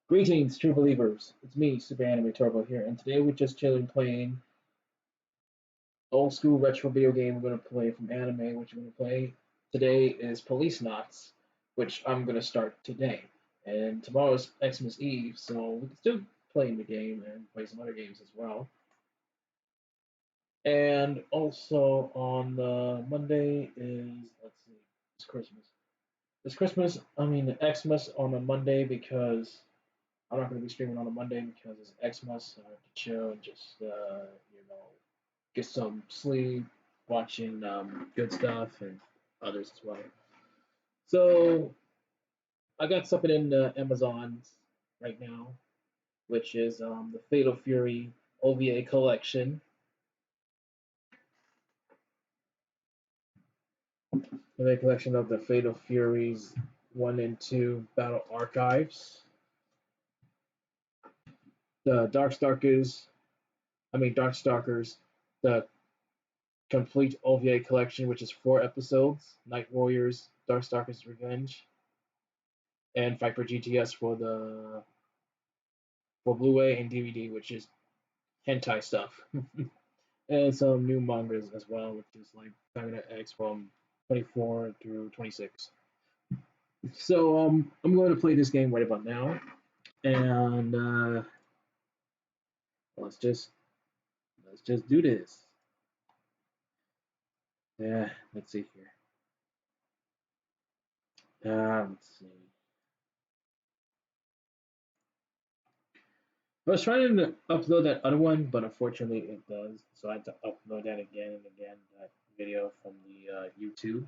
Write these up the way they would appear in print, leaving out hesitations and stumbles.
Greetings, true believers. It's me, Superanimeturbo here, and today we're just chilling playing old school retro video game we're gonna play from anime, which we're gonna play today is Policenauts, which I'm gonna start today. And tomorrow's Xmas Eve, so we can still play the game and play some other games as well. And also on the Monday is let's see, it's Christmas. It's Christmas, I mean Xmas on a Monday because I'm not going to be streaming on a Monday because it's Xmas. So I have to chill and just, get some sleep, watching good stuff and others as well. So I got something in the Amazons right now, which is the Fatal Fury OVA collection. The collection of the Fatal Furies 1 and 2 Battle Archives. The Darkstalkers, the complete OVA collection, which is 4 episodes: Night Warriors, Darkstalkers Revenge, and Fight for GTS for Blu-ray and DVD, which is hentai stuff, and some new mangas as well, which is like Dragon X from 24 through 26. So I'm going to play this game right about now, and let's just do this. Yeah, let's see here. Let's see. I was trying to upload that other one, but unfortunately it does. So I had to upload that again and again, that video from the YouTube.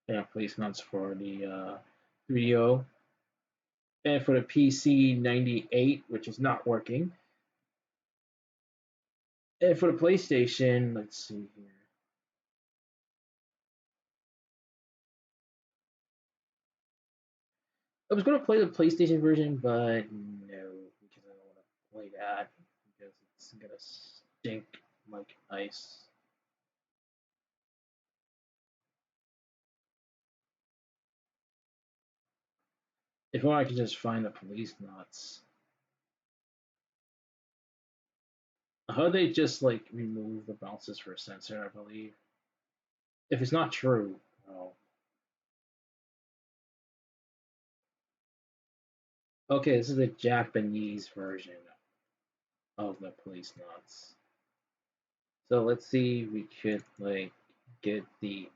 Yeah, please notes for the video. And for the PC 98, which is not working. And for the PlayStation, let's see here. I was going to play the PlayStation version, but no, because I don't want to play that because it's going to stink like ice. If only I could just find the Policenauts. How they just like remove the bounces for a sensor, I believe. If it's not true, well. Okay, this is the Japanese version of the Policenauts. So let's see if we could like get the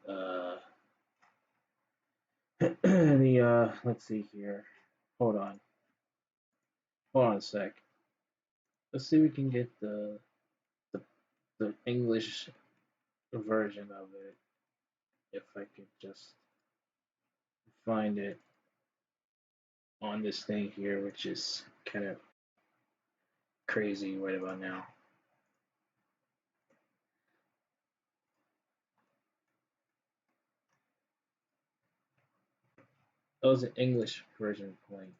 let's see here. Hold on. Hold on a sec. Let's see if we can get the the English version of it. If I could just find it on this thing here, which is kind of crazy right about now. That was an English version point.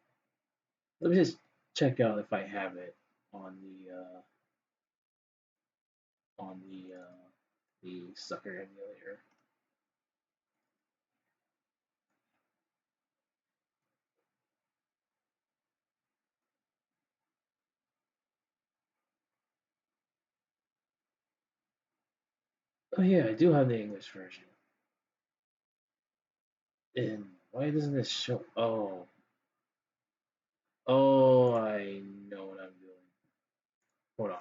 Let me just check out if I have it on the sucker emulator. Oh yeah, I do have the English version. And why doesn't this show? Oh, I know what I'm doing. Hold on.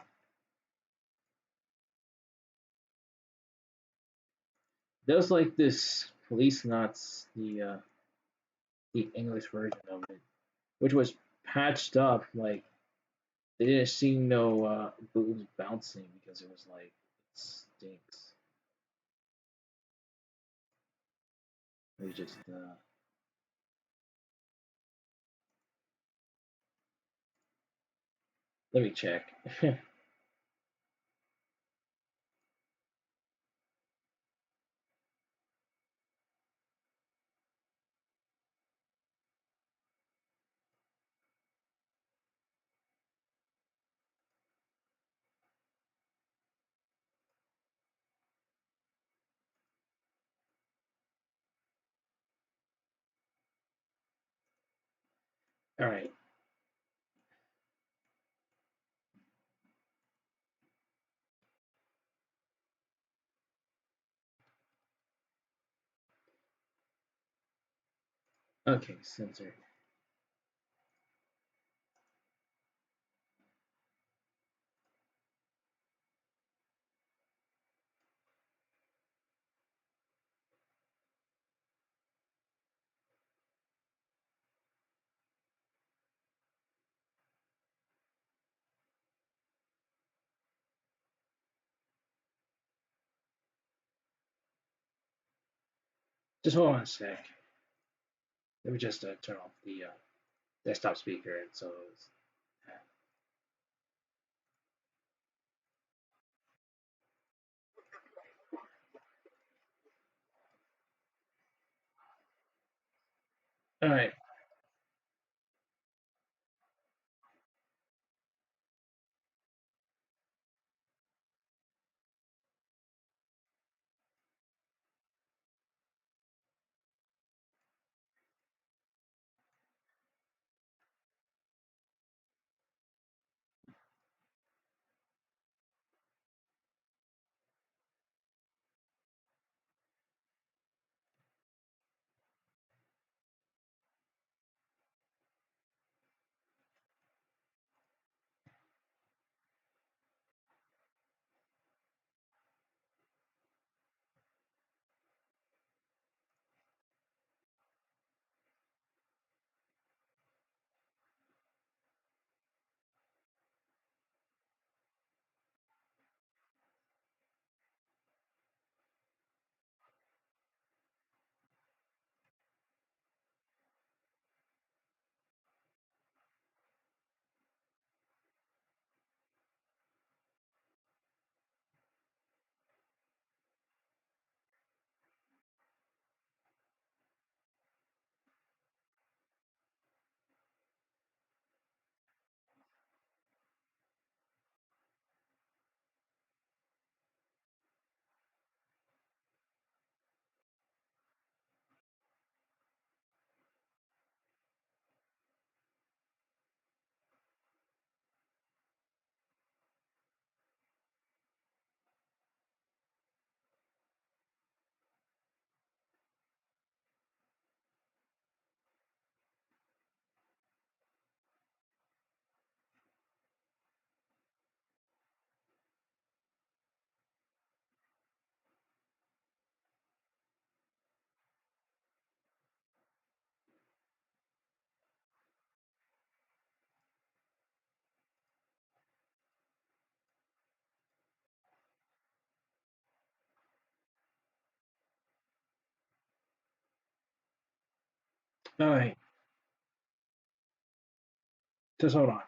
There's like this Policenauts, the English version of it, which was patched up. Like they didn't see no boobs bouncing because it was like it stinks. Let me just let me check. All right. Okay, censored. Just hold on a sec. Let me just turn off the desktop speaker, and so. All right. All right. Just hold on.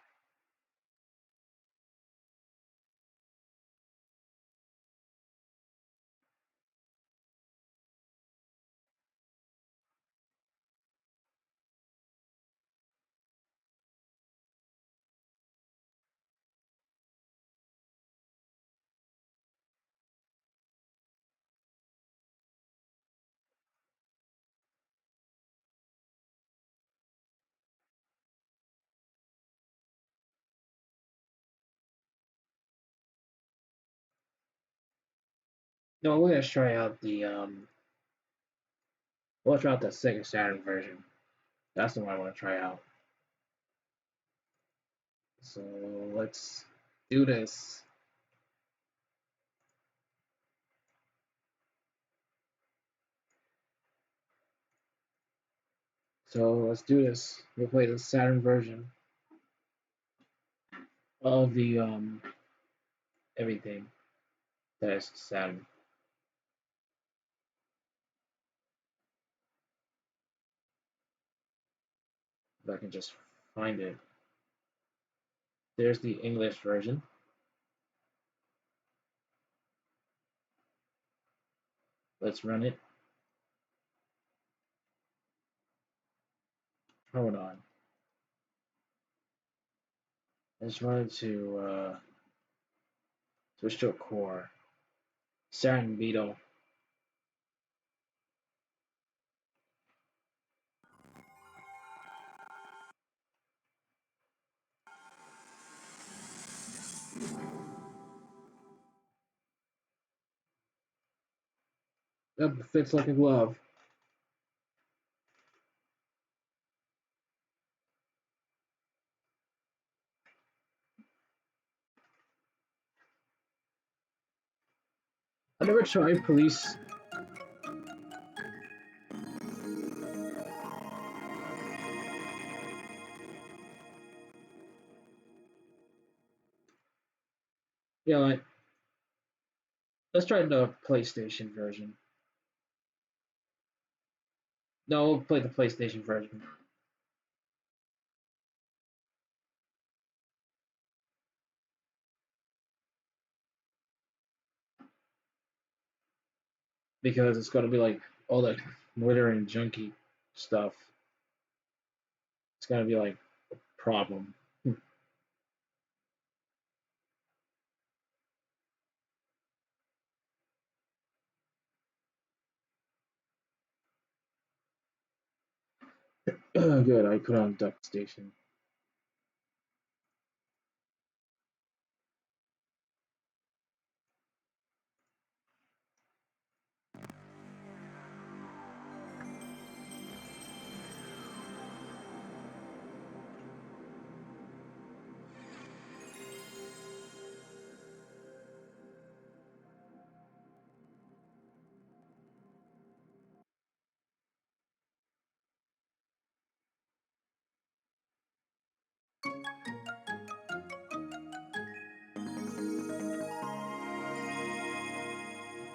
No, we're gonna try out the we'll try out the Sega Saturn version. That's the one I want to try out. So let's do this. So let's do this. We'll play the Saturn version of the everything that is Saturn. If I can just find it. There's the English version. Let's run it. Hold on. Let's run it to switch to a core. Saturn Beetle. Yep, it fits like a glove. I never tried police. Yeah, like let's try the PlayStation version. No, we'll play the PlayStation version because it's gonna be like all that glitter and junky stuff. It's gonna be like a problem. Good, I put on Duck Station.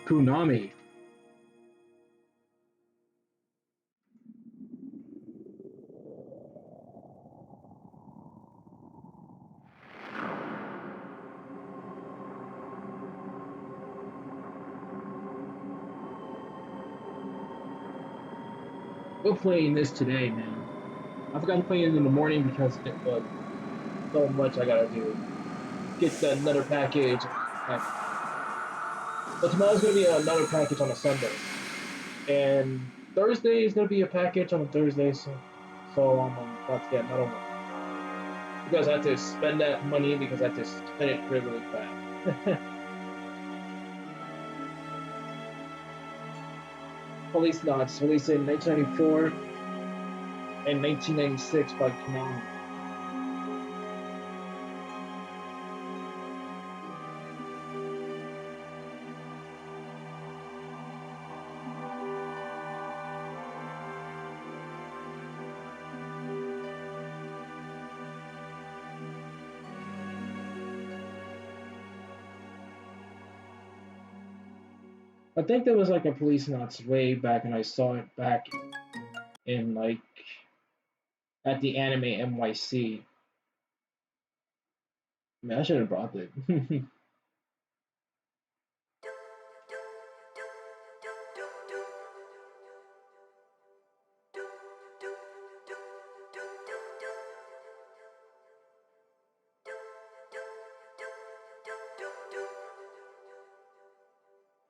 Konami. We're playing this today, man. I forgot to play it in the morning because it was so much I gotta do. Get another package. But tomorrow's gonna be another package on a Sunday, and Thursday is gonna be a package on a Thursday. So I'm about to get another one because I have to spend that money because I have to spend it really, really fast. Policenauts released in 1994 and 1996 by Konami. I think there was like a Policenauts way back, and I saw it back in like at the Anime NYC. Man, I should have brought it.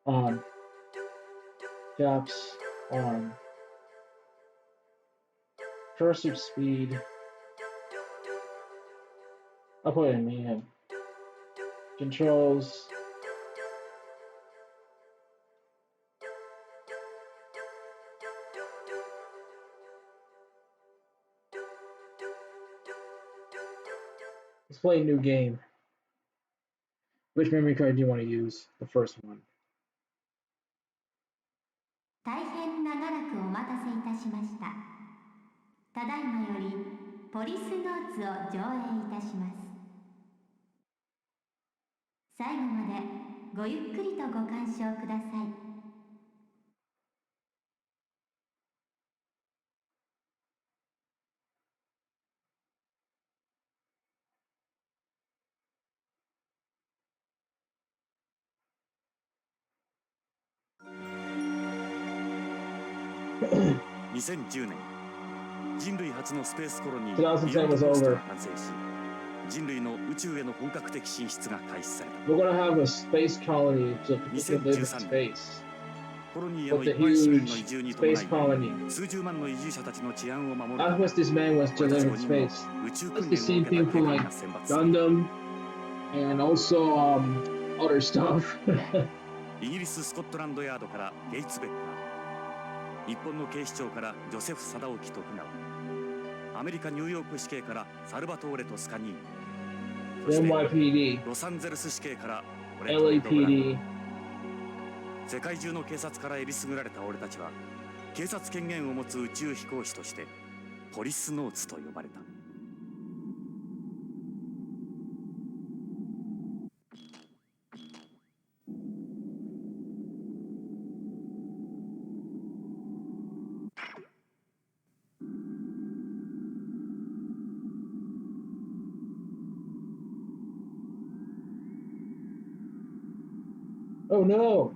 On caps on cursor speed. I'll put it in medium. Controls. Let's play a new game. Which memory card do you want to use? The first one. 大変長らくお待たせいたしました。ただいまよりポリスノーツを上映いたします。最後までごゆっくりとご鑑賞ください。2010年、人類初のスペースコロニー2010 was over. 完成し、人類の宇宙への本格的進出が開始された。We're gonna have a space colony to live in space. コロニーへの一般市民の移住に伴い、数十万の移住者たちの治安を守るため、 As this man was to live in space. 宇宙 That's 訓 the 練を same 受け thing た for 兵 like が選抜された。 Gundam and also other stuff. イギリススコットランドヤードからゲイツ・ベッカー、日本の警視庁からジョセフ・貞興徳川、アメリカニューヨーク市警からサルバトーレ・トスカニーニ、そして NYPD ロサンゼルス市警から俺とエドブラン LAPD 世界中の警察からえりすぐられた俺たちは警察権限を持つ宇宙飛行士としてポリスノーツと呼ばれた。Oh no!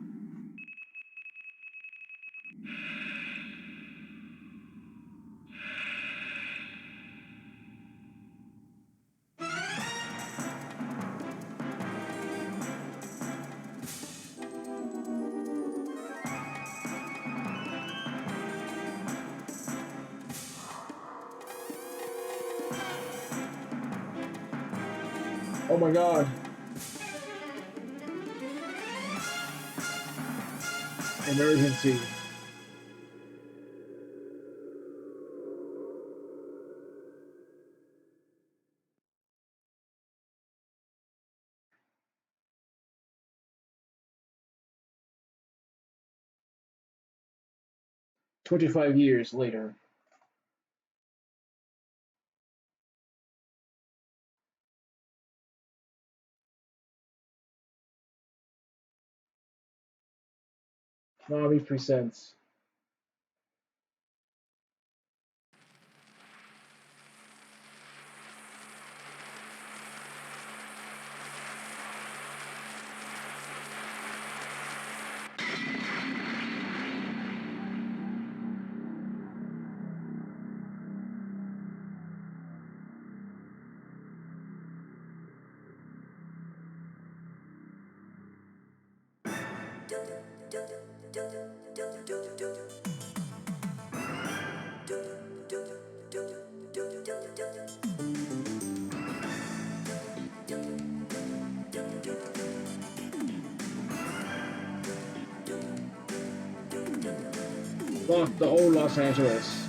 Oh my god. Emergency. "25 years later." Nami presents. The old Los Angeles,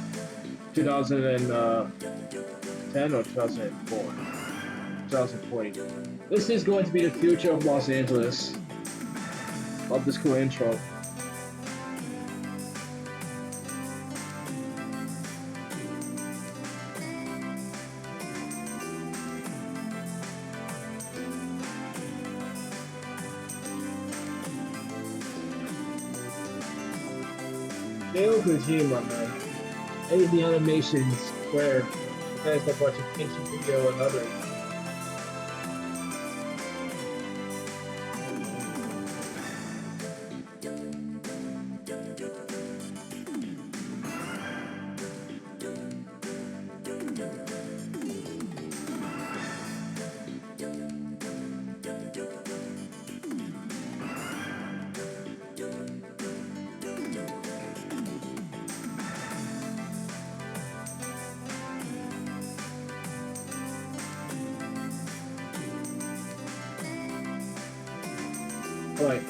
2010 or 2004, 2020. This is going to be the future of Los Angeles. Love this cool intro. Dale Kojima, man. The Animations Square has a bunch of Kinshi Video and others. Right.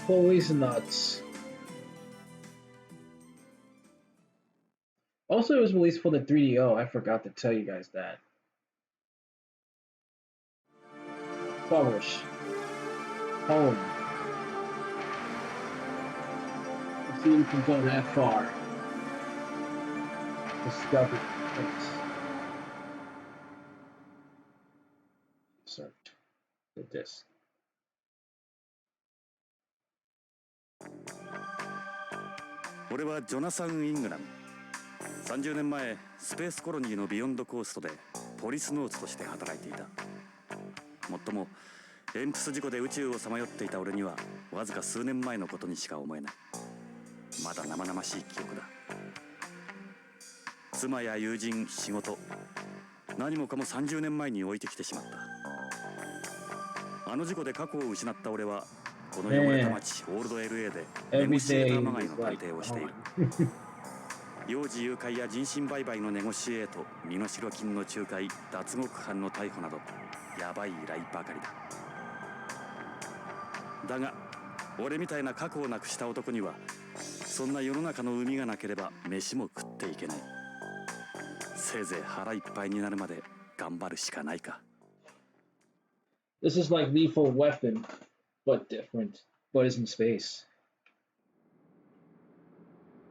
Policenauts. Also, it was released for the 3DO. I forgot to tell you guys that. Publish. Home. Let's see if we can go that far. Discovered. Thanks. Search. With this. 俺はジョナサン・イングラム。30年前スペースコロニーのビヨンドコーストでポリスノーツとして働いていた。もっともエンプス事故で宇宙をさまよっていた俺にはわずか数年前のことにしか思えない。まだ生々しい記憶だ。妻や友人、仕事、何もかも30年前に置いてきてしまった。あの事故で過去を失った俺はこの汚れた街オールド LA でネゴシエーターまがいの探偵をしている。幼児誘拐や人身売買のネゴシエート、身代金の仲介、脱獄犯の逮捕などヤバい依頼ばかりだ。だが俺みたいな過去をなくした男にはそんな世の中の海がなければ飯も食っていけない。せいぜい腹いっぱいになるまで頑張るしかないか。 This is like Lethal Weapon, but different. But it's in space.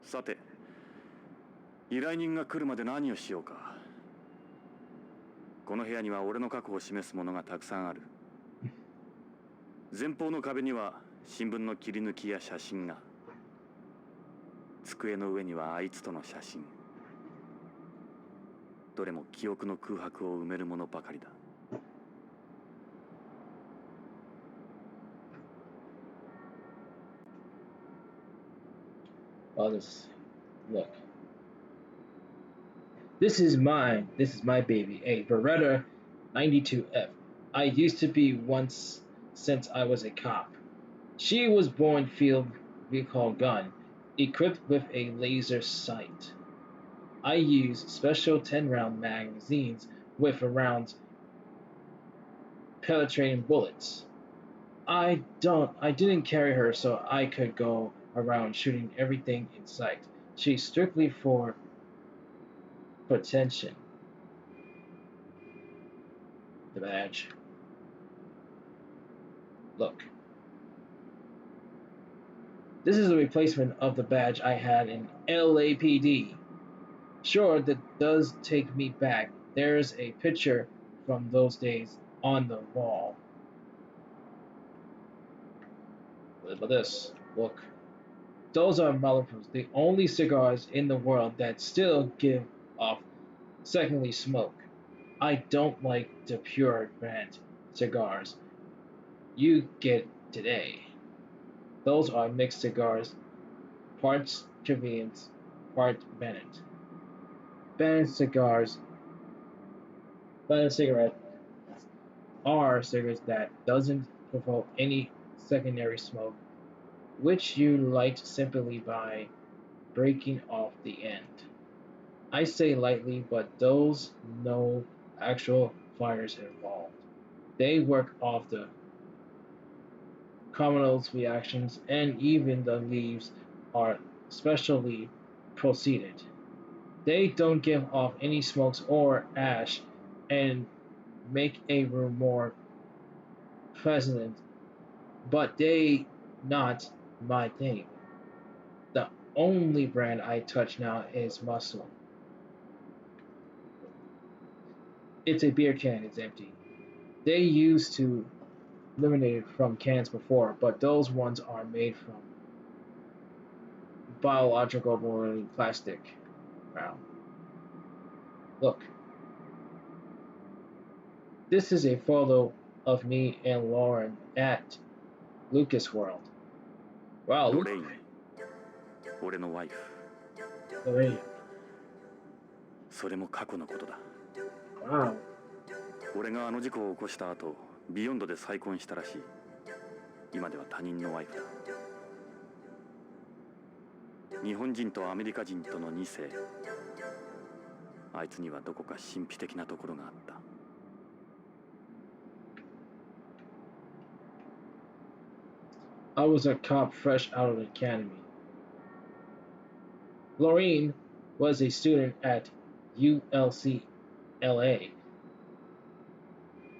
さて依頼人が来るまで何をしようか。この部屋には俺の過去を示すものがたくさんある。前方の壁には新聞の切り抜きや写真が。机の上にはあいつとの写真。どれも記憶の空白を埋めるものばかりだ。Look. This is mine. This is my baby. A Beretta 92F. I used to be once since I was a cop. She was born field recall gun, equipped with a laser sight. I use special 10-round magazines with around penetrating bullets. I didn't carry her so I could go around shooting everything in sight. She's strictly for protection. The badge. Look. This is a replacement of the badge I had in LAPD. Sure, that does take me back. There's a picture from those days on the wall. What about this? Look. Those are Malibus, the only cigars in the world that still give off secondly smoke. I don't like the pure brand cigars you get today. Those are mixed cigars, parts convenience, part Bennett. Bennett cigarettes are cigarettes that doesn't provoke any secondary smoke, which you light simply by breaking off the end. I say lightly, but those no actual fires involved. They work off the communal's reactions, and even the leaves are specially proceeded. They don't give off any smokes or ash and make a room more pleasant, but they not my thing. The only brand I touch now is Muscle. It's a beer can, it's empty. They used to eliminate it from cans before, but those ones are made from biological marine plastic. Wow. Look. This is a photo of me and Lauren at Lucas World. Wow, ロレイン、俺のワイフ。 Lorraine. それも過去のことだ。 Wow. 俺があの事故を起こした後、ビヨンドで再婚したらしい。今では他人のワイフだ。日本人とアメリカ人との2世。あいつにはどこか神秘的なところがあった。I was a cop fresh out of the academy. Lorraine was a student at ULC LA.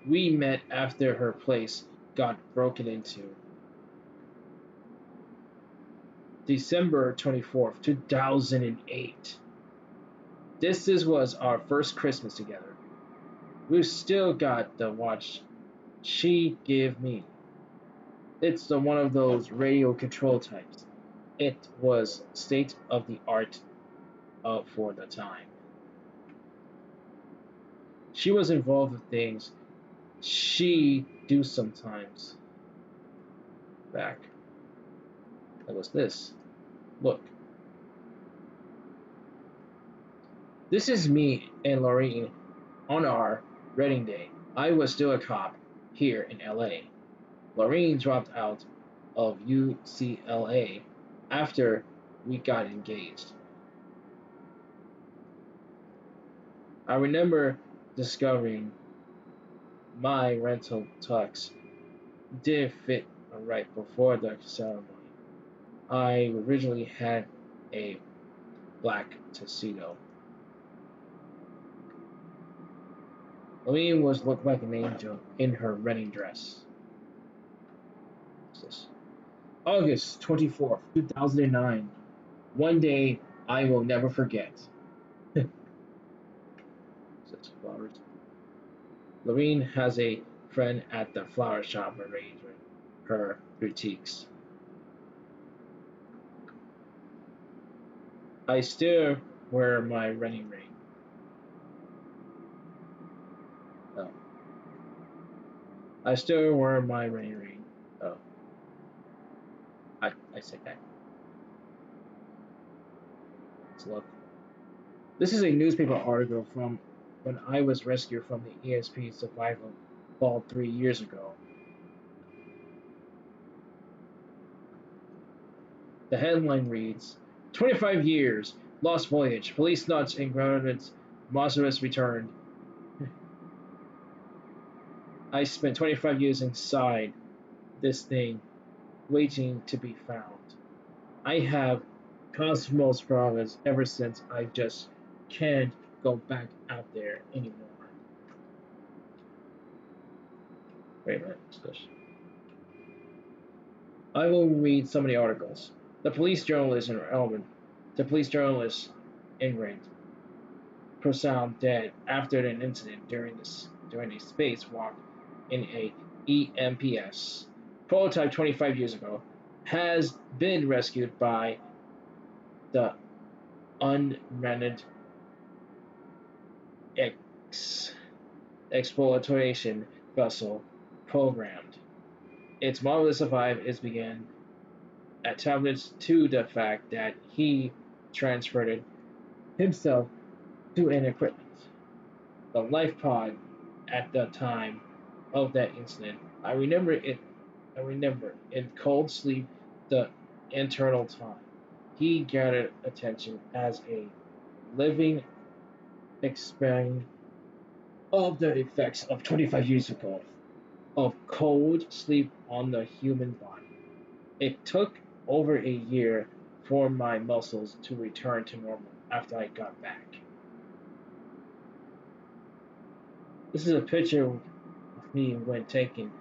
We met after her place got broken into. December 24th, 2008. This was our first Christmas together. We've still got the watch she gave me. It's the one of those radio control types. It was state of the art for the time. She was involved with things she do sometimes. Back. That was this. Look. This is me and Lorraine on our wedding day. I was still a cop here in LA. Lorraine dropped out of UCLA after we got engaged. I remember discovering my rental tux didn't fit right before the ceremony. I originally had a black tuxedo. Lillian was looked like an angel in her wedding dress. August 24th, 2009. One day I will never forget. Says flowers. Lorraine has a friend at the flower shop arranging her boutiques. I still wear my wedding ring. Oh. I still wear my wedding ring. Oh. I say that. It's love. This is a newspaper article from when I was rescued from the ESP survival vault 3 years ago. The headline reads 25 years, lost voyage, police nuts and grounded monstrous returned. I spent 25 years inside this thing, waiting to be found. I have cosmos problems ever since. I just can't go back out there anymore. Wait a minute, I will read some of the articles. The police journalist in Elman, the police journalist Ingrid, pronounced dead after an incident during a spacewalk in a EMPS prototype 25 years ago, has been rescued by the unmanned exploration vessel programmed. Its marvelous survive is began attributes to the fact that he transferred himself to an equipment. The life pod at the time of that incident. I remember in cold sleep the internal time. He gathered attention as a living experiment of the effects of 25 years ago of cold sleep on the human body. It took over a year for my muscles to return to normal after I got back. This is a picture of me when taken.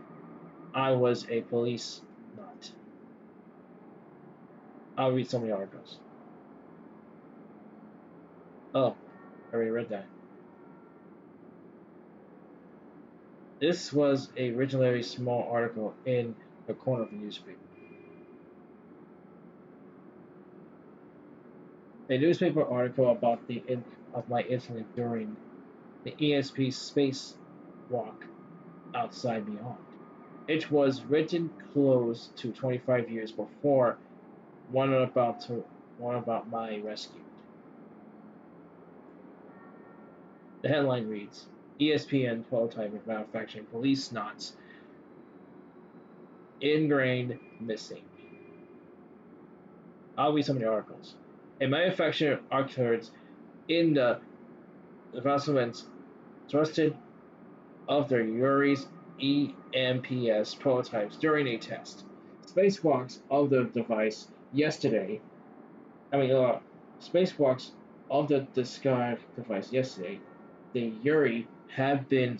I was a police nut. I'll read some of the articles. Oh, I already read that. This was a originally small article in the corner of the newspaper. A newspaper article about of my incident during the ESP spacewalk outside beyond. It was written close to 25 years before one about my rescue. The headline reads ESPN prototype of manufacturing police knots ingrained missing. I'll read some of the articles. A manufacturer occurred in the development trusted of the Yuri's EMPS prototypes during a test. Spacewalks of the device yesterday. I mean, spacewalks of the described device yesterday. The Yuri have been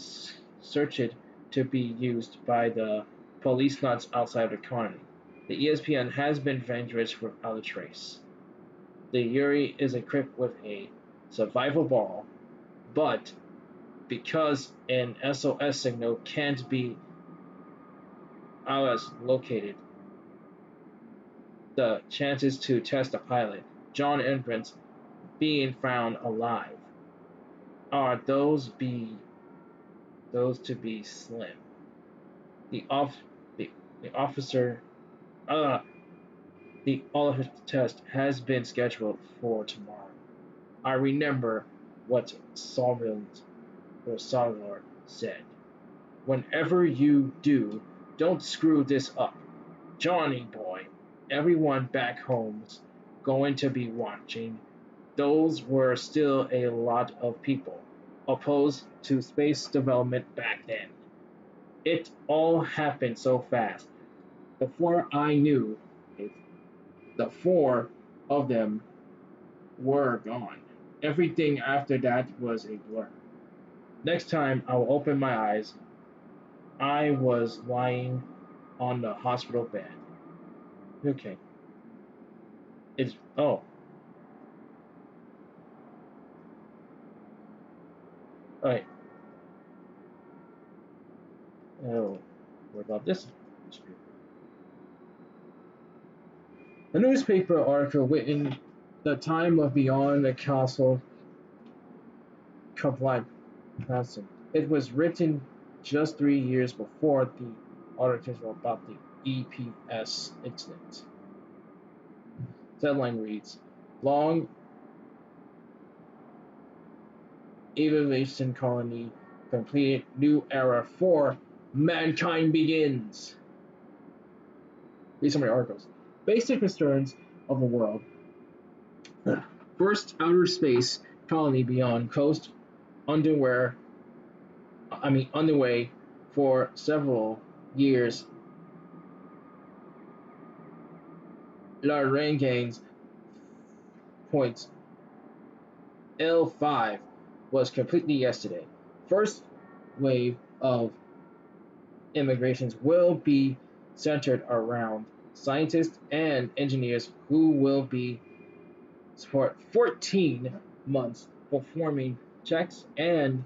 searched to be used by the police nuts outside the colony. The ESPN has been vanquished without a trace. The Yuri is equipped with a survival ball, but because an SOS signal can't be located, the chances to test the pilot, John Enbrant, being found alive are those to be slim. The off the officer the officer test has been scheduled for tomorrow. I remember what Salvador said. Whenever you do, don't screw this up. Johnny boy, everyone back home's going to be watching. Those were still a lot of people. opposed to space development back then. It all happened so fast. Before I knew it, the four of them were gone. Everything after that was a blur. Next time I will open my eyes, I was lying on the hospital bed. Okay. It's oh. Alright. Oh, what about this newspaper? A newspaper article written the time of Beyond the Castle Cardfight Vanguard. It was written just 3 years before the article about the EPS incident. The headline reads, Long Evaluation Colony Completed New Era for Mankind Begins. These are my articles. Basic concerns of the world. First outer space colony beyond coast underwear underway for several years. Lagrange's point L5 was completed yesterday. First wave of immigrations will be centered around scientists and engineers who will be support 14 months performing checks and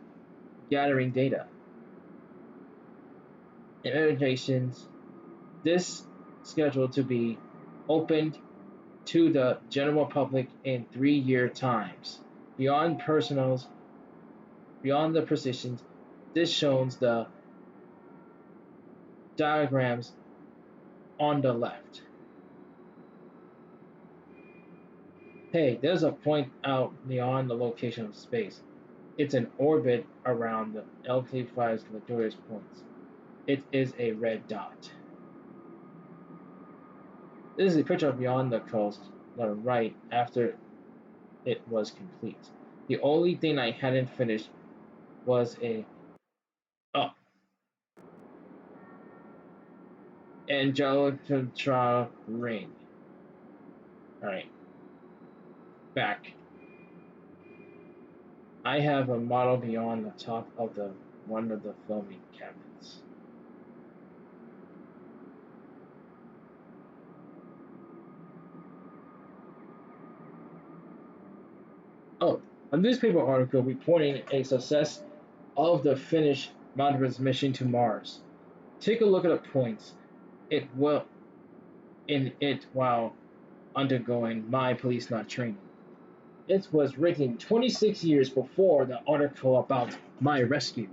gathering data. Immigrations this scheduled to be opened to the general public in 3 year times. Beyond personals, beyond the positions, this shows the diagrams on the left. Hey, there's a point out beyond the location of space. It's an orbit around the LT5's Laturius points. It is a red dot. This is a picture of beyond the coast, the right after it was complete. The only thing I hadn't finished was a Angelica ring. Alright. Back. I have a model beyond the top of the one of the filming cabinets. Oh, a newspaper article reporting a success of the Finnish Mars mission to Mars. Take a look at the points it will in it while undergoing my policenaut training. It was written 26 years before the article about my rescue.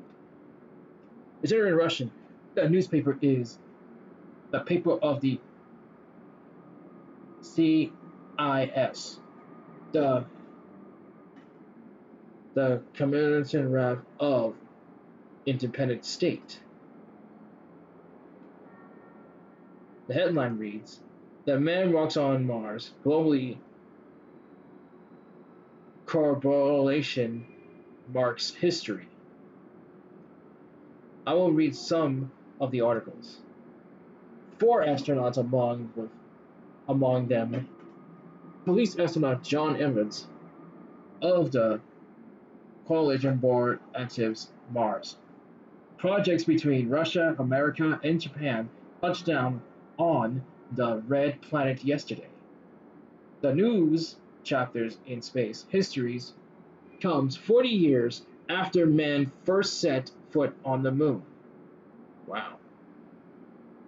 It's written in Russian. The newspaper is the paper of the CIS, the Communist of Independent State. The headline reads, The man walks on Mars, globally correlation marks history. I will read some of the articles. 4 astronauts among them police astronaut John Evans of the Coalition Board Actives Mars. Projects between Russia, America, and Japan touched down on the red planet yesterday. The news chapters in space histories comes 40 years after man first set foot on the moon. Wow.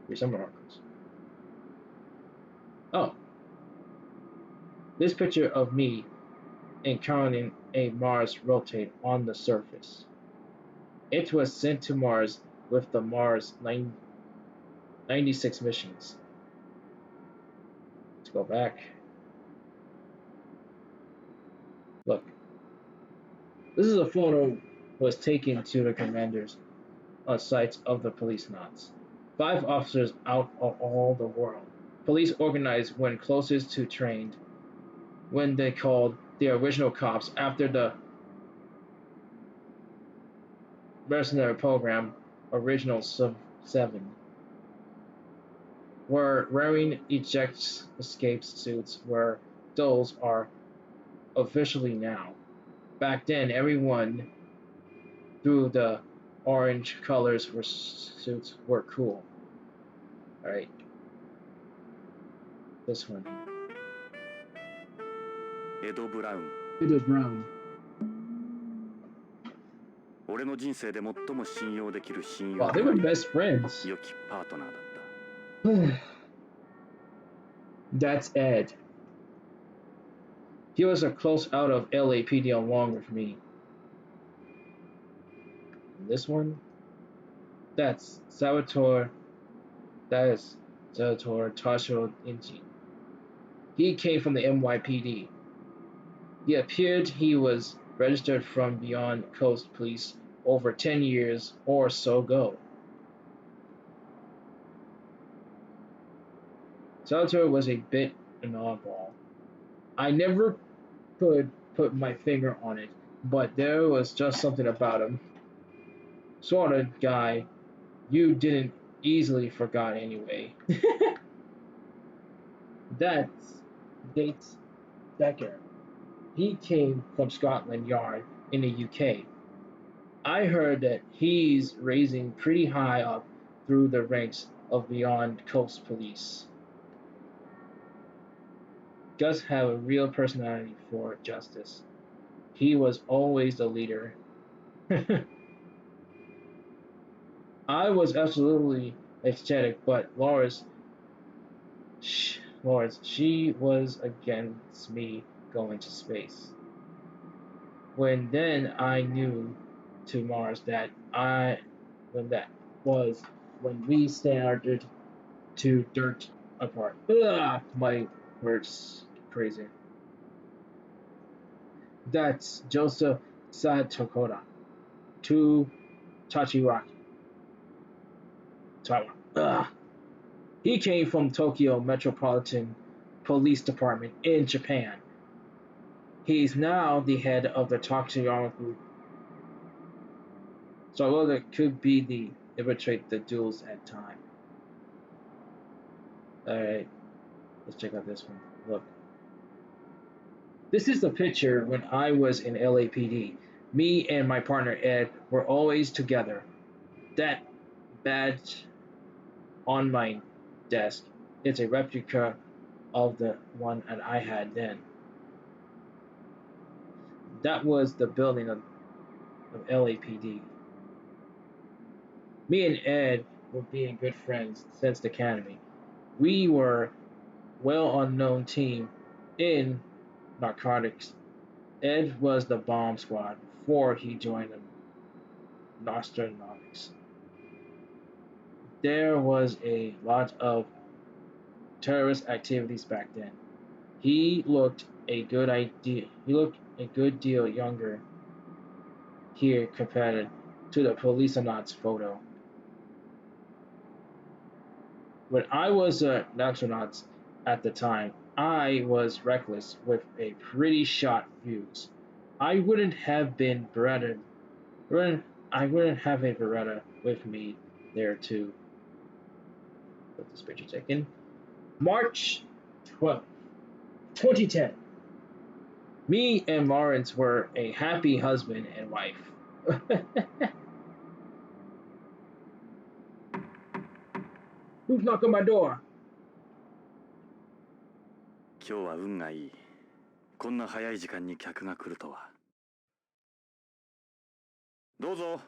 Here's some articles. Oh. This picture of me encountering a Mars rotate on the surface. It was sent to Mars with the Mars 96 missions. Let's go back. Look. This is a photo was taken to the commanders sites of the policenauts. 5 officers out of all the world. Police organized when closest to trained when they called the original cops after the mercenary program, original 7, were wearing eject escape suits where those are officially now. Back then, everyone through the orange colors for suits were cool. Alright, this one. エド・ブラウン。 It is brown. 俺の人生で最も信用できる親友 Wow, they were best friends. 良きパートナーだった。 That's Ed. He was a close out of LAPD along with me. And this one? That's Salvatore. That is Salvatore Tasho Inchi. He came from the NYPD. He appeared he was registered from Beyond Coast Police over 10 years or so ago. Salvatore was a bit an oddball. I never could put my finger on it, but there was just something about him. Sort of guy you didn't easily forgot anyway. That's Dates Decker. He came from Scotland Yard in the UK. I heard that he's raising pretty high up through the ranks of Beyond Coast Police. Gus had a real personality for justice. He was always the leader. I was absolutely ecstatic, but she was against me going to space. I knew to Mars when we started to dirt apart. Ugh, my words crazy. That's Joseph Satokoda to Tachiraki. Taiwan. Ugh. He came from Tokyo Metropolitan Police Department in Japan. He's now the head of the Toxiyama Group. So although that could be the infiltrate the duels at time. Alright, let's check out this one. Look. This is the picture when I was in LAPD. Me and my partner Ed were always together. That badge on my desk is a replica of the one that I had then. That was the building of LAPD. Me and Ed were being good friends since the academy. We were well-known team in narcotics. Ed was the bomb squad before he joined the Nostronomics. There was a lot of terrorist activities back then. He looked a good deal younger here compared to the policenauts photo. When I was a Nostronauts at the time, I was reckless with a pretty shot fuse. I wouldn't have been Beretta. I wouldn't have a Beretta with me there too. Put this picture taken. March 12th, 2010. Me and Lawrence were a happy husband and wife. Who's knocking my door? 今日は運がいい。こんな早い時間に客が来るとは。どうぞ。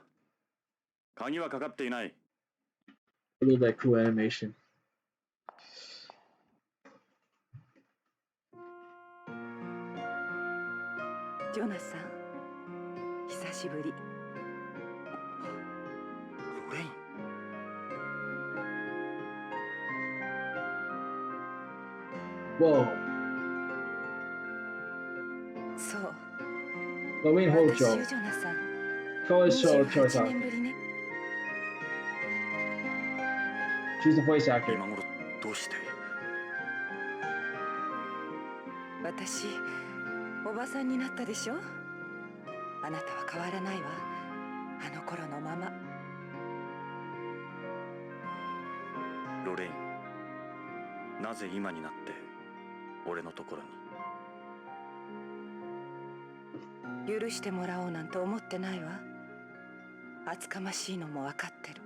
鍵はかかっていない。A little bit cool animation. ジョナサン、久しぶり。ロレイン。Whoa. そう。 Lorraine 私 Hojo. よジョナサン。 College show 28 Chosa. 年ぶりね。 She's the voice actor. 今頃どうして。私、おばさんになったでしょ。あなたは変わらないわ。あの頃のまロレイン、なぜ今になって俺のところに。許してもらおうなんて思ってないわ。厚かましいのも分かってる。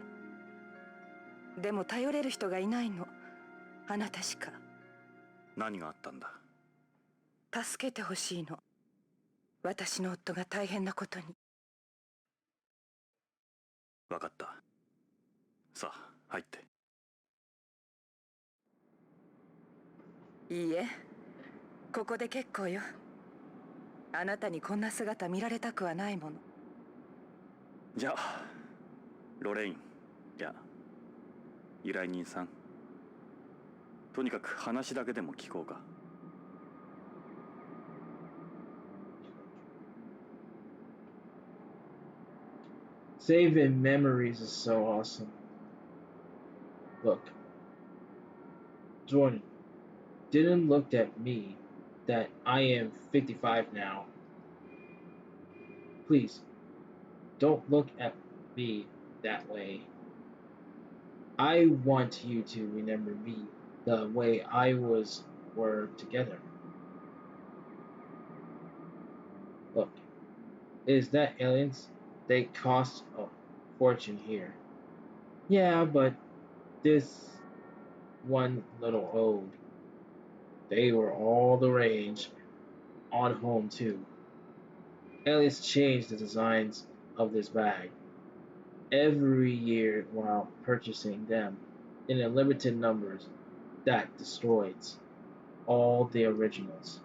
でも頼れる人がいないの。あなたしか。何があったんだ。助けてほしいの。私の夫が大変なことに。分かった。さあ入って。いいえ、ここで結構よ。あなたにこんな姿見られたくはないもの。じゃあロレイン、いや依頼人さん、とにかく話だけでも聞こうか。Saving memories is so awesome. Look, Jordan didn't look at me that I am 55 now. Please, don't look at me that way. I want you to remember me the way were together. Look, is that aliens? They cost a fortune here. Yeah, but this one little ode, they were all the rage on home too. Aliens changed the designs of this bag every year while purchasing them in a limited numbers that destroys all the originals.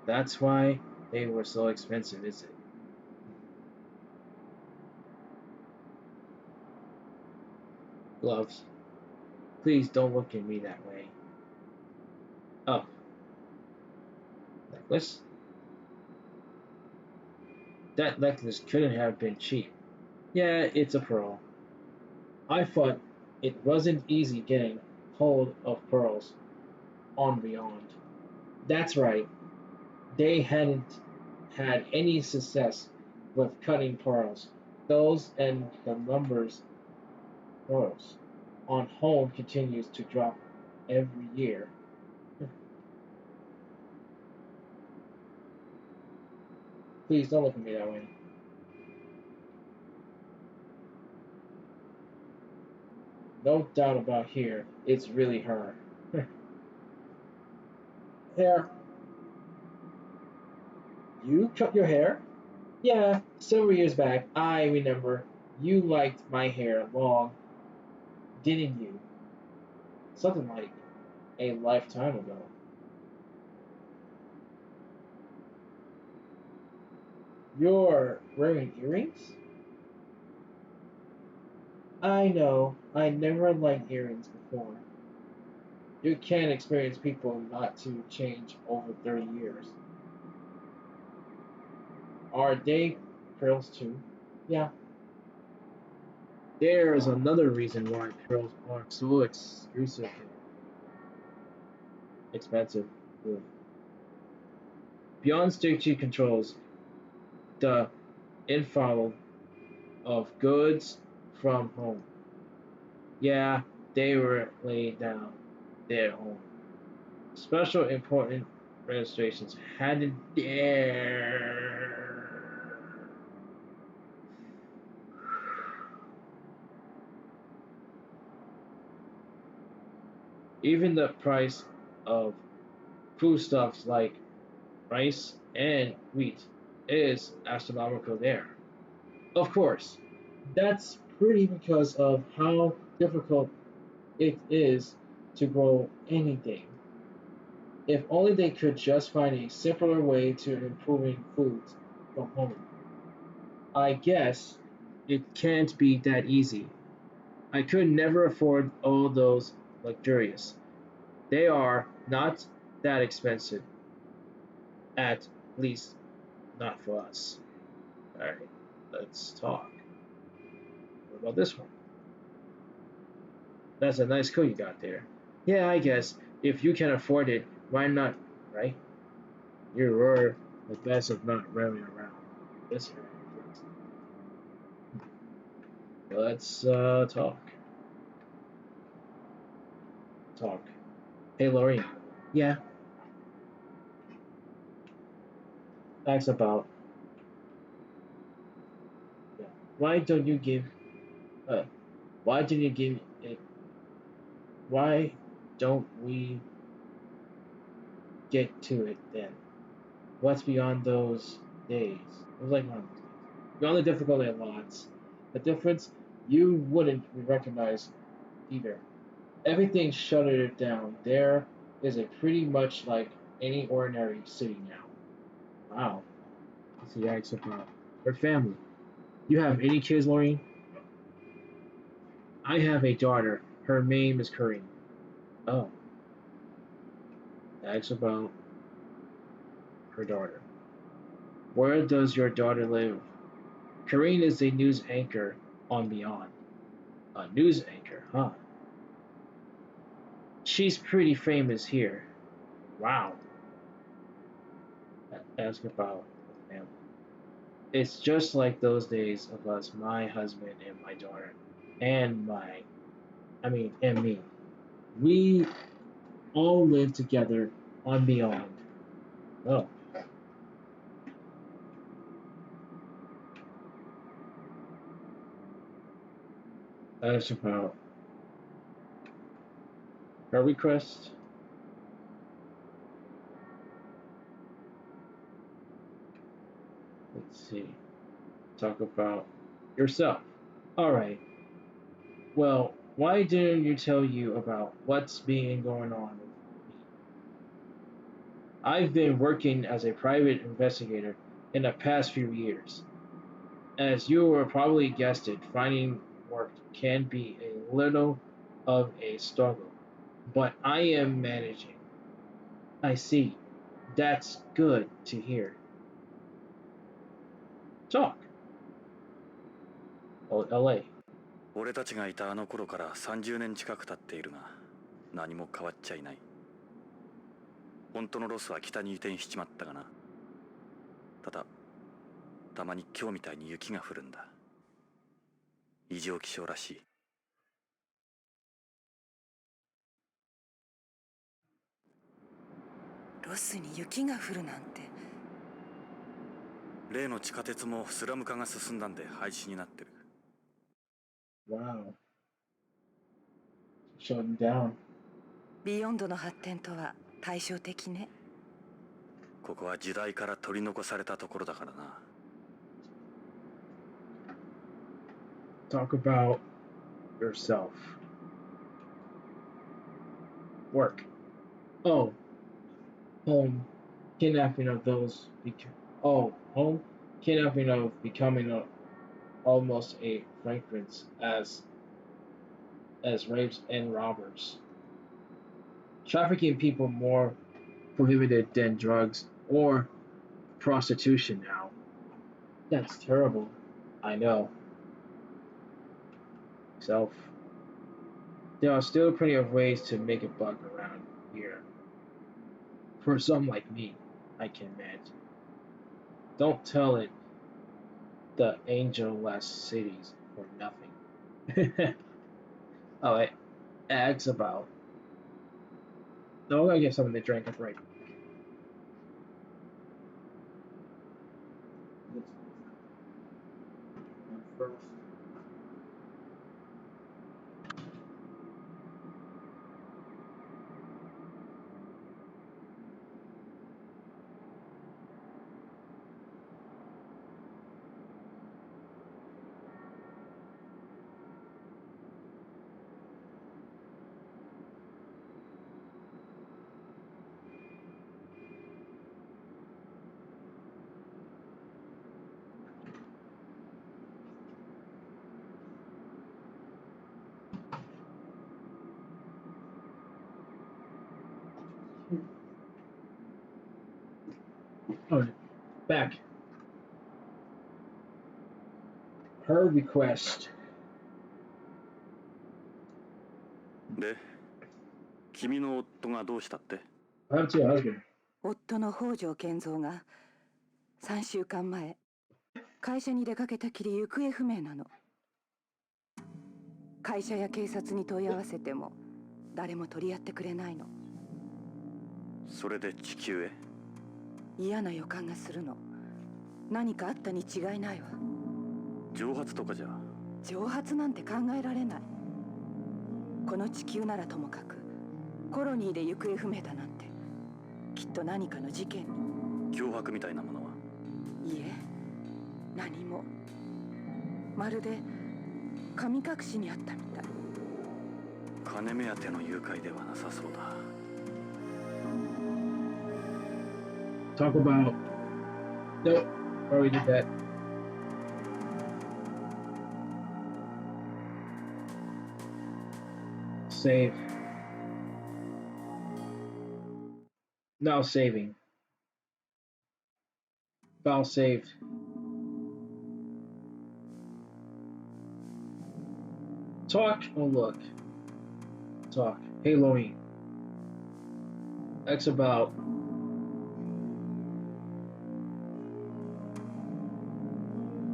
That's why they were so expensive, is it? Gloves, please don't look at me that way. Oh, necklace? That necklace couldn't have been cheap. Yeah, it's a pearl. I thought it wasn't easy getting hold of pearls on Beyond. That's right, they hadn't had any success with cutting pearls. Those and the numbers pearls on home continues to drop every year. Please don't look at me that way. No doubt about here, it's really her. Hair. You cut your hair? Yeah, several years back, I remember you liked my hair long, didn't you? Something like a lifetime ago. You're wearing earrings? I know, I never liked earrings before. You can't experience people not to change over 30 years. Are they pearls too? Yeah. There's another reason why pearls are so exclusive and expensive. Beyond strict controls, the inflow of goods from home. Yeah, they were laid down their home. Special important registrations hadn't dare. Even the price of foodstuffs like rice and wheat is astronomical there. Of course, that's pretty because of how difficult it is to grow anything. If only they could just find a simpler way to improving foods from home. I guess it can't be that easy. I could never afford all those luxurious. They are not that expensive, at least not for us. Alright, let's talk. What about this one? That's a nice coat you got there. Yeah, I guess. If you can afford it, why not, right? You were the best of not roaming around this area. Let's talk. Talk. Hey, Lori. Yeah, that's about. Yeah. Why don't you give? Uh, why didn't you give it? Why don't we get to it then? What's beyond those days? It was like one of those days. Beyond the difficulty of lots, the difference you wouldn't recognize either. Everything shuttered down. There is a pretty much like any ordinary city now. Wow. So yeah, it's about her family. You have any kids, Maureen? I have a daughter. Her name is Corinne. Oh, that's about her daughter. Where does your daughter live? Corinne is a news anchor on Beyond. A news anchor, huh? She's pretty famous here. Wow. Ask about the family. It's just like those days of us, my husband and my daughter, and and me. We all live together on Beyond. Oh, that's about her request. Let's see. Talk about yourself. All right. Well, why didn't you tell you about what's being going on with me? I've been working as a private investigator in the past few years. As you were probably guessed it, finding work can be a little of a struggle, but I am managing. I see. That's good to hear. Talk. Oh, LA. 俺たちがいたあの頃から30年近く経っているが、何も変わっちゃいない。本当のロスは北に移転しちまったがな。ただ、たまに今日みたいに雪が降るんだ。異常気象らしい。ロスに雪が降るなんて。例の地下鉄もスラム化が進んだんで廃止になってる。Wow. Shutting down. ビヨンドの発展とは対照的ね。ここは時代から取り残されたところだからな。Talk about yourself. Work. Oh, home. Kidnapping of those. Home. Kidnapping of becoming almost a fragrance as rapes and robbers. Trafficking people more prohibited than drugs or prostitution now. That's terrible. I know. Self. There are still plenty of ways to make a buck around here. For some like me, I can imagine. Don't tell it the Angel West cities for nothing. Alright, ask about. No, I'm gonna get something to drink. That's right. First. Alright, back. Her request. で、君の夫がどうしたって？ What happened to your husband? 夫の北条健三が3週間前、会社に出かけたきり行方不明なの。会社や警察に問い合わせても誰も取り合ってくれないの。それで地球へ？嫌な予感がするの。何かあったに違いないわ。蒸発とかじゃ？蒸発なんて考えられない。この地球ならともかく、コロニーで行方不明だなんて、きっと何かの事件に。脅迫みたいなものは？いえ、何も。まるで神隠しにあったみたい。金目当ての誘拐ではなさそうだ。Talk about. Nope, already did that. Save. Now saving. File saved. Talk or look. Talk. Haloing. X about.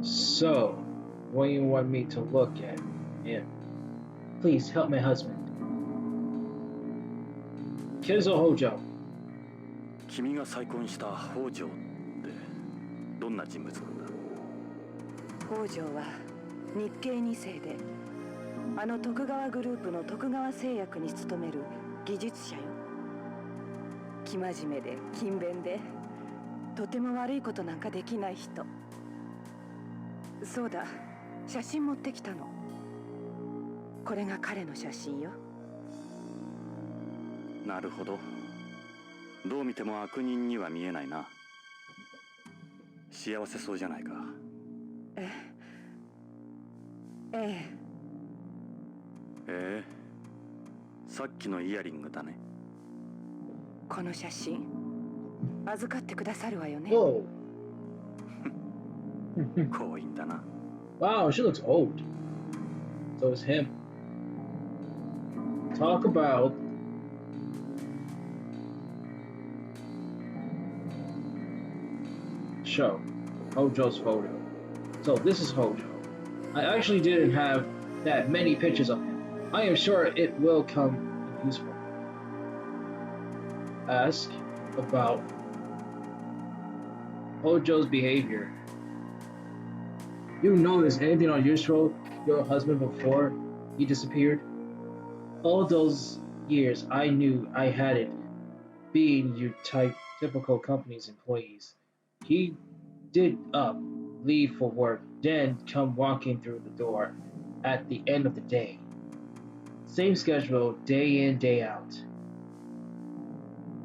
So, what do you want me to look at? Yeah. Please help my husband. Kizo Hojo. 君が再婚した北条ってどんな人物なんだ？北条は日系2世で、あの徳川グループの徳川製薬に勤める技術者よ。生真面目で勤勉で、とても悪いことなんかできない人。そうだ、写真持ってきたの。これが彼の写真よ。なるほど。どう見ても悪人には見えないな。幸せそうじゃないか。ええ。さっきのイヤリングだね。この写真預かってくださるわよね。Whoa. 強引だな。Wow, she looks old. So is him. Talk about. Show Hojo's photo. So this is Hojo. I actually didn't have that many pictures of him. I am sure it will come useful. Ask about Hojo's behavior. You noticed anything unusual your husband before he disappeared? All those years I knew I had it being you typical company's employees. He did leave for work, then come walking through the door at the end of the day. Same schedule, day in, day out.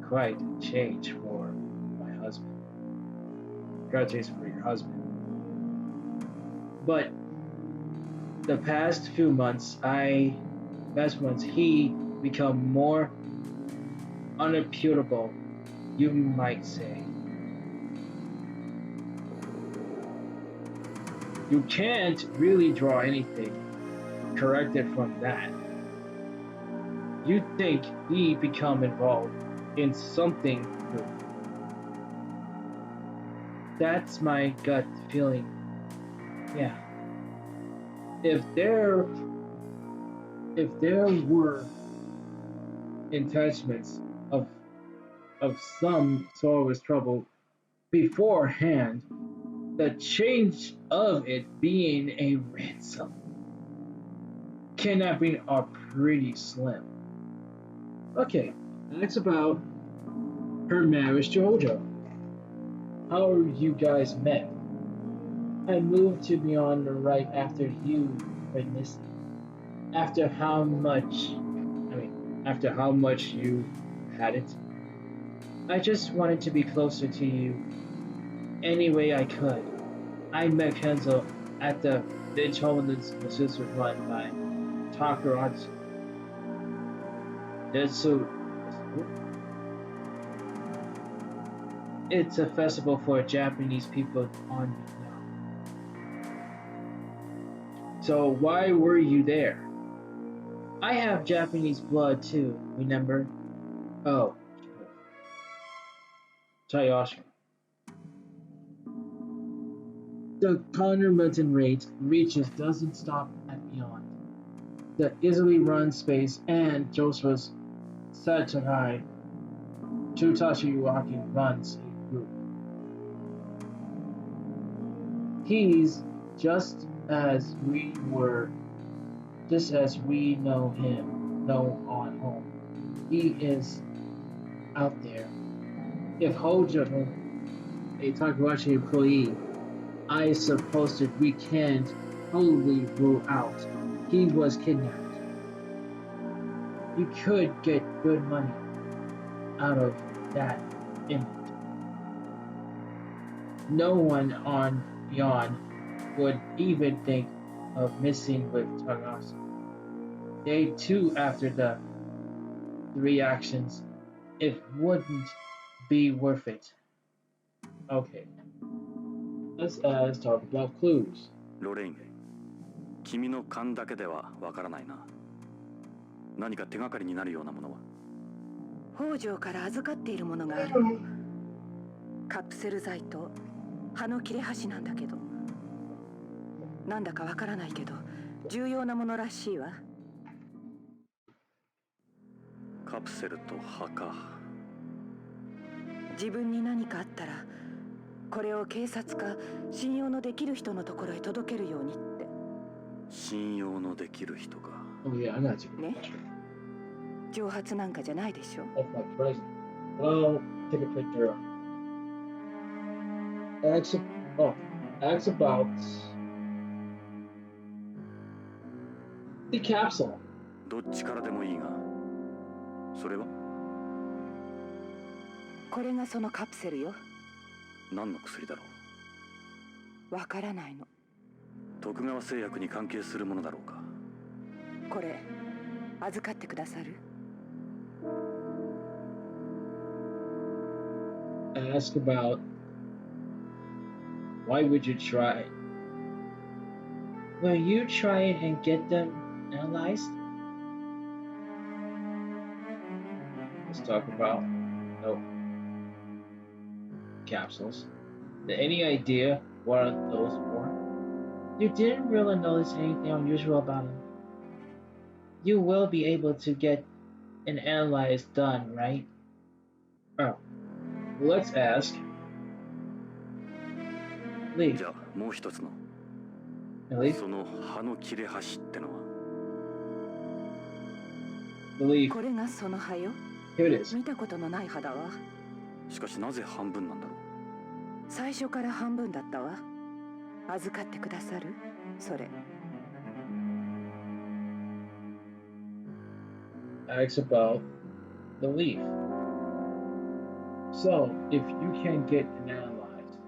Quite a change for my husband. Congratulations for your husband. But the past few months, he become more unreputable, you might say. You can't really draw anything corrected from that. You think he become involved in something good. That's my gut feeling. Yeah. If there were intentions of some sort of trouble beforehand, the change of it being a ransom kidnapping are pretty slim. Okay, next about her marriage to Hojo. How you guys met? I moved to Beyond the Right after you went missing. After how much you had it. I just wanted to be closer to you any way I could. I met Kenzo at the Village Holiness Sister run by Takaratsu. It's a festival for Japanese people on Vietnam. So why were you there? I have Japanese blood too, remember? Oh. Tayoshi. The condiment rate reaches doesn't stop at beyond. the easily run space and Joseph's Satakai Chutashi Yuaki runs a group. He's just as we know him, know on home. He is out there. If Hojo, a Takahashi employee, I suppose that we can't totally rule out he was kidnapped. You could get good money out of that image. No one on Beyond would even think of messing with Takahashi. Day 2 after the reactions, it wouldn't be worth it. Okay, let's talk about clues. ロレイン、君の勘だけではわからないな。何か手がかりになるようなものは。北条から預かっているものがある。カプセル剤と葉の切れ端なんだけど、なんだかわからないけど重要なものらしいわ。カプセルと葉か。自分に何かあったらこれを警察か信用のできる人のところへ届けるようにって。信用のできる人か。Oh yeah, I got you. ね、蒸発なんかじゃないでしょ。Of my present. Well, take a picture. Ask about the capsule. どっちからでもいいが、それはこれがそのカプセルよ。何の薬だろう。わからないの。徳川製薬に関係するものだろうか。これ預かってくださる？ Ask about why would you try? Will you try and get them analyzed? Let's talk about capsules. Any idea what are those for? You didn't really notice anything unusual about them. You will be able to get an analyze done, right? Oh, let's ask. Leave. じゃあもう一つの。Leave. その葉の切れ端ってのは。Leave. これがその葉よ。Here it is. 見たことのない葉だわ。しかしなぜ半分なんだろう。最初から半分だったわ。預かってくださる？それ。Asks about the leaf. So, if you can get an analyzed,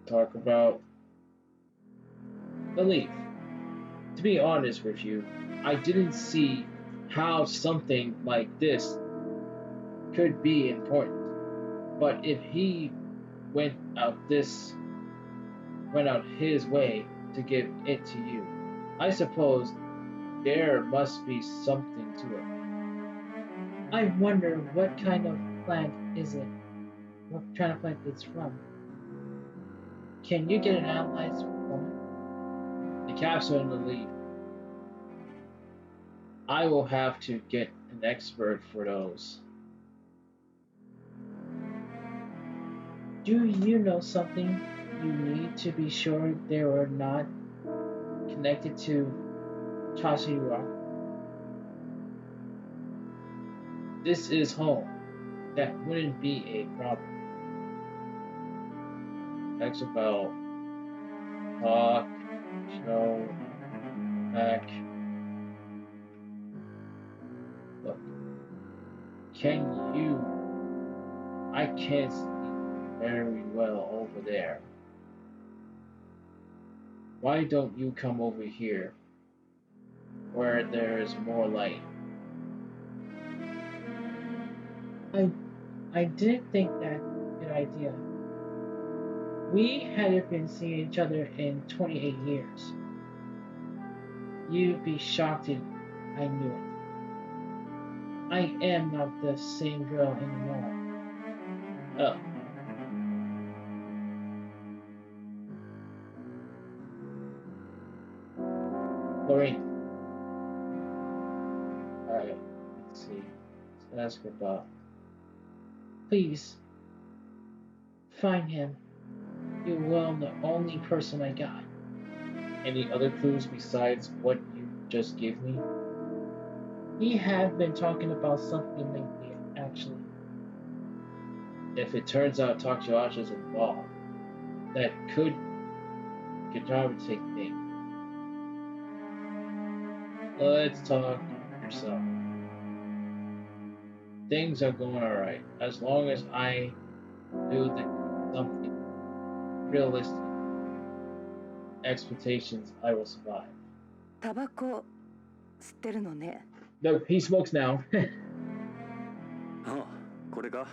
talk about the leaf. To be honest with you, I didn't see how something like this could be important. But if he went out his way to give it to you, I suppose there must be something to it. I wonder what kind of plant is it? What kind of plant it's from? Can you get an analyzed one? The capsule and the leaf. I will have to get an expert for those. Do you know something you need to be sure they are not connected to Chashiwa? This is home. That wouldn't be a problem. Exabel, talk, show, back. Look, I can't see very well over there. Why don't you come over here, where there's more light? I didn't think that a good idea. We hadn't been seeing each other in 28 years. You'd be shocked if I knew it. I am not the same girl anymore. Oh. Lorraine. Alright, let's see. Let's ask her about. Please, find him. You're the only person I got. Any other clues besides what you just gave me? We have been talking about something lately, actually. If it turns out Takshia's involved, that could take things. Let's talk yourself. Things are going alright. As long as I do something realistic expectations, I will survive. タバコ吸ってるのね。No, he smokes now. ああ、これか。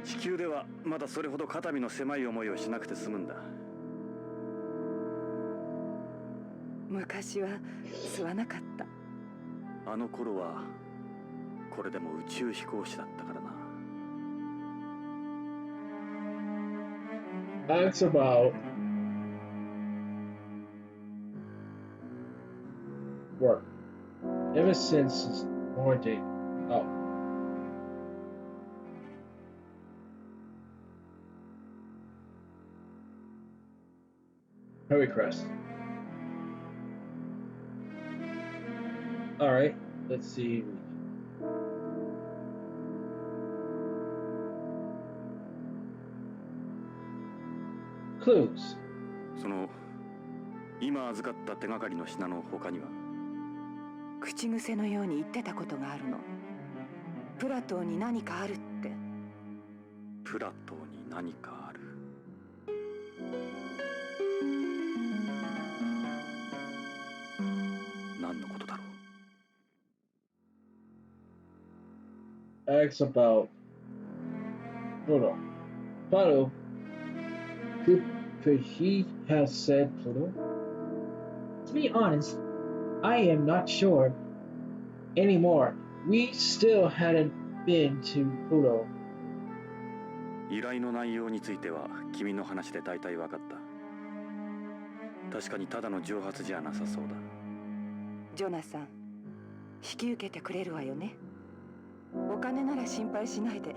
地球ではまだそれほど肩身の狭い思いをしなくて済むんだ。昔は吸わなかった。あの頃はこれでも宇宙飛行士だったからな。That's about work. Ever since his quarantine. Oh. Hurry Crest. Alright, let's see. Clues. その今預かった手がかりの品の他には。口癖のように言ってたことがあるの。プラトーに何かあるって。プラトーに何かある。何のことだろう。Asks about Pluto. Pluto? Could he have said Pluto? To be honest, I am not sure anymore. We still hadn't been to Pluto. 依頼の内容については君の話で大体分かった。確かにただの蒸発じゃなさそうだ。ジョナサン、引き受けてくれるわよね。お金なら心配しないで。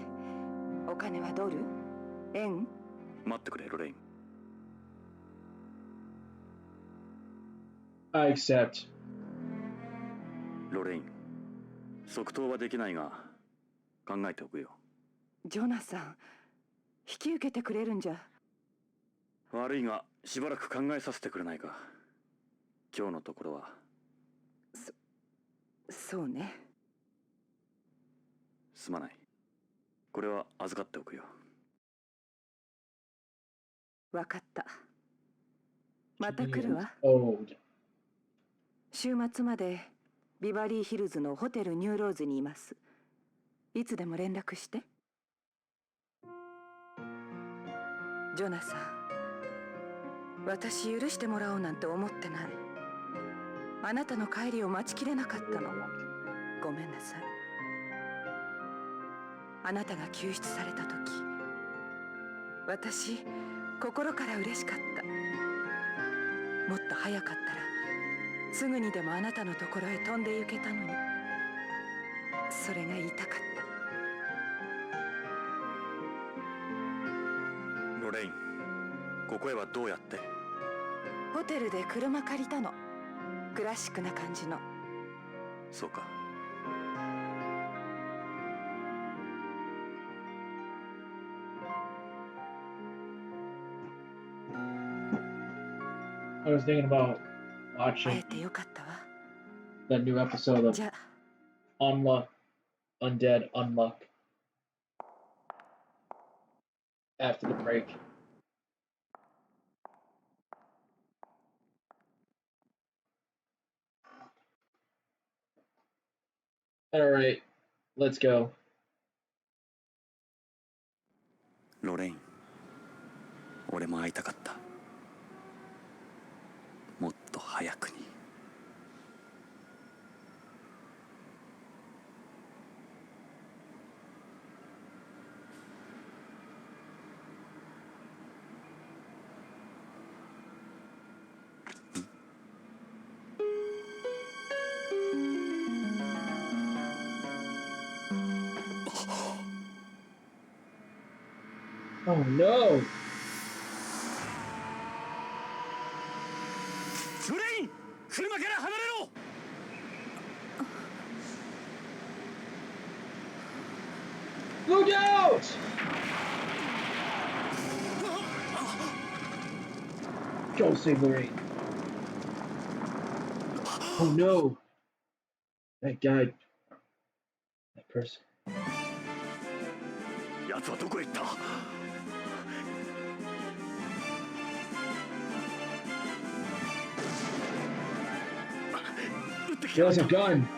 お金はドル？円？待ってくれ、ロレイン。I accept. ロレイン、即答はできないが考えておくよ。ジョナサン、引き受けてくれるんじゃ。悪いがしばらく考えさせてくれないか。今日のところは。そうね。すまない。これは預かっておくよ。わかった。また来るわ。週末までビバリーヒルズのホテルニューローズにいます。いつでも連絡して。ジョナサン、私許してもらおうなんて思ってない。あなたの帰りを待ちきれなかったの。ごめんなさい。あなたが救出された時、私心から嬉しかった。もっと早かったらすぐにでもあなたのところへ飛んで行けたのに。それが言いたかった。ロレイン、ここへはどうやって？ホテルで車借りたの。クラシックな感じの。そうか。I was thinking about 会 watching えてよかったわ。 the new episode of じゃ Unluck, Undead, Unluck after the break. Alright, let's go. ロレイン、俺も会いたかった。もっと早くに。Oh no! ブレイン、車から離れろ。Look out! Go Superanime. Oh no! That guy. That person. 奴はどこへ行った。撃ってき He やが has っ a た。 gun.「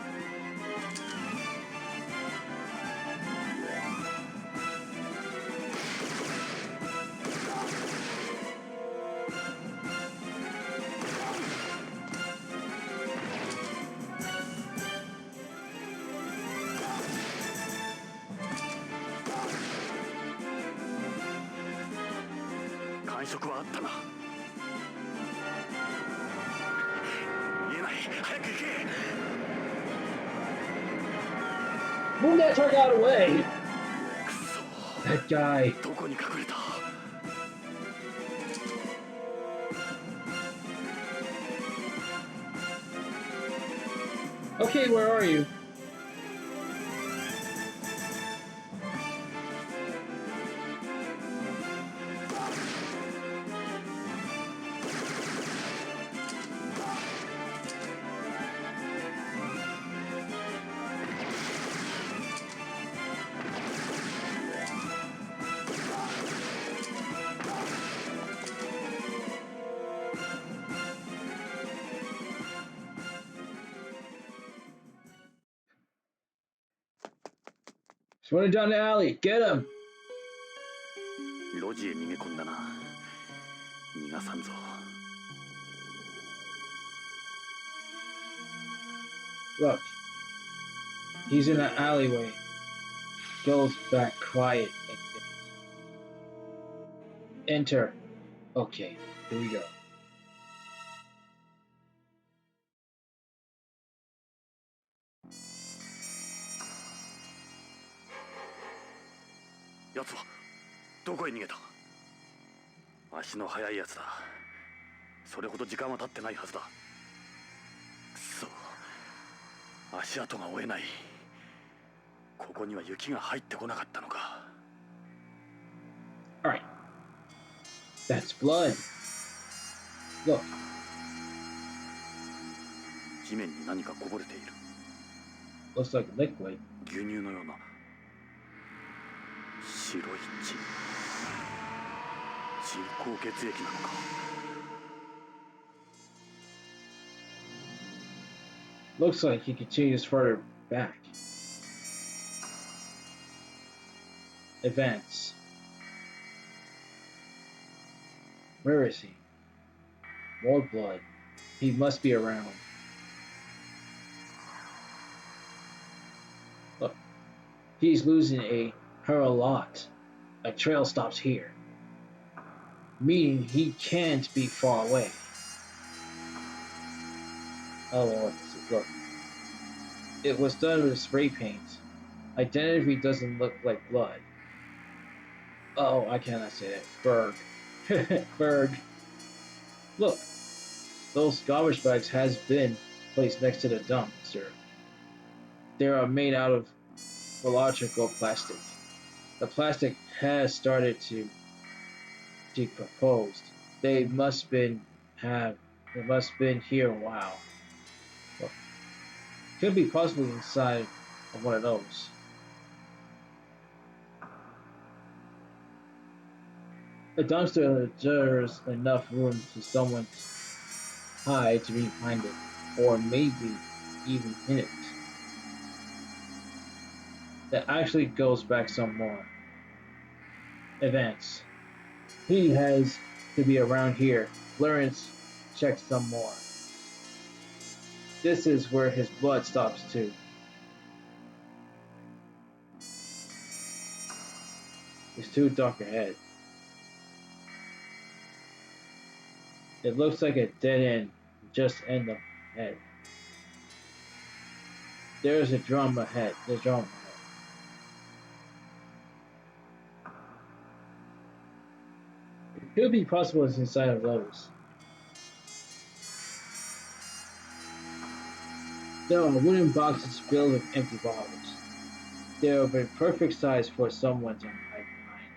感触はあったな。言えない。早く行け。 Move that truck out of the way! くそ。 That guy. どこに隠れた。 Okay, where are you? He's running down the alley. Get him! 路地へ逃げ込んだな。逃がさんぞ。 Look. He's in an alleyway. Goes back quiet. Enter. Okay, here we go. 奴はどこへ逃げた。足の速い奴だ。それほど時間は経ってないはずだ。くそ、足跡が追えない。ここには雪が入ってこなかったのか。 Alright. That's blood. Look. 地面に何かこぼれている。 Looks like liquid. 牛乳のような白い血。人工血液なのか。 Looks like he continues further back. Advance. Where is he? More blood. He must be around. Look. He's losing her a lot. A trail stops here. Meaning he can't be far away. Oh, well, look. It was done with spray paint. Identity doesn't look like blood. Oh, I cannot say that. Berg. Berg. Look. Those garbage bags has been placed next to the dumpster. They are made out of biological plastic. The plastic has started to decompose. They must been here a while. Well, could be possibly inside of one of those. A dumpster deserves enough room for someone to hide to be behind it, or maybe even in it. That actually goes back some more. Advance. He has to be around here. Lawrence checks some more. This is where his blood stops too. It's too dark ahead. It looks like a dead end, just end of head. There's a drum ahead. Could be possible it's inside of those. There are wooden boxes filled with empty bottles. They are the perfect size for someone to hide behind.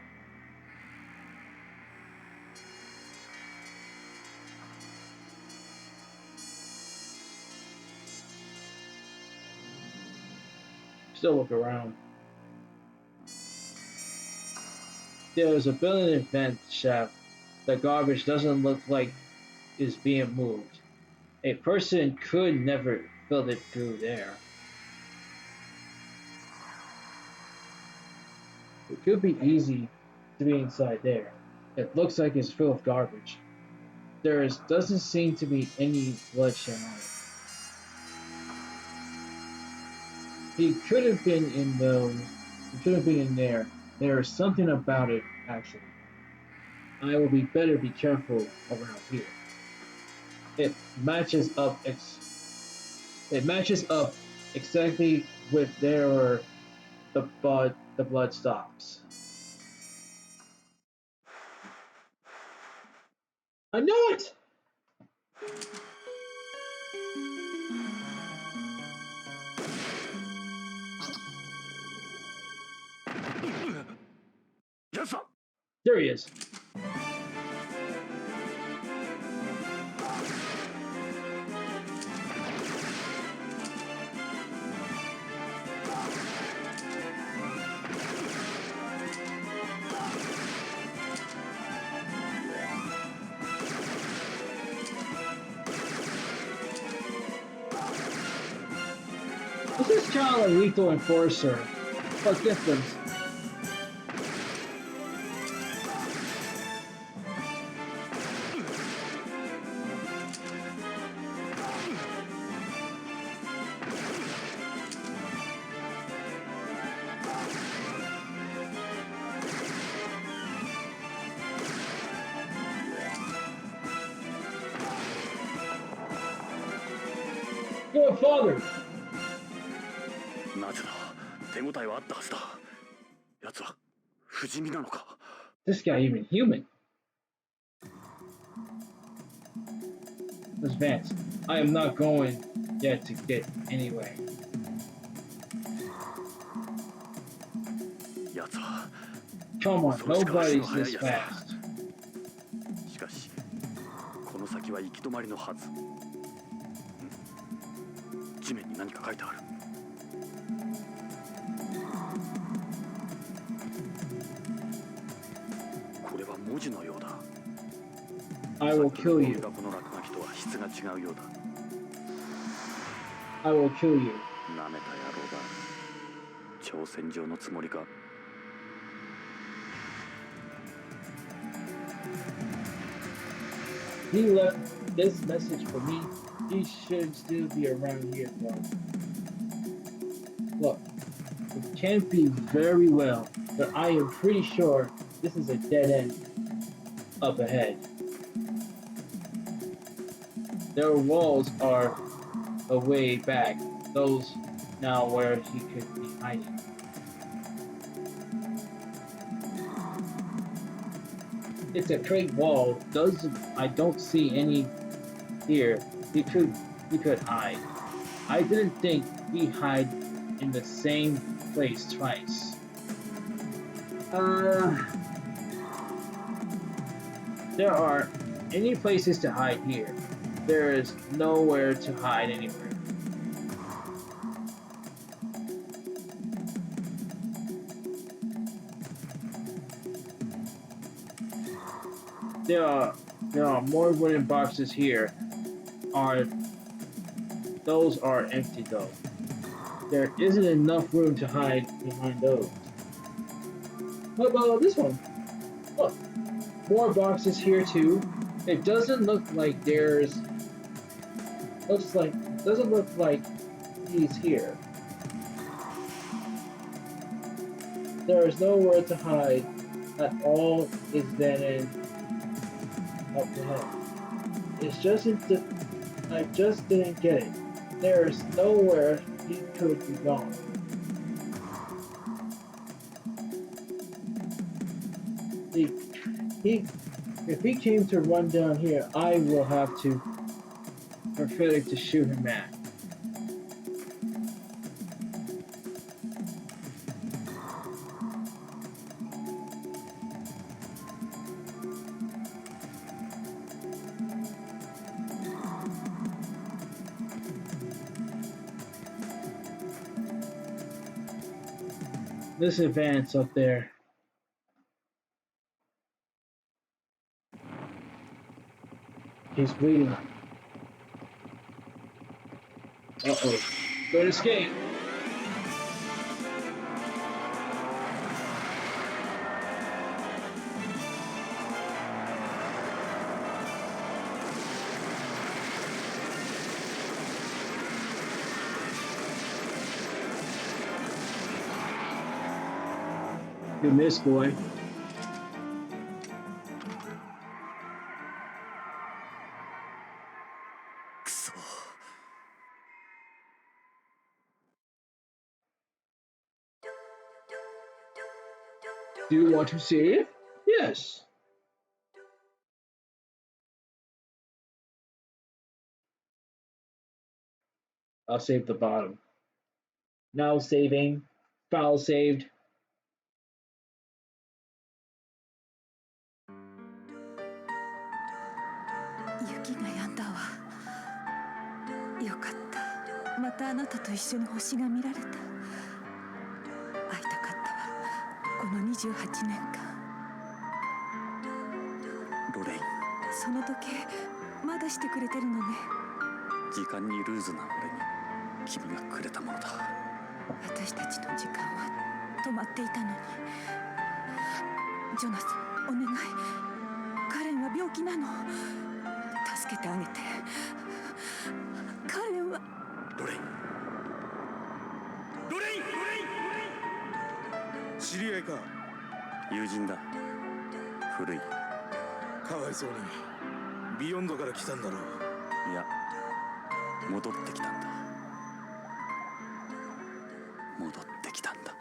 Still look around. There is a building vent shaft. The garbage doesn't look like it's being moved. A person could never fill it through there. It could be easy to be inside there. It looks like it's full of garbage. Doesn't seem to be any bloodshed on it. He could have been in those. He could have been in there. There is something about it, actually. I will be better be careful around here. It matches up. It matches up exactly with where the blood stops. I knew it. Yes, sir. There he is. This is kind of like Lethal Enforcer. What's different? Good father. なぜだ。手応えはあったはずだ。奴は不死身なのか。This guy even human. Miss Vance, I am not going yet to get anywhere. 奴は Come on, nobody's this fast. しかしこの先は行き止まりのはず。地面に何か書いてある。これは文字のようだ。I will kill you. この落書きとは質が違うようだ。I will kill you. なめた野郎だ。挑戦状のつもりか。He left this message for me. He should still be around here, bro. Look, it can't be very well, but I am pretty sure this is a dead end up ahead. Their walls are a way back. Those now where he could be hiding. It's a great wall. I don't see any here. He could hide. I didn't think he'd hide in the same place twice. There are any places to hide here. There is nowhere to hide anywhere. There are more wooden boxes here. Those are empty though. There isn't enough room to hide behind those. What about this one? Look, more boxes here too. It doesn't look like doesn't look like he's here. There is nowhere to hide at all. Is then in up ahead. I just didn't get it. There is nowhere he could be gone. If he came to run down here, I will have to prophetic to shoot him at. Let's advance up there. He's bleeding. Uh-oh. Don't escape. You missed, boy. Do you want to save? Yes. I'll save the bottom. Now saving. File saved.雪が止んだわ。よかった。またあなたと一緒に星が見られた。会いたかったわ。この28年間。ロレイン、その時計まだしてくれてるのね。時間にルーズな俺に君がくれたものだ。私たちの時間は止まっていたのに。ジョナサン、お願い。カレンは病気なの。助けてあげて。カレンは。ロレイン、ロレイン、ロレイン。知り合いか。友人だ。古い。かわいそうにビヨンドから来たんだろう。いや、戻ってきたんだ。戻ってきたんだ。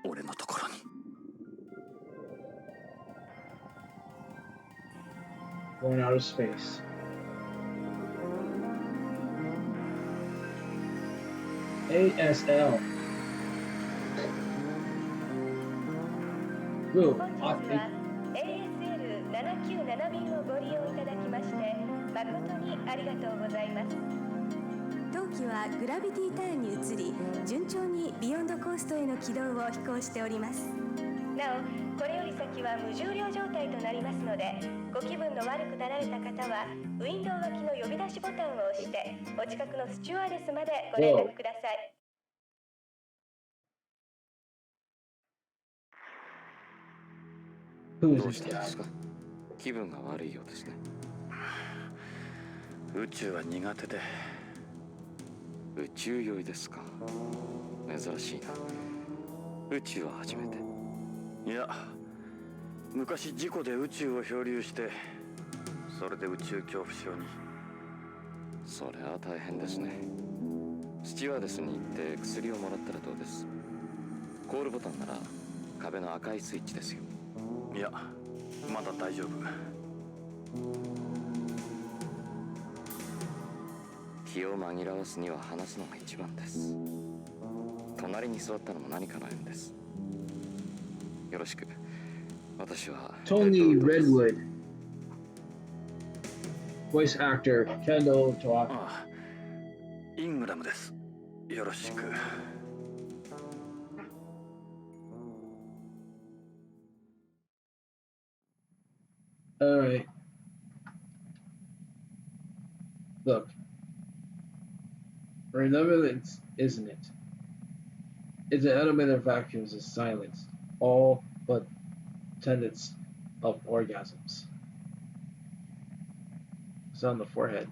俺のところに。Going out of space. ASL. Blue. 本日は ASL797 便をご利用いただきまして誠にありがとうございます。当機はグラビティターンに移り順調にビヨンドコーストへの軌道を飛行しております。なおこれより先は無重量状態となりますので、ご気分の悪くなられた方はウィンドウ脇の呼び出しボタンを押してお近くのスチュワーデスまでご連絡ください。どうしたんですか？気分が悪いようですね。宇宙は苦手で。宇宙酔いですか。珍しいな。宇宙は初めて。いや、昔事故で宇宙を漂流して、それで宇宙恐怖症に。それは大変ですね。スチュワーデスに行って薬をもらったらどうです？コールボタンなら壁の赤いスイッチですよ。いや、まだ大丈夫。気を紛らわすには話すのが一番です。隣に座ったのも何かの縁です。よろしく。私はTony Redwood. Voice actor Kendall Talk. ああ、イングラムです。よろしく。Alright. Look. Relevance, isn't it? It's an element of vacuums is silenced. All but tenets of orgasms. It's on the forehead.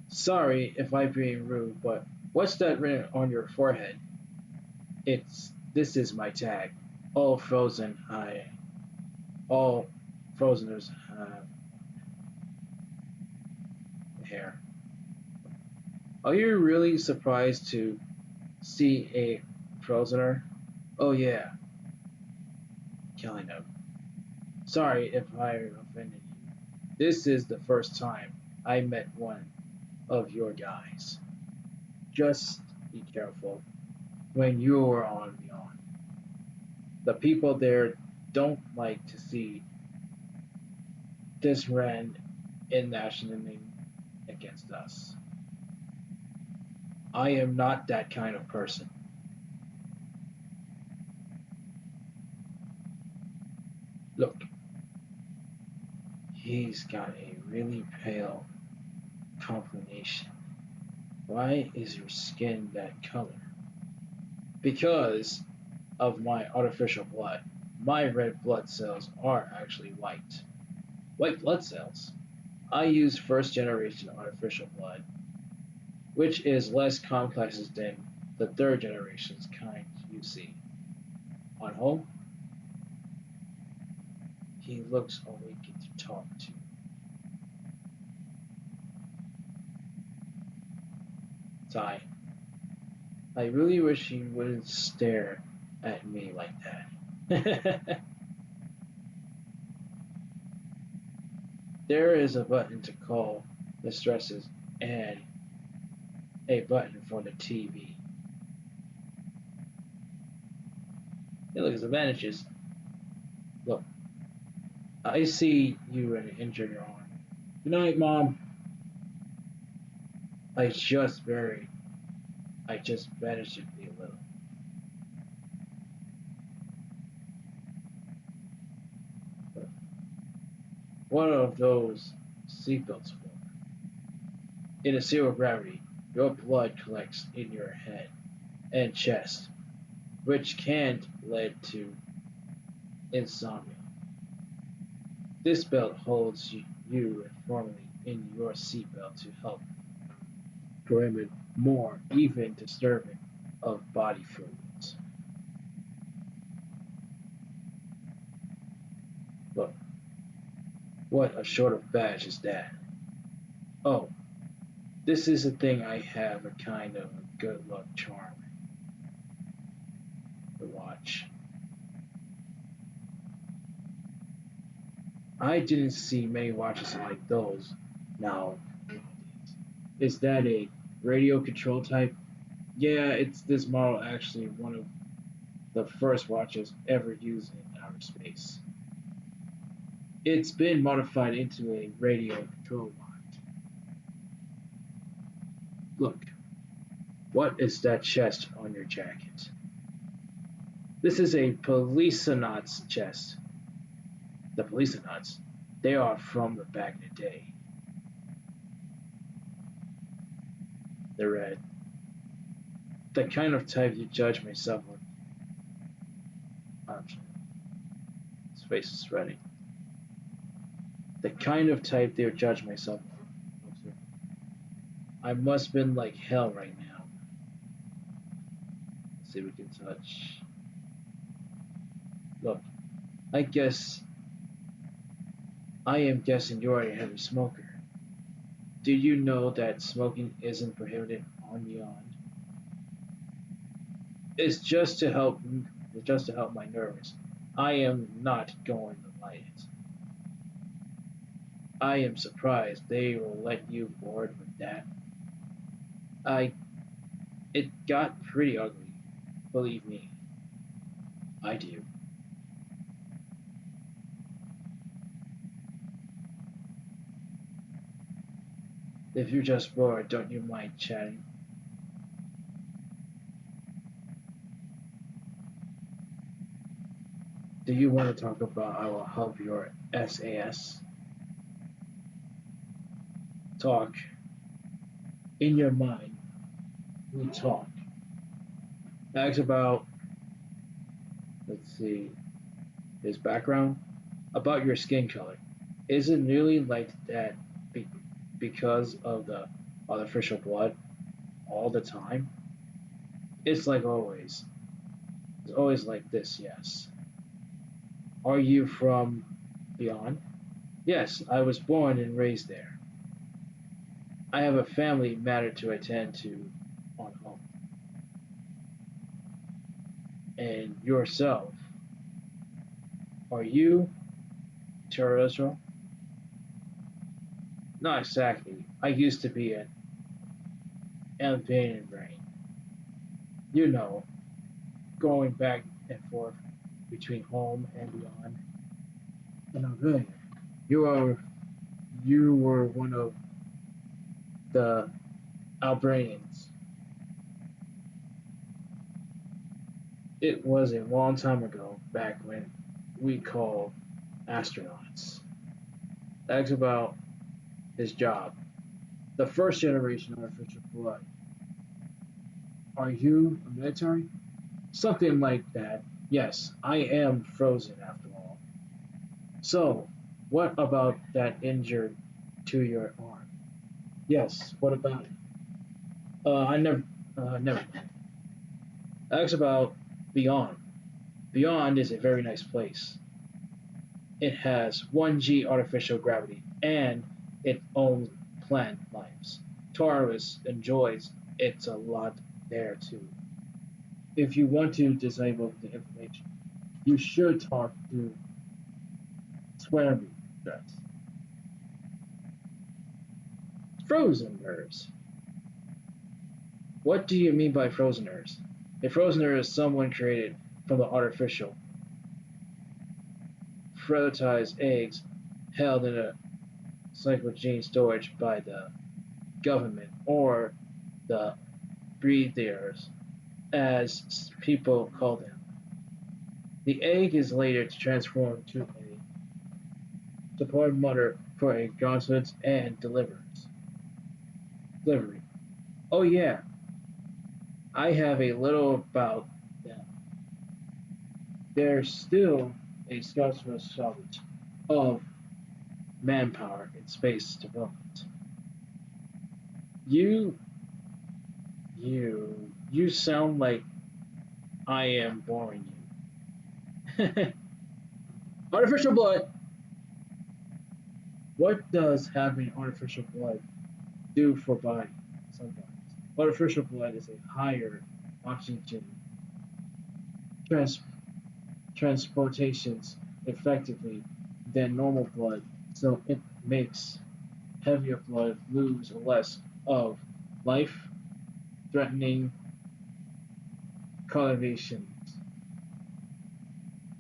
Sorry if I'm being rude, but what's that written on your forehead? This is my tag. All frozeners have hair. Are you really surprised to see a frozener? Oh yeah. Killing him. Sorry if I offended you. This is the first time I met one of your guys. Just be careful when you're on Beyond. The people there don't like to see disrend in nationalism against us. I am not that kind of person. Look, he's got a really pale complexion. Why is your skin that color? Because of my artificial blood. My red blood cells are actually white. White blood cells? I use first generation artificial blood, which is less complex than the third generation's kind you see. On home, he looks only get to talk to. Sigh. I really wish he wouldn't stare at me like that. There is a button to call distresses and a button for the TV. Hey, look, his advantages. Look, I see you injured your arm. Good night, Mom. I just bandaged it a little. What are those seatbelts for? In a zero gravity, your blood collects in your head and chest, which can lead to insomnia. This belt holds you firmly in your seatbelt to help prevent more even disturbing of body fluids. Look, what a sort of badge is that? Oh, this is a thing I have a kind of a good luck charm to watch. I didn't see many watches like those. Now, is that a radio control type? Yeah, it's this model actually one of the first watches ever used in outer space. It's been modified into a radio control watch. Look, what is that chest on your jacket? This is a policenauts chest. The policenauts, they are from the back in the day. They're red. The kind of type you judge myself on. His face is ready. The kind of type they would judge myself on. I must have been like hell right now. Let's see if we can touch. Look, I am guessing you're a heavy smoker. Do you know that smoking isn't prohibited on Beyond? It's just to help my nerves. I am not going to light it. I am surprised they will let you board with that. I It got pretty ugly, believe me. I do. If you're just bored, don't you mind chatting? Do you want to talk about I will help your SAS? Talk. In your mind, we talk. Ask about, let's see, his background, about your skin color. Is it really like that because of the artificial blood all the time? It's like always. It's always like this, yes. Are you from Beyond? Yes, I was born and raised there. I have a family matter to attend to on home. And yourself, are you terrestrial? Not exactly. I used to be an amphibian brain. You know, going back and forth between home and beyond. And I'm good. You are you were one of the Albranians. It was a long time ago, back when we called astronauts. That's about his job. The first generation artificial blood. Are you a military? Something like that. Yes, I am frozen after all. So, what about that injured to your arm? Yes, what about it? I never. That's about Beyond. Beyond is a very nice place. It has 1G artificial gravity and its own plant lives. Taurus enjoys it a lot there too. If you want to disable the information, you should talk to Swearby Dress. Frozeners. What do you mean by frozeners? A frozener is someone created from the artificial, fertilized eggs held in a gene storage by the government or the breeders, as people call them. The egg is later transformed to a support mother for a Johnson's and delivery. Oh yeah, I have a little about them. There's still a scarcity shortage of manpower in space development. You, you sound like I am boring you. Artificial blood. What does having artificial blood do for body? Sometimes artificial blood is a higher oxygen trans- transportations effectively than normal blood, so it makes heavier blood lose less of life-threatening connotations.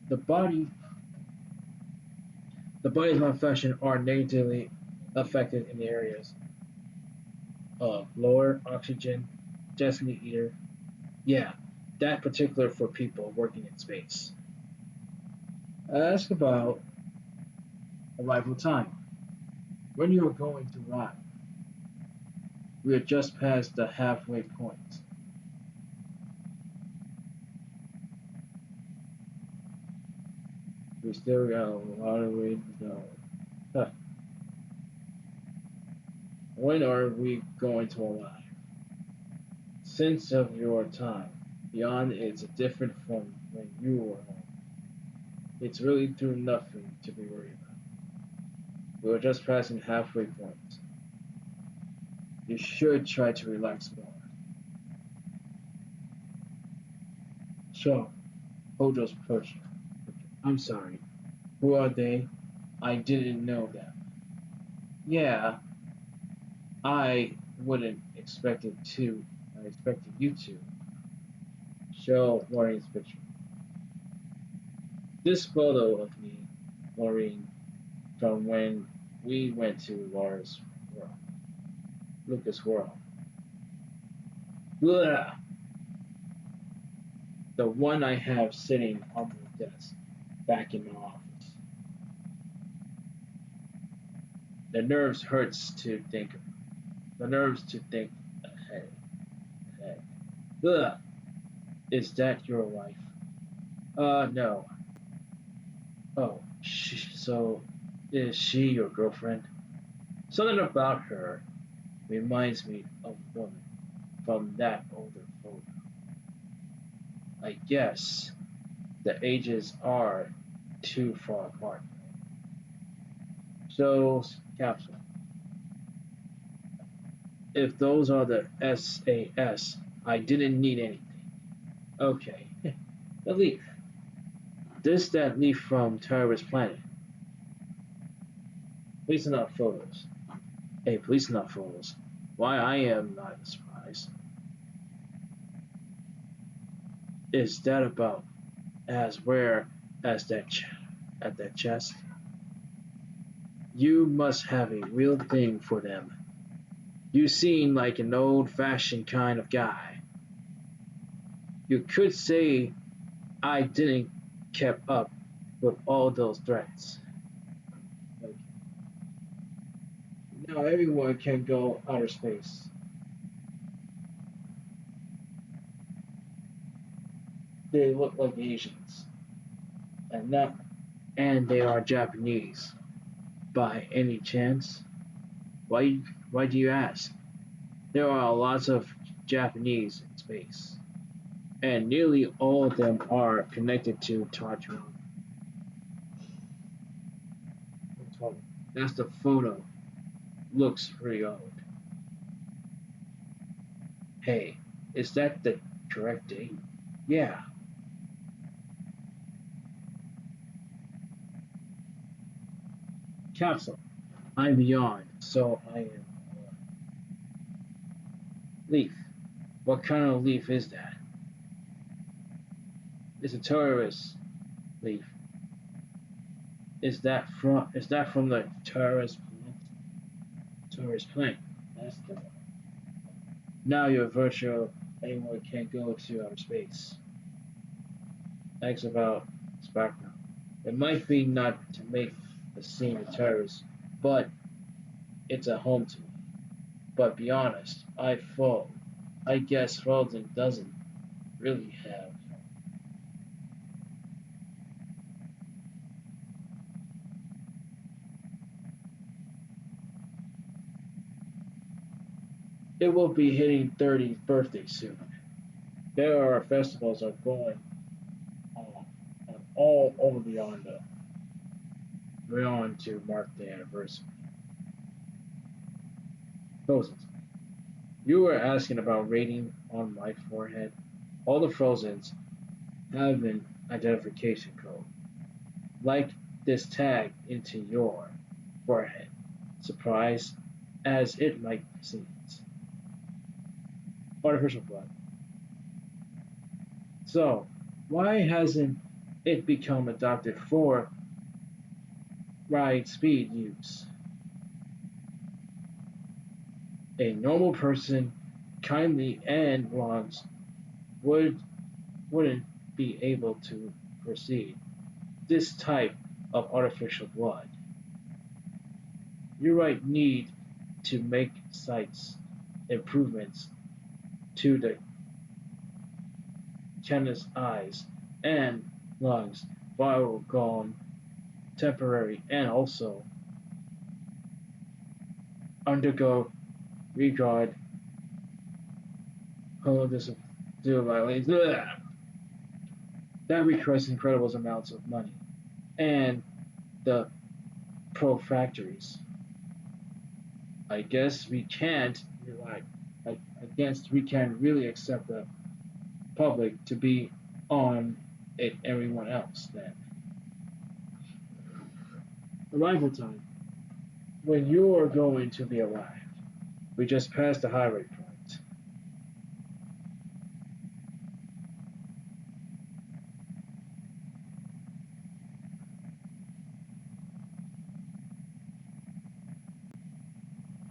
The body, the body's malfunction are negatively affected in the areas of lower oxygen density eater. Yeah, that particular for people working in space. Ask about arrival time. When you are going to arrive, we are just past the halfway point. We still got a lot of way to go. Huh. When are we going to arrive? Sense of your time. Beyond it's different from when you were home. It's really through nothing to be worried about. We are just passing halfway point. You should try to relax more. So, Hojo's push. I'm sorry. Who are they? I didn't know that. Yeah, I wouldn't expect it to. I expected you to. Show Maureen's picture. This photo of me, Maureen, from when we went to World, Lucas World. Blah! The one I have sitting on my desk, back in my office. The nerves hurts to think. The nerves to think ahead. Ahead. Ugh. Is that your wife? No. Oh, so is she your girlfriend? Something about her reminds me of a woman from that older photo. I guess the ages are too far apart. So, capsule. If those are the SAS, I didn't need anything. Okay. The leaf. This that leaf from Terrorist Planet. Police are not photos. Hey, police are not photos. Why I am not surprised. Is that about as rare as at that chest? You must have a real thing for them. You seem like an old-fashioned kind of guy. You could say I didn't keep up with all those threats. Like, now everyone can go outer space. They look like Asians, and not, and they are Japanese. By any chance? Why? Why do you ask? There are lots of Japanese in space, and nearly all of them are connected to Tartaro. That's the photo. Looks pretty old. Hey, is that the correct date? Yeah. Capsule. I'm beyond, so I am. Leaf. What kind of leaf is that? It's a terrorist leaf. Is that from the terrorist plant? Tourist plane? That's the one. Now you're virtual. Anyone can go to outer space. Thanks about its background. It might be not to make the scene of terrorists, but it's a home to me. But be honest, I guess Frozen doesn't really have. It will be hitting 30th birthday soon. There are festivals are going on, all over beyond to mark the anniversary. Frozen. You were asking about rating on my forehead. All the Frozens have an identification code, like this tag into your forehead. Surprise, as it might seem. Artificial blood. So, why hasn't it become adopted for ride speed use? A normal person, kindly and lungs wouldn't be able to proceed this type of artificial blood. You might need to make sites improvements to the chemist's eyes and lungs while gone temporary and also undergo regard that requires incredible amounts of money and the pro factories. I guess we can't rely against we can't really accept the public to be on it everyone else then. Arrival time. When you're going to be arrived. We just passed the highway point.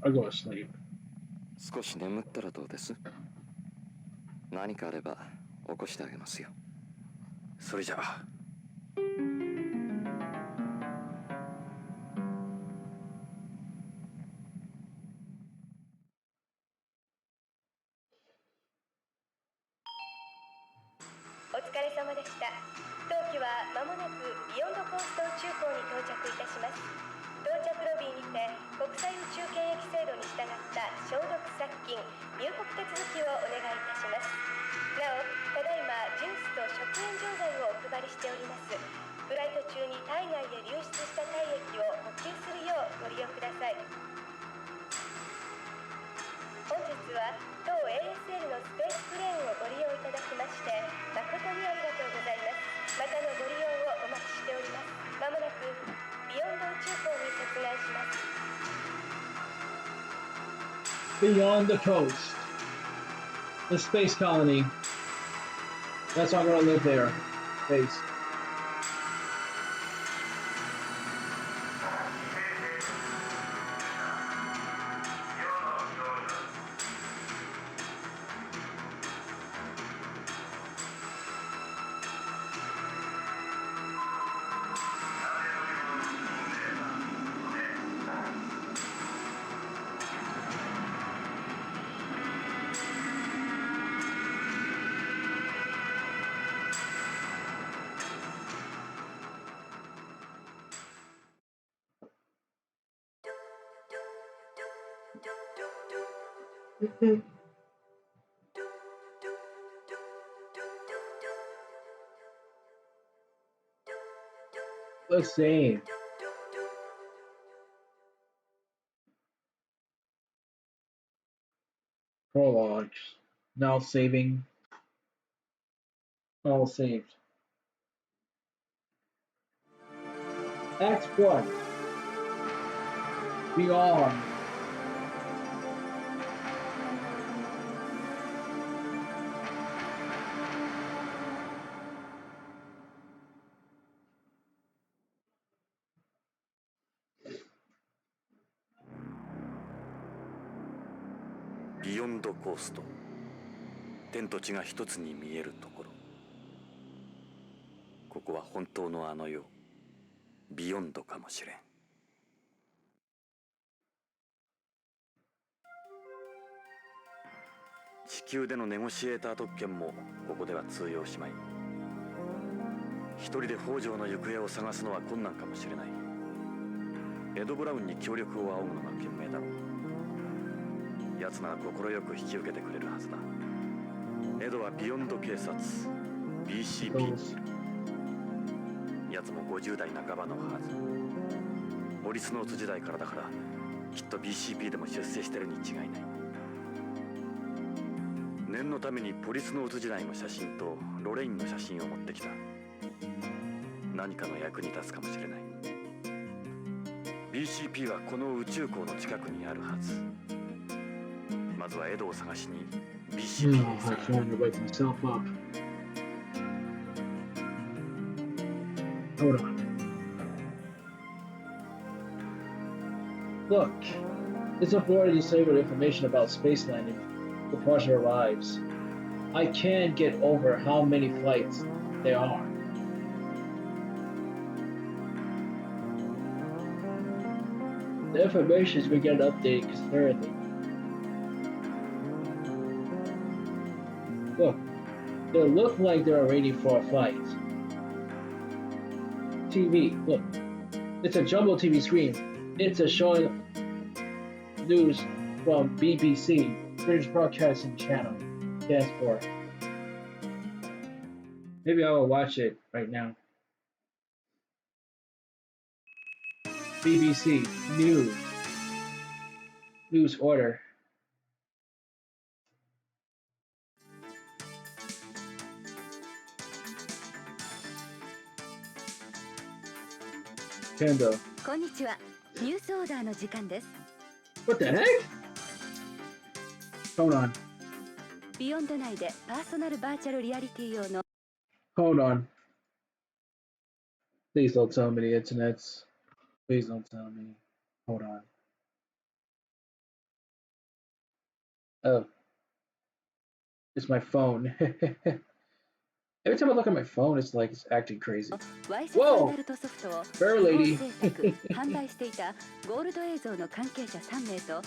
I'll go to sleep. 少し眠ったらどうです？何かあれば起こしてあげますよ。それじゃあ。お疲れ様でした。当機は間もなくビヨンドコースト宇宙港に到着いたします。到着ロビーにて国際宇宙検疫制度に従った消毒殺菌入国手続きをお願いいたします。なお、ただいまジュースと食塩錠剤をお配りしております。フライト中に体外へ流出した体液を補給するようご利用ください。本日は当 ASL のスペースプレーンをご利用いただきまして誠にありがとうございます。またのご利用をお待ちしております。まもなくビヨンド宇宙港に接岸します。beyond the coast. The space colony. That's why I'm gonna live there. Space. Let's see. Prologue. Now saving. All saved. Act 1. Beyond.ビヨンドコースト。天と地が一つに見えるところ。ここは本当のあの世、ビヨンドかもしれん。地球でのネゴシエーター特権もここでは通用しまい。一人で北条の行方を探すのは困難かもしれない。エド・ブラウンに協力を仰ぐのが賢明だろう。奴なら快く引き受けてくれるはずだ。エドはビヨンド警察 BCP にいる。奴も50代半ばのはず。ポリスノーツ時代からだから、きっと BCP でも出世してるに違いない。念のためにポリスノーツ時代の写真とロレインの写真を持ってきた。何かの役に立つかもしれない。BCP はこの宇宙港の近くにあるはず。まずはエドを探しに BCP へ。I found to wake myself up. Hold on. Look, it's authority disabled information about space landing. The parcel arrives. I can't get over how many flights there are. The information will get updated constantly. Look, they look like they're waiting for a flight. TV, look. It's a jumbo TV screen. It's a showing news from BBC, British Broadcasting Channel. That's for. Maybe I will watch it right now. BBC News. News order. Kendo. こんにちは。ニュースオーダーの時間です。What the heck? Hold on. ビヨンド内でパーソナルバーチャルリアリティ用の Hold on. Please don't tell me the internet's. Please don't tell me. Hold on. Oh. It's my phone. Every time I look at my phone, it's like it's acting crazy. ワイセツアダルトソフトを Fair lady. 制作販売していたゴールド映像の関係者3名と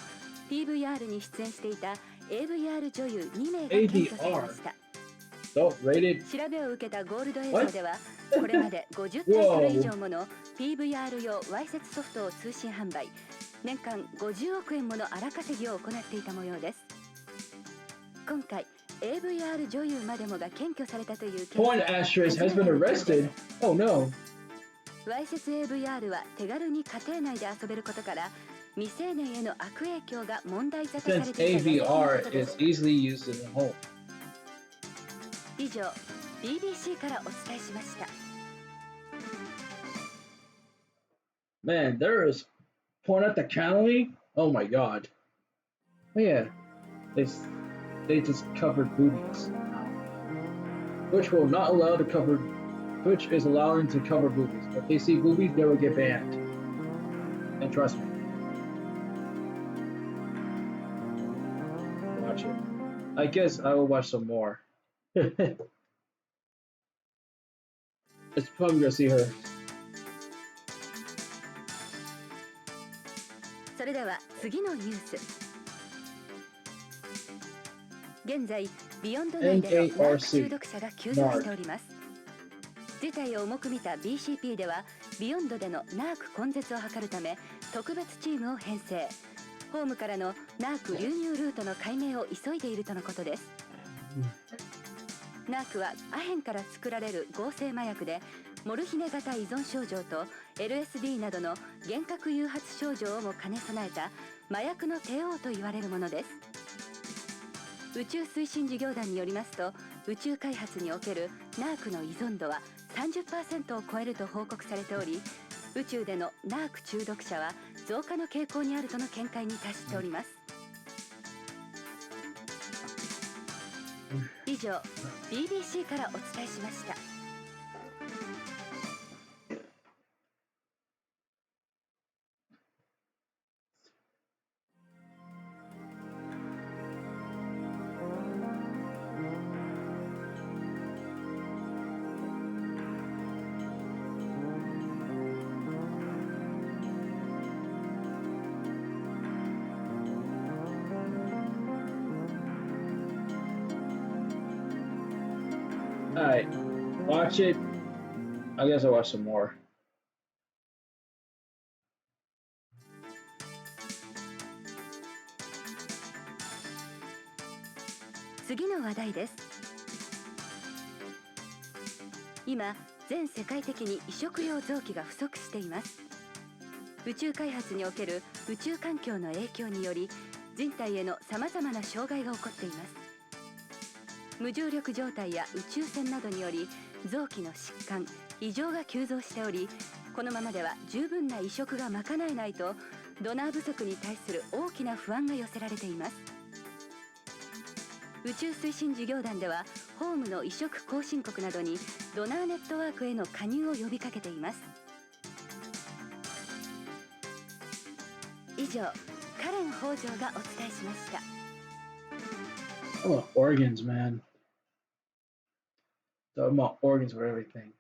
PVR に出演していた AVR 女優2名が検挙されました。 So, rated. 調べを受けたゴールド映像ではこれまで50タイトル以上もの PVR 用ワイセツソフトを通信販売、年間50億円もの荒稼ぎを行っていた模様です。今回 AVR 女優までもが検挙されたという Porn actress has been arrested. Oh no. わいせつ AVR は手軽に家庭内で遊べることから未成年への悪影響が問題沙汰され Since ていた AVR is easily used in the home. 以上 BBC からお伝えしました。 Man, there is porn at the colony? Oh my god. Oh yeah, they they just covered boobies. Twitch will not allow to cover. Twitch is allowing to cover boobies. If they see boobies, they will get banned. And trust me. Watch it. I guess I will watch some more. It's probably gonna see her. それでは次のニュース。現在ビヨンド内でのナーク中毒者が急増しております。事態を重く見た BCP ではビヨンドでのナーク根絶を図るため特別チームを編成。ホームからのナーク流入ルートの解明を急いでいるとのことです。ナークはアヘンから作られる合成麻薬でモルヒネ型依存症状と LSD などの幻覚誘発症状をも兼ね備えた麻薬の帝王と言われるものです。宇宙推進事業団によりますと、宇宙開発におけるナークの依存度は 30% を超えると報告されており、宇宙でのナーク中毒者は増加の傾向にあるとの見解に達しております。以上 BBC からお伝えしました。Alright, watch it. I guess I'll watch some more. 次の話題です。今、全世界的に移植用臓器が不足しています。宇宙開発における宇宙環境の影響により、人体へのさまざまな障害が起こっています。無重力状態や宇宙船などにより臓器の疾患、異常が急増しており、このままでは十分な移植が賄えないとドナー不足に対する大きな不安が寄せられています。宇宙推進事業団ではホームの移植後進国などにドナーネットワークへの加入を呼びかけています。以上、カレン北条がお伝えしました。I want organs, man. I want organs for everything.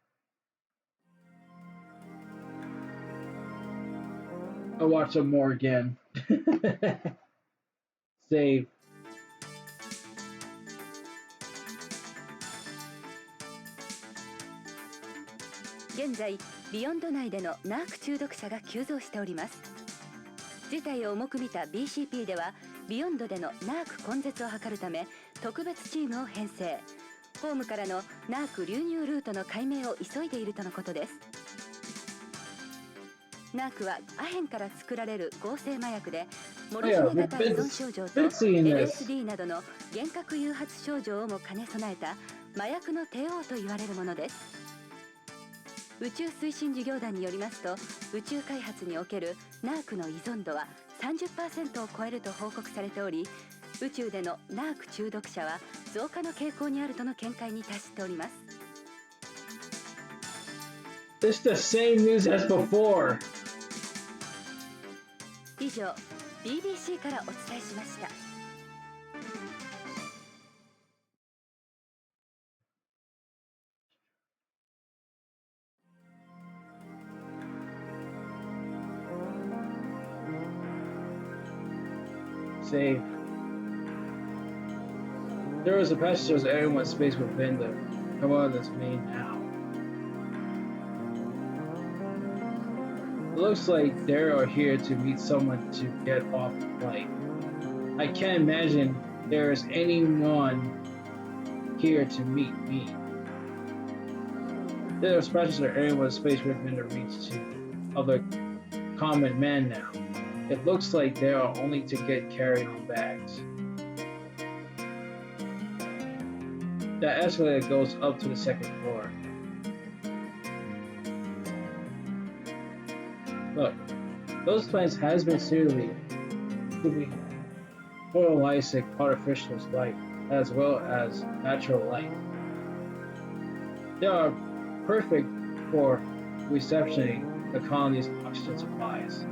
I'll watch some more again. Save. 現在、ビヨンド内でのナーク中毒者が急増しております。事態を重く見た BCP ではビヨンドでのナーク根絶を図るため特別チームを編成。ホームからのナーク流入ルートの解明を急いでいるとのことです。ナークはアヘンから作られる合成麻薬でモルヒネ型依存症状と LSD などの幻覚誘発症状をも兼ね備えた麻薬の帝王と言われるものです。宇宙推進事業団によりますと、宇宙開発におけるナークの依存度は 30% を超えると報告されており、宇宙でのナーク中毒者は増加の傾向にあるとの見解に達しております。It's the same news as before. 以上、BBC からお伝えしました。Save. There was a passage as everyone's space within the come on this main now. It looks like they are here to meet someone to get off the plane. I can't imagine there is anyone here to meet me. There are passages that everyone's space within the reach to other common men now. It looks like they are only to get carried on bags. That escalator goes up to the second floor. Look, those planes has been seriously photolysic artificial light as well as natural light. They are perfect for receptioning the colony's oxygen supplies.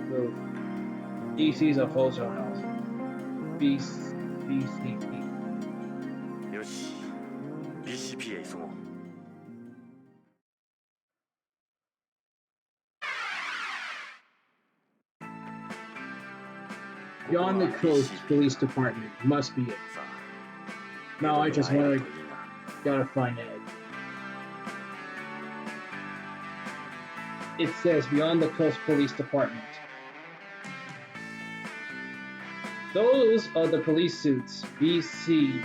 Roof. DC's a wholesale house. BCP. よし BCP へ急ごう Beyond the Coast Police Department must be it. さあ Now I just 会え wanna るといいな gotta find Ed. It says Beyond the Coast Police Department. Those are the police suits, BCPU.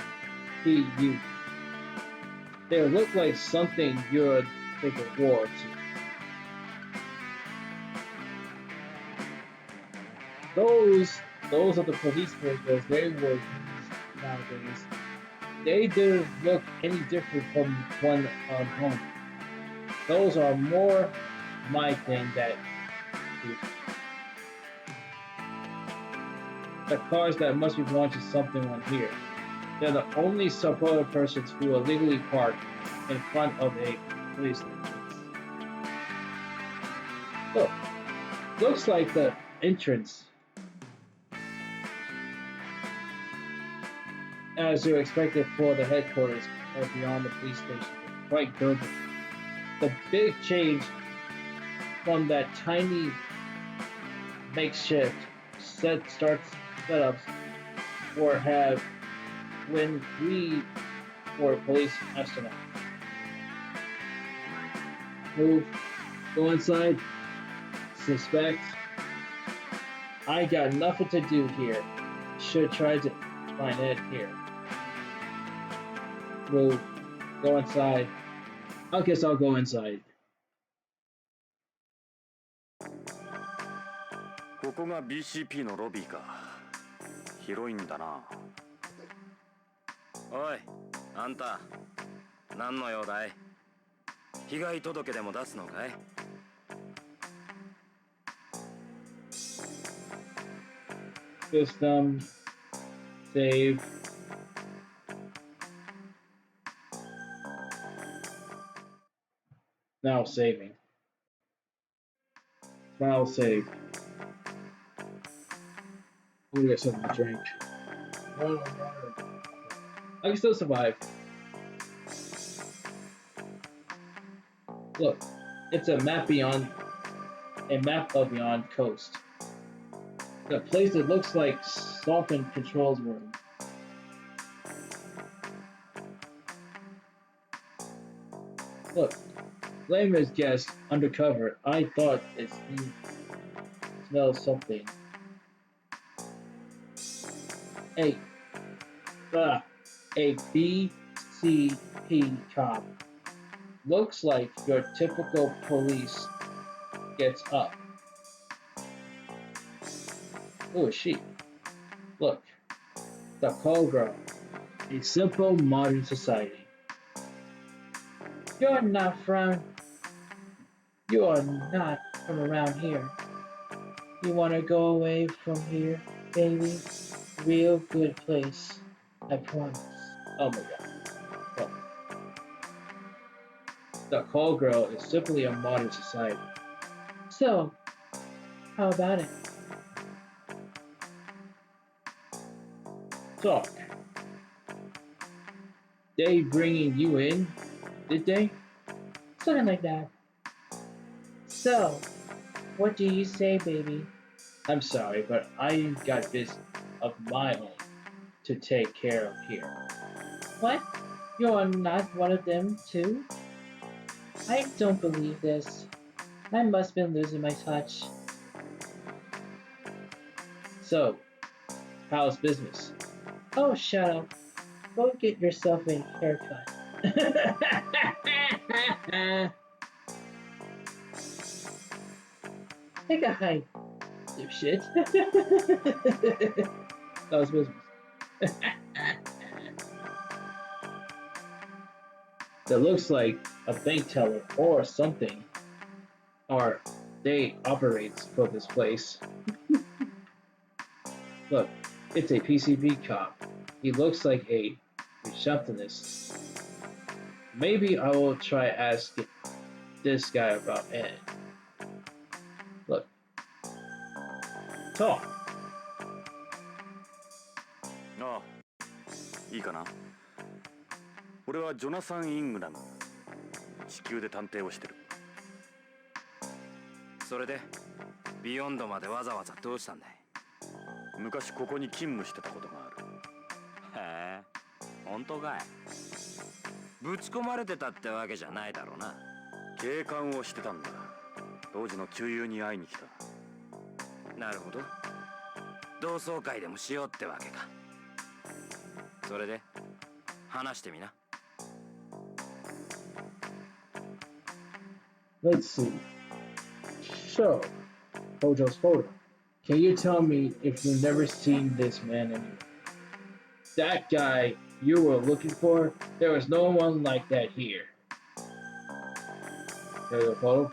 They look like something you'd take a war to. Those are the police vehicles they would use nowadays. They didn't look any different from one on home. Those are more my thing that the cars that must be belong to something on here. They're the only supported persons who are legally parked in front of a police station. Look, looks like the entrance. As you expected for the headquarters of Beyond the Police Station, quite good. The big change from that tiny makeshift setups or have when we were police astronauts. Move, go inside, suspect. I got nothing to do here. Should try to find Ed here. Move, go inside. I guess I'll go inside. ここが BCP のロビーか広いんだなおいあんた何の用だい被害届でも出すのかい System, save. Now saving. Now save. I'm gonna get something to drink. I can still survive. Look, it's a map of Beyond Coast. The place that looks like Salton Control's room. Look, Flamer's guest undercover. I thought it smelled something. A BCP cop. Looks like your typical police gets up. Who is she? Look, the call girl. A simple modern society. You are not from around here. You wanna go away from here, baby? Real good place. I promise. Oh my god. Oh. The call girl is simply a modern society. So, how about it? Talk. They bringing you in, did they? Something like that. So, what do you say, baby? I'm sorry, but I got business of my own to take care of here. What? You're not one of them, too? I don't believe this. I must have been losing my touch. So, how's business? Oh, shut up. Go get yourself a haircut. Take a hike, dipshit. That was business. That looks like a bank teller or something. Or they operates for this place. Look, it's a PCB cop. He looks like a receptionist. Maybe I will try asking this guy about Ed. Look, talk. ああ、いいかな。俺はジョナサン・イングラム。地球で探偵をしてる。それでビヨンドまでわざわざどうしたんだい？昔ここに勤務してたことがある。へえ、本当かい？ぶち込まれてたってわけじゃないだろうな。警官をしてたんだ。当時の旧友に会いに来た。なるほど。同窓会でもしようってわけか。それで話してみな。Let's see. So, Hojo's photo. Can you tell me if you've never seen this man anywhere? That guy you were looking for, there was no one like that here. There's a photo.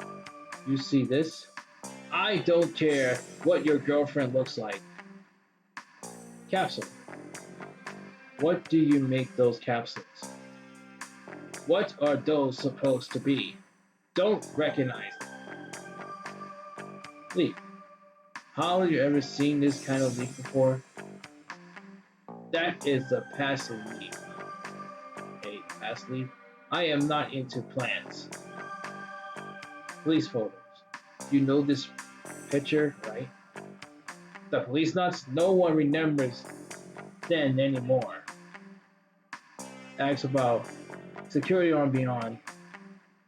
You see this? I don't care what your girlfriend looks like. Capsule. What do you make those capsules? What are those supposed to be? Don't recognize them. Leaf. How have you ever seen this kind of leaf before? That is a passive leaf. A passive leaf? I am not into plants. Police photos. You know this picture, right? The police nuts? No one remembers then anymore. Asks about security on beyond.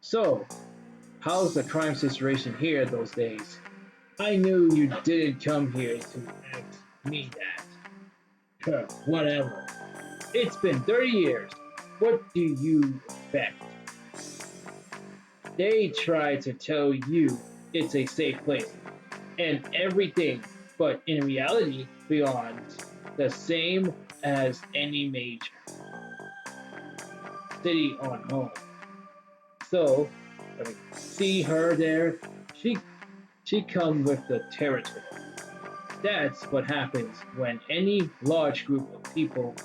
So, how's the crime situation here those days? I knew you didn't come here to ask me that. Whatever. It's been 30 years. What do you expect? They try to tell you it's a safe place and everything, but in reality, beyond the same as any major city on home. So, see her there? She come with the territory. That's what happens when any large group of people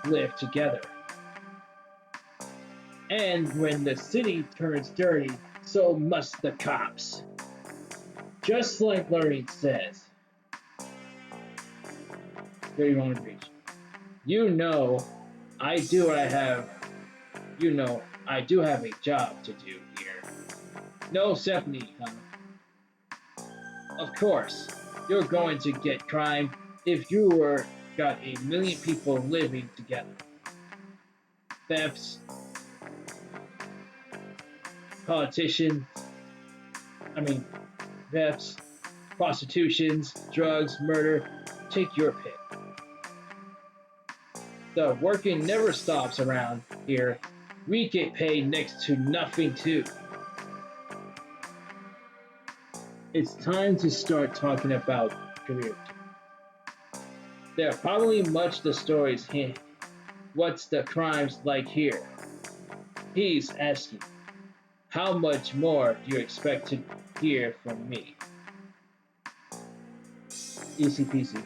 live together. And when the city turns dirty, so must the cops. Just like Larry says. 31 Breach. You know, I do what I have. You know, I do have a job to do here. No sympathy, huh? Of course, you're going to get crime if you were got a million people living together. Thefts, thefts, prostitutions, drugs, murder, take your pick. The working never stops around here. We get paid next to nothing too. It's time to start talking about career. There are probably much the stories here. What's the crimes like here? He's asking, how much more do you expect to hear from me? Easy peasy.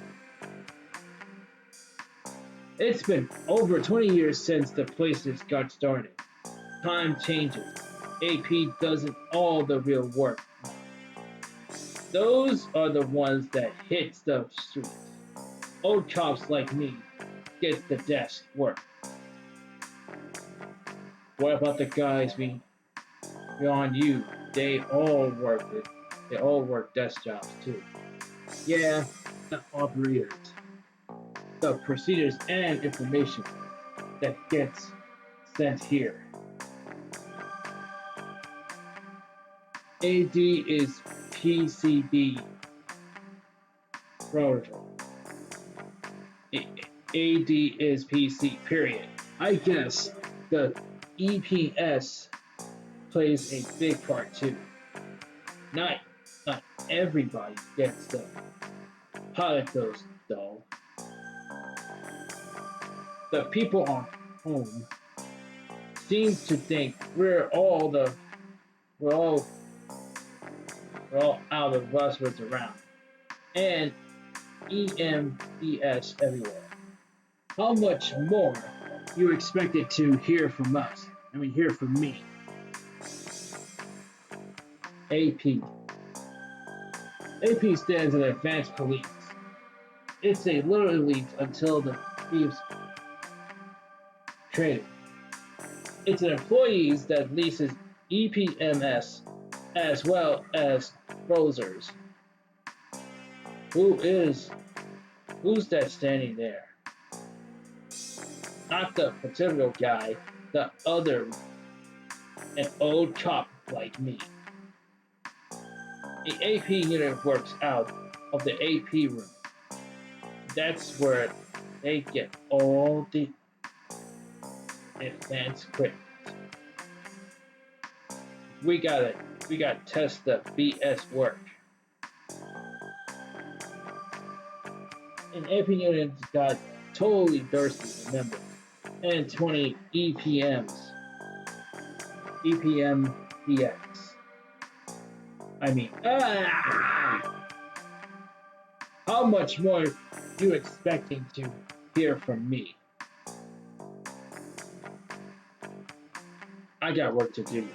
It's been over 20 years since the places got started. Time changes. AP doesn't all the real work. Those are the ones that hit the streets. Old cops like me get the desk work. What about the guys beyond you? They all work desk jobs too. Yeah, the operators. The procedures and information that gets sent here. AD is PCB protocol. AD is PC, period. I guess the EPS plays a big part too. Not everybody gets to pilot those though. The people on home seem to think we're all out of buzzwords around. And EMPS everywhere. How much more you expected to hear from us? I mean, hear from me. AP. AP stands for Advanced Police. It's a little elite until the thieves trade. It's an employees that leases EPMS as well as browsers. Who's that standing there? Not the particular guy, the other, an old cop like me. The AP unit works out of the AP room. That's where they get all the advanced equipment. We gotta test the BS work. And AP units got totally thirsty, remember? And 20 EPMs. EPM DX. I mean, how much more you expecting to hear from me? I got work to do now.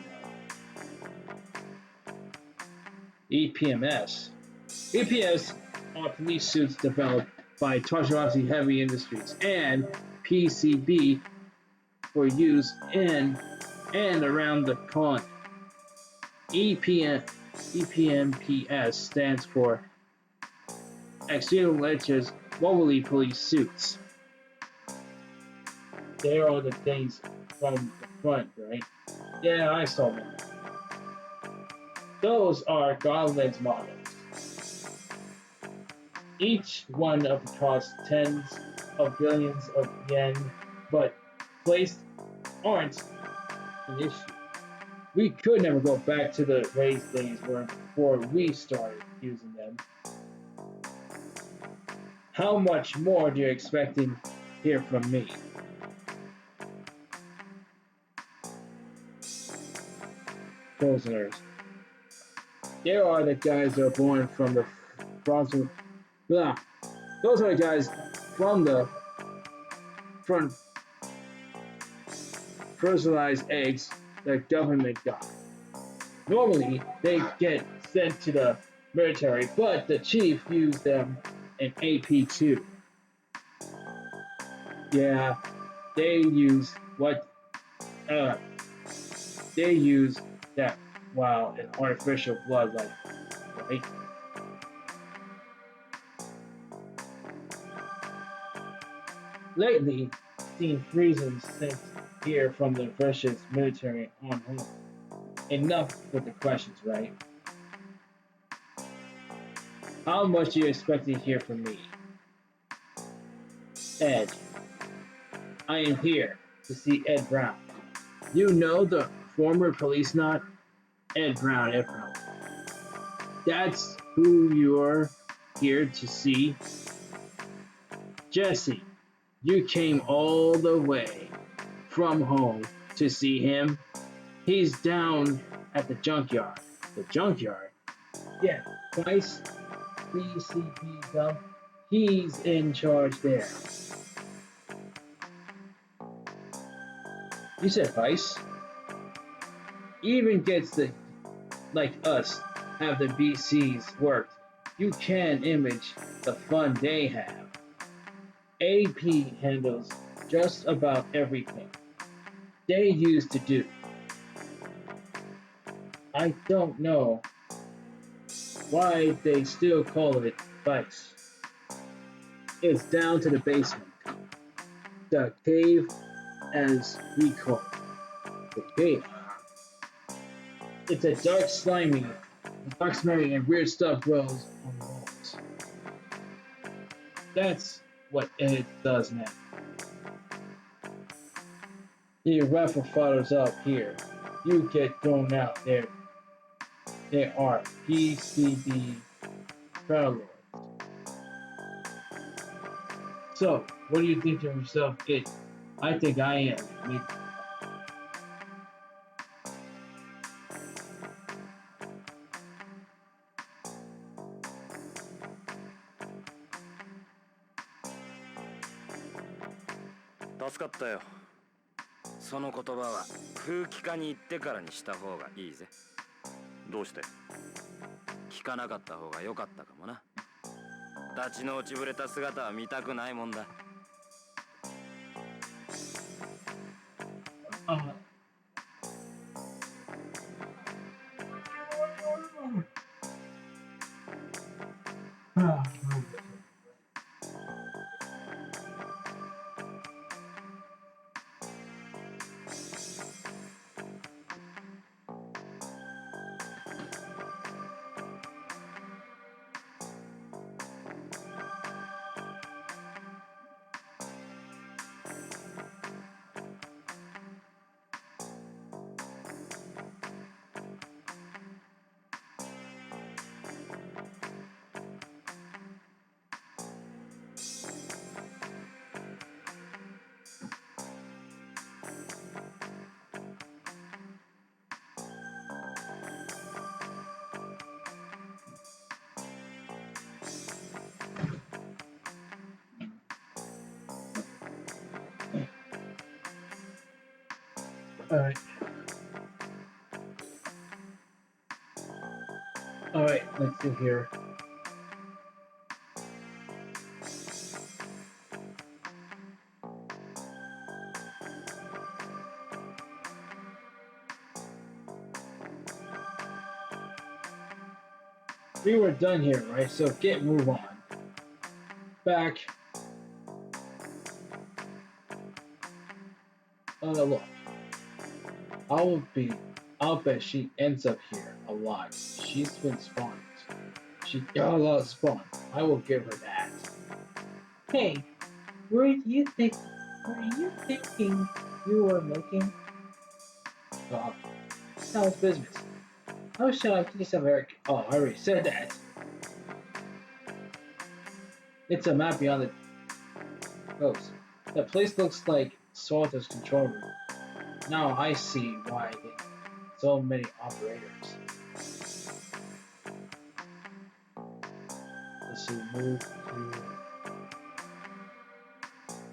EPMS. EPS are police suits developed by Toshiratsu Heavy Industries and PCB for use in and around the continent. EPMPS stands for External Ledgers Mobile Police Suits. There are the things from the front, right? Yeah, I saw them. Those are Godland's models. Each one of them costs tens of billions of yen, but placed aren't an issue. We could never go back to the race days before we started using them. How much more do you expect to hear from me? Prisoners. There are the guys that are born from the frozen. Blah. Those are the guys from the fertilized eggs that government got. Normally, they get sent to the military, but the chief used them in AP2. Yeah, they use what? They use that wow, an artificial blood, like, right? Lately, seen reasons since here from the Russian military on home. Enough with the questions, right? How much do you expect to hear from me? Ed. I am here to see Ed Brown. You know the former policenaut? Ed Brown, Ed Brown. That's who you're here to see? Jesse, you came all the way from home to see him? He's down at the junkyard. The junkyard? Yeah, Vice BCP dump. He's in charge there. You said Vice? Even gets the like us have the BCs worked. You can image the fun they have. AP handles just about everything they used to do. I don't know why they still call it Vice. It's down to the basement. The cave, as we call it. The cave. It's a dark, slimy, and weird stuff grows on the walls. That's what it does now. The raffle fires up here. You get thrown out there. There are PCB crowd lords. So, what do you think to yourself? I think I am. 助かったよ。その言葉は風紀課に行ってからにした方がいいぜ。どうして？聞かなかった方が良かったかもな。立ちの落ちぶれた姿は見たくないもんだ。Alright. Alright, let's see here. We were done here, right? So move on. Back. Oh no, look. I'll bet she ends up here alive. She's been spawned. She got a lot of spawn. I will give her that. Hey, were you thinking you were looking? Stop. How's business? How shall I piece of Eric? Oh, I already said that. It's a map beyond the coast. That place looks like Salter's control room. Now I see why they so many operators. Let's see, move to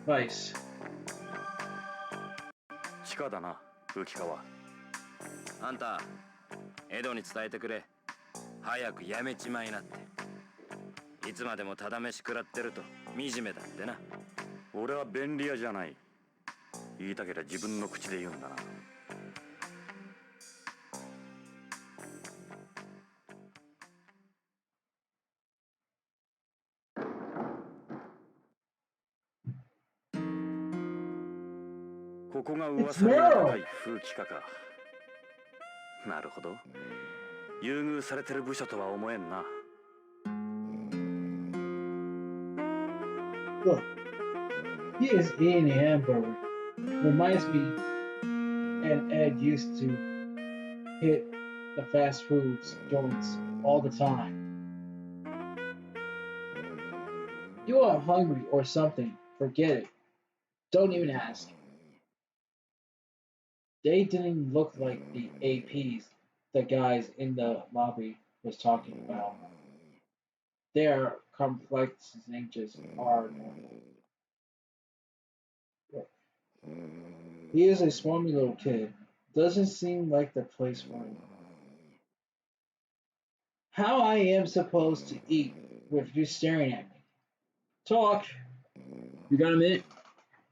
Vice. 地下だな、風紀課は。あんた、エドに伝えてくれ。早くやめちまいなって。いつまでもただ飯食らってると惨めだってな。俺は便利屋じゃない。言いたけりゃ自分の口で言うんだな。ここが噂の高い風紀課か。なるほど。優遇されてる部署とは思えんな。Look, he is eating a hamburger. Reminds me, and Ed used to hit the fast foods joints all the time. You are hungry or something, forget it. Don't even ask. They didn't look like the APs the guys in the lobby was talking about. Their complex natures are normal. He is a smarmy little kid. Doesn't seem like the place for him. How I am supposed to eat with you staring at me? Talk! You got a minute?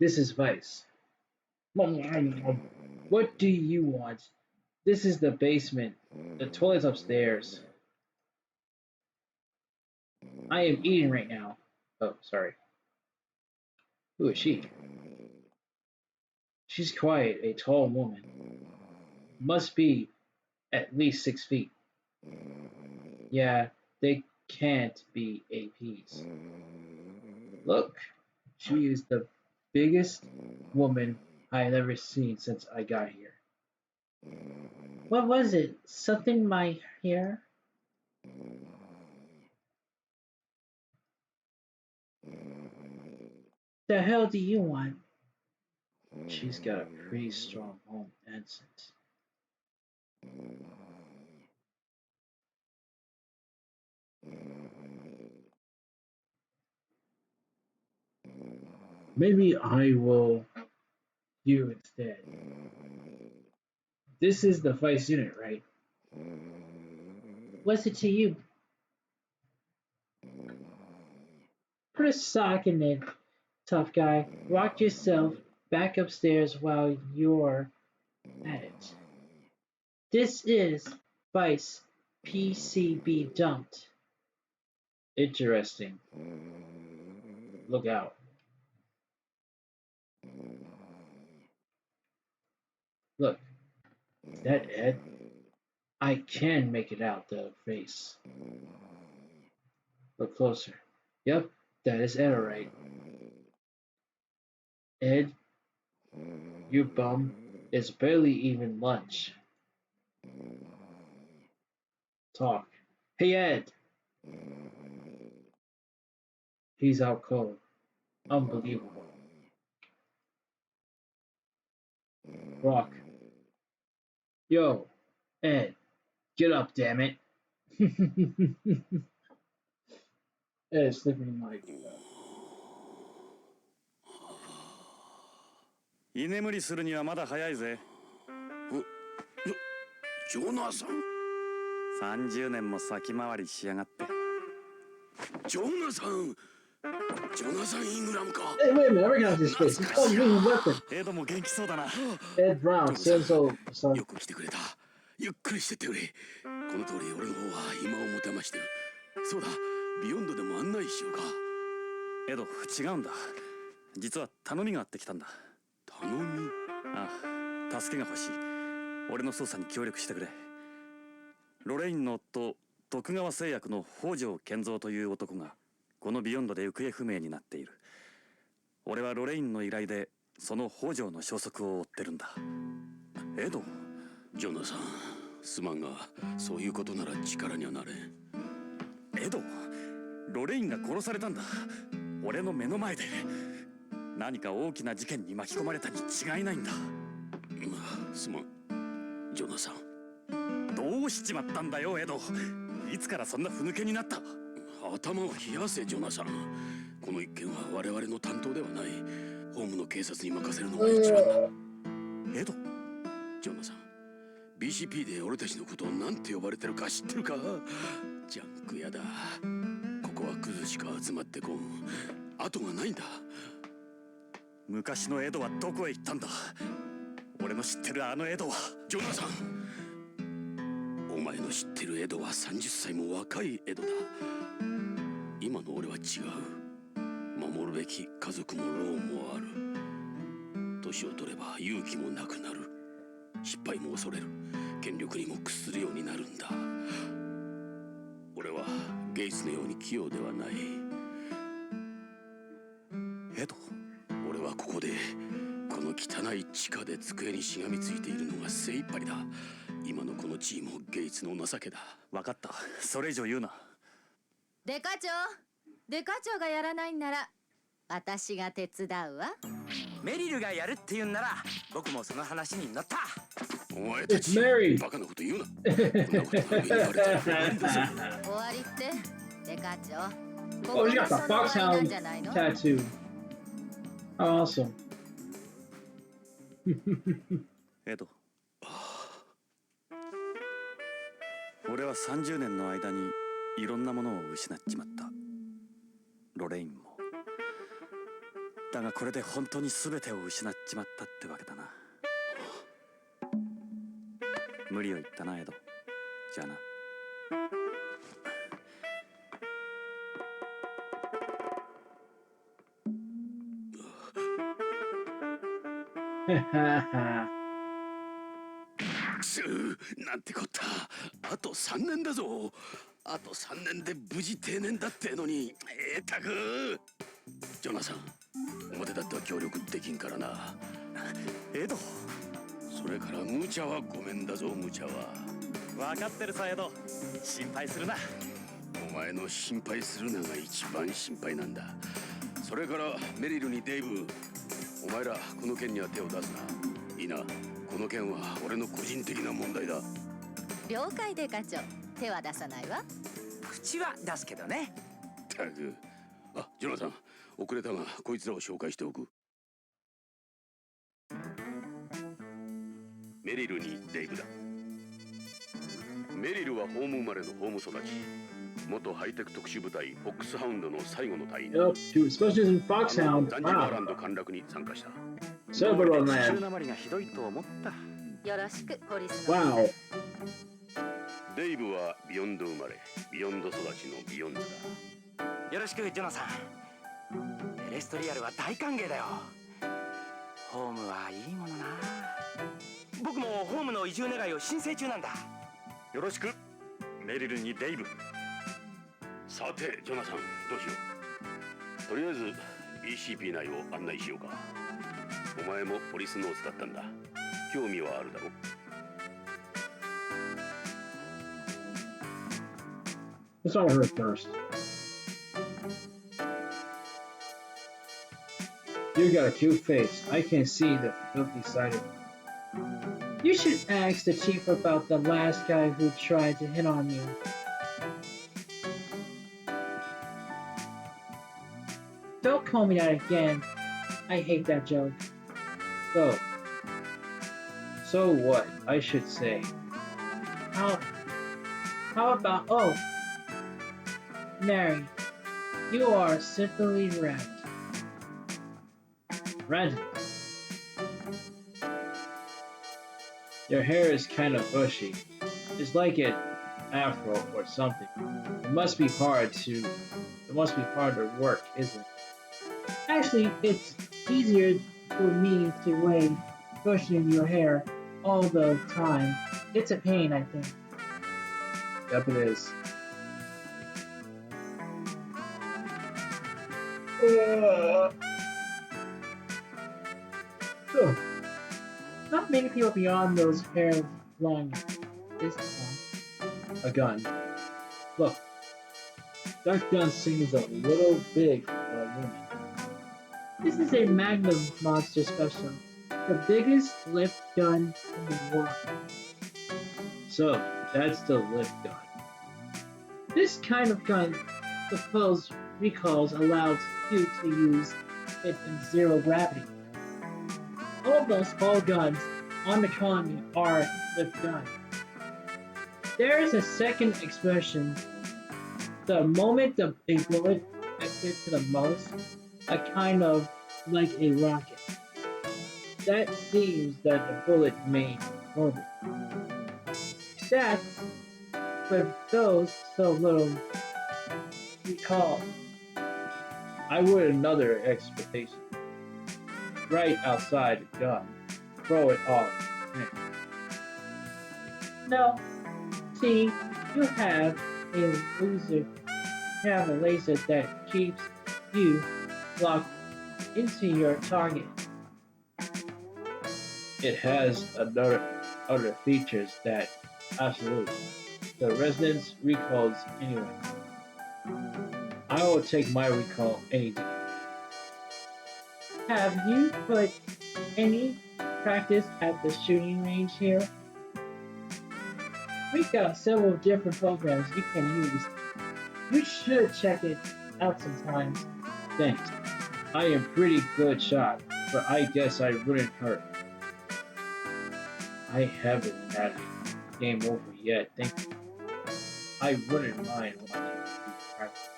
This is Vice. What do you want? This is the basement. The toilet's upstairs. I am eating right now. Oh, sorry. Who is she? She's quiet, a tall woman. Must be at least 6 feet. Yeah, they can't be APs. Look, she is the biggest woman I have ever seen since I got here. What was it? Something my hair? The hell do you want? She's got a pretty strong home accent. Maybe I will you instead. This is the Vice unit, right? What's it to you? Put a sock in it, tough guy. Rock yourself back upstairs while you're at it. This is Vice PCB dumped. Interesting. Look out. Look, is that Ed? I can make it out the face. Look closer. Yep, that is Ed, alright. Ed, you bum. It's barely even lunch. Talk. Hey, Ed. He's out cold. Unbelievable. Rock. Yo, Ed, get up, damn it. Ed is sleeping like. 居眠りするにはまだ早いぜ。ジョナサン。30年も先回りしやがって。ジョナサン。ジョナサン・イングラムか。Hey, wait a minute, I recognize this face. He's called Green Weapon. エドも元気そうだな。Ed Brown, Senso, son. よく来てくれた。ゆっくりしてってくれ。この通り俺の方は暇を持てましてる。そうだ、ビヨンドでも案内しようか。エド、違うんだ。実は頼みがあってきたんだ。頼み？ああ、助けが欲しい。俺の捜査に協力してくれ。ロレインの夫、徳川製薬の北条健三という男がこのビヨンドで行方不明になっている。俺はロレインの依頼でその北条の消息を追ってるんだ。エド？ジョナサン、すまんがそういうことなら力にはなれん。エド、ロレインが殺されたんだ。俺の目の前で。何か大きな事件に巻き込まれたに違いないんだ。すまん、ジョナサン。どうしちまったんだよ、エド。いつからそんなふぬけになった？頭を冷やせ、ジョナサン。この一件は我々の担当ではない。ホームの警察に任せるのが一番だ。エド、ジョナサン、BCP で俺たちのことを何て呼ばれてるか知ってるか？ジャンク屋だ。ここはクズしか集まってこん。後がないんだ。昔のエドはどこへ行ったんだ？俺の知ってるあのエドは。ジョナサン、お前の知ってるエドは30歳も若いエドだ。今の俺は違う。守るべき家族もローンもある。年を取れば勇気もなくなる。失敗も恐れる。権力にも屈するようになるんだ。俺はゲイツのように器用ではない。エド、俺はここでこの汚い地下で机にしがみついているのが精一杯だ。今のこの地位もゲイツの情けだ。分かった。それ以上言うな。デカ長がやらないんなら私が手伝うわ。メリルがやるって言うんなら僕もその話に乗った。お前たち Mary. バカなこと言うな。こんなことが言われたら終わりだぞ。終わりってデカ長。 Oh, you got the ここがその終わりなん foxhound じゃないの？ tattoo. Awesome. エド、俺は30年の間にいろんなものを失っちまった。ロレインも。だがこれで本当に全てを失っちまったってわけだな。無理を言ったな、エド。じゃあな。くそー、なんてこった。あと3年だぞ。あと3年で無事定年だってのに。たくジョナサン、表だっては協力できんからな。エド、それから無茶はごめんだぞ。無茶は分かってるさ、エド。心配するな。お前の心配するのが一番心配なんだ。それからメリルにデイブ、お前らこの件には手を出すな。いいな。この件は俺の個人的な問題だ。了解デカ長。手は出さないわ。口は出すけどね。たく。あ、ジョナサン、遅れたがこいつらを紹介しておく。メリルにデイブだ。メリルはホーム生まれのホーム育ち。元ハイテク特殊部隊フォックスハウンドの最後の隊員。Yep, two specialists in Foxhound. ザンジバーラ Wow. ンド陥落に参加した。中 Several man. なまりがひどいと思った。よろしくポリスノー Wow. ツ。デイブはビヨンド生まれ、ビヨンド育ちのビヨンズだ。よろしくジョナサン。テレストリアルは大歓迎だよ。ホームはいいものな。僕もホームの移住願いを申請中なんだ。よろしくメリルにデイブ。さてジョナサン、どうしよう。とりあえず BCP 内を案内しようか。お前もポリスノーツだったんだ。興味はあるだろ。Let's try her first. You got a cute face. I can see the filthy side of it. You should ask the chief about the last guy who tried to hit on you. Don't call me that again. I hate that joke. So what? I should say. How about, oh, Mary, you are simply red. Red. Your hair is kind of bushy. It's like an afro or something. It must be hard to work, isn't it? Actually, it's easier for me to wave brushing your hair all the time. It's a pain, I think. Yep, it is. Not many people beyond those hair long this time. A gun. Look, that gun seems a little big for a woman. This is a Magnum Monster Special, the biggest lift gun in the world. So, that's the lift gun. This kind of gun, suppose recalls allows you to use it in zero gravity. Almost all guns on the colony are lift guns. There is a second expression. The moment a bullet exits to the most, a kind of like a rocket. That seems that the bullet made orbit. That's for those so little recall. I would another expectation. Right outside the gun. Throw it off. No. See, you have a laser that keeps you locked into your target. It has other features that absolutely. The resonance recalls anyway. I will take my recall any day. Have you put any practice at the shooting range here? We've got several different programs you can use. You should check it out sometimes. Thanks. I am pretty good shot, but I guess I wouldn't hurt. I haven't had a game over yet, thank you. I wouldn't mind watching you practice.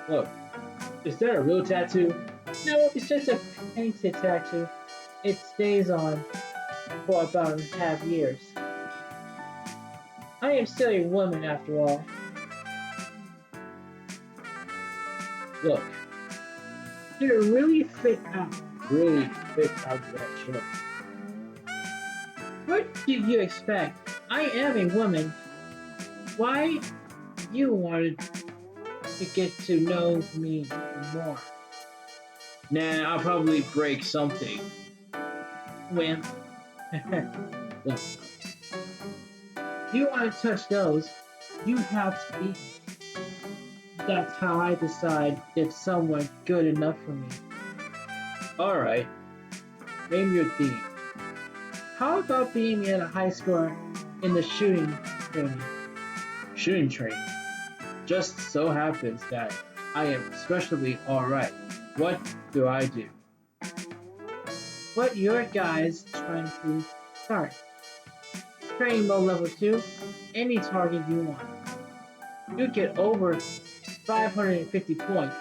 Look, is that a real tattoo? No, it's just a painted tattoo. It stays on for about half years. I am still a woman after all. Look, you really fit out that shirt. What do you expect? I am a woman. Why you wanted to get to know me more? Nah, I'll probably break something. Wimp. Look, you want to touch those, you have to beat me. That's how I decide if someone's good enough for me. Alright, name your theme. How about being at a high score in the shooting training? Shooting training. Just so happens that I am especially alright. What do I do? what your guys trying to start. Training mode level 2, any target you want. You get over 550 points.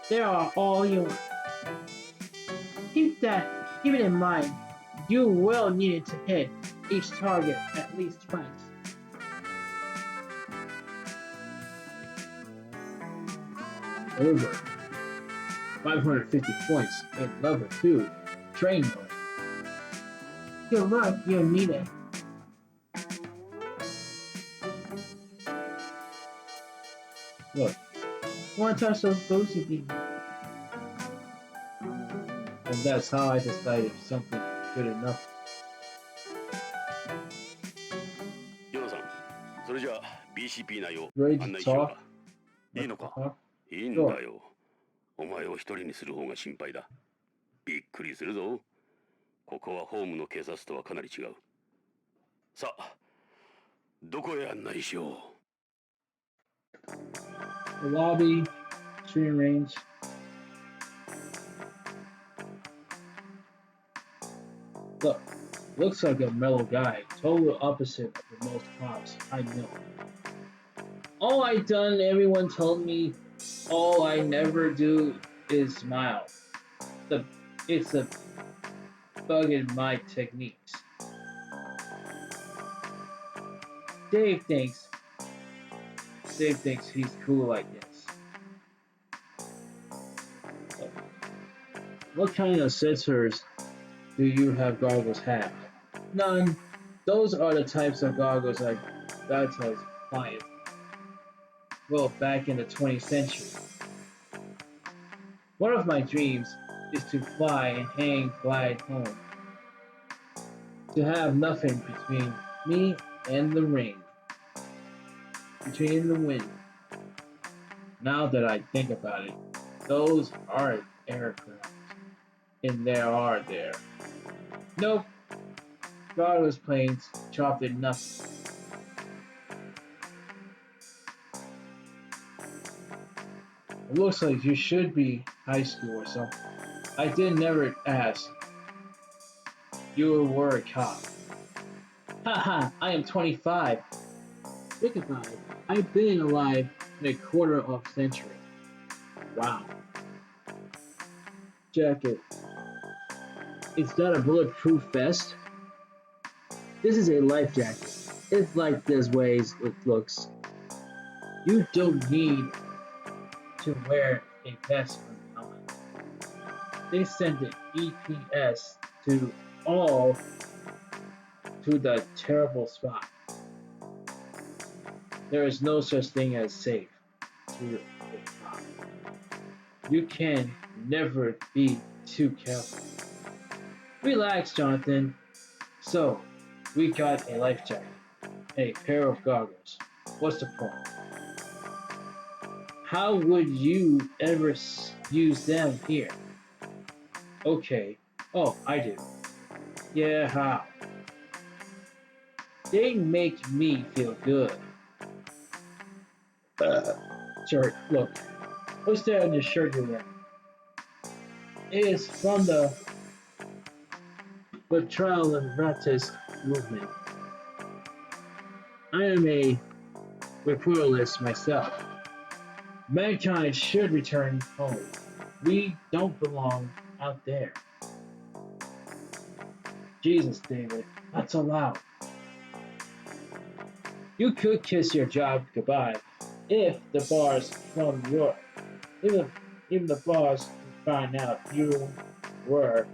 They are all you want. Keep it in mind. You will need it to hit each target at least twice. Over 550 points in level 2 train mode. Good luck, you'll need it. Look, Want to touch those boosty things? and that's how I decide if something's good enough. ヨナさん、それじゃあ BCP 内を Ready 案 to 内しよう talk? か。いいのか？ Talk? いいんだよ。お前を一人にする方が心配だ。びっくりするぞ。ここはホームの警察とはかなり違う。さあ、どこへ案内しよう。 The lobby, shooting range. Look, looks like a mellow guy, total opposite of the most cops I know. All I done, everyone told me, all I never do is smile. It's a bug in my techniques. Dave thinks he's cool like this. What kind of sensors do you have goggles have? None. Those are the types of goggles I tells clients. Well, back in the 20th century. One of my dreams is to fly and glide home. To have nothing between me and the ring. Between the wind. Now that I think about it, those aren't aircraft. And there are there. Nope. Goggles planes chopped in nothing. It looks like you should be high school or something. I did never ask. You were a cop. Haha, I am 25. Think about it. I've been alive in a quarter of a century. Wow. Jacket. Is that a bulletproof vest? This is a life jacket. It's like this way it looks. You don't need to wear a vest from now on. They sent the EPS to the terrible spot. There is no such thing as safe to a cop. You can never be too careful. Relax, Jonathan. So, we got a life jacket, a pair of goggles. What's the point? How would you ever use them here? Okay. Oh, I do. Yeah, how? They make me feel good. Sure, look. What's that on your shirt you're wearing? It is from the Betrayal and Raptist movement. I am a reportalist myself. Mankind should return home. We don't belong out there. Jesus, David, that's allowed. You could kiss your job goodbye if the bars from your even the bars find out you were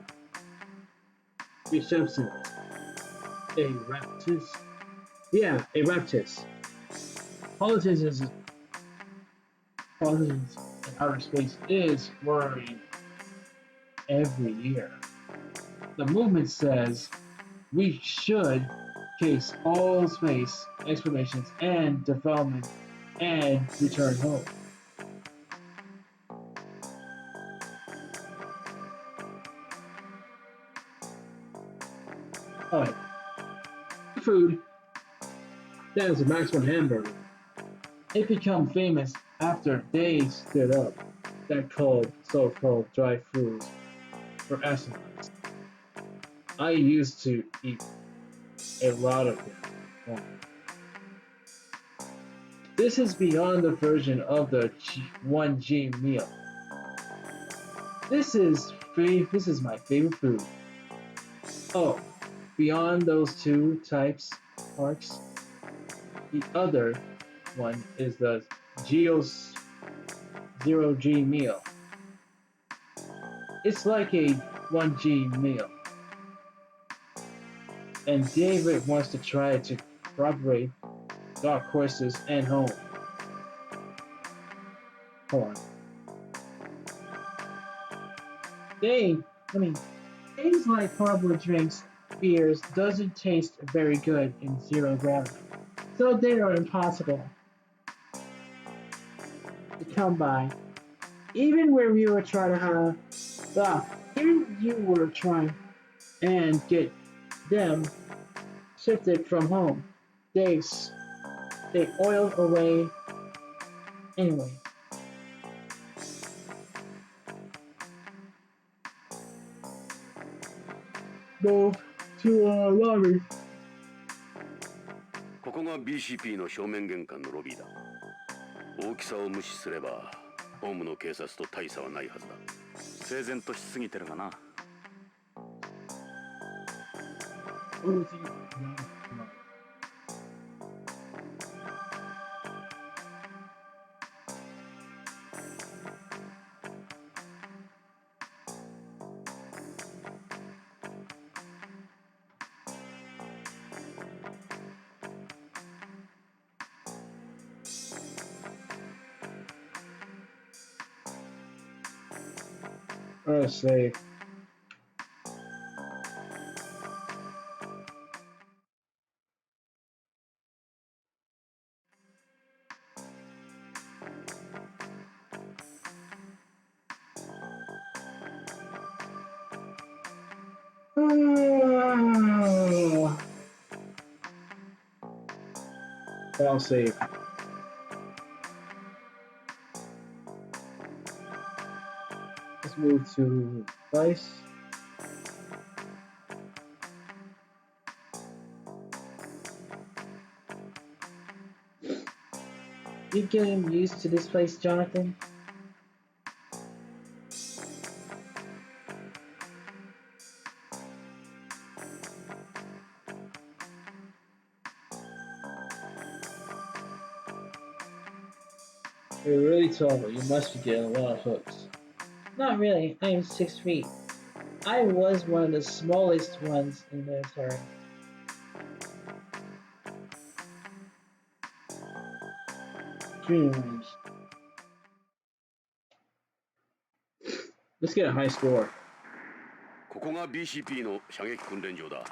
receptionist. A raptist? Yeah, a raptist. Politicians in outer space is worrying every year. The movement says we should case all space explorations and development and return home. Alright. Food. That is a maximum hamburger. It became famous after they stood up that so-called dry foods for astronauts. I used to eat a lot of it. This is beyond the version of the 1G meal. This is my favorite food. Oh, beyond those two types parks, the other one is the Geos 0G meal. It's like a 1G meal. And David wants to try to corroborate dark horses and home. Hold on. Things like cardboard drinks, beers doesn't taste very good in zero gravity. So they are impossible to come by. Even when we were trying to even you were trying and get them shifted from home. They oiled away anyway. Move to a lobby. ここが BCP の正面玄関のロビーだ。大きさを無視すればホームの警察と大差はないはずだ。整然としすぎてるがな。Let's see. I'll save. Let's move to Vice. You getting used to this place, Jonathan? You're really tall, but you must be getting a lot of hooks. Not really, I am 6 feet. I was one of the smallest ones in the military. Let's get a high score. ここが BCP の射撃訓練場だ。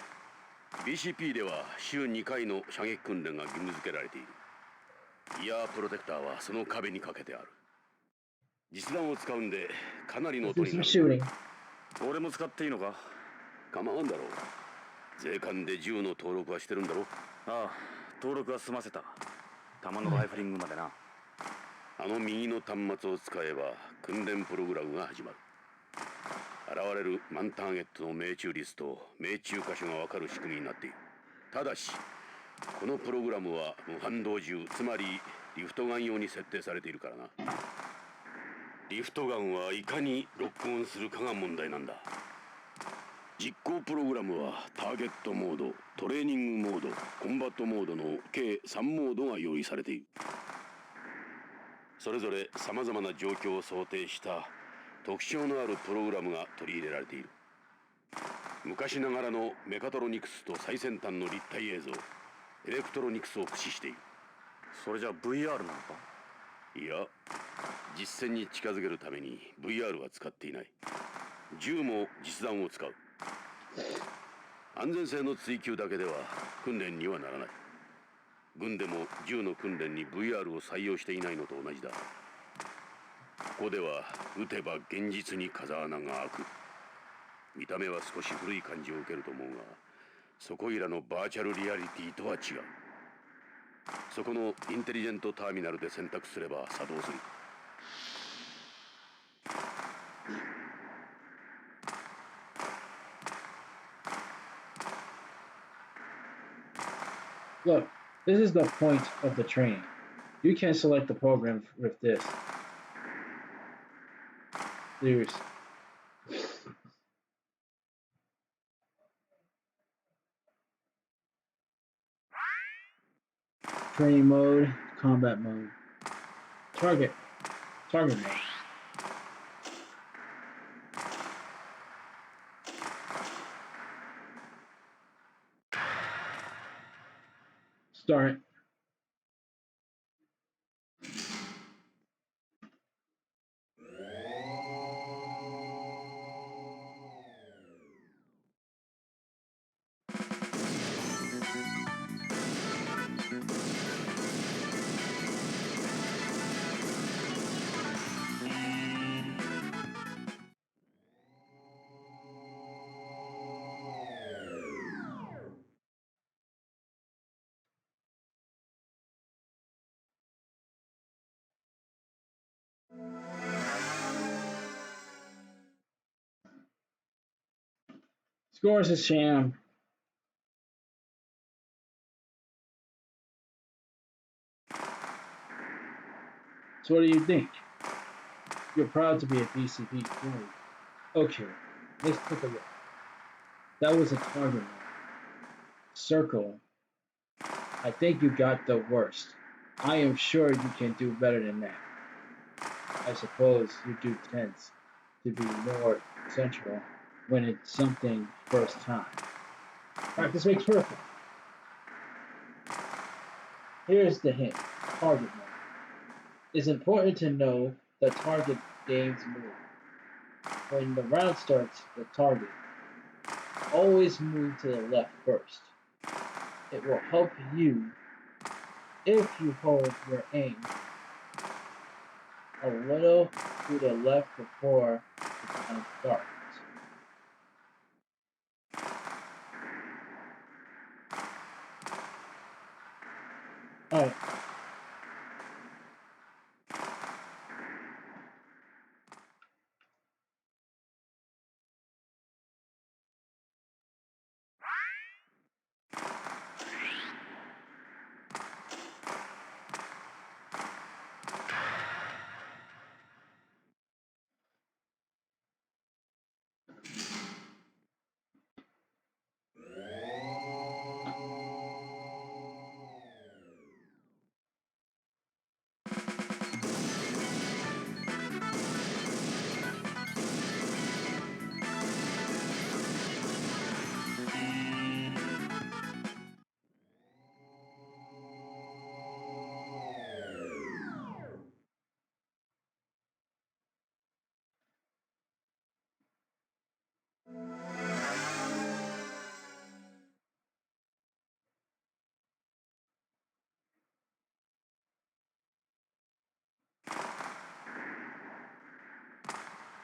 BCP では週2回の射撃訓練が義務付けられている。イヤープロテクターはその壁にかけてある。実弾を使うんでかなりの音になる。俺も使っていいのか？構わんだろう。税関で銃の登録はしてるんだろ？ああ、登録は済ませた。弾のライフリングまでな。あの右の端末を使えば訓練プログラムが始まる。現れるマンターゲットの命中率と命中箇所が分かる仕組みになっている。ただしこのプログラムは無反動銃、つまりリフトガン用に設定されているからな。リフトガンはいかにロックオンするかが問題なんだ。実行プログラムはターゲットモード、トレーニングモード、コンバットモードの計3モードが用意されている。それぞれさまざまな状況を想定した特徴のあるプログラムが取り入れられている。昔ながらのメカトロニクスと最先端の立体映像、エレクトロニクスを駆使している。それじゃ VR なのか？いや、実戦に近づけるために VR は使っていない。銃も実弾を使う。安全性の追求だけでは訓練にはならない。軍でも銃の訓練に VR を採用していないのと同じだ。ここでは撃てば現実に風穴が開く。見た目は少し古い感じを受けると思うが、そこいらのバーチャルリアリティとは違う。そこのインテリジェントターミナルで選択すれば作動する。Look, this is the point of the training. You can select the program with this. There's training mode, combat mode, target, target mode. Start. Scores a sham. So what do you think? You're proud to be a BCP employee. Okay, let's take a look. That was a target mode. Circle. I think you got the worst. I am sure you can do better than that. I suppose you do tends to be more central when it's something first time. Practice makes perfect. Here's the hint. Target mode. It's important to know the target game's move. When the round starts, the target always move to the left first. It will help you if you hold your aim a little to the left before the round starts. Alright,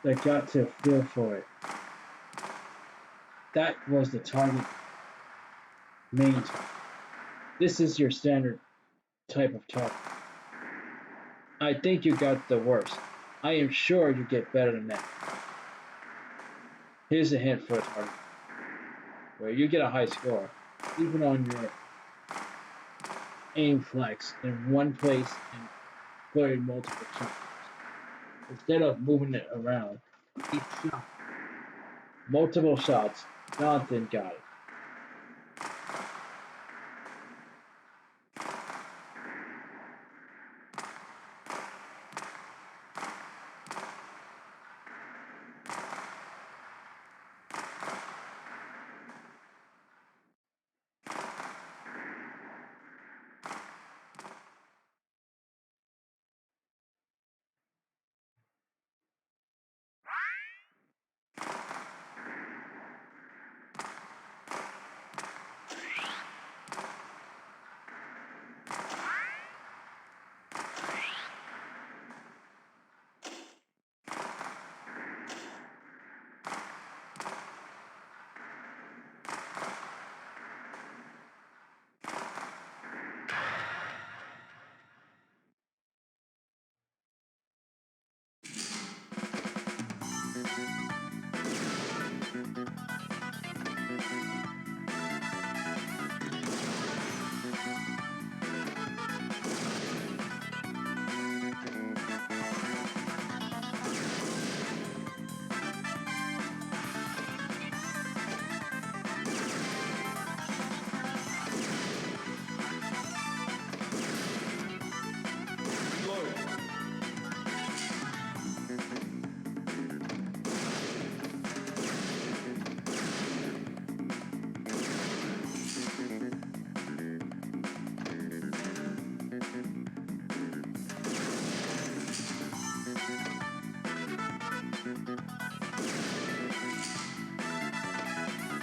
I got to feel for it. That was the target main target. This is your standard type of target. I think you got the worst. I am sure you get better than that. Here's a hint for a target where you get a high score, even on your aim flex in one place and clearing multiple shots. Instead of moving it around, each shot, multiple shots, Jonathan got it.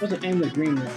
Wasn't aim the green one.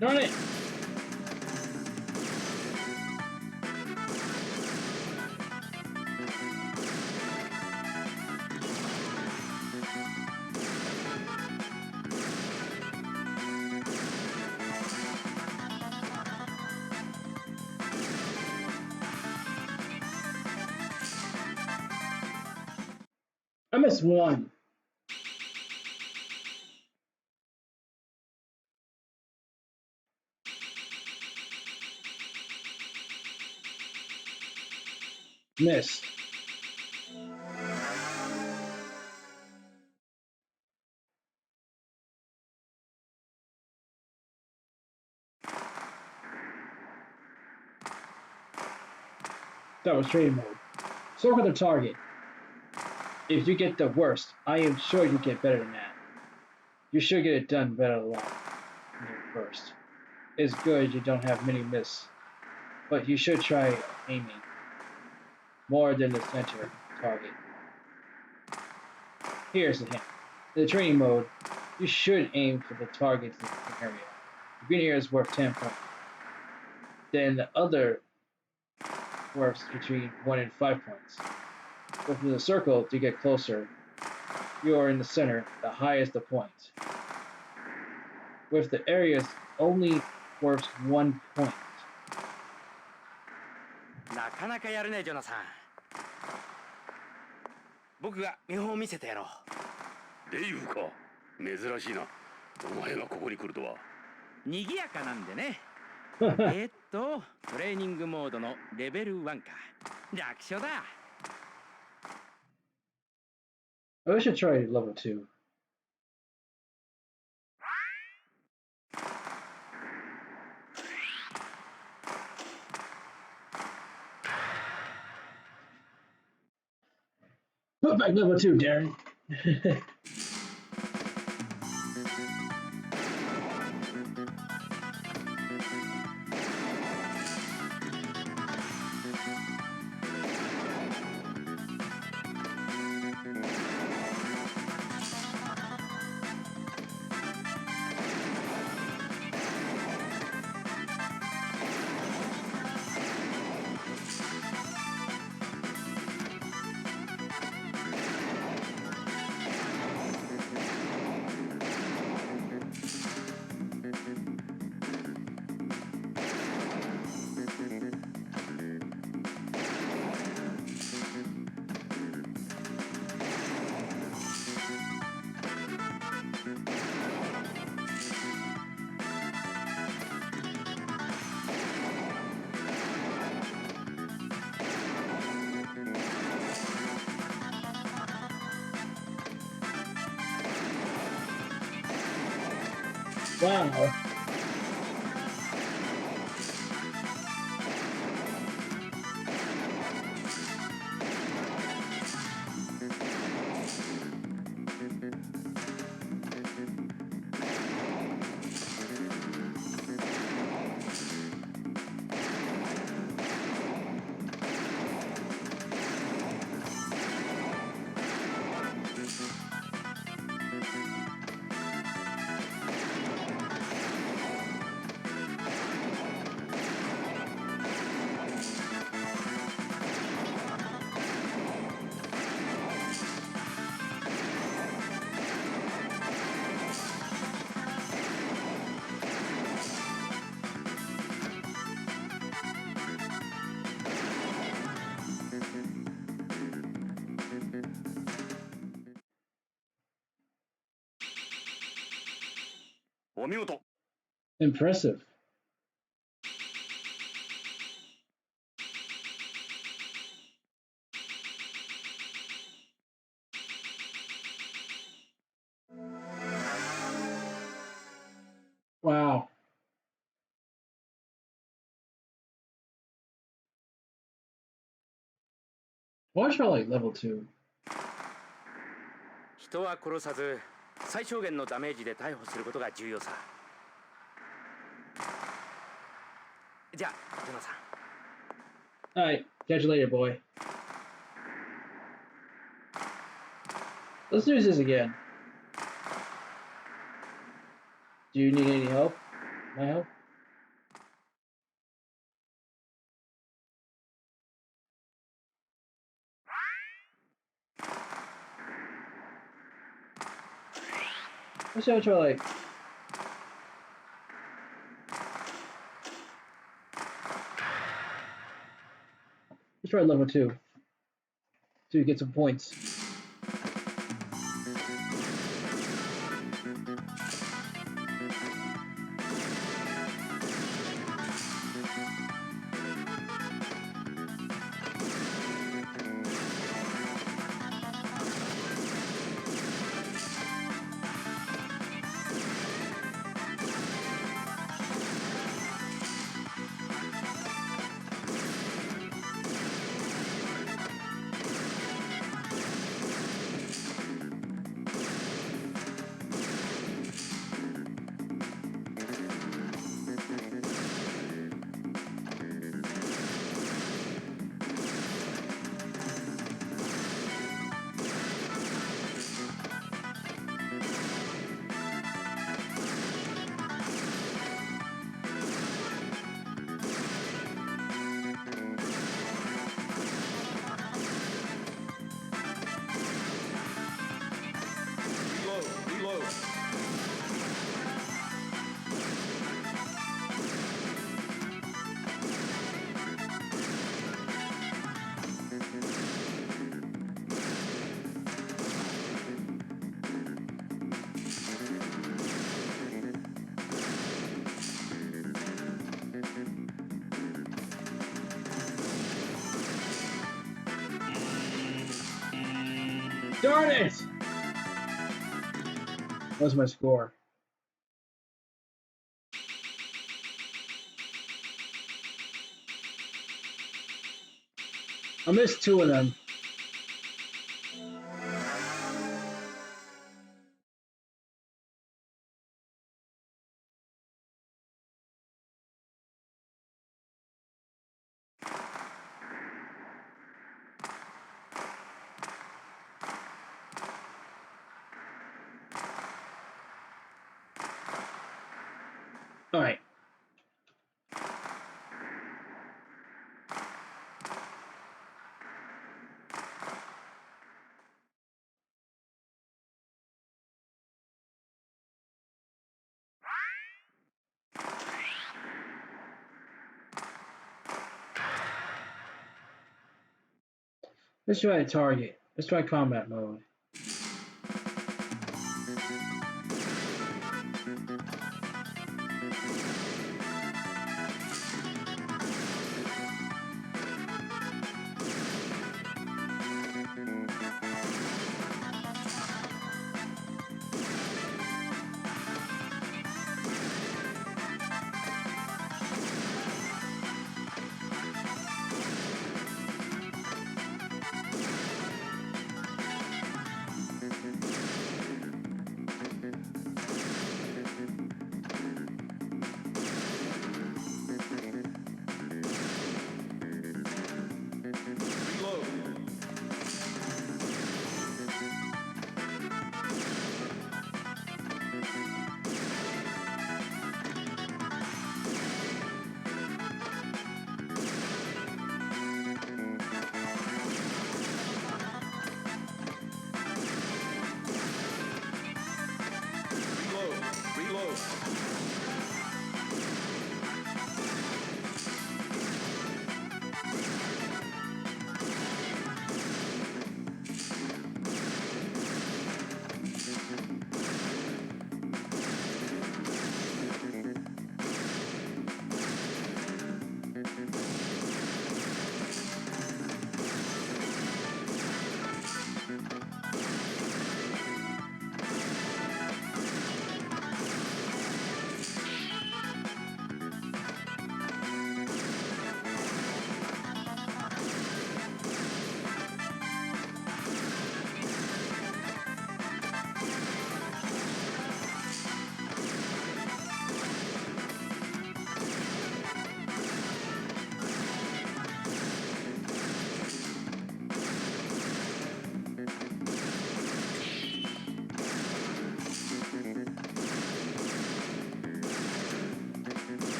Darn it! I missed one. Missed. That was training mode. Circle the target. If you get the worst, I am sure you get better than that. You should get it done better than first. It's good you don't have many miss, but you should try aiming more than the center target. Here's the hint. In the training mode, you should aim for the target's area. The green area is worth 10 points. Then the other worth between 1 and 5 points. Within the circle, to get closer, you are in the center, the highest the points. With the areas only worth 1 point. なかなかやるね、ジョナサン。僕が見本を見せてやろう。デイブか。珍しいな。お前がここに来るとは。賑やかなんでね。トレーニングモードのレベル1か。楽勝だ。I should try level 2. Put back level 2, Darren. Wow. お見事。 Impressive. Wow. Why should I like level 2? 人は殺さず最小限のダメージで逮捕することが重要さ。じゃあジョナさん。Alright, catch you later, boy. Let's do this again. Do you need any help? My help? Let's try like. Let's try level 2. So you get some points. Darn it! What's my score? I missed 2 of them. All right. Let's try a target. Let's try combat mode.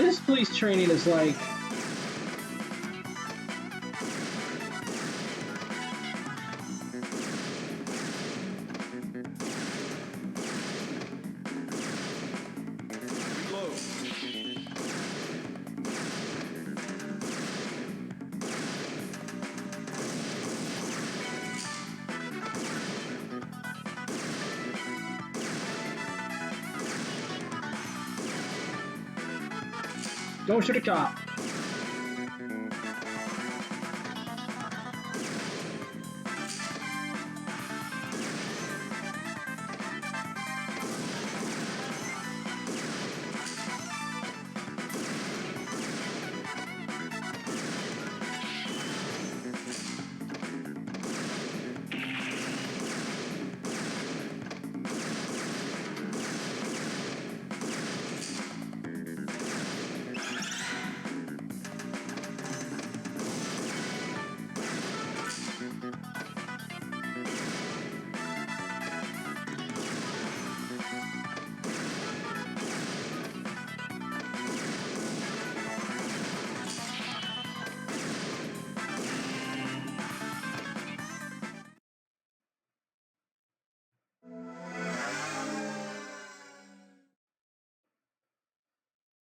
This police training is like. Don't shoot a cop.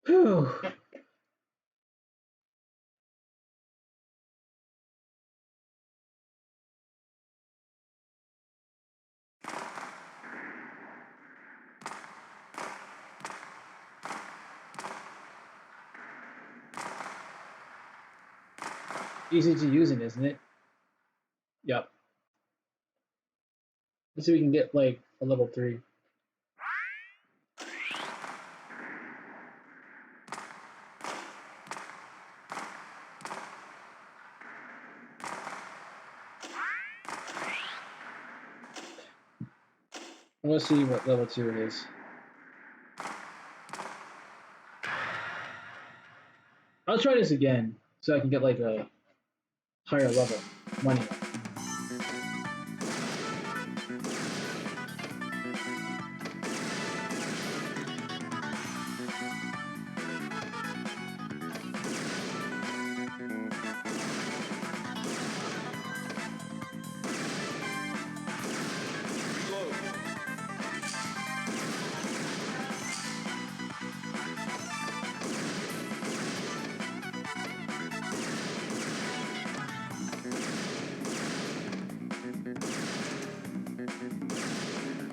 Whew. Easy to use it, isn't it? Yep. Let's see if we can get like a level 3. Let's see what level 2 it is. I'll try this again so I can get like a higher level money.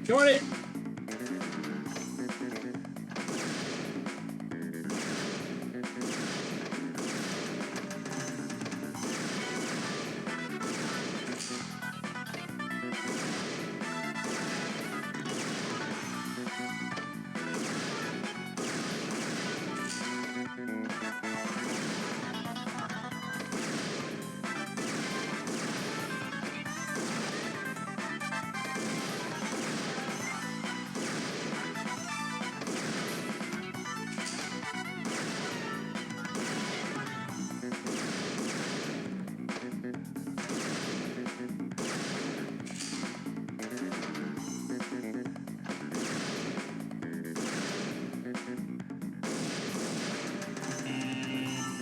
Darn it!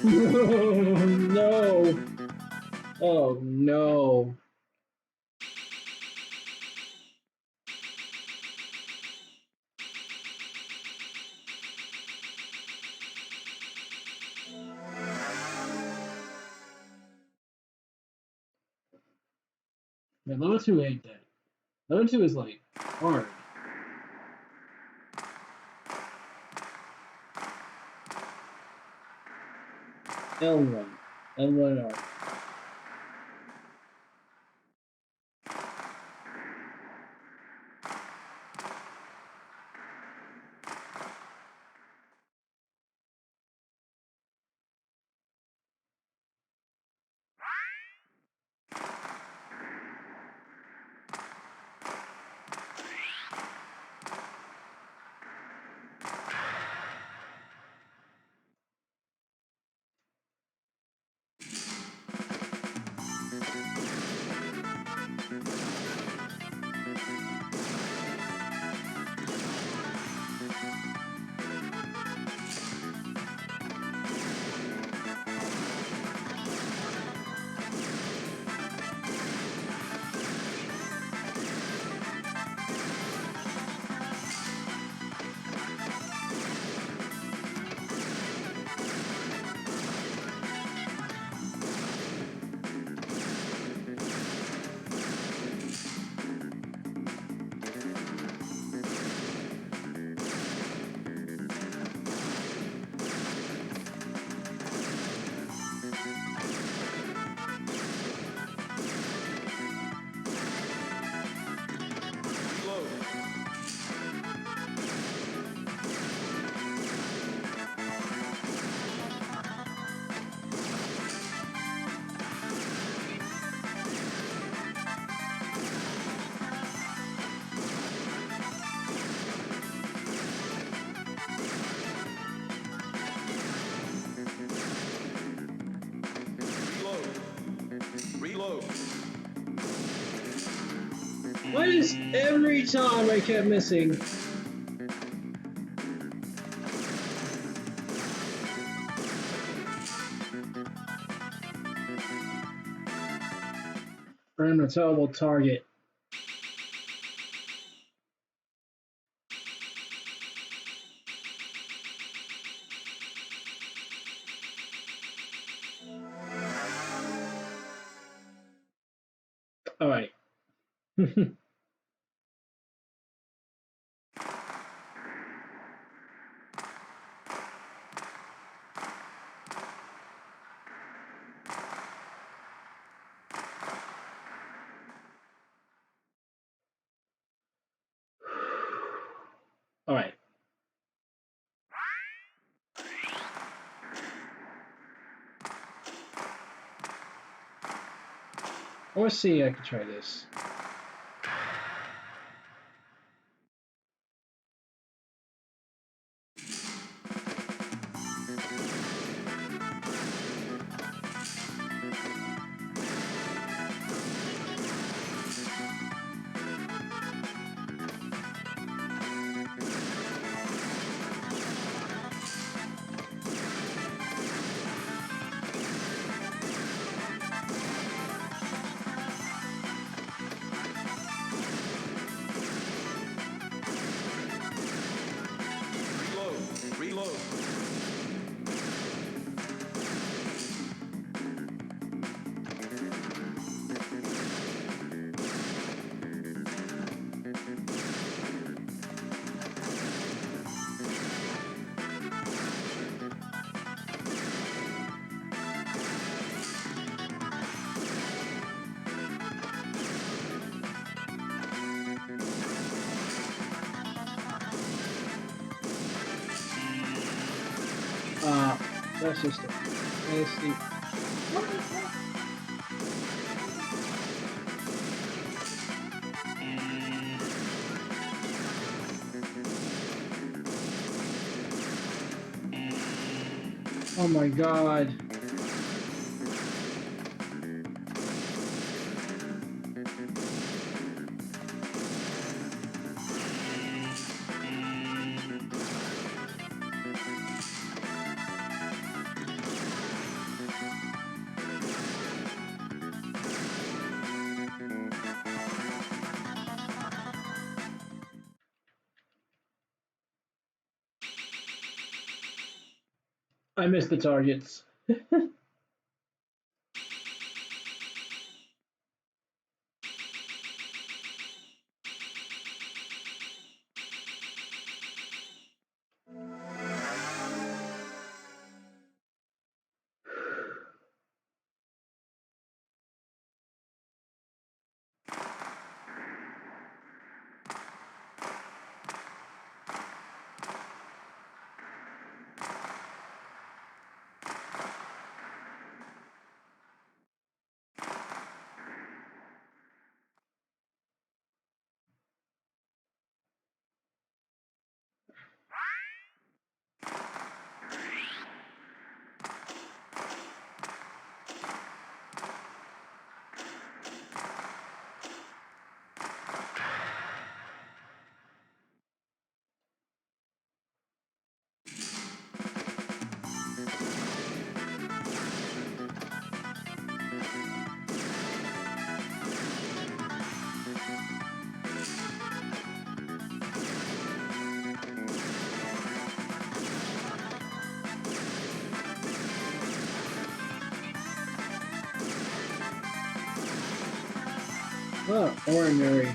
Oh no! Oh no! Man, level 2 ain't that. Level 2 is like hard. L1. L1R. Why is every time I kept missing? I'm a terrible target. All right. All right. Let's see. I could try this. Reload. That's just it. Let's see. Oh my god. I missed the targets. Oh, ordinary.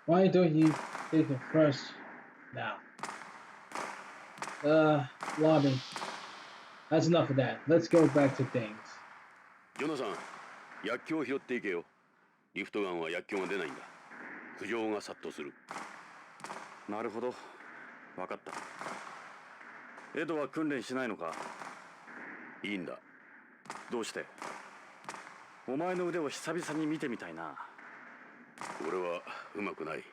Why don't you take it first now? Lobby. That's enough of that. Let's go back to things. ジョナサン、薬莢を拾っていけよ。リフトガンは薬莢が出ないんだ。苦情が殺到する。なるほど、分かった。エドは訓練しないのか？いいんだ。どうして？お前の腕を久々に見てみたいな。俺はうまくない。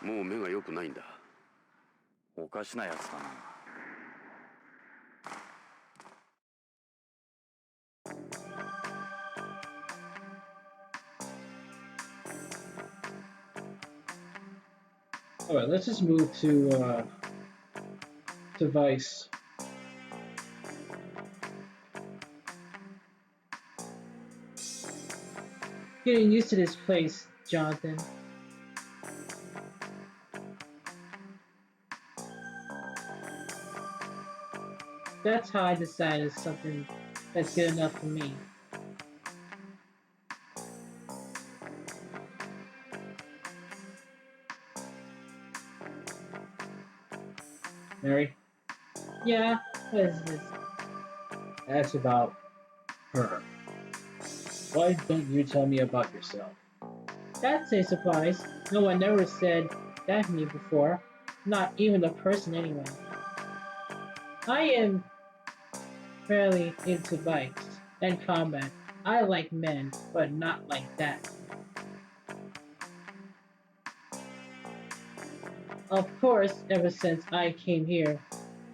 もう目が良くないんだ。おかしなやつだな。Alright, let's just move to Vice. Getting used to this place, Jonathan. That's how I decided something that's good enough for me. Mary? Yeah, what is this? Ask about her. Why don't you tell me about yourself? That's a surprise. No one ever said that to me before. Not even a person anyway. I am fairly into bikes and combat. I like men, but not like that. Of course, ever since I came here,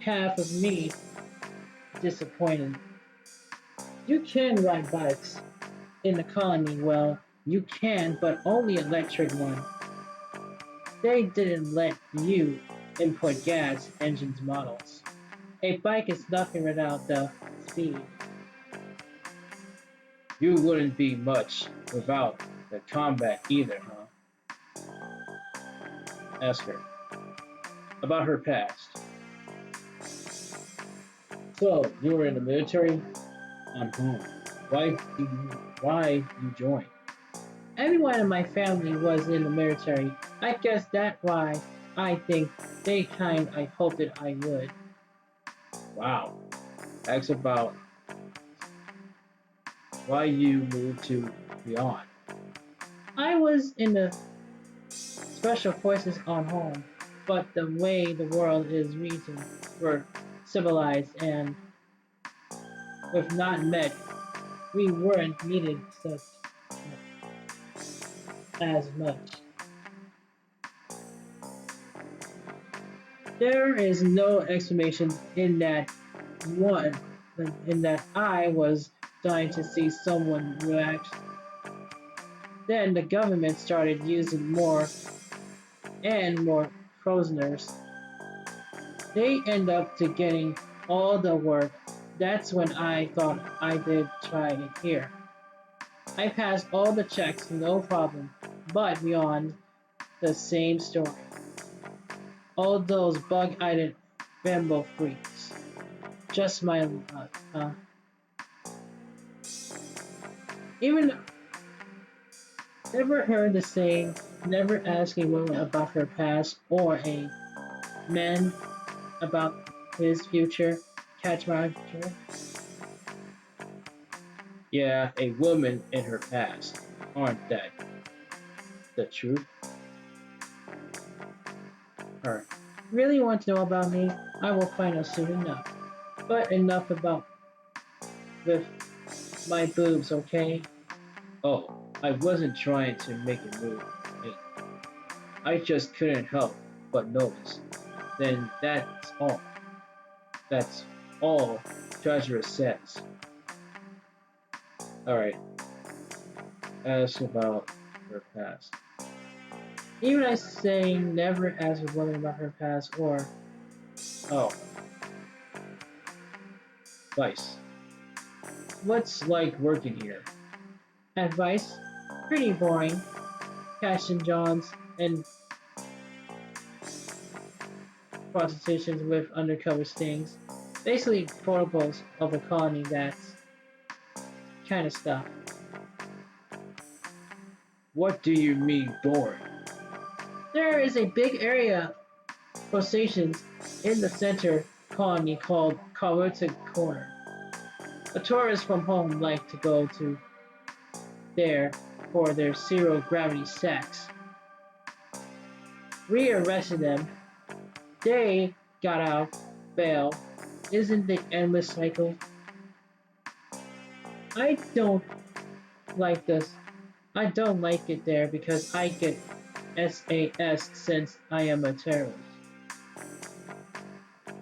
half of me disappointed. You can ride bikes in the colony. Well, you can, but only electric one. They didn't let you input gas engines models. A bike is nothing without the speed. You wouldn't be much without the combat either, huh? Ask her about her past. So, you were in the military? I'm home. Why you join? Everyone in my family was in the military. I guess that's why I think I hoped that I would. Wow. Ask about why you moved to Beyond. I was in the special forces on home, but the way the world is reasoned, we're civilized and with not met, we weren't needed such as much. There is no explanation in that one, in that I was dying to see someone react. Then the government started using more and more frozeners. They end up to getting all the work. That's when I thought I did try it here. I passed all the checks, no problem, but beyond the same story. All those bug-eyed bamboo freaks. Just my even never heard the saying, never ask a woman about her past or a man about his future. Catch my drift? Yeah, a woman in her past. Aren't that the truth? Her. Really want to know about me? I will find out soon enough. But enough about with my boobs, okay? Oh, I wasn't trying to make a move. I just couldn't help but notice. Then that's all. That's all Treasurer says. Alright. Ask about her past. Even I say never ask a woman about her past or... Oh. Vice. What's like working here? Advice? Pretty boring. Cash and Johns and prostitutions with undercover stings. Basically portables of a colony that's kind of stuff. What do you mean boring? There is a big area of stations in the center colony called Karuta Corner. The tourists from home like to go to there for their zero-gravity sex. We arrested them. They got out bail. Isn't the endless cycle? I don't like this. I don't like it there because I get SAS since I am a terrorist.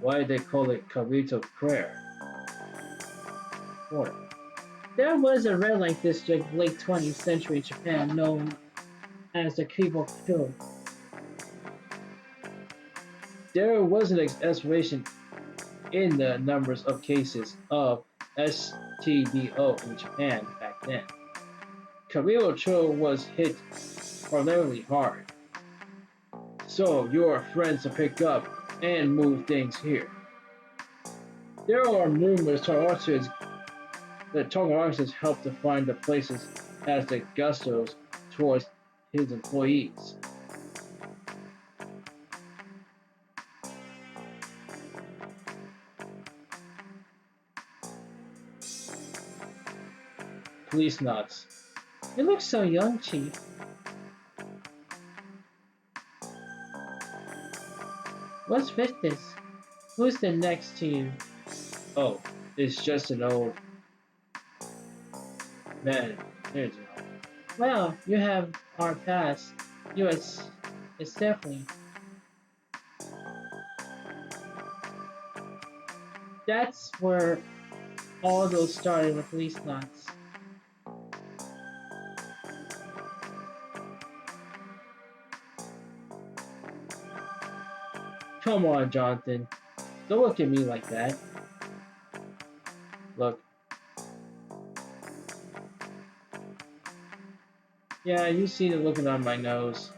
Why they call it Kabuto Prayer? Or, there was a red light district late 20th century Japan known as the Kibo-ku. There was an escalation in the numbers of cases of STDO in Japan back then. Kabuto was hit particularly hard. So your friends to pick up and move things here. There are numerous targets that Togaroxis helped to find the places as the gustos towards his employees. Police nods. You look so young, Chief. What's with this? Who's the next to you? Oh, it's just an old man. There's no. Well, you have our past. It's definitely. That's where all those started with police knots. Come on, Jonathan. Don't look at me like that. Look. Yeah, you see the looking on my nose.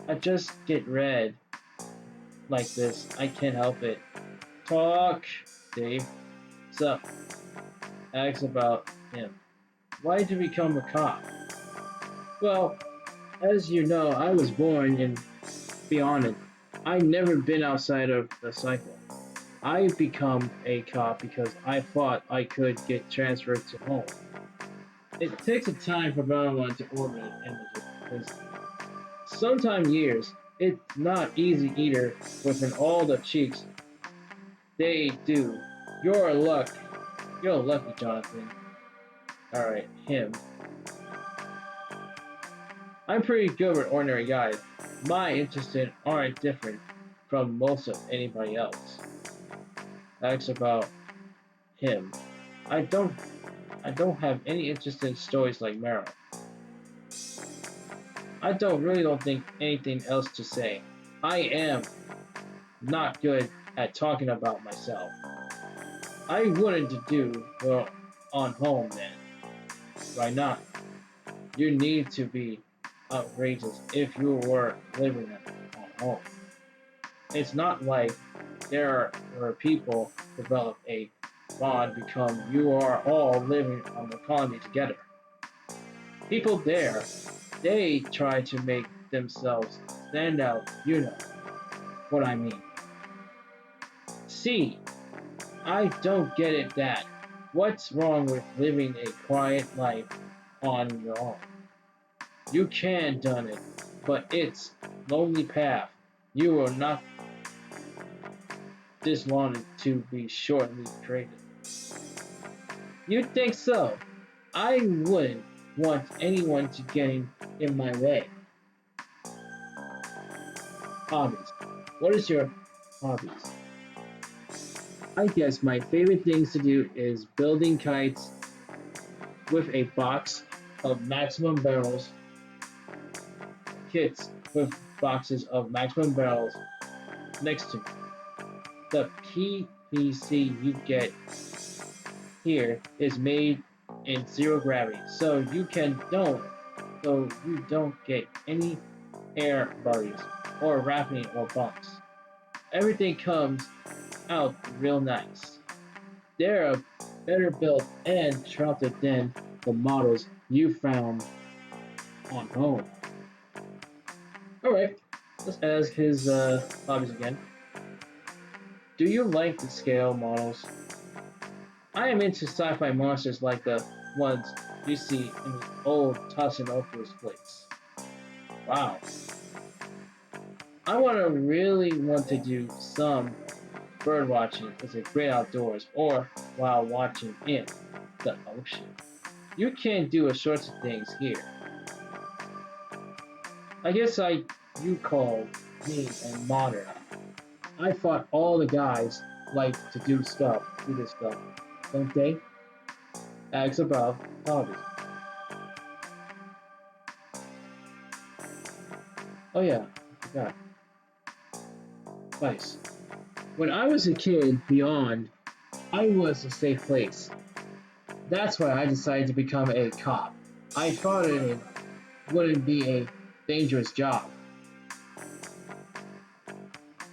I just get red. Like this. I can't help it. Talk, Dave. What's up? Ask about him. Why did you become a cop? Well, as you know, I was born in beyond it. I never been outside of the cycle. I become a cop because I thought I could get transferred to home. It takes a time for everyone to order images because sometimes years. It's not easy either within all the cheeks they do. You're lucky, Jonathan. Alright, him. I'm pretty good with ordinary guys. My interests aren't different from most of anybody else. That's about him. I don't have any interest in stories like Meryl. I don't think anything else to say. I am not good at talking about myself. I wouldn't do well on home then. Why not? You need to be outrageous if you were living on home. It's not like there are people develop a bond because you are all living on the colony together. People there, they try to make themselves stand out, you know what I mean. See, I don't get it that. What's wrong with living a quiet life on your own? You can done it, but it's lonely path. You will not this wanted to be shortly created. You think so? I wouldn't want anyone to get in my way. Hobbies. What is your hobbies? I guess my favorite things to do is building kites with a box of maximum barrels, kits with boxes of maximum barrels next to me. The PVC you get here is made in zero gravity, so you don't get any air bodies or wrapping or bumps. Everything comes out real nice. They're better built and sculpted than the models you found on home. Alright, Let's ask his hobbies again. Do you like the scale models? I am into sci-fi monsters like the ones you see in the old Tatsunoku's flicks. Wow. I really want to do some bird watching as a great outdoors or while watching in the ocean. You can do a sorts of things here. I guess you call me a modern. I thought all the guys like to do this stuff, don't they? Ask about hobbies. Oh yeah, I forgot. Vice. When I was a kid, beyond, I was a safe place. That's why I decided to become a cop. I thought it wouldn't be a dangerous job.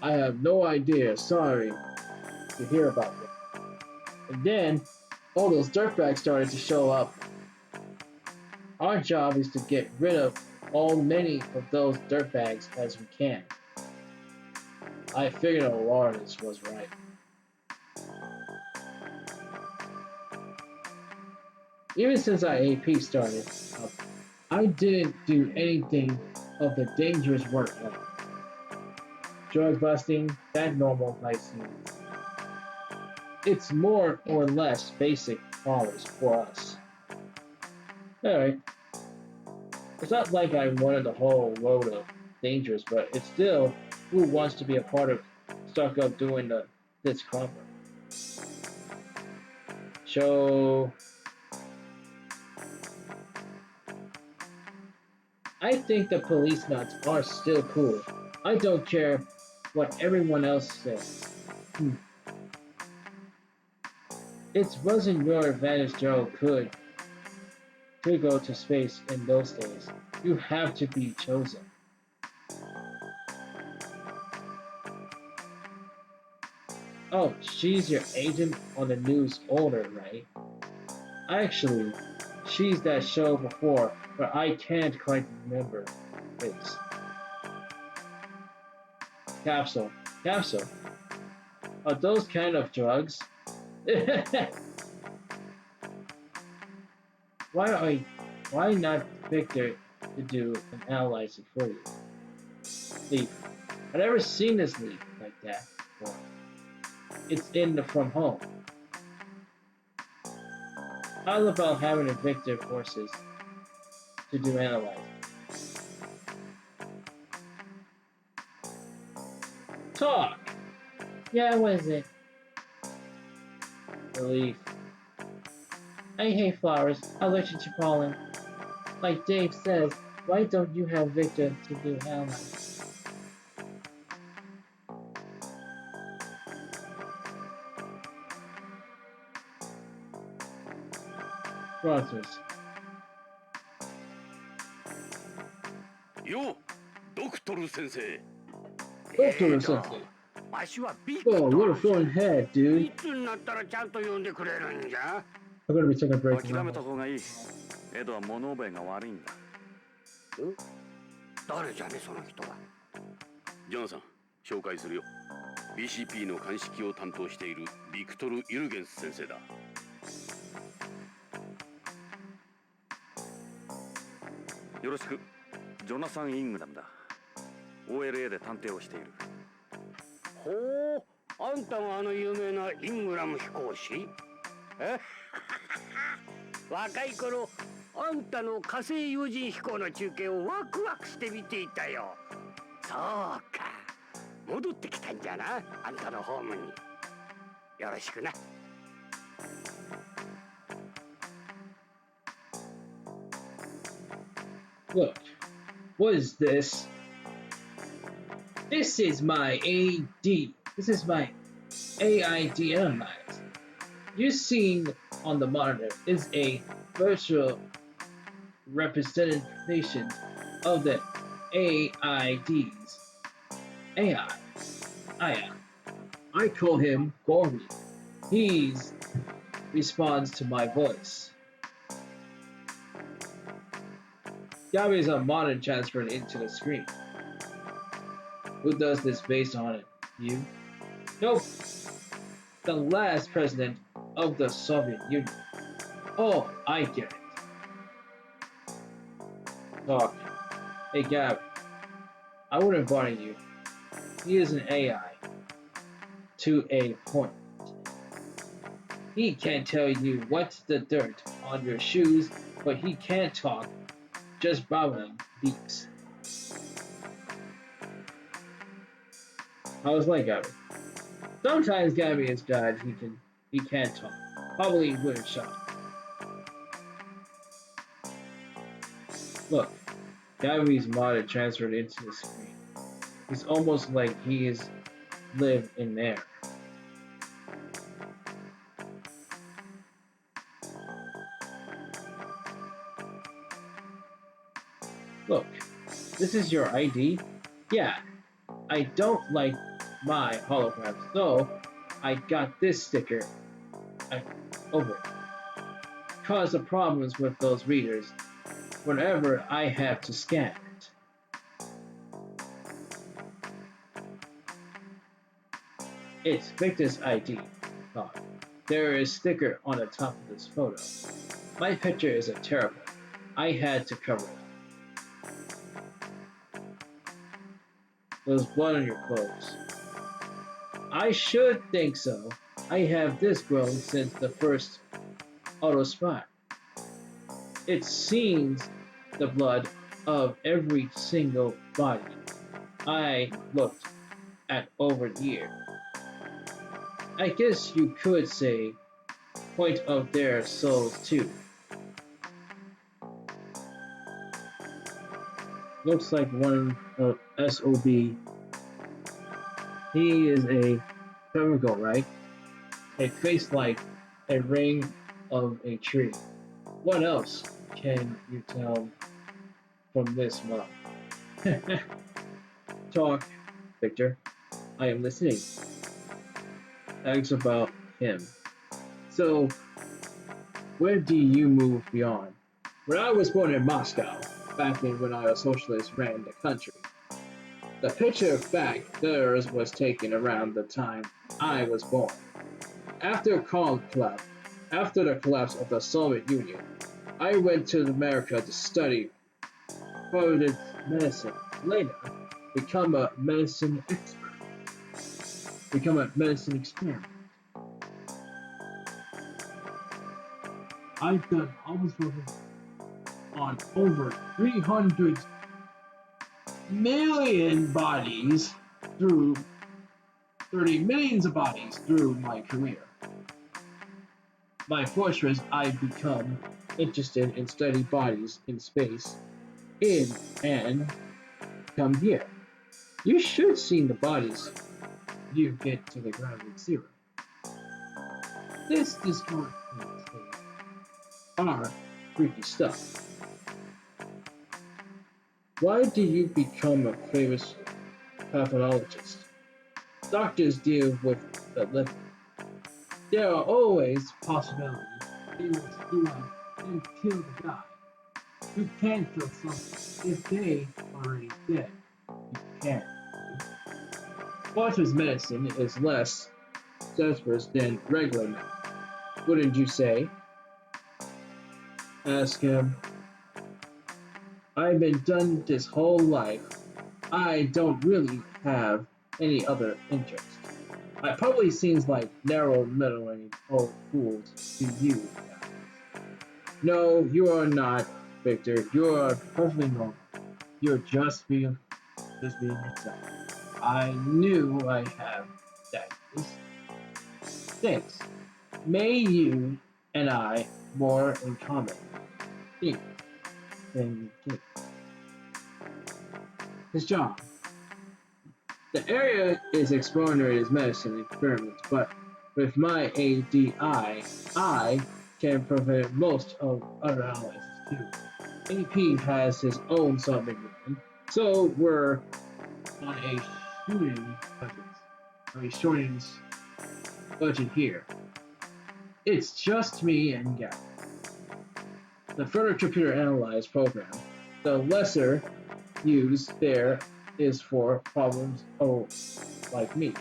I have no idea, sorry to hear about it. And then, all those dirtbags started to show up. Our job is to get rid of many of those dirtbags as we can. I figured Lawrence was right. Even since our AP started up, I didn't do anything of the dangerous work like drug busting, that normal life scene. It's more or less basic collars for us. Alright. It's not like I wanted the whole load of dangers, but it's still who wants to be a part of stuck up doing this crumper. So I think the policenauts are still cool. I don't care what everyone else says. It wasn't your advantage Joe could go to space in those days. You have to be chosen. Oh, she's your agent on the news order, right? Actually, she's that show before, but I can't quite remember this. Capsule. Capsule? Are those kind of drugs? Why not Victor to do an analyzer for you? Leaf. I've never seen this leaf like that before. It's in the from home. How about having a Victor forces to do analyzing? Talk! Yeah, what is it? The leaf. I hate flowers. Allergic to pollen. Like Dave says, why don't you have Victor to do analyzing? Brothers. Yo, Doctor Sensei. Doctor Sensei. わしはビク Oh, ト what a ル foreign head, dude. いつになったらちゃんと呼んでくれるんじゃ I'm gonna be taking a break 諦 now. めた方がいい。エドは物覚えが悪いんだ。誰じゃねその人は。ジョナさん、紹介するよ。BCP の鑑識を担当しているビクトル・ユルゲンス先生だ。よろしく。ジョナサン・イングラムだ。OLA で探偵をしている。ほう、あんたがあの有名なイングラム飛行士？え？若い頃、あんたの火星有人飛行の中継をワクワクして見ていたよ。そうか、戻ってきたんじゃな、あんたのホームに。よろしくな。Look, what is this? This is my AD. This is my AID analyzer. You seeing on the monitor is a virtual representation of the AIDs. I call him Gorby. He responds to my voice. Gabby is a monitor transferred into the screen. Who does this based on it? You? Nope. The last president of the Soviet Union. Oh, I get it. Talk. Hey, Gab. I wouldn't bother you. He is an AI. To a point. He can't tell you what's the dirt on your shoes, but he can't talk. Just babbling beats. How was like Gabby? Sometimes Gabby is bad. He can't talk. Probably wouldn't shot. Look, Gabby's mod transferred into the screen. It's almost like he is lived in there. Look, this is your ID? Yeah, I don't like my hologram, so I got this sticker over it. Cause the problems with those readers whenever I have to scan it. It's Victor's ID. Oh, there is a sticker on the top of this photo. My picture is a terrible. I had to cover it. There's blood on your clothes. I should think so. I have this grown since the first auto spot. It seems the blood of every single body I looked at over the year. I guess you could say point of their souls too. Looks like one of SOB. He is a chemical, right? A face like a ring of a tree. What else can you tell from this month? Talk, Victor. I am listening. Ask about him. So, where do you move beyond? When I was born in Moscow, back when our socialists ran the country. The picture back there was taken around the time I was born. After the collapse of the Soviet Union, I went to America to study forensic medicine. Later, become a medicine experiment. I've done almost on over 300 million bodies through 30 millions of bodies through my career. My fortress, I become interested in study bodies in space, in and come here. You should see the bodies you get to the ground with zero. This discount are freaky stuff. Why do you become a famous pathologist? Doctors deal with the living. There are always possibilities they will screw up and kill the guy. You can't kill someone if they are already dead. You can't. Walter's medicine is less dangerous than regular medicine. Wouldn't you say? Ask him. I've been done this whole life. I don't really have any other interest. I probably seems like narrow meddling old fools to you guys. No, you are not, Victor. You are perfectly normal. You're just being yourself. I knew I have that. Thanks. May you and I more in common. Think than you think. His job. The area is extraordinary as medicine experiments, but with my ADI, I can prevent most of other analyses too. AP has his own submarine, so we're on a shorting budget here. It's just me and Gary. The further computer analyze program, the lesser used there is for problems, oh, like me.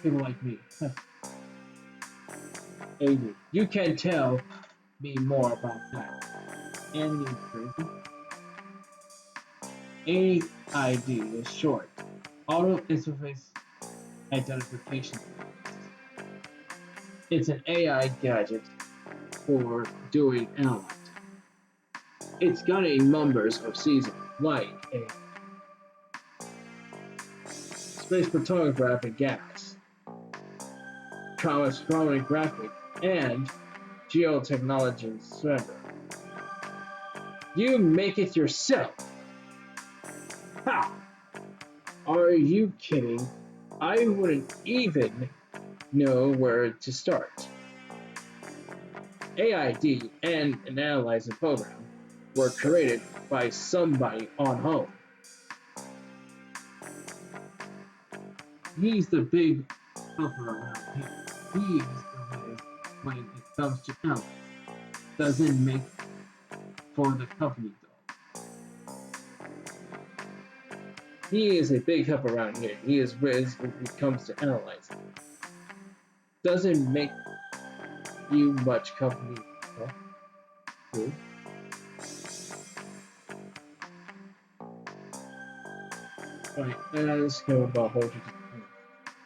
People like me. AD, you can tell me more about that. Anime crazy. AID is short. Auto Interface Identification Device. It's an AI gadget for doing analyzing. It's got a numbers of seasons, like a space photographic gas, chromatographic, and geotechnology surrender. You make it yourself. How? Are you kidding? I wouldn't even know where to start. AID and an analyzer program were created by somebody on home. He's the big helper around here. He's the whiz when it comes to analyzing. Doesn't make for the company though. He is a big help around here. He is whiz when it comes to analyzing. Doesn't make you much company though. True. Alright, let's go about Holger.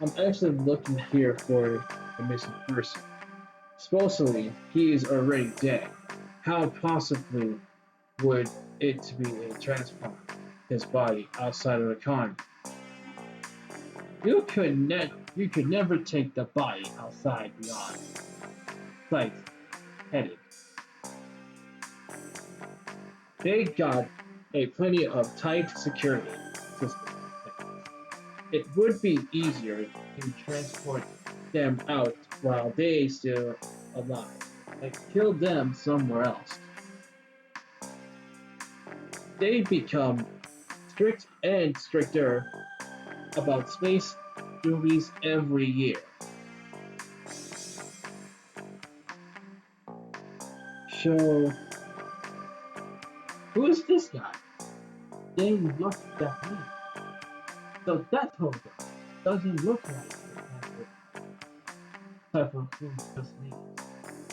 I'm actually looking here for a missing person. Supposedly, he is already dead. How possibly would it be a transplant his body outside of the con? You could never take the body outside beyond sight headed. They got a plenty of tight security system. It would be easier to transport them out while they still alive, and kill them somewhere else. They become strict and stricter about space movies every year. So, who is this guy? They look that me. So that Holger doesn't look like the type of who just leaves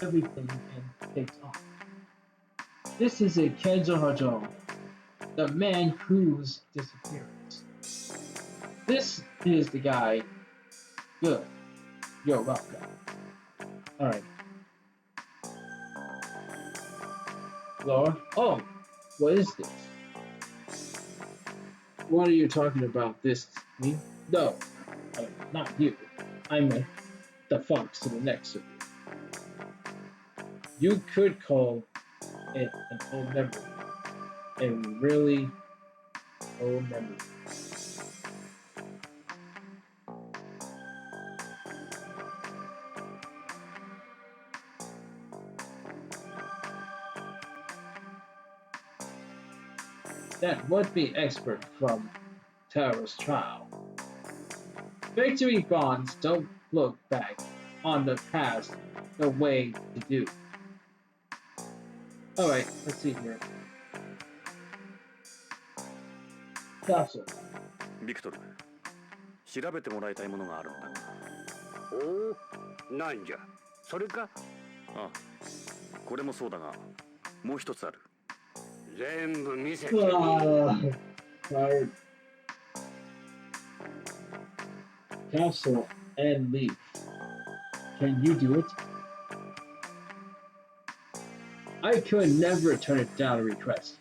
everything and takes off. This is a Kenzo Hajo, the man whose disappearance. This is the guy. Good. You're welcome. Alright. Lord? Oh, what is this? What are you talking about? This me? No, not you. I'm the fox to the next of you. You could call it an old memory. A really old memory. That would be expert from Taro's trial. Victory bonds don't look back on the past the way to do. Alright, let's see here. Capsule. ビクトル、調べてもらいたいものがあるんだが。おお、なんじゃ。それか。ああ、これもそうだが、もう一つある。全部見せて。Tired. Capsule and leaf. Can you do it? I could never turn it down a request.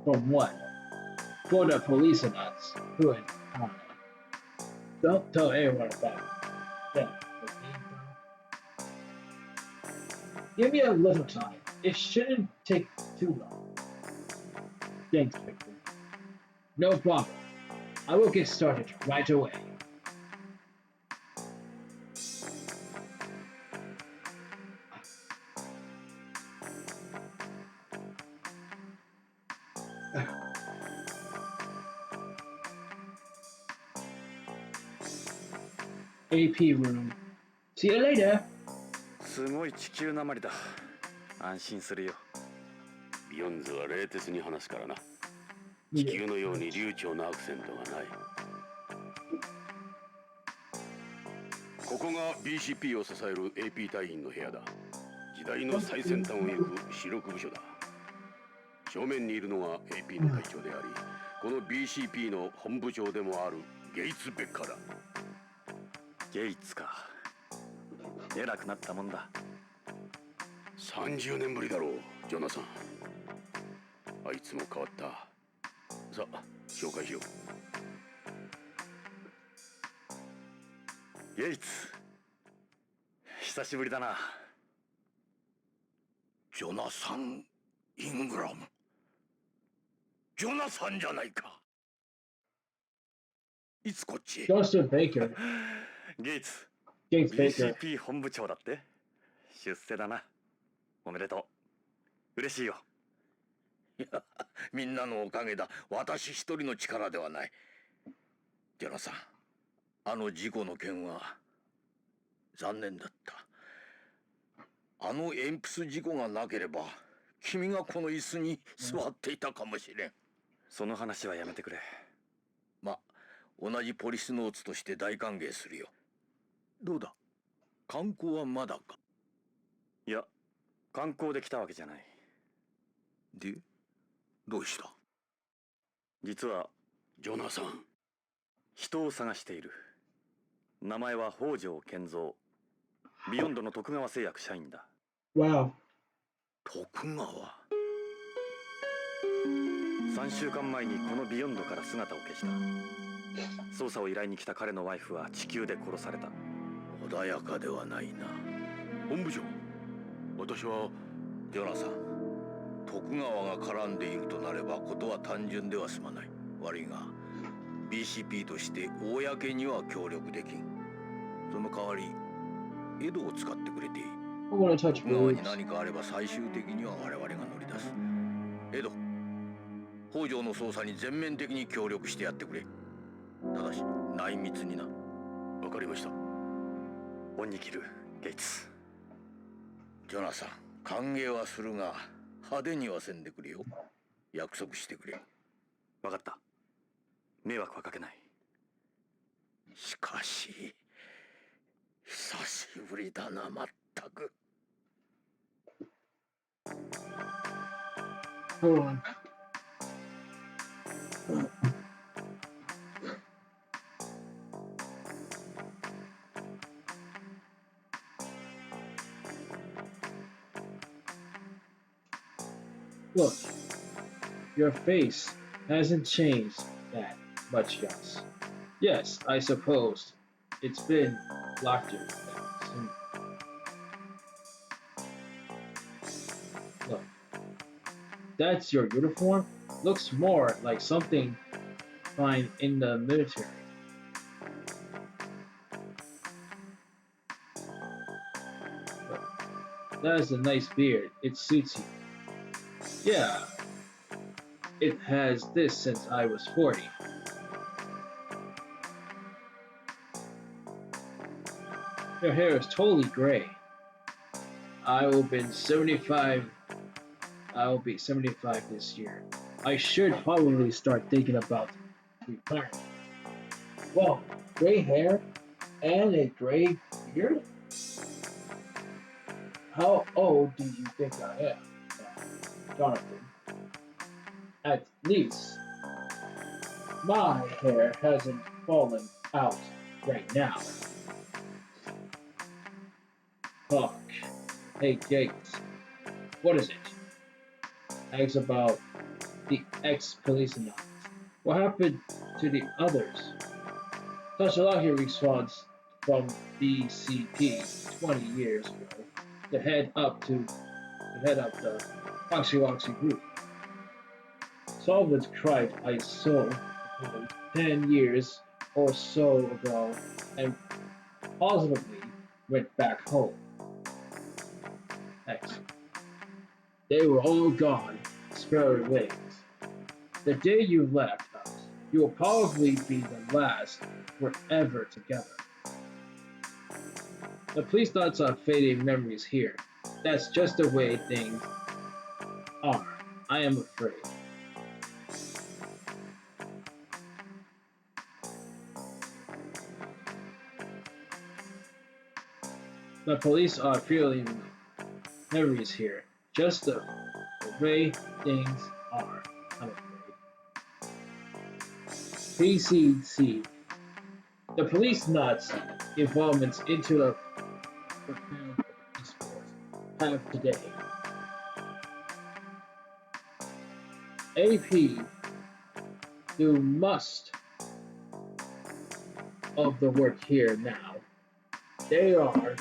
From what? For the policenauts who and I. Don't tell anyone about that. Give me a little time. It shouldn't take too long. Thanks, Victor. No problem. I will get started right away. AP room. See you later. すごい地球なまりだ。安心するよ。ビヨンズは冷徹に話すからな。地球のように流暢なアクセントがない。ここが BCP を支える AP 隊員の部屋だ。時代の最先端を行く主力部署だ。正面にいるのが AP の隊長であり、この BCP の本部長でもあるゲイツ・ベッカーだ。ゲイツか。偉くなったもんだ。30年ぶりだろう、ジョナサン。あいつも変わった。さあ、紹介しよう。ゲイツ。久しぶりだな。ジョナサン・イングラム。ジョナサンじゃないか。いつこっちへ。 Joseph Baker. ゲイツ。 James Baker. BCP 本部長だって。出世だな。おめでとう。嬉しいよ。いや、みんなのおかげだ。私一人の力ではない。ジョナサン、あの事故の件は残念だった。あの鉛筆事故がなければ君がこの椅子に座っていたかもしれん。その話はやめてくれ。ま、同じポリスノーツとして大歓迎するよ。どうだ、観光はまだか？いや、観光で来たわけじゃない。で、どうした？実はジョナサン、人を探している。名前は北条健三。ビヨンドの徳川製薬社員だ。Wow. 徳川。3週間前にこのビヨンドから姿を消した。捜査を依頼に来た彼のワイフは地球で殺された。穏やかではないな。本部長、私はジョナサン、徳川が絡んでいるとなればことは単純では済まない。悪いが BCP として公には協力できん。その代わりエドを使ってくれていい。 I want to touch 徳川に boobs. 何かあれば最終的には我々が乗り出す。エド、北条の捜査に全面的に協力してやってくれ。ただし内密にな。わかりました。恩に着る、ゲイツ。ジョナサン、歓迎はするが派手にはせんでくれよ。約束してくれ。分かった。迷惑はかけない。しかし久しぶりだな、まったく。 Hold on. Look, your face hasn't changed that much, Gus. Yes, I suppose it's been locked in. Look, that's your uniform? Looks more like something find in the military. That is a nice beard. It suits you. Yeah, it has this since I was 40. Your hair is totally gray. I will be 75 this year. I should probably start thinking about retirement. Whoa, gray hair and a gray beard? How old do you think I am, Jonathan? At least my hair hasn't fallen out right now. Fuck. Hey, Gates. What is it? Asks about the ex-policenauts. What happened to the others? Such a lot, he responds from BCP 20 years ago to head up the Waxy group. Solvents cried I saw 10 years or so ago and positively went back home. X. They were all gone, spirited wings. The day you left us, you will probably be the last we're ever together. But please thoughts on fading memories here. That's just the way things are. I am afraid. The police are feeling memories here. Just the way things are, I'm afraid. PCC. The police nuts involvements into the esports have today. AP do most of the work here now. They are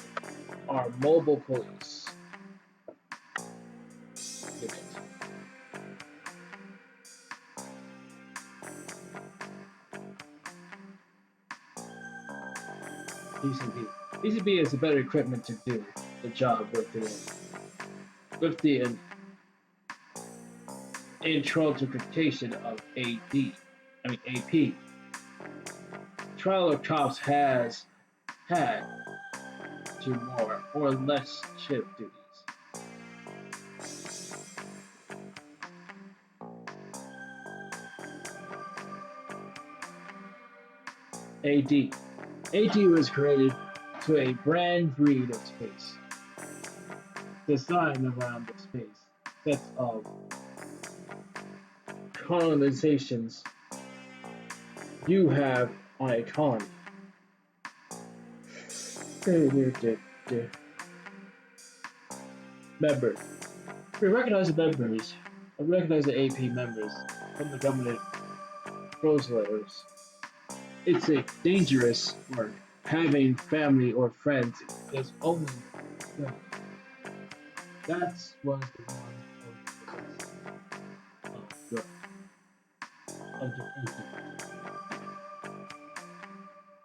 our mobile police unit. PCB. PCB is a better equipment to do the job with the interpretation of AP. Trial of Cops has had to more or less shift duties. AD. AD was created to a brand breed of space, designed around the space sets of colonizations you have on a colony. Members. We recognize the members. I recognize the AP members from the government layers. It's a dangerous work. Having family or friends is only good. That was the one of the AP.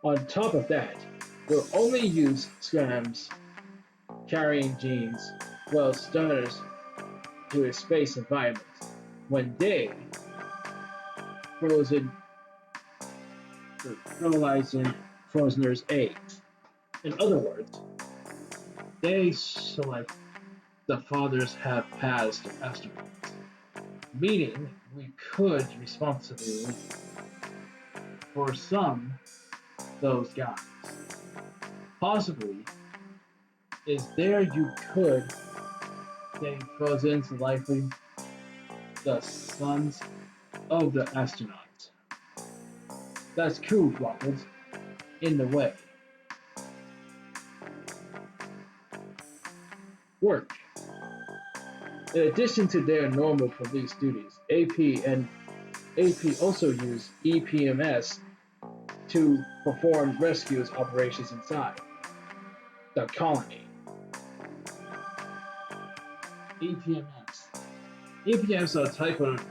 On top of that, we'll only use scrams carrying genes well starters to a space environment when they fertilizing frozeners eggs. In other words, they select the fathers have passed astronauts, meaning we could responsibly for some those guys. Possibly is there you could say frozen likely the sons of the astronauts. That's cool, Floppers, in the way. Work. In addition to their normal police duties, AP also use EPMS to perform rescue operations inside the colony. EPMS. EPMS are a type of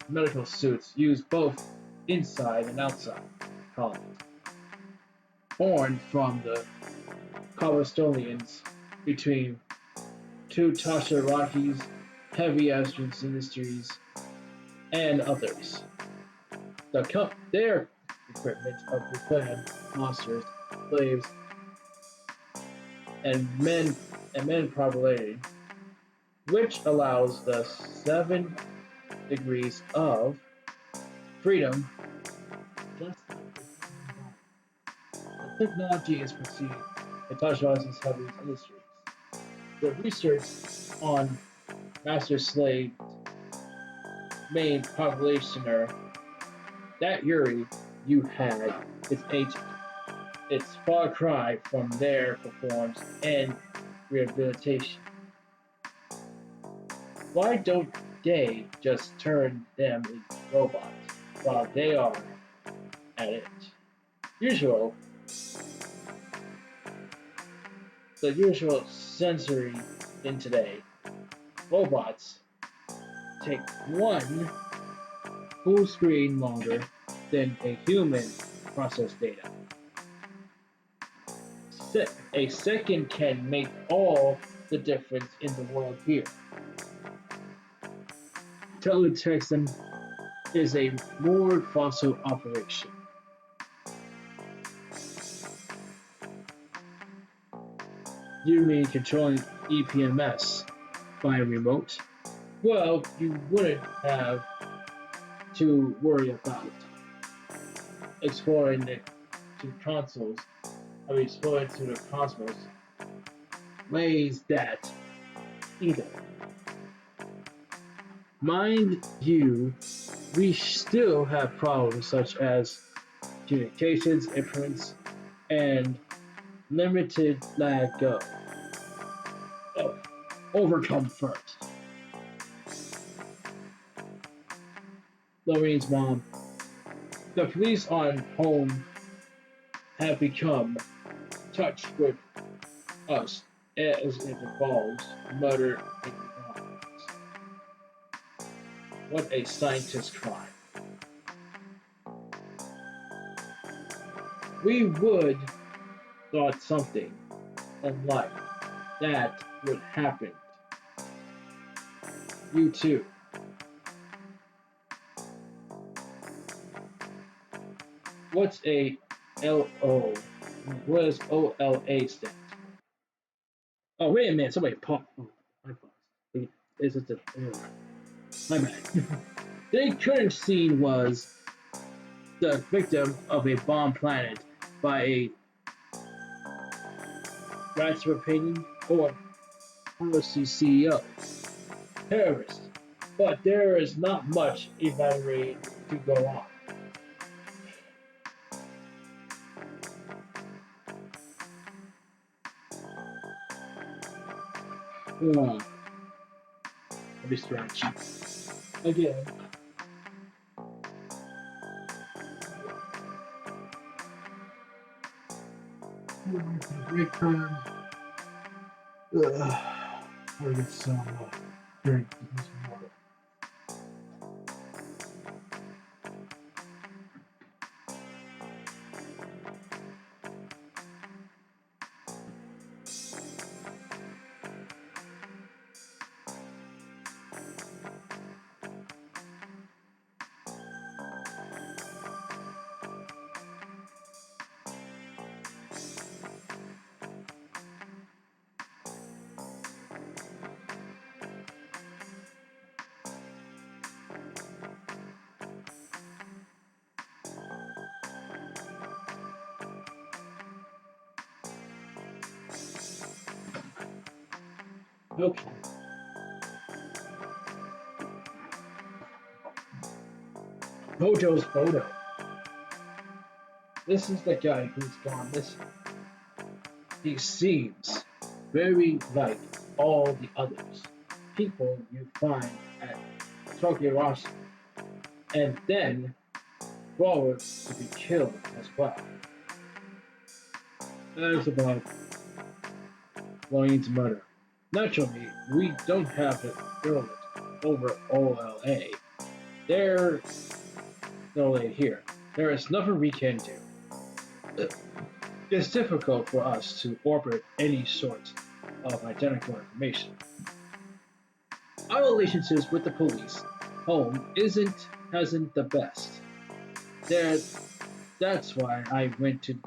medical suits used both inside and outside colonies. Born from the Cobblestonians between two Tasha Rockies, Heavy Astrons Industries, and others. Their equipment of reclaimed monsters, slaves, and men populated, which allows the 7 degrees of freedom. Just like the technology is pursued by Tasha's Heavy Industries. The research on master slave main populationer that Yuri you had is ancient. It's far cry from their performance and rehabilitation. Why don't they just turn them into robots while they are at it? The usual sensory in today. Robots take one full screen longer than a human process data. A second can make all the difference in the world here. Teletexting is a more fossil operation. You mean controlling EPMS by remote? Well, you wouldn't have to worry about exploring to the cosmos explains that either. Mind you, we still have problems such as communications, inference, and limited lag go. Oh, overcome first. Lorraine's mom. The police on home have become touched with us as it involves murder and crimes. What a scientist crime. We would thought something unlike that would happen. You too. What's a LO? What does OLA stand for? Oh, wait a minute. Somebody pop. Oh, my fault. Is it the. My bad. The current scene was the victim of a bomb planted by a Ratsperpanian or policy CEO, terrorist. But there is not much evaluating to go on. Let me stretch. Again. Break time. I'll get some drink. Some water. Okay. Mojo's photo. This is the guy who's gone missing. He seems very like all the others. People you find at Tokirashi. And then forward to be killed as well. That is about Lorraine's murder. Naturally, we don't have the government over OLA. They're OLA here. There is nothing we can do. It's difficult for us to orbit any sort of identical information. Our relationships with the police home hasn't the best. That's why I went to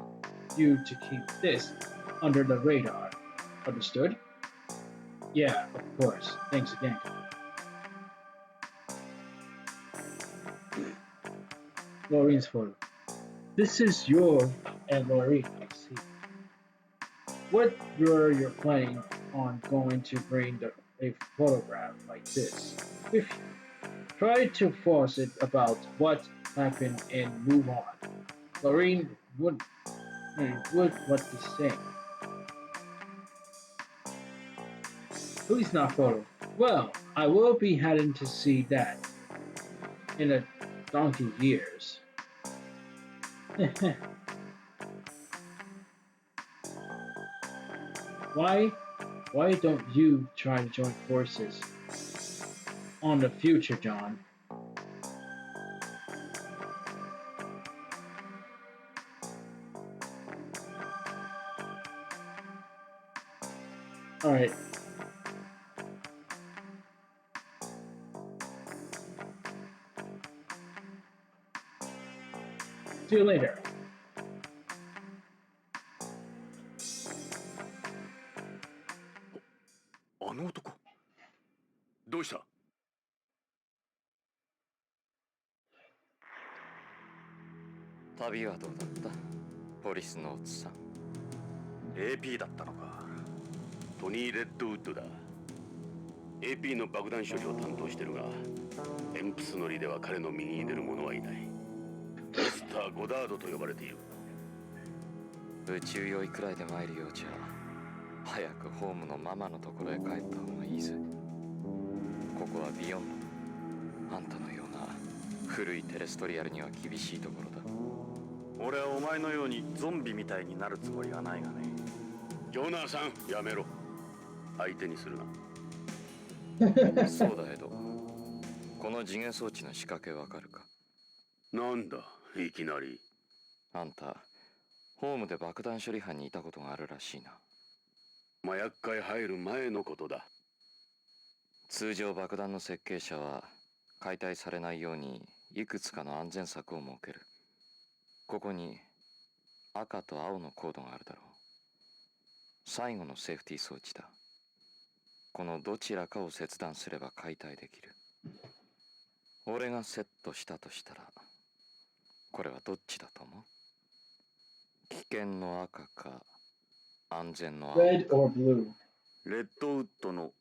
you to keep this under the radar. Understood? Yeah, of course. Thanks again. Lorraine's photo. This is your and Lorraine, I see. What were you planning on going to bring a photograph like this with you? Try to force it about what happened and move on. Lorraine would what to say. Please not photo. Well, I will be heading to see that in a donkey years. Why don't you try to join forces on the future, John? Alright. See you later. あの男どうした？旅はどうだった？ポリスノーツさん。 AP だったのか。トニー・レッドウッドだ。 AP の爆弾処理を担当してるが、エンプス乗りでは彼の右に出る者はいない。ミスター・ゴダードと呼ばれている。宇宙酔いくらいで参るようじゃ早くホームのママのところへ帰った方がいいぜ。ここはビヨンド。あんたのような古いテレストリアルには厳しいところだ。俺はお前のようにゾンビみたいになるつもりはないがね。ジョナサン、やめろ。相手にするな。そうだエド、この次元装置の仕掛けわかるか？なんだいきなり。あんたホームで爆弾処理班にいたことがあるらしいな。麻薬界入る前のことだ。通常爆弾の設計者は解体されないようにいくつかの安全策を設ける。ここに赤と青のコードがあるだろう。最後のセーフティー装置だ。このどちらかを切断すれば解体できる。俺がセットしたとしたらこれはどっちだと思う？危険の赤か安全の青か。 Red or blue? レッドウッドの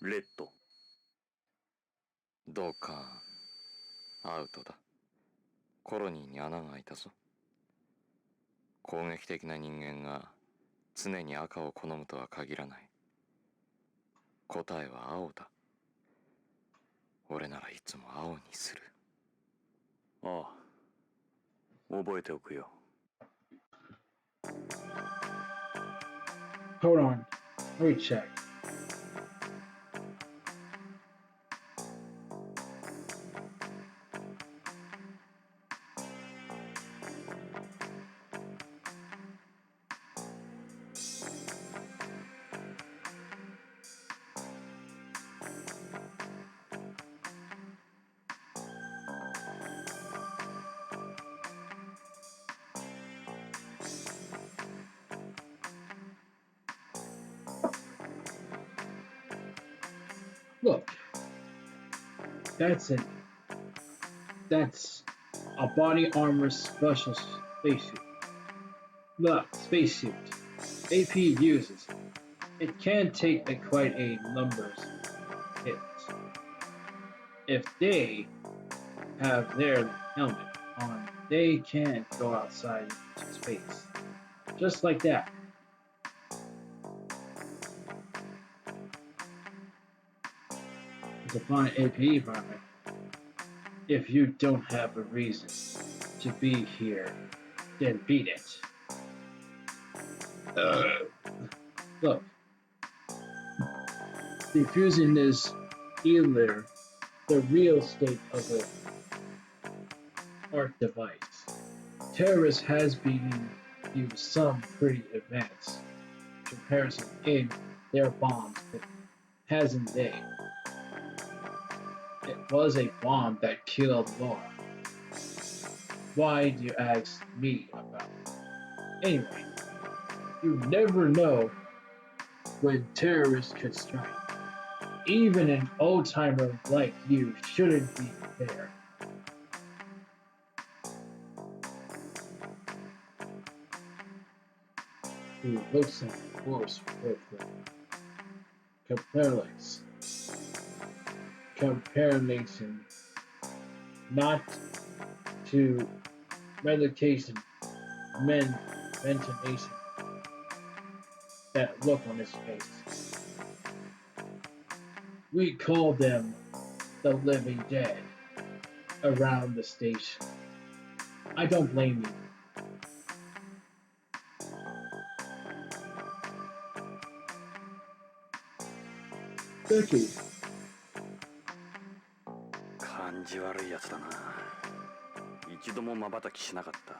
レッド。どうかアウトだ。コロニーに穴が開いたぞ。攻撃的な人間が常に赤を好むとは限らない。答えは青だ。俺ならいつも青にする。ああ、覚えておくよ。Hold on. Let me check. Look, that's it. That's a body armor special spacesuit. Look, spacesuit. AP uses. It can take quite a numbers hit. If they have their helmet on, they can't go outside into space. Just like that. It's a fine AP environment. If you don't have a reason to be here, then beat it. Look, defusing is either the real state of an art device. Terrorists has been used some pretty advanced comparison in their bombs, but hasn't they? It was a bomb that killed Laura. Why do you ask me about it? Anyway, you never know when terrorists could strike. Even an old-timer like you shouldn't be there. Who looks at the force with the comparison, not to medication, ventilation. That look on his face. We call them the living dead around the station. I don't blame you. Thank you. 感じ悪いやつだな。一度も瞬きしなかった。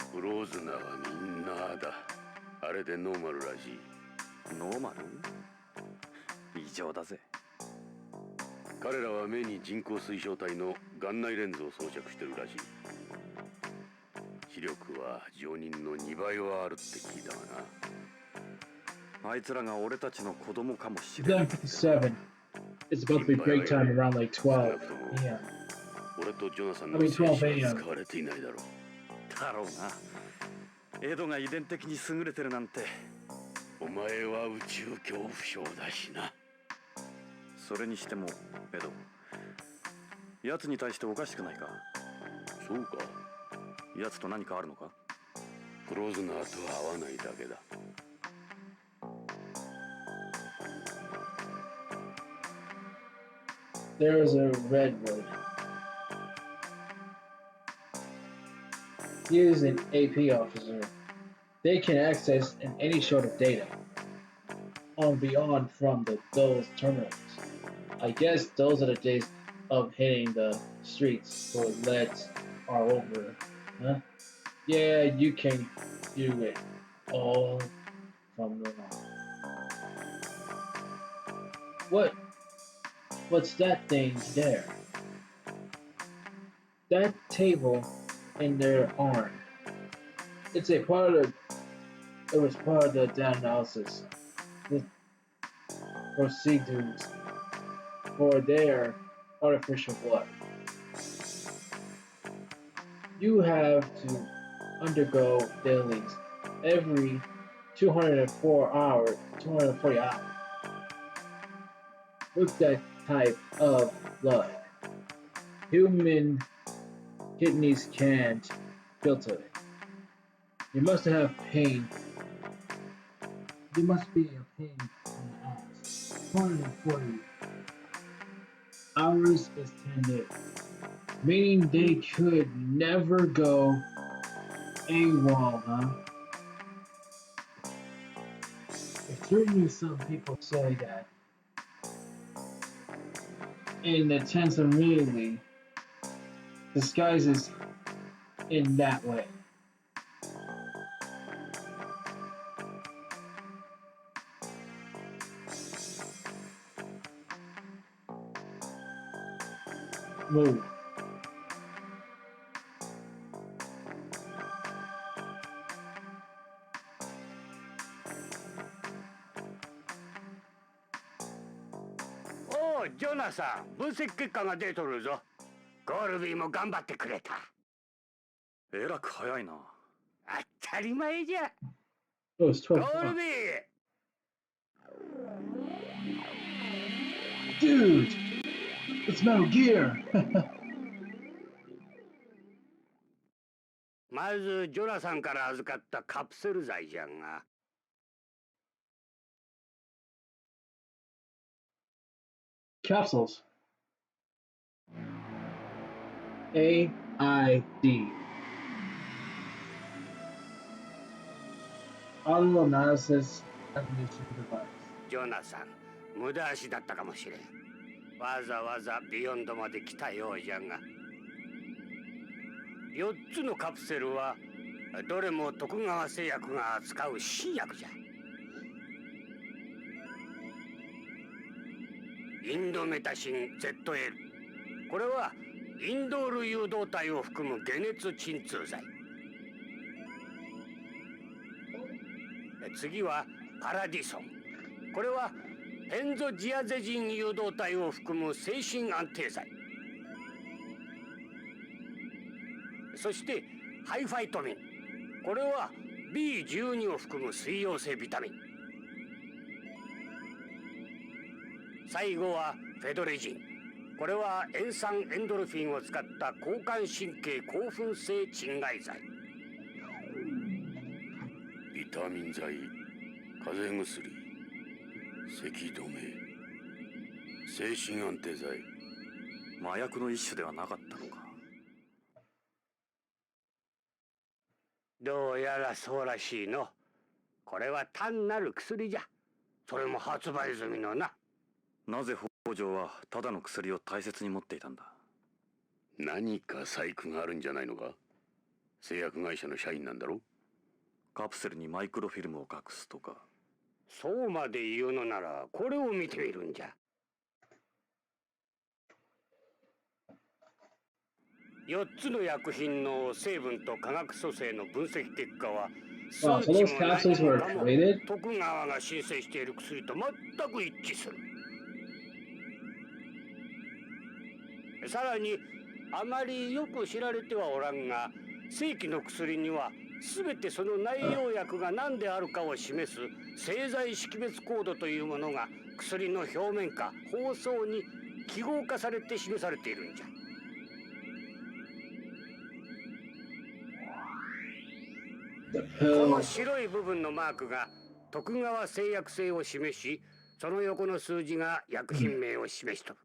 フローズナはみんなだ。あれでノーマルらしい。ノーマル？異常だぜ。彼らは目に人工水晶体の眼内レンズを装着してるらしい。視力は常人の2倍はあるって聞いたがな。あいつらが俺たちの子供かもしれない。7:57. It's about to be break time around like 12 p.m. 俺とジョナサンの精子は使われていないだろう。だろうな。エドが遺伝的に優れてるなんてお前は宇宙恐怖症だしな。それにしてもエド、奴に対しておかしくないか？そうか。奴と何かあるのか？クローズナーとは合わないだけだ。There's a redwood. He is an AP officer. They can access any sort of data on beyond from those terminals. I guess those are the days of hitting the streets where leads are over. Huh? Yeah, you can do it all from the What's that thing there? That table in their arm. It's a part of it was part of the data analysis. The procedures for their artificial blood. You have to undergo dailies every 240 hours with that type of blood. Human kidneys can't filter it. You must have pain. You must be a pain in the ass. 240 hours is 10 days. Meaning they could never go AWOL, huh? Certainly some people say that in the tense immediately disguises in that way. Move.おうジョナサン、分析結果が出とるぞ。ゴールビーも頑張ってくれた。えらく早いな。当たり前じゃ。 Oh, it's ゴ 12 ール o'clock. ビー Dude! It's Metal Gear! まずジョナサンから預かったカプセル剤じゃが。Capsules. AID. Auto Analysis Definition Device. ジョナサン、無駄足だったかもしれん。わざわざビヨンドまで来たようじゃが。4つのカプセルはどれも徳川製薬が扱う新薬じゃ。インドメタシン ZL。これはインドール誘導体を含む解熱鎮痛剤。次はパラディソン。これはペンゾジアゼジン誘導体を含む精神安定剤。そしてハイファイトミン。これは B12 を含む水溶性ビタミン。最後はフェドレジン。これは塩酸エンドルフィンを使った交感神経興奮性鎮害剤。ビタミン剤、風邪薬、咳止め、精神安定剤。麻薬の一種ではなかったのか。どうやらそうらしいの。これは単なる薬じゃ。それも発売済みのな。なぜ北条はただの薬を大切に持っていたんだ？何か細工があるんじゃないのか？製薬会社の社員なんだろ？カプセルにマイクロフィルムを隠すとか。そうまで言うのならこれを見てみるんじゃ。4つの薬品の成分と化学組成の分析結果は数値も何もかも徳川が申請している薬と全く一致する。さらにあまりよく知られてはおらんが正規の薬には全てその内容薬が何であるかを示す製剤識別コードというものが薬の表面か包装に記号化されて示されているんじゃ。この白い部分のマークが徳川製薬製を示し、その横の数字が薬品名を示しとる。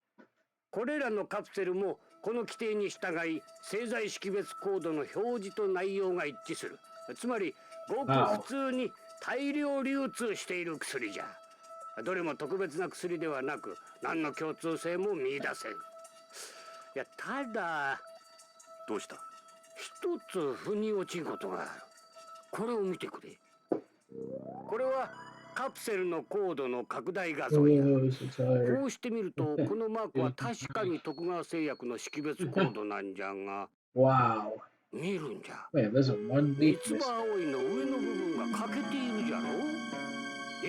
これらのカプセルもこの規定に従い製剤識別コードの表示と内容が一致する。つまりごく普通に大量流通している薬じゃ。どれも特別な薬ではなく何の共通性も見出せん。いやただどうした？一つ腑に落ちんことがある。これを見てくれ。これはカプセルのコードの拡大画像や。こうしてみるとこのマークは確かに徳川製薬の識別コードなんじゃが、Wow. 見るんじゃ。 Man, there's a one 三 leaf つ missing. 葉葵の上の部分が欠けているじゃろ。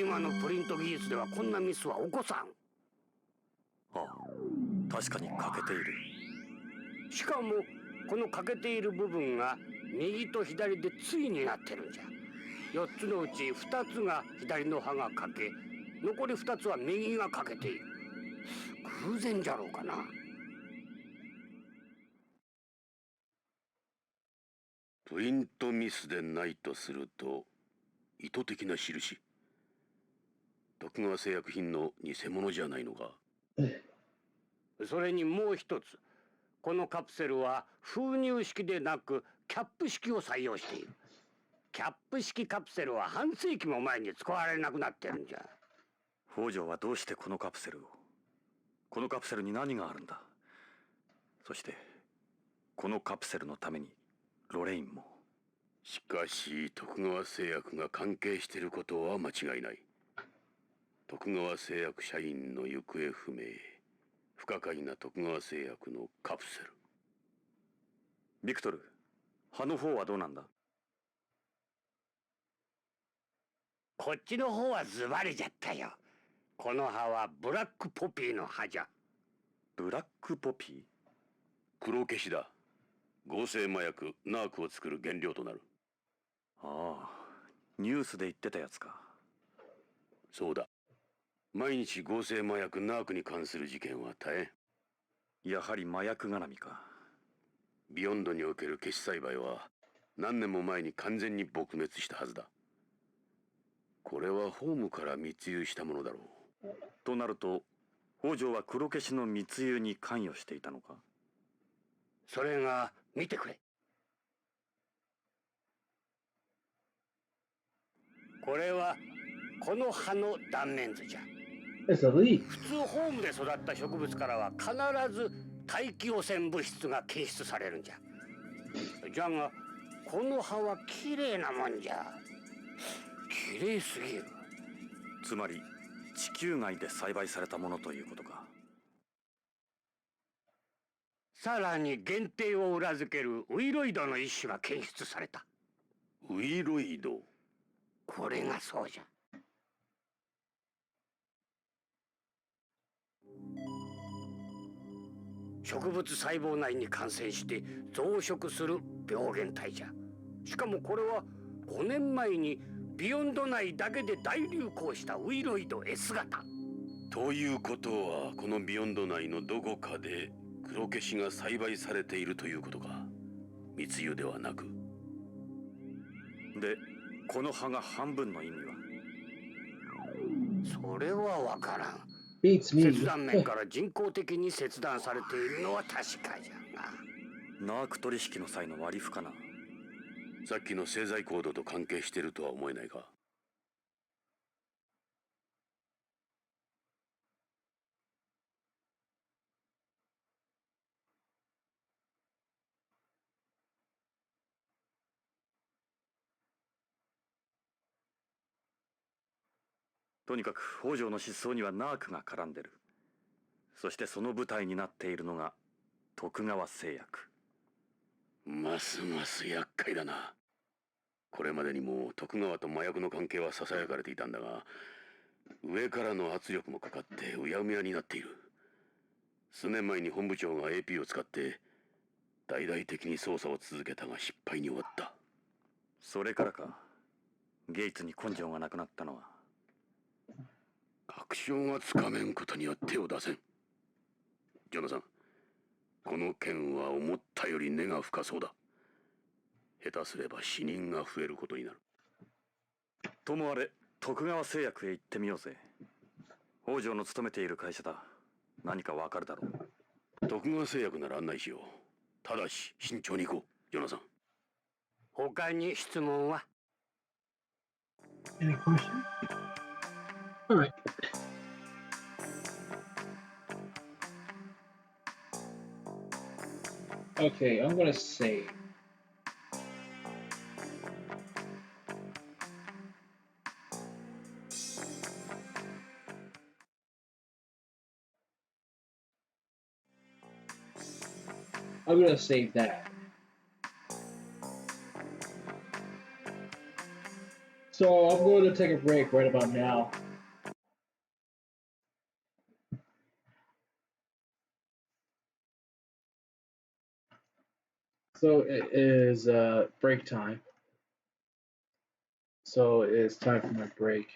今のプリント技術ではこんなミスは起こさん。ああ、確かに欠けている。しかもこの欠けている部分が右と左で対になってるんじゃ。4つのうち2つが左の刃が欠け、残り2つは右が欠けている。偶然じゃろうかな。プリントミスでないとすると意図的な印。徳川製薬品の偽物じゃないのか。それにもう一つ、このカプセルは封入式でなくキャップ式を採用している。キャップ式カプセルは半世紀も前に使われなくなってるんじゃ。北条はどうしてこのカプセルを？このカプセルに何があるんだ？そしてこのカプセルのためにロレインも。しかし徳川製薬が関係していることは間違いない。徳川製薬社員の行方不明、不可解な徳川製薬のカプセル。ビクトル、葉の方はどうなんだ？こっちの方はズバリじゃったよ。この葉はブラックポピーの葉じゃ。ブラックポピー？黒消しだ。合成麻薬ナークを作る原料となる。ああ、ニュースで言ってたやつか。そうだ。毎日合成麻薬ナークに関する事件は絶えん。やはり麻薬絡みか。ビヨンドにおける消し栽培は何年も前に完全に撲滅したはずだ。これはホームから密輸したものだろう。となると北条は黒消しの密輸に関与していたのか？それが見てくれ。これはこの葉の断面図じゃ。It's a leaf. 普通ホームで育った植物からは必ず大気汚染物質が検出されるんじゃ。じゃがこの葉はきれいなもんじゃ。きれいすぎる。つまり地球外で栽培されたものということか。さらに限定を裏付けるウイロイドの一種が検出された。ウイロイド。これがそうじゃ。植物細胞内に感染して増殖する病原体じゃ。しかもこれは5年前にビヨンド内だけで大流行したウイロイド S 型。ということはこのビヨンド内のどこかで黒消しが栽培されているということか。密輸ではなく。でこの葉が半分の意味は？それはわからん。 Beats me. 切断面から人工的に切断されているのは確かじゃが。ナーク取引の際の割り符かな。さっきの製剤コードと関係しているとは思えないか。とにかく北条の失踪にはナークが絡んでる。そしてその舞台になっているのが徳川製薬。ますます厄介だな。これまでにも徳川と麻薬の関係はささやかれていたんだが、上からの圧力もかかってうやむやになっている。数年前に本部長が AP を使って大々的に捜査を続けたが失敗に終わった。それからか。ゲイツに根性がなくなったのは。確証がつかめんことには手を出せん。ジョナサン、この件は思ったより根が深そうだ。下手すれば死人が増えることになる。ともあれ、徳川製薬へ行ってみようぜ。北条の勤めている会社だ。何かわかるだろう。徳川製薬なら案内しよう。ただし慎重に行こう、ジョナサン。他に質問は？ Any question? All right. Okay, I'm gonna save. I'm gonna save that. So I'm going to take a break right about now. So it is break time. So it's time for my break.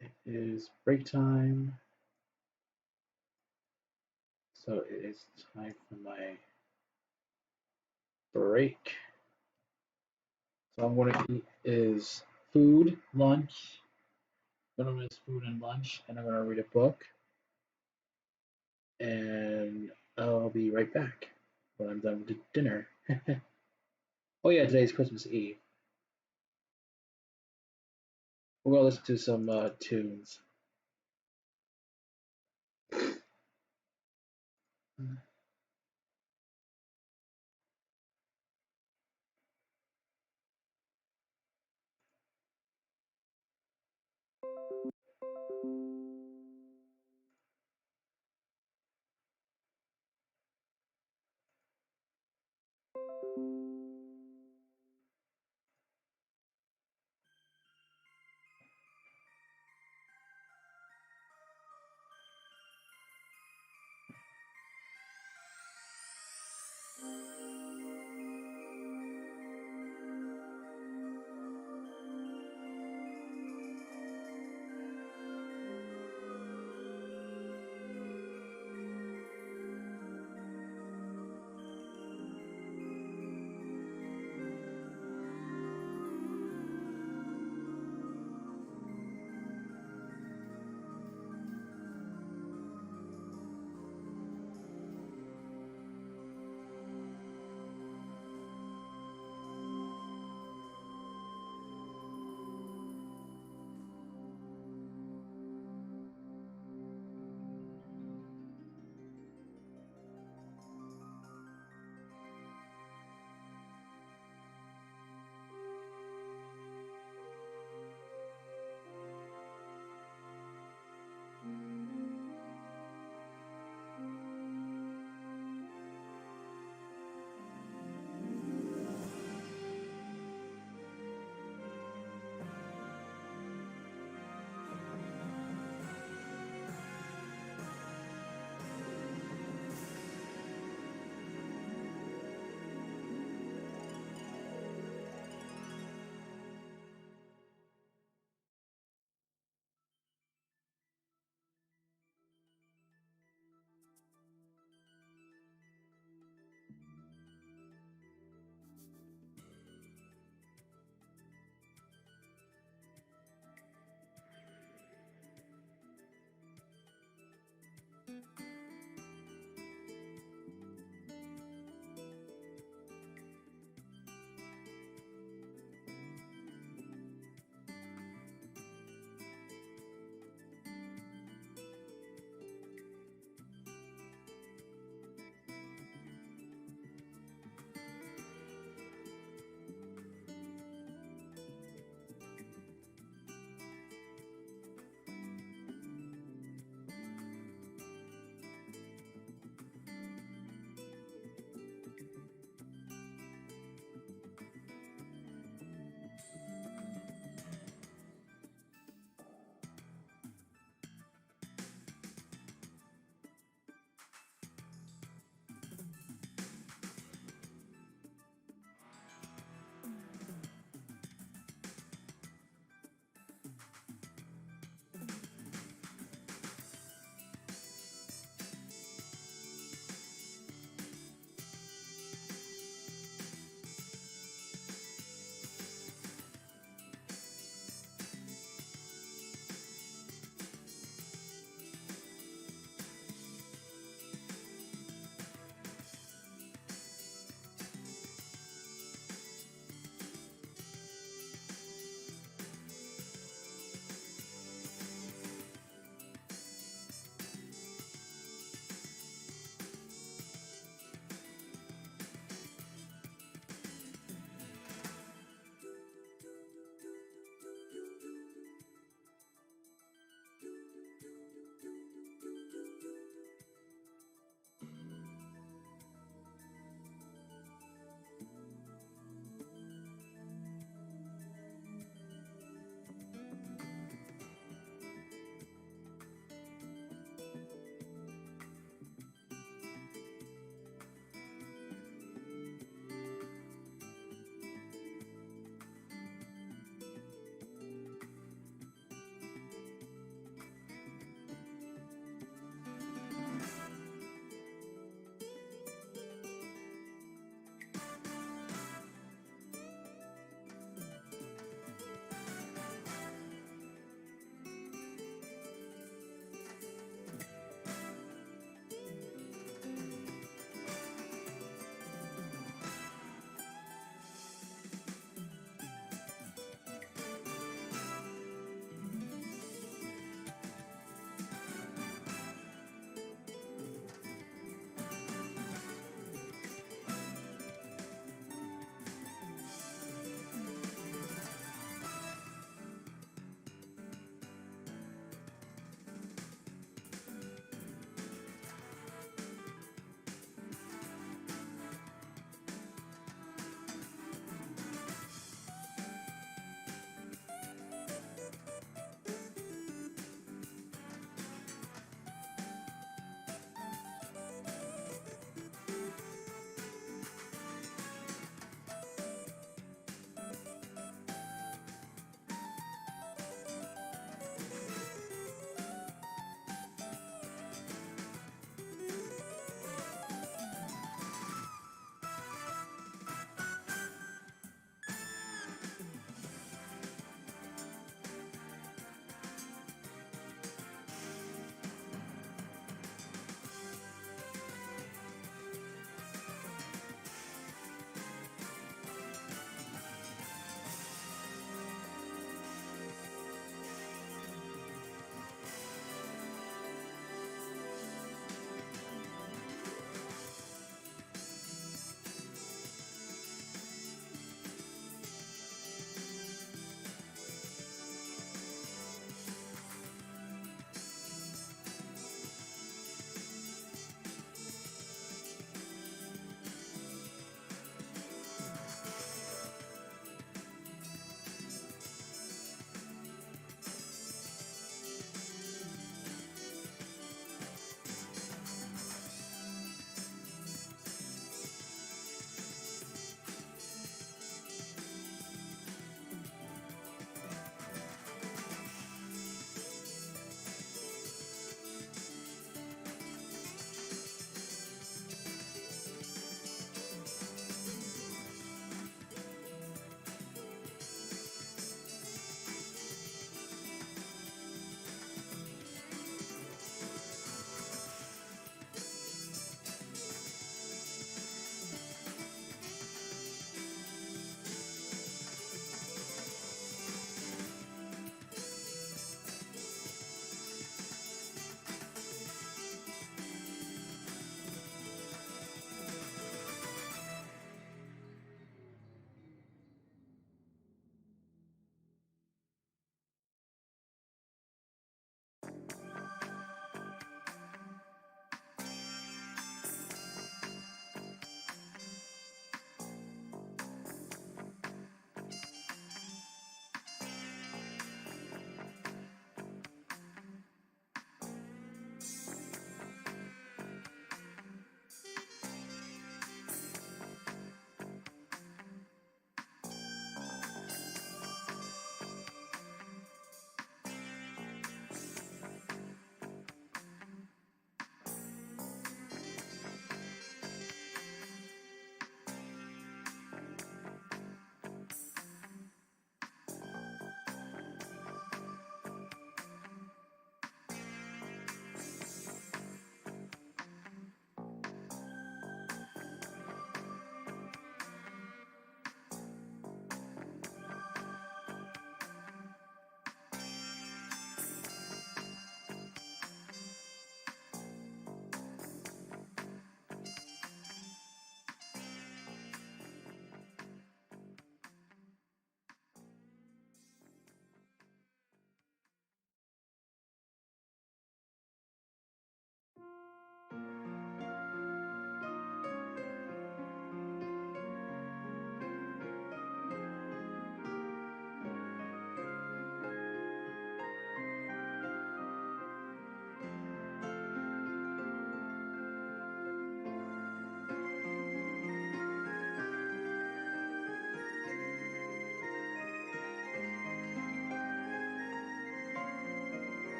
It is break time. So it is time for my break. So I'm going to eat is food, lunch. I'm going to miss food and lunch, and I'm going to read a book. And I'll be right back when I'm done with dinner. Oh yeah, today's Christmas Eve. We're gonna listen to some tunes.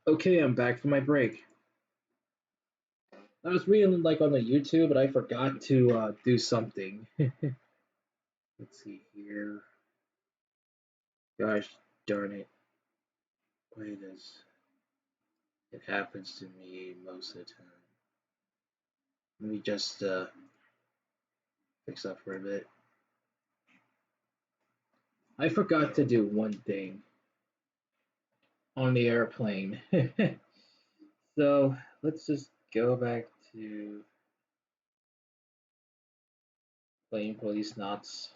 Okay, I'm back from my break. I was reading like on the YouTube, but I forgot to do something. Let's see here. Gosh darn it. Why does it happens to me most of the time? Let me just fix up for a bit. I forgot to do one thing on the airplane. So let's just go back to playing policenauts.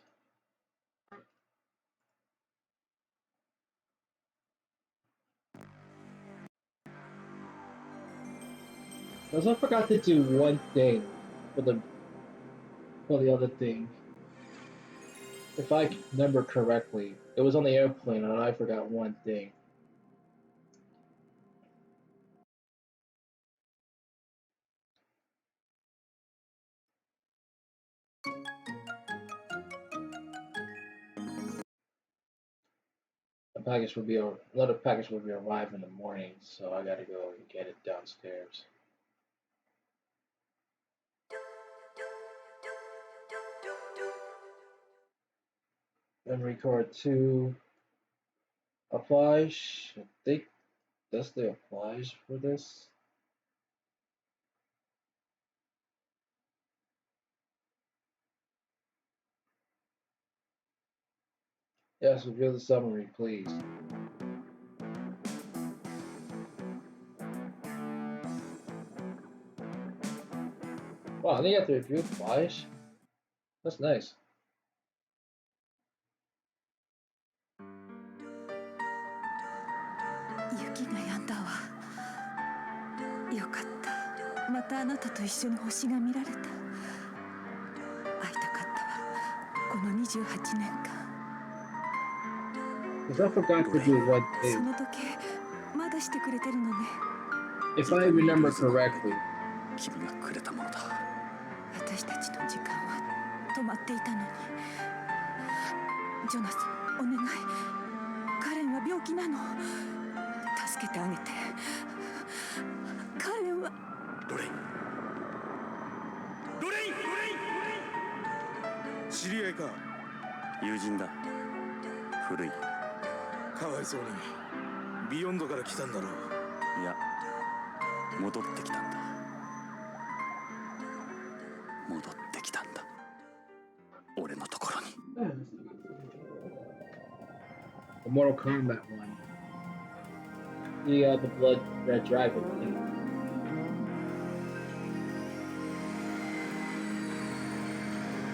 Because I forgot to do one thing for the other thing. If I remember correctly, it was on the airplane and I forgot one thing. Another package will be arriving in the morning, so I gotta go and get it downstairs. Memory card 2 applies. I think that's the applies for this. Yes, review the summary, please. Wow, they have to review Flash? That's nice. 雪が止んだわ。よかった。またあなたと一緒に星が見られた。会いたかったわ。この28年間。Because I forgot to do one そ thing. の時計まだしてくれてるのね。If I remember correctly. 君がくれたものだ。私たちの時間は止まっていたのに。ジョナサン、お願い。カレンは病気なの。助けてあげて。カレンは。ロレイン。ロレイン。知り合いか？友人だ。古い。かわいそうにビヨンドから来たんだろう。いや、戻ってきたんだ。戻ってきたんだ。俺のところに。The Mortal Kombat one. The Blood Red Dragon thing.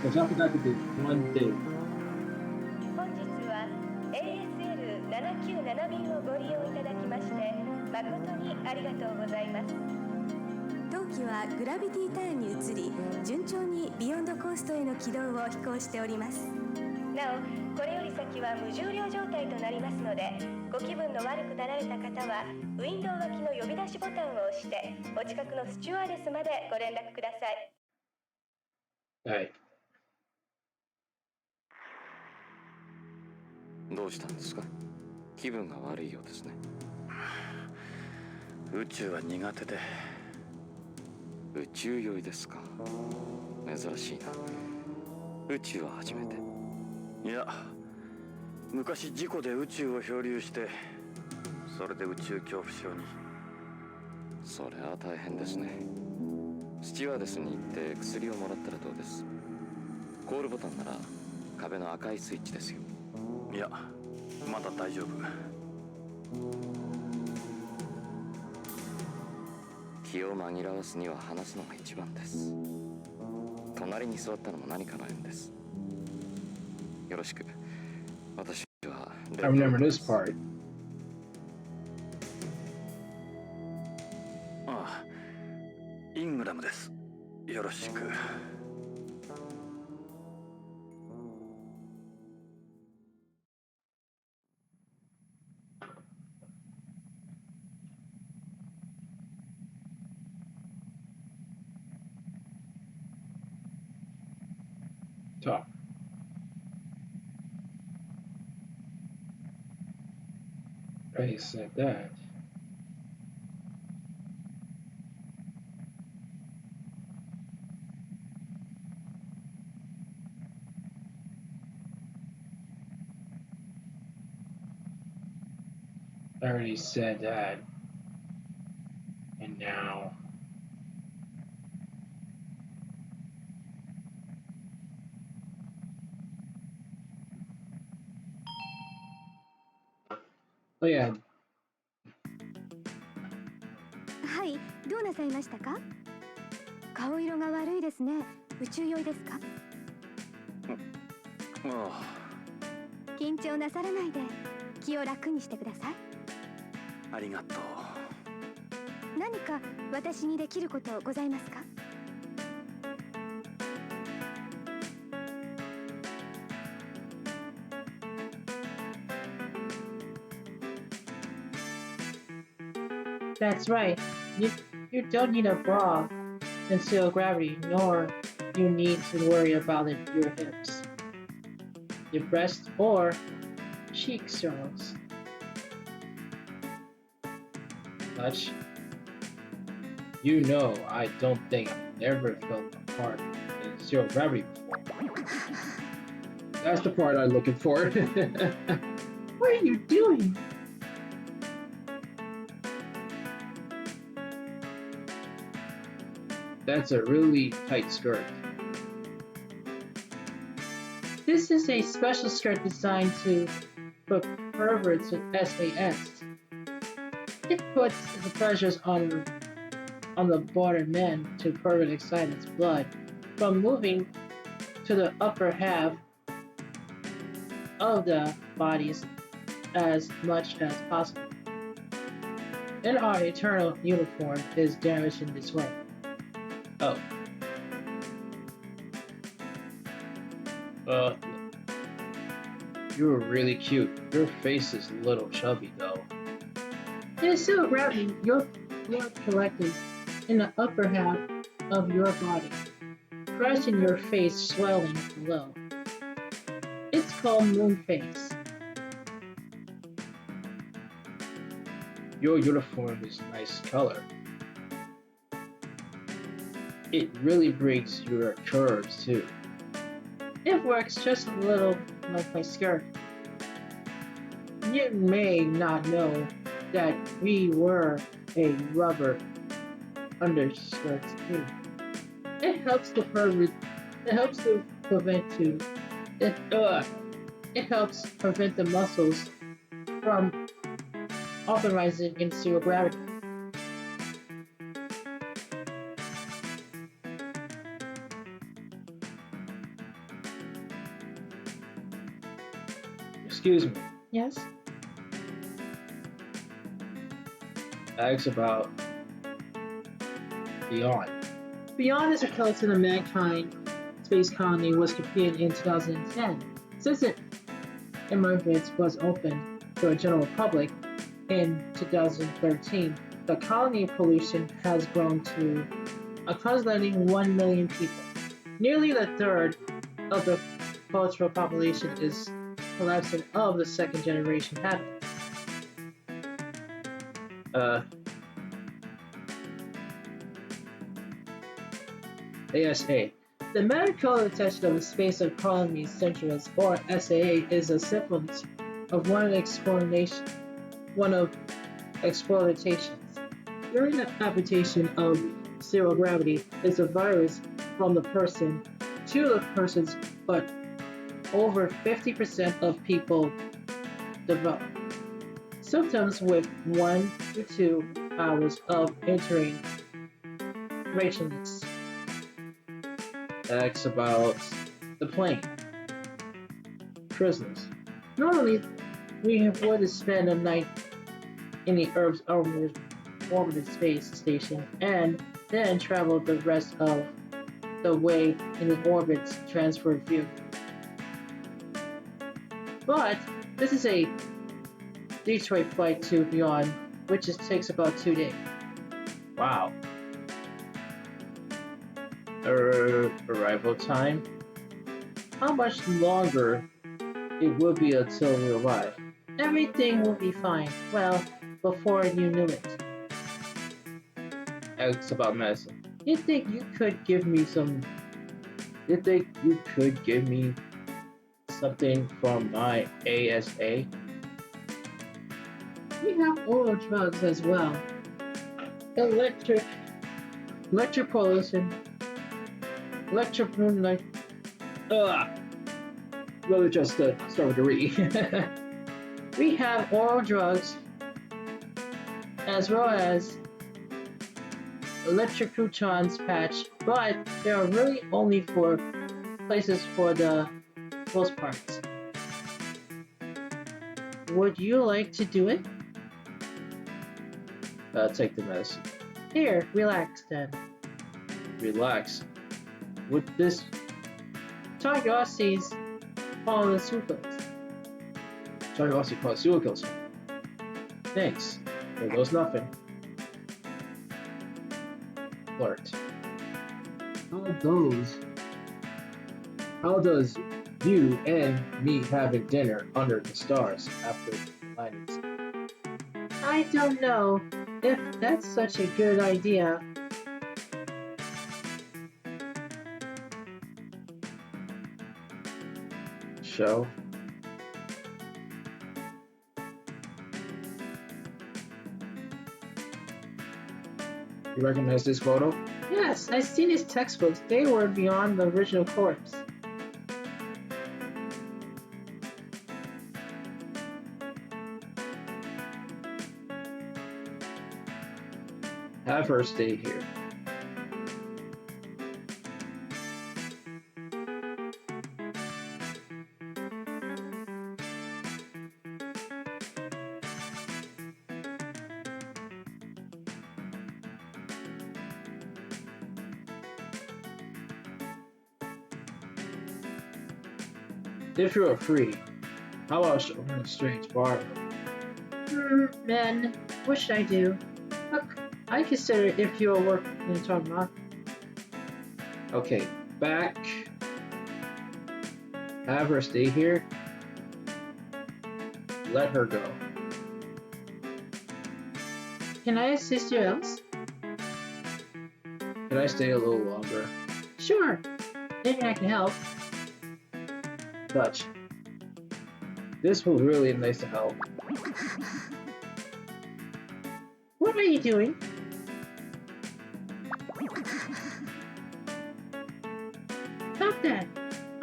Because I forgot to do one thing. 本日は ASL797 便をご利用いただきまして誠にありがとうございます。当機はグラビティターンに移り順調にビヨンドコーストへの軌道を飛行しております。なおこれより先は無重量状態となりますので、ご気分の悪くなられた方はウィンドウ脇の呼び出しボタンを押してお近くのスチュワーデスまでご連絡ください。Alright. どうしたんですか？気分が悪いようですね。宇宙は苦手で。宇宙酔いですか？珍しいな。宇宙は初めて。いや、昔事故で宇宙を漂流して、それで宇宙恐怖症に。それは大変ですね。スチュワーデスに行って薬をもらったらどうです？コールボタンなら壁の赤いスイッチですよ。いや、まだ大丈夫。気を紛らわすには話すのが一番です。隣に座ったのも何かの縁です。よろしく。私は I remember this part. ああ、イングラムです。よろしく。Talk. He said that. I already said that. And now. Oh yeah, はい、どうなさいましたか？顔色が悪いですね。宇宙酔いですか？あ緊張なさらないで気を楽にしてください。あ、ありがとう。何か私にできることございますか？ that's right. You don't need a bra in zero gravity, nor you need to worry about your hips, your breasts, or cheek circles. Much. You know, I don't think I've ever felt a part in zero gravity before. That's the part I'm looking for. What are you doing? That's a really tight skirt. This is a special skirt designed for perverts with SAS. It puts the pressures on the border men to pervert excited's blood from moving to the upper half of the bodies as much as possible. And our eternal uniform is damaged in this way. Oh. You're really cute. Your face is a little chubby though. In zero gravity, your blood collected in the upper half of your body, crushing your face swelling below. It's called moon face. Your uniform is a nice color. It really brings your curves too. It works just a little like my skirt. You may not know that we wear a rubber underskirt too. It helps to prevent it helps prevent the muscles from authorizing in zero gravity. Excuse me. Yes? Ask about Beyond. Beyond is a skeleton of mankind space colony was completed in 2010. Since it emergence was open to a general public in 2013, the colony pollution has grown to approximately 1 million people. Nearly a third of the cultural population is collapsing of the second generation habits. ASA. The medical attention of the space of colonies centuries, or SAA, is a symptom of one of exploitations. During the application of zero gravity is a virus from the person to the persons, but over 50% of people develop symptoms with 1 to 2 hours of entering rationless. That's about the plane. Prisoners. Normally, we avoid to spend a night in the Earth's orbited space station and then travel the rest of the way in the orbit's transfer vehicle. But this is a Detroit flight to Beyond, which takes about 2 days. Wow. Arrival time? How much longer it will be until we arrive? Everything will be fine. Well, before you knew it. Ask about medicine. You think you could give me some... You think you could give me something from my ASA? We have oral drugs as well. Electric, electric pollution, electric moonlight. Ugh. Let me just start with the re. We have oral drugs as well as electric croutons patch, but they are really only for places for the most parts. Would you like to do it? Take the medicine. Here, relax then. Relax. With this, Tagasi's polysucrose. Tagasi polysucrose. Thanks. There goes nothing. Flirt. How does you and me having dinner under the stars after the landings? I don't know if that's such a good idea. Show. You recognize this photo? Yes, I've seen his textbooks. They were beyond the original corpse. Have her stay here. If you're free, how about showing a strange bar? Man, what should I do? Look, I consider if you're working in Togma. Okay, back. Have her stay here. Let her go. Can I assist you else? Can I stay a little longer? Sure. Maybe I can help. Touch. This was really nice to help. What are you doing? Stop that.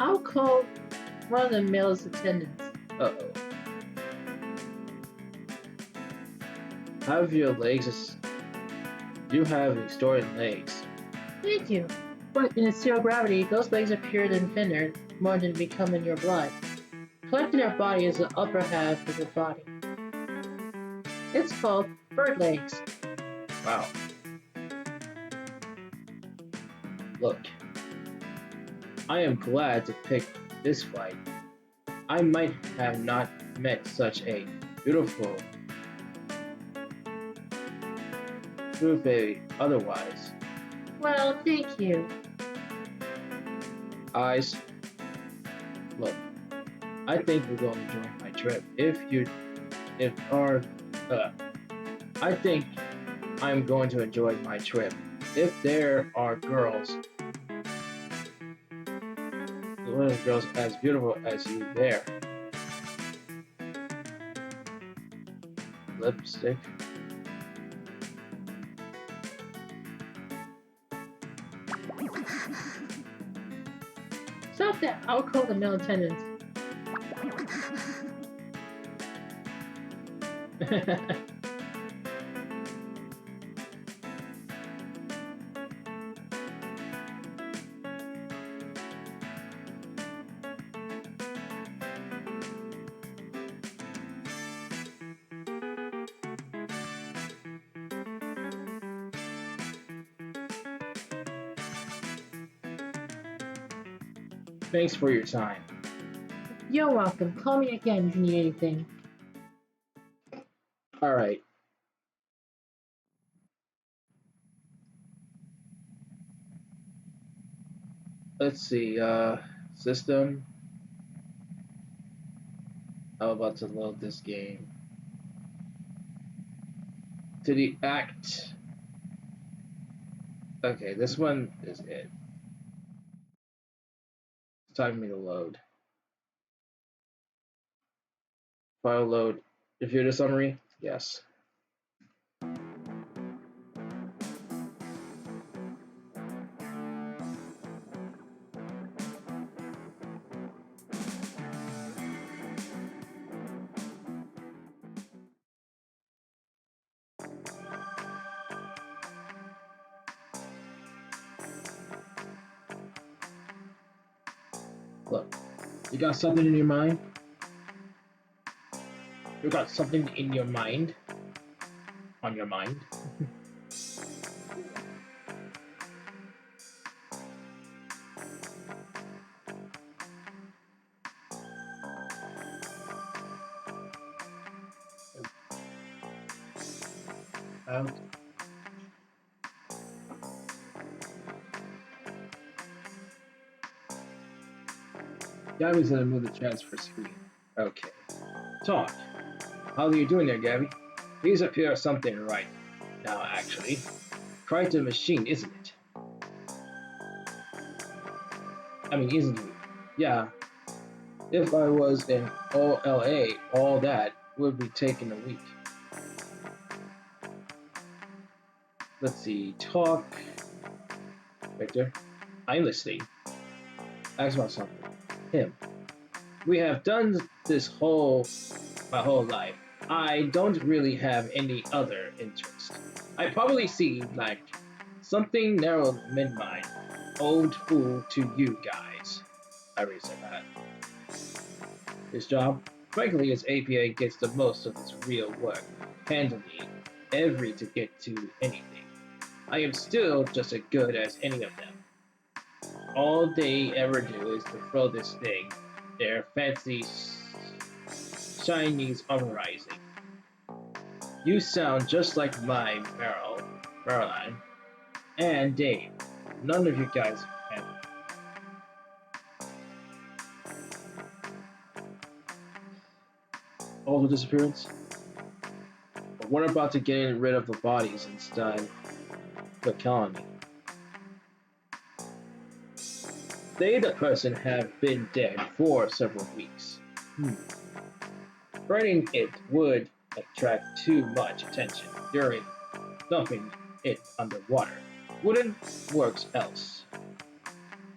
I'll call one of the male's attendants. Uh-oh. Have your legs. You have extraordinary legs. Thank you. But in zero gravity, those legs appeared in thinner more than become in your blood. Collecting your body is the upper half of your body. It's called bird legs. Wow. Look, I am glad to pick this fight. I might have not met such a beautiful true fairy otherwise. Well, thank you. Eyes. Look, I think we're going to enjoy my trip. I think I'm going to enjoy my trip. If there are girls as beautiful as you there. Lipstick. Stop that! I'll call the male attendants. Thanks for your time. You're welcome. Call me again if you need anything. Alright. Let's see, system. I'm about to load this game. To the act. Okay, this one is it. It's time for me to load. File load. Review the summary. Yes. Look, you got something in your mind? You got something in your mind? On your mind? Out. Gabby's gonna move the transfer screen. Okay. Talk. How are you doing there, Gabby? He's up here something right now, actually. Quite a machine, isn't it? I mean, isn't he? Yeah. If I was in OLA, all that would be taking a week. Let's see. Talk. Victor. I'm listening. Ask about something. Him. We have done this my whole life. I don't really have any other interest. I probably seem like something narrow mid-mind, old fool to you guys. I already said that. His job? Frankly, his APA gets the most of his real work, handling every to get to anything. I am still just as good as any of them. All they ever do is to throw this thing, their fancy Chinese uprising. You sound just like my Marilyn, and Dave. None of you guys can. All the disappearance? But what about to getting rid of the bodies inside the colony? They, the person, have been dead for several weeks. Burning it would attract too much attention during dumping it underwater. Wouldn't works else.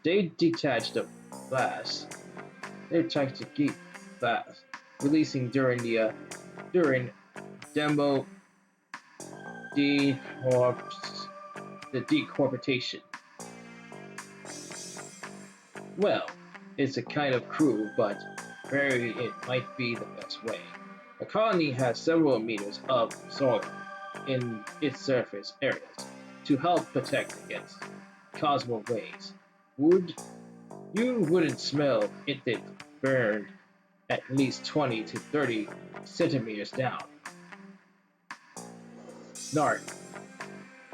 They detach the blast. They detach the geek blast, releasing during demo the decorporation. Well, it's a kind of cruel, but very it might be the best way. The colony has several meters of soil in its surface areas to help protect against cosmic rays. You wouldn't smell it did burned at least 20 to 30 centimeters down. Nart,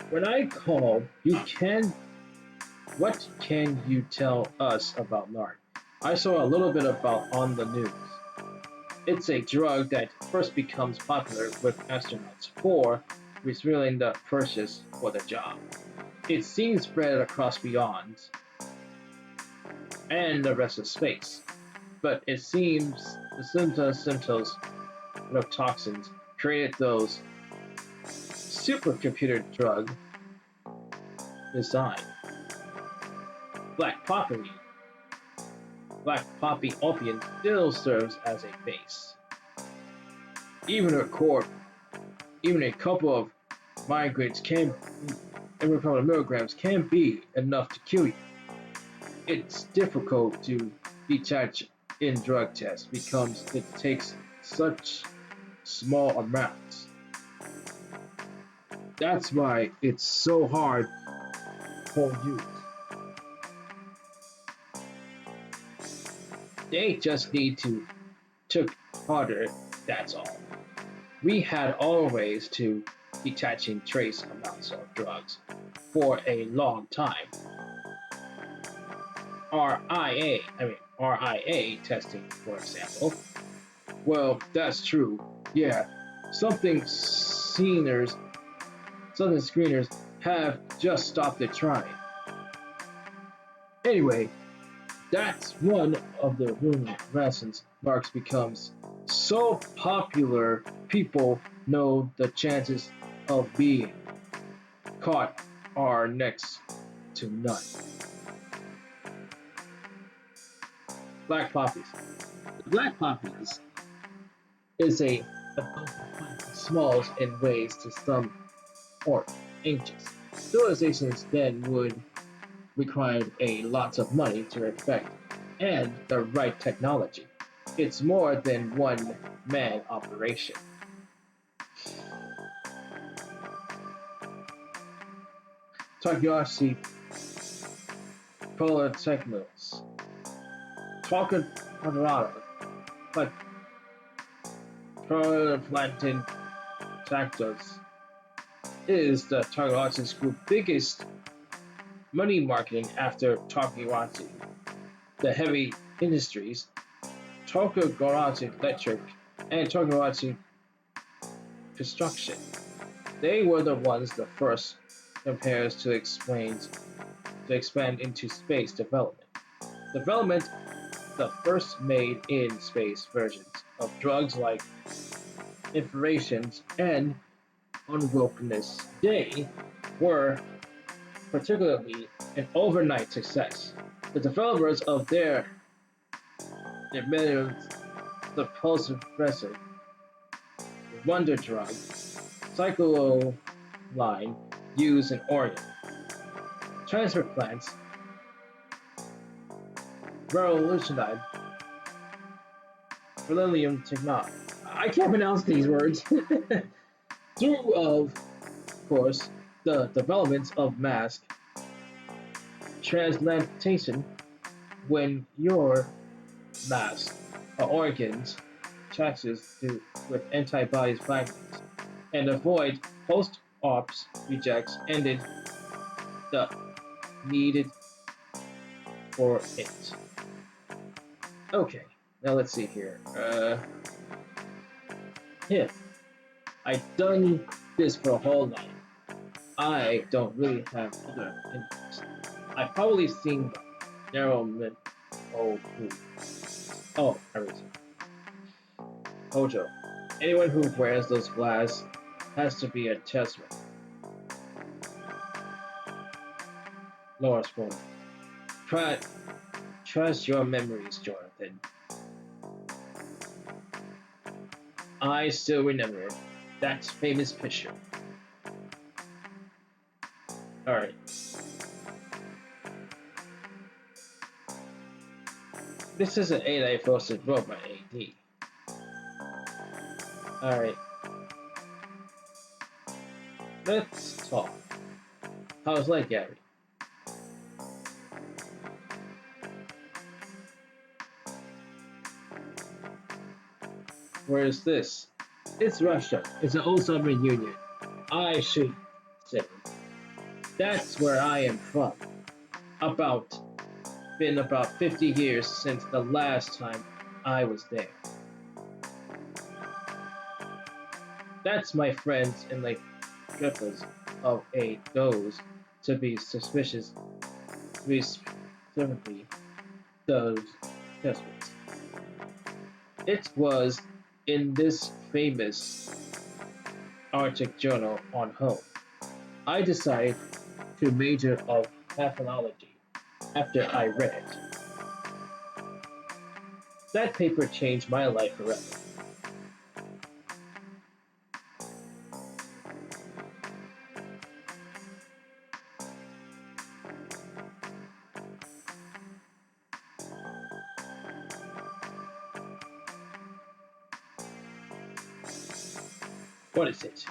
when I call, what can you tell us about Nart? I saw a little bit about on the news. It's a drug that first becomes popular with astronauts for revealing the purchase for the job. It seems spread across beyond and the rest of space, but it seems the symptoms of toxins created those supercomputer drug design. Black poppy opium still serves as a base. Even a couple of milligrams can be enough to kill you. It's difficult to detach in drug tests because it takes such small amounts. That's why it's so hard for use. They just need to took harder, that's all. We had always to detaching trace amounts of drugs for a long time. RIA testing, for example. Well, that's true. Yeah, something screeners have just stopped it trying. Anyway, that's one of the reasons Marx becomes So popular, people know the chances of being caught are next to none. Black poppies. Black poppies is a smalls in ways to some or ancient civilizations then would require a lot of money to effect and the right technology. It's more than one man operation. Takayashi Polytechnicals. Talking Colorado, but Plantain Tractors is the Takayashi Group's biggest money marketing after Takayashi. The heavy industries, Takayashi Electric, and Takayashi Construction. They were the ones the first compares to expand into space development. Development the first made in space versions of drugs like informations and unwilkingness day were particularly an overnight success. The developers of their millions the pulse-suppressive wonder drug cycloline used in organ transfer plants revolutionized beryllium technology. I can't pronounce these words. Through, of course, the development of mass transplantation when your mass organs taxes to, with antibodies fragments and avoid post-ops rejects ended the needed for it. Okay, now let's see here. Yeah, I've done this for a whole life. I don't really have other interests. I've probably seen the narrow mid. Oh, everything. Hojo. Anyone who wears those glasses has to be a testament. Laura Spoon. Trust your memories, Jonathan. I still remember it. That famous picture. Alright. This is an AI hosted robot AD. Alright. Let's talk. How's life, Gary? Where is this? It's Russia. It's an old Soviet Union. I should say. That's where I am from. Been about 50 years since the last time I was there. That's my friends and like strippers of a those to be suspicious specifically those despots. It was in this famous Arctic journal on home. I decided to major of pathology after I read it. That paper changed my life forever. What is it?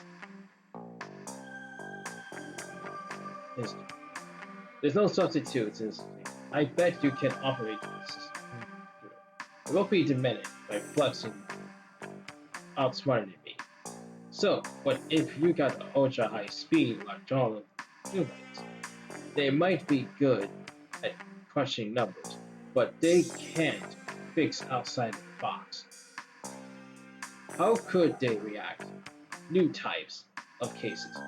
There's no substitutes. I bet you can operate this. It won't be diminished by flexing outsmarting me. So, but if you got ultra high speed electronic humanoids, they might be good at crushing numbers, but they can't fix outside the box. How could they react? New types of cases,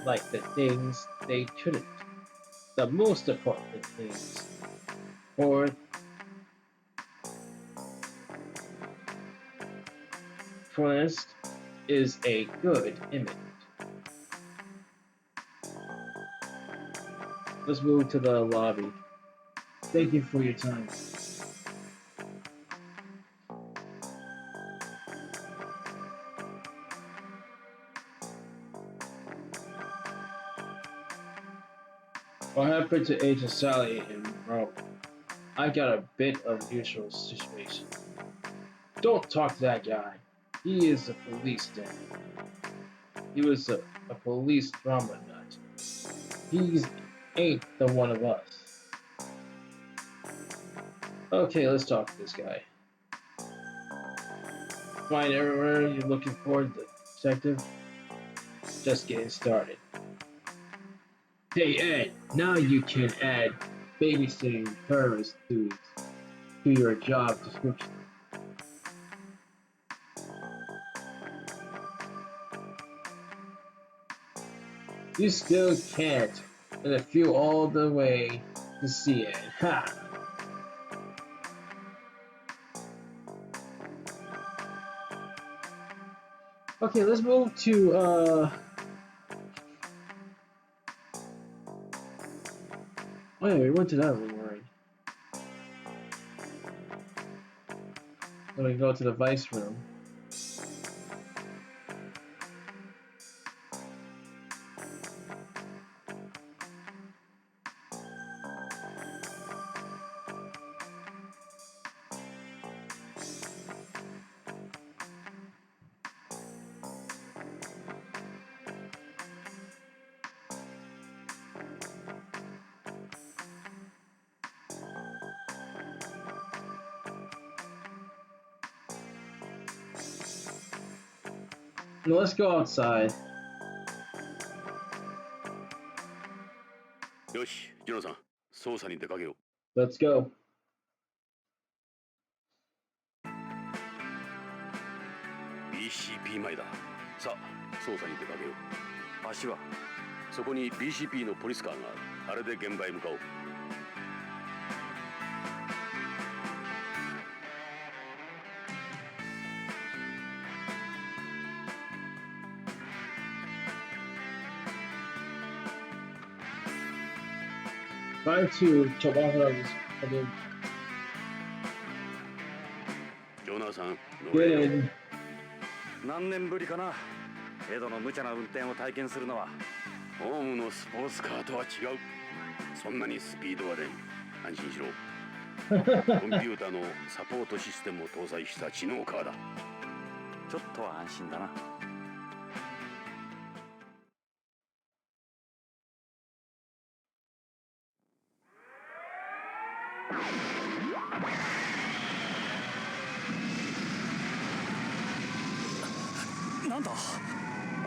like the things they couldn't. The most important things for front is a good image. Let's move to the lobby. Thank you for your time. What happened to Agent Sally in Rome? I got a bit of usual situation. Don't talk to that guy. He is a police den. He was a police drama nut. He's ain't the one of us. Okay, let's talk to this guy. Find everywhere you're looking for the detective. Just getting started. Hey Ed, now you can add babysitting service to your job description. You still can't, and I feel all the way to see it. Ha! Okay, let's move to oh yeah, we went to that room already. Then we go to the vice room. Now let's go outside. よし、ジョナさん、捜査に出かけよ Let's go. う。BCP 前だ。さあ、捜査に出かけよう。足はそこに BCP のポリスカーがある。あれで現場へ向かおう。Trying to chop off of this. I mean, ジョナサン、乗 get れよ。 in. 何年ぶりかな。エドの無茶な運転を体験するのは。ホームのスポーツカーとは違う。そんなにスピードは出ん。安心しろ。コンピューターのサポートシステムを搭載した知能カーだ。ちょっとは安心だな。なんだ。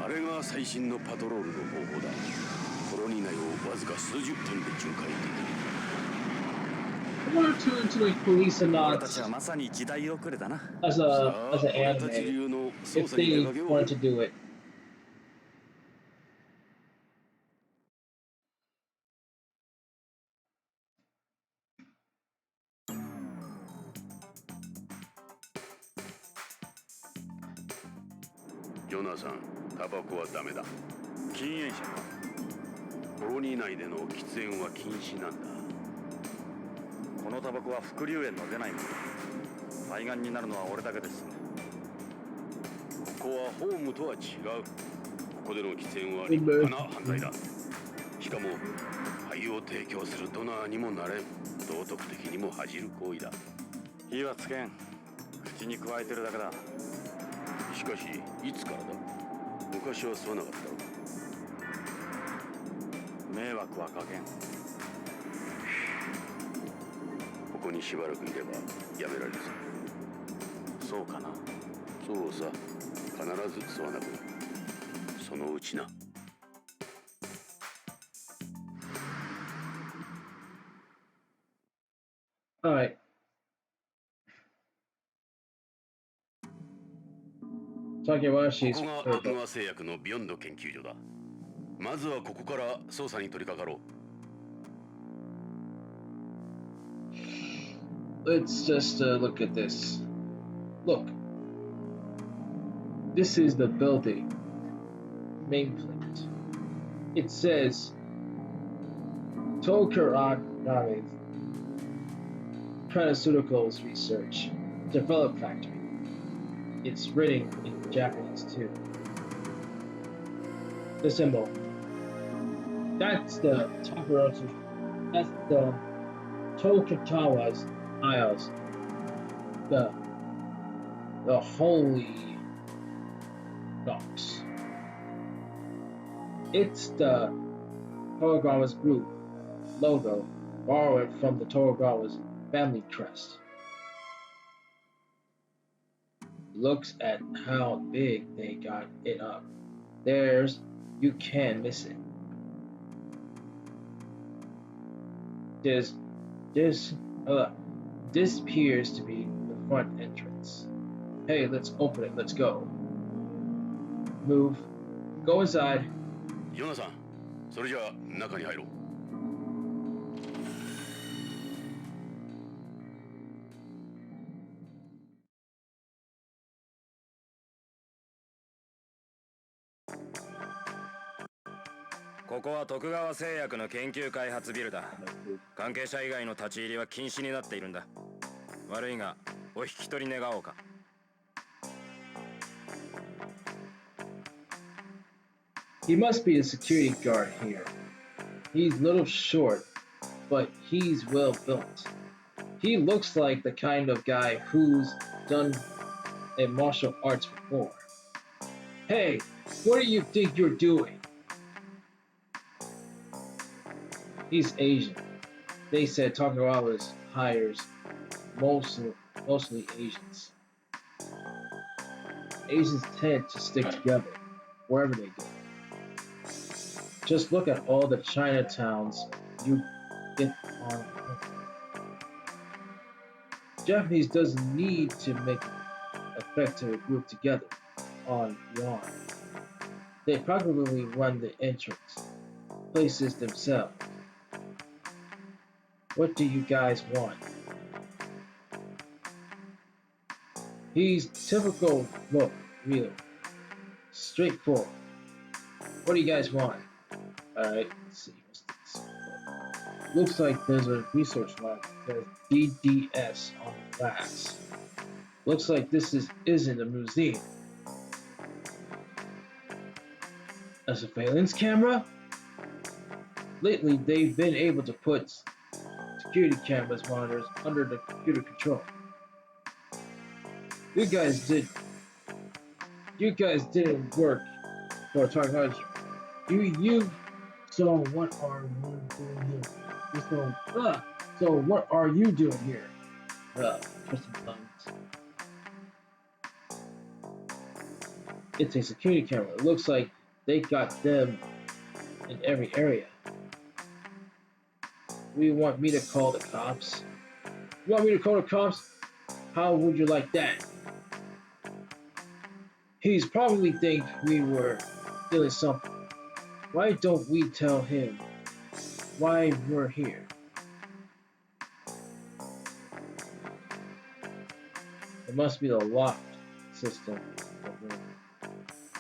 あれが最新のパトロールの方法だ。コロニー内をわずか数十分で巡回できる。I want to turn into like policenauts 俺たちはまさに時代遅れだな。as an anime 俺たち流の捜 if 査に they 出かけよう。 wanted to do it. ジョナサン、タバコはダメだ。禁煙者。コロニー内での喫煙は禁止なんだ。このタバコは副流煙の出ないもの。肺がんになるのは俺だけです。ここはホームとは違う。ここでの喫煙は立派な犯罪だ。しかも肺を提供するドナーにもなれん。道徳的にも恥じる行為だ。火はつけん。口に加えてるだけだ。しかしいつからだ。昔は吸わなかったろ。迷惑はかけん。ここにしばらくいればやめられるさ。そうかな。そうさ、必ず吸わなくなる。そのうちな。Alright. ここが悪魔製薬のビヨンド研究所だ。まずはここから捜査に取り掛かろLet's just look at this. Look. This is the building nameplate. It says Tokugawa Pharmaceuticals Research Develop Factory. It's written in Japanese too. The symbol. That's the Tokugawa. That's the Tokugawa's Isles. The holy docks. It's the Tokugawa's group logo borrowed from the Tokugawa's family crest. Looks at how big they got it up. You can't miss it. This appears to be the front entrance. Hey, let's open it. Let's go. Move. Go inside. ヨナさん、それじゃあ中に入ろう。ここは徳川製薬の研究開発ビルだ。関係者以外の立ち入りは禁止になっているんだ。悪いがお引き取り願おうか。He must be a security guard here. He's a little short, but he's well built. He looks like the kind of guy who's done a martial arts before. Hey, what do you think you're doing? He's Asian. They said Tokugawa's hires mostly Asians. Asians tend to stick together wherever they go. Just look at all the Chinatowns you get on. Japanese doesn't need to make effective group together on yawn. They probably run the entrance places themselves. What do you guys want? He's typical look, real, straightforward. What do you guys want? Alright, let's see. What's this? Looks like there's a research lab that says DDS on the glass. Looks like this isn't a museum. A surveillance camera? Lately, they've been able to put security cameras monitors under the computer control. You guys didn't work for Target. So what are you doing here? So what are you doing here? Twisted thumbs. It's a security camera. It looks like they got them in every area. You want me to call the cops? You want me to call the cops? How would you like that? He's probably think we were doing something. Why don't we tell him why we're here? It must be the locked system.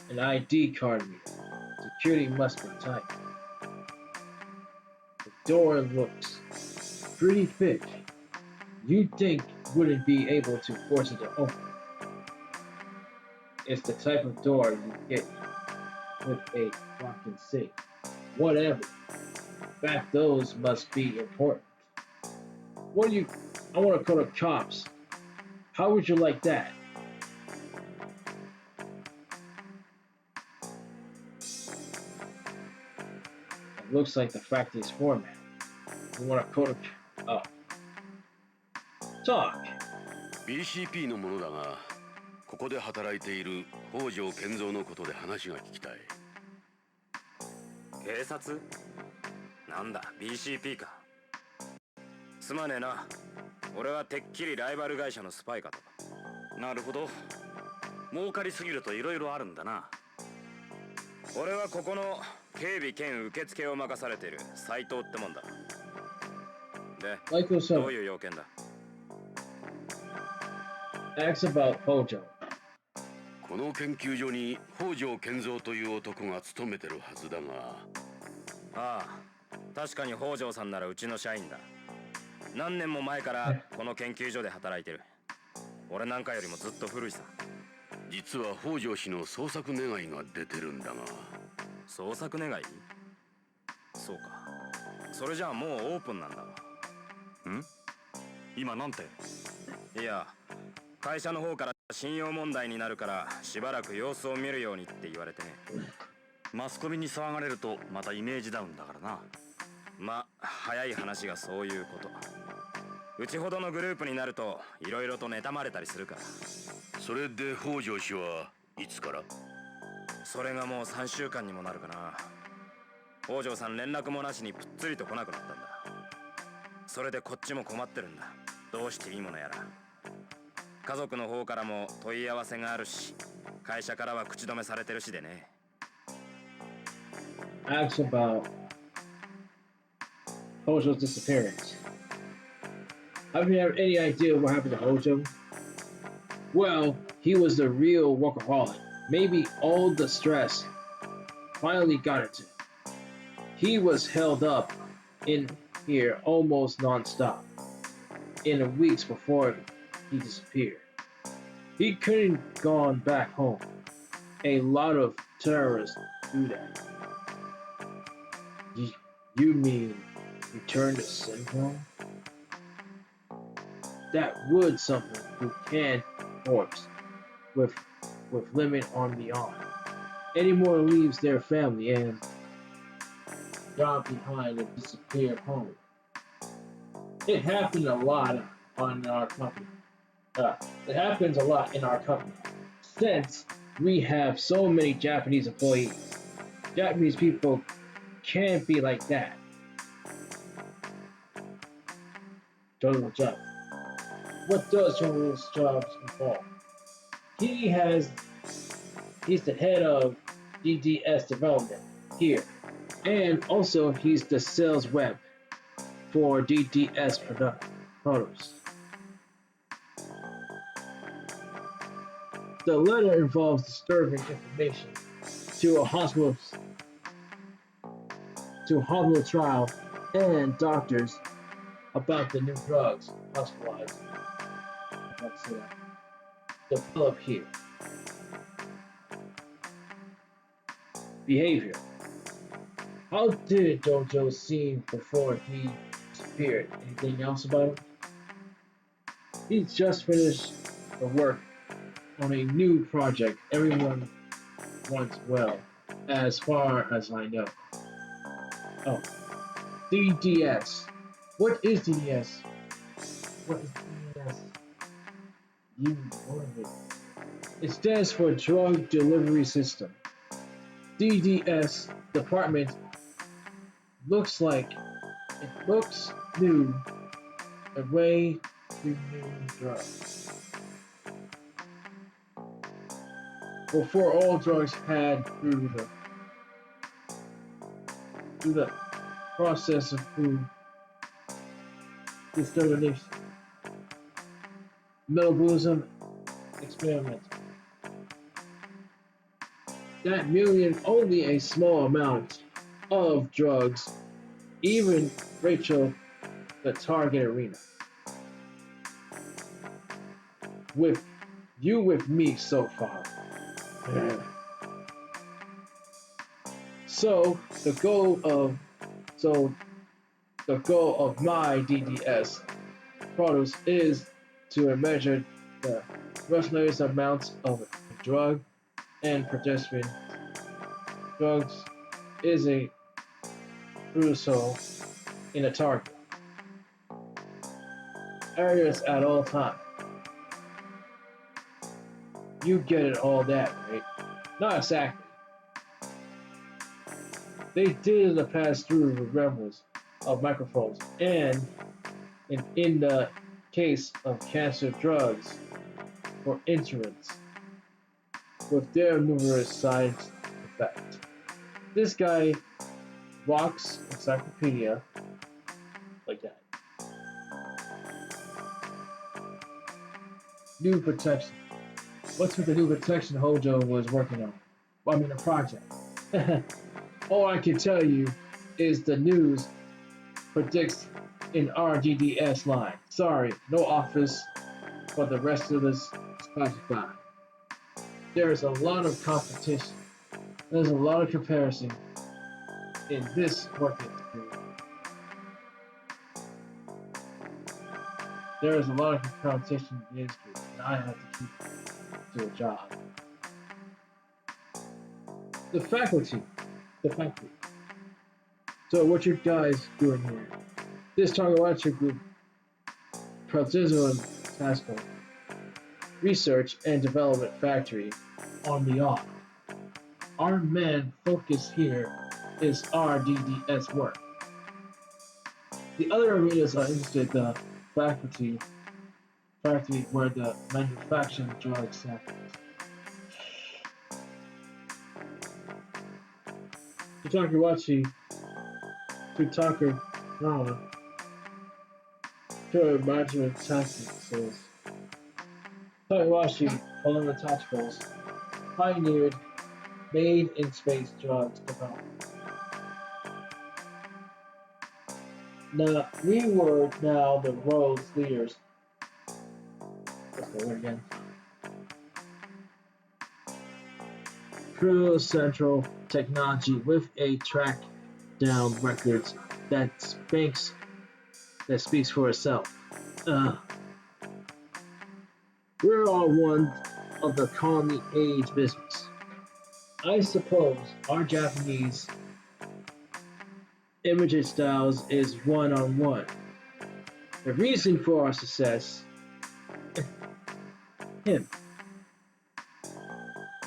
An ID card reader. Security must be tight. The door looks pretty thick. You'd think wouldn't be able to force it to open. It's the type of door you get with a lock and safe. Whatever. In fact, those must be important. I want to call the cops. How would you like that? It looks like the factory's format. You want to call the... Oh. Talk. BCP のものだが、ここで働いている北条健三のことで話が聞きたい。警察？なんだ BCP か。すまねえな。俺はてっきりライバル会社のスパイかと。なるほど。儲かりすぎると色々あるんだな。俺はここの警備兼受付を任されている斉藤ってもんだ。で、どういう要件だ？ Ask about Hojo. この研究所に北条健三という男が勤めてるはずだが。ああ、確かに北条さんならうちの社員だ。何年も前からこの研究所で働いてる。俺なんかよりもずっと古いさ。実は北条氏の捜索願いが出てるんだが。捜索願い？そうか。それじゃあもうオープンなんだわ。ん？今なんて？いや、会社の方から信用問題になるからしばらく様子を見るようにって言われてね。マスコミに騒がれるとまたイメージダウンだからな。まあ早い話がそういうこと。うちほどのグループになるといろいろと妬まれたりするから。それで北条氏はいつから？それがもう3週間にもなるかな。北条さん連絡もなしにぷっつりと来なくなったんだ。それでこっちも困ってるんだ。どうしていいものやら。家族の方からも問い合わせがあるし、会社からは口止めされてるしでね。Ask about Hojo's disappearance. Have you have any idea what happened to Hojo? Well, he was the real workaholic. Maybe all the stress finally got it to him. He was held up in here almost non-stop in the weeks before he disappeared. He couldn't gone back home. A lot of terrorists do that. You mean return to syndrome? That would someone who can corpse with limit on the arm. Anyone leaves their family and job behind and disappear home. It happened a lot on our company. It happens a lot in our company. Since we have so many Japanese employees, Japanese people can't be like that. Total job. What does Total's job involve? He's the head of DDS development here, and also he's the sales rep for DDS products. The letter involves disturbing information to a hospital trial and doctors about the new drugs hospitalized developed here. Behavior. How did Jojo seem before he disappeared? Anything else about him? He just finished the work on a new project. Everyone wants well, as far as I know. Oh, DDS. What is DDS? What is DDS? You know it. It stands for Drug Delivery System. DDS department looks new, a way to new drugs. Before all drugs had through the process of food distillation, metabolism experiment. That million only a small amount of drugs, even Rachel, the target arena. With me so far. So the goal of my DDS products is to measure the regulated amounts of drug and progesterone. Drugs is a crucial in a target areas at all times. You get it all that, right? Not exactly. They did in the past through the remnants of microphones and in the case of cancer drugs for insurance with their numerous side effects. This guy rocks encyclopedia like that. New protection. What's with the new protection Hojo was working on? Well, I mean, a project. All I can tell you is the news predicts an RGDS line. Sorry, no office for the rest of this classified. There's a lot of competition. There's a lot of comparison in this work experience. There is a lot of competition in the industry, and I have to keep to a job. The faculty. The faculty. So what you guys doing here? This target watcher group Protezo Task Force Research and Development Factory on the off. Our main focus here is RDDS work. The other areas are interested the faculty factory where the manufacturing drug samples. Tutakiwachi Tutaka Rama Killer Management Tactics says Takawashi Polymer Tacticals pioneered made in space drugs development. Now we were now the world's leaders. Let's go again. True Central Technology with a track down records that speaks for itself. We're all one of the colony age business. I suppose our Japanese image styles is one-on-one. The reason for our success, him.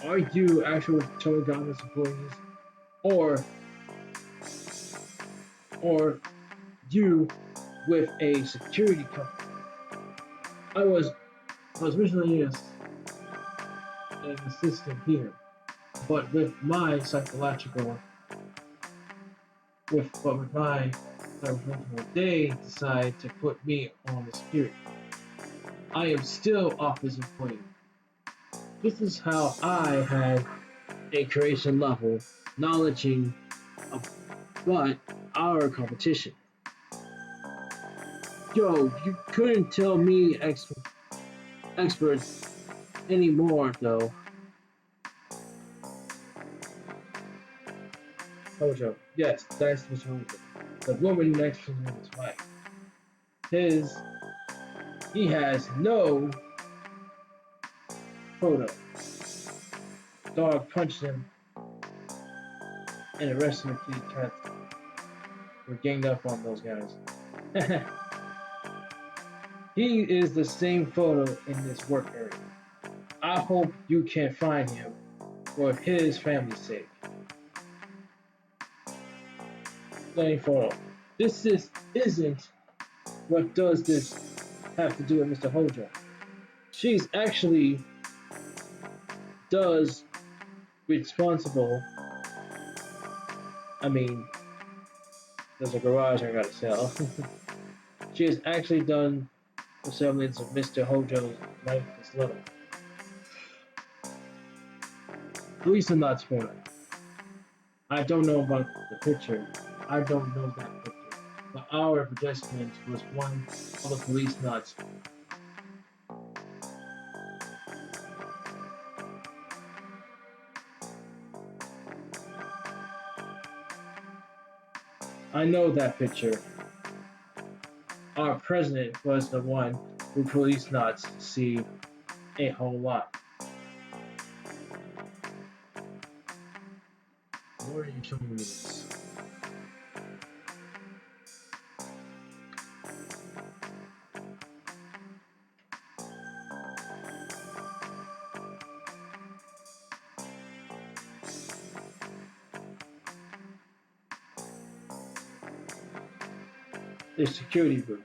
Are you actual Toga's employees, or you with a security company? I was originally an assistant here, but with my psychological, they decided to put me on the security. I am still office employee. This is how I had a creation level knowledging about our competition. Yo, you couldn't tell me experts anymore though. Hojo, yes, that's Mr. Hojo. The woman next to him is wife. He has no photo. Dog punched him, and the rest of the kitty cats were ganged up on those guys. He is the same photo in this work area. I hope you can find him for his family's sake. Same photo. This isn't what does this have to do with Mr. Hojo. She's actually does responsible. I mean, there's a garage I gotta sell. She has actually done the semblance of Mr. Hojo's life this little. Policenauts photo. I don't know about the picture. I don't know that picture. But our participant was one of the policenauts. I know that picture. Our president was the one who policenauts see a whole lot. Why are you showing me this? The security booth.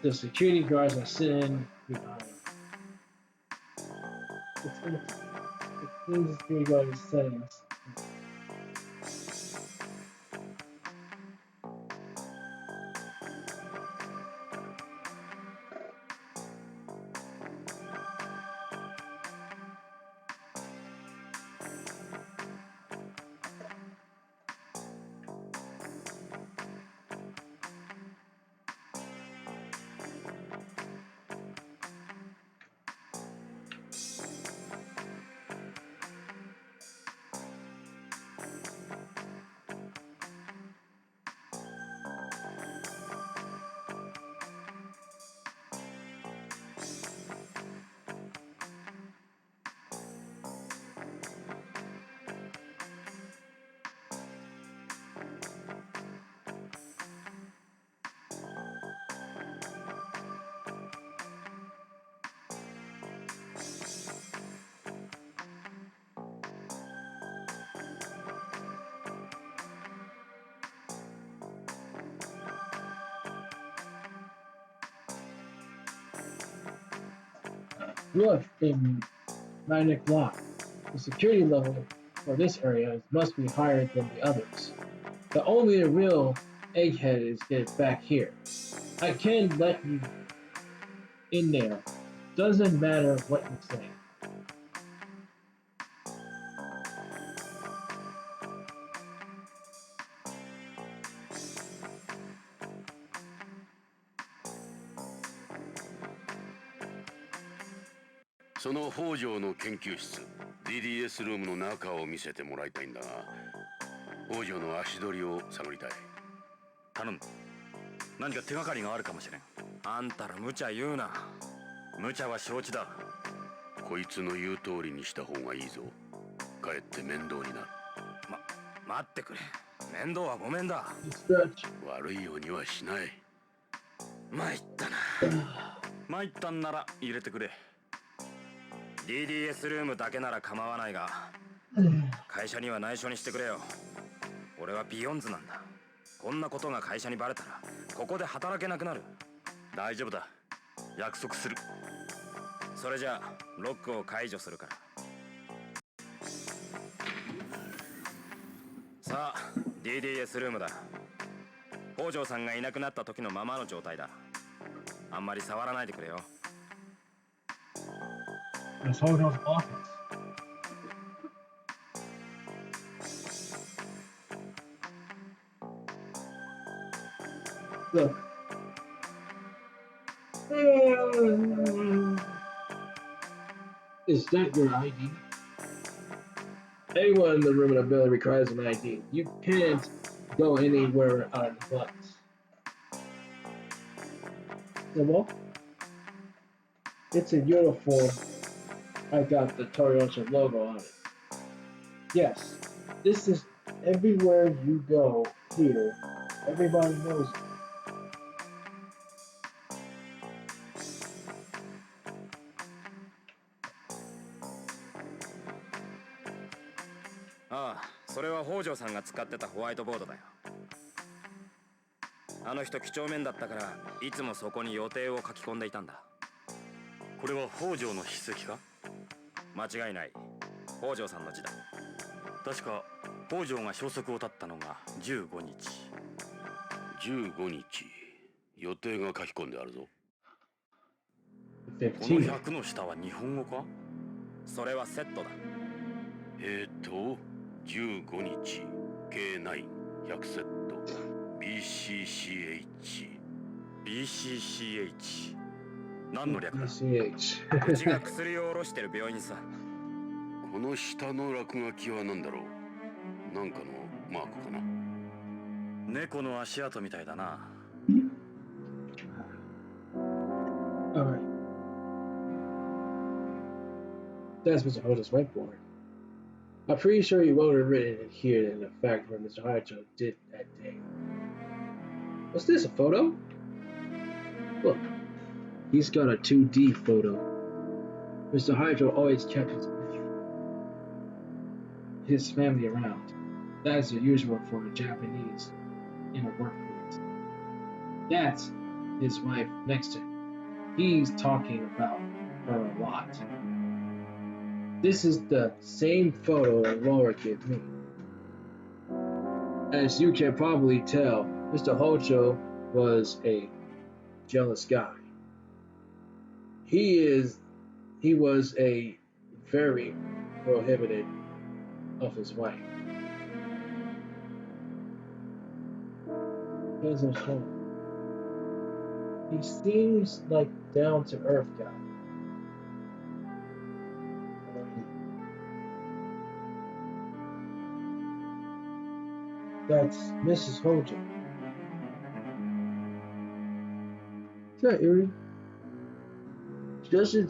The security guards are sitting behind. The security guard is setting us. Look, in 9 o'clock. The security level for this area must be higher than the others. The only real egghead is back here. I can let you in there. Doesn't matter what you say. その北条の研究室 DDS ルームの中を見せてもらいたいんだが、北条の足取りを探りたい。頼む。何か手がかりがあるかもしれん。あんたら無茶言うな。無茶は承知だ。こいつの言う通りにした方がいいぞ。かえって面倒になる。待ってくれ。面倒はごめんだ。悪いようにはしない。参ったな。参ったんなら入れてくれ。DDS ルームだけなら構わないが、会社には内緒にしてくれよ。俺はビヨンズなんだ。こんなことが会社にバレたらここで働けなくなる。大丈夫だ。約束する。それじゃあロックを解除するから。さあ DDS ルームだ。北条さんがいなくなった時のままの状態だ。あんまり触らないでくれよ。It's Hojo's office. Look. Is that your ID? Anyone in the room in a building requires an ID. You can't go anywhere on bus. Well, it's a uniform. I got the Toyota logo on it. Yes, this is everywhere you go here. Everybody knows it. ああ、それは北条さんが使ってたホワイトボードだよ。あの人几帳面だったからいつもそこに予定を書き込んでいたんだ。これは北条の筆跡か？間違いない。北条さんの字だ。確か北条が消息を絶ったのが15日。15日。予定が書き込んであるぞ。この100の下は日本語か？それはセットだ。15日 K9 100セット BCCH 何の略だ？ BCH うちが薬を卸してる病院さ。この下の落書きは何だろう？なんかのマークかな？猫の足跡みたいだな。Alright. That's Mr. Hojo's whiteboard. I'm pretty sure he wrote it written in here in the fact where Mr. Hojo did that day. What's this, a photo? Look, he's got a 2D photo. Mr. Hydro always kept his family around. That is the usual for a Japanese in a workplace. That's his wife next to him. He's talking about her a lot. This is the same photo that Laura gave me. As you can probably tell, Mr. Hojo was a jealous guy. He was a very prohibited of his wife. Here's his home. He seems like down to earth guy. That's Mrs. Hojo. Is that eerie? She doesn't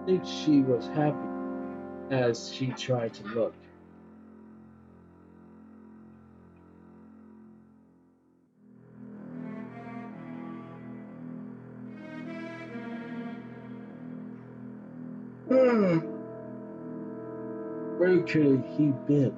think she was happy as she tried to look. Where could he been?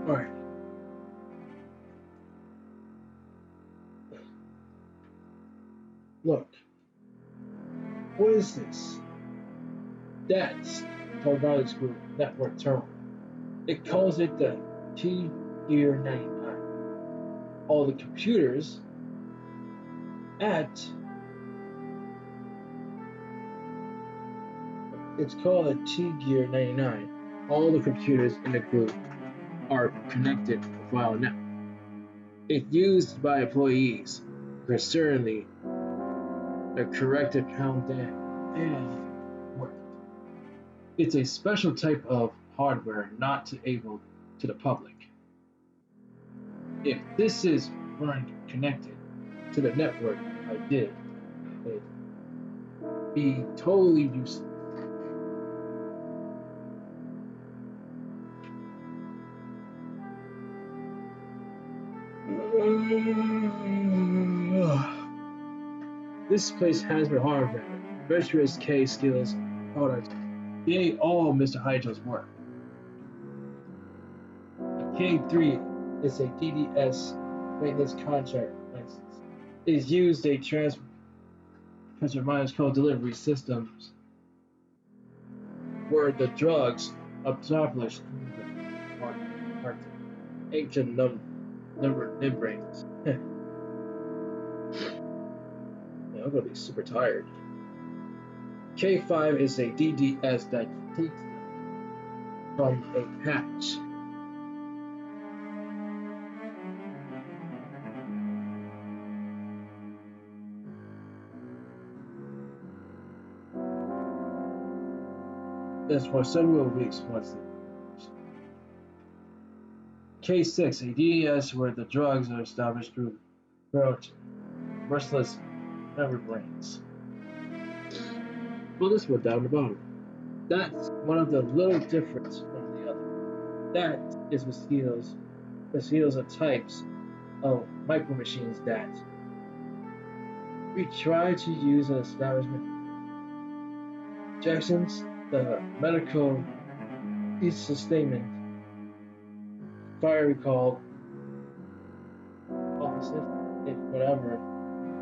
Alright. Look. What is this? That's Tornadic Group Network Terminal. It calls it the T Gear 99. All the computers at it's called a T Gear 99. All the computers in the group are connected via network. It's used by employees for certainly the corrected pound down and work. It's a special type of hardware not able to the public. If this is weren't connected to the network I did, it'd be totally useless. This place has been hardware, virtuous K skills, products. They all Mr. Hydro's work. K3 is a DDS maintenance contract license. It is used a transfer minus code delivery systems where the drugs established through the ancient number membranes. Yeah, I'm gonna be super tired. K5 is a DDS that takes them from a patch. This for several weeks once. K6, a DDS where the drugs are established through merciless membranes. Well, this one down the bottom. That's one of the little difference from the other. That is mosquitoes. Mosquitoes are types of micro machines that we try to use in establishment. Jackson's the medical sustainment fire recall officer, whatever.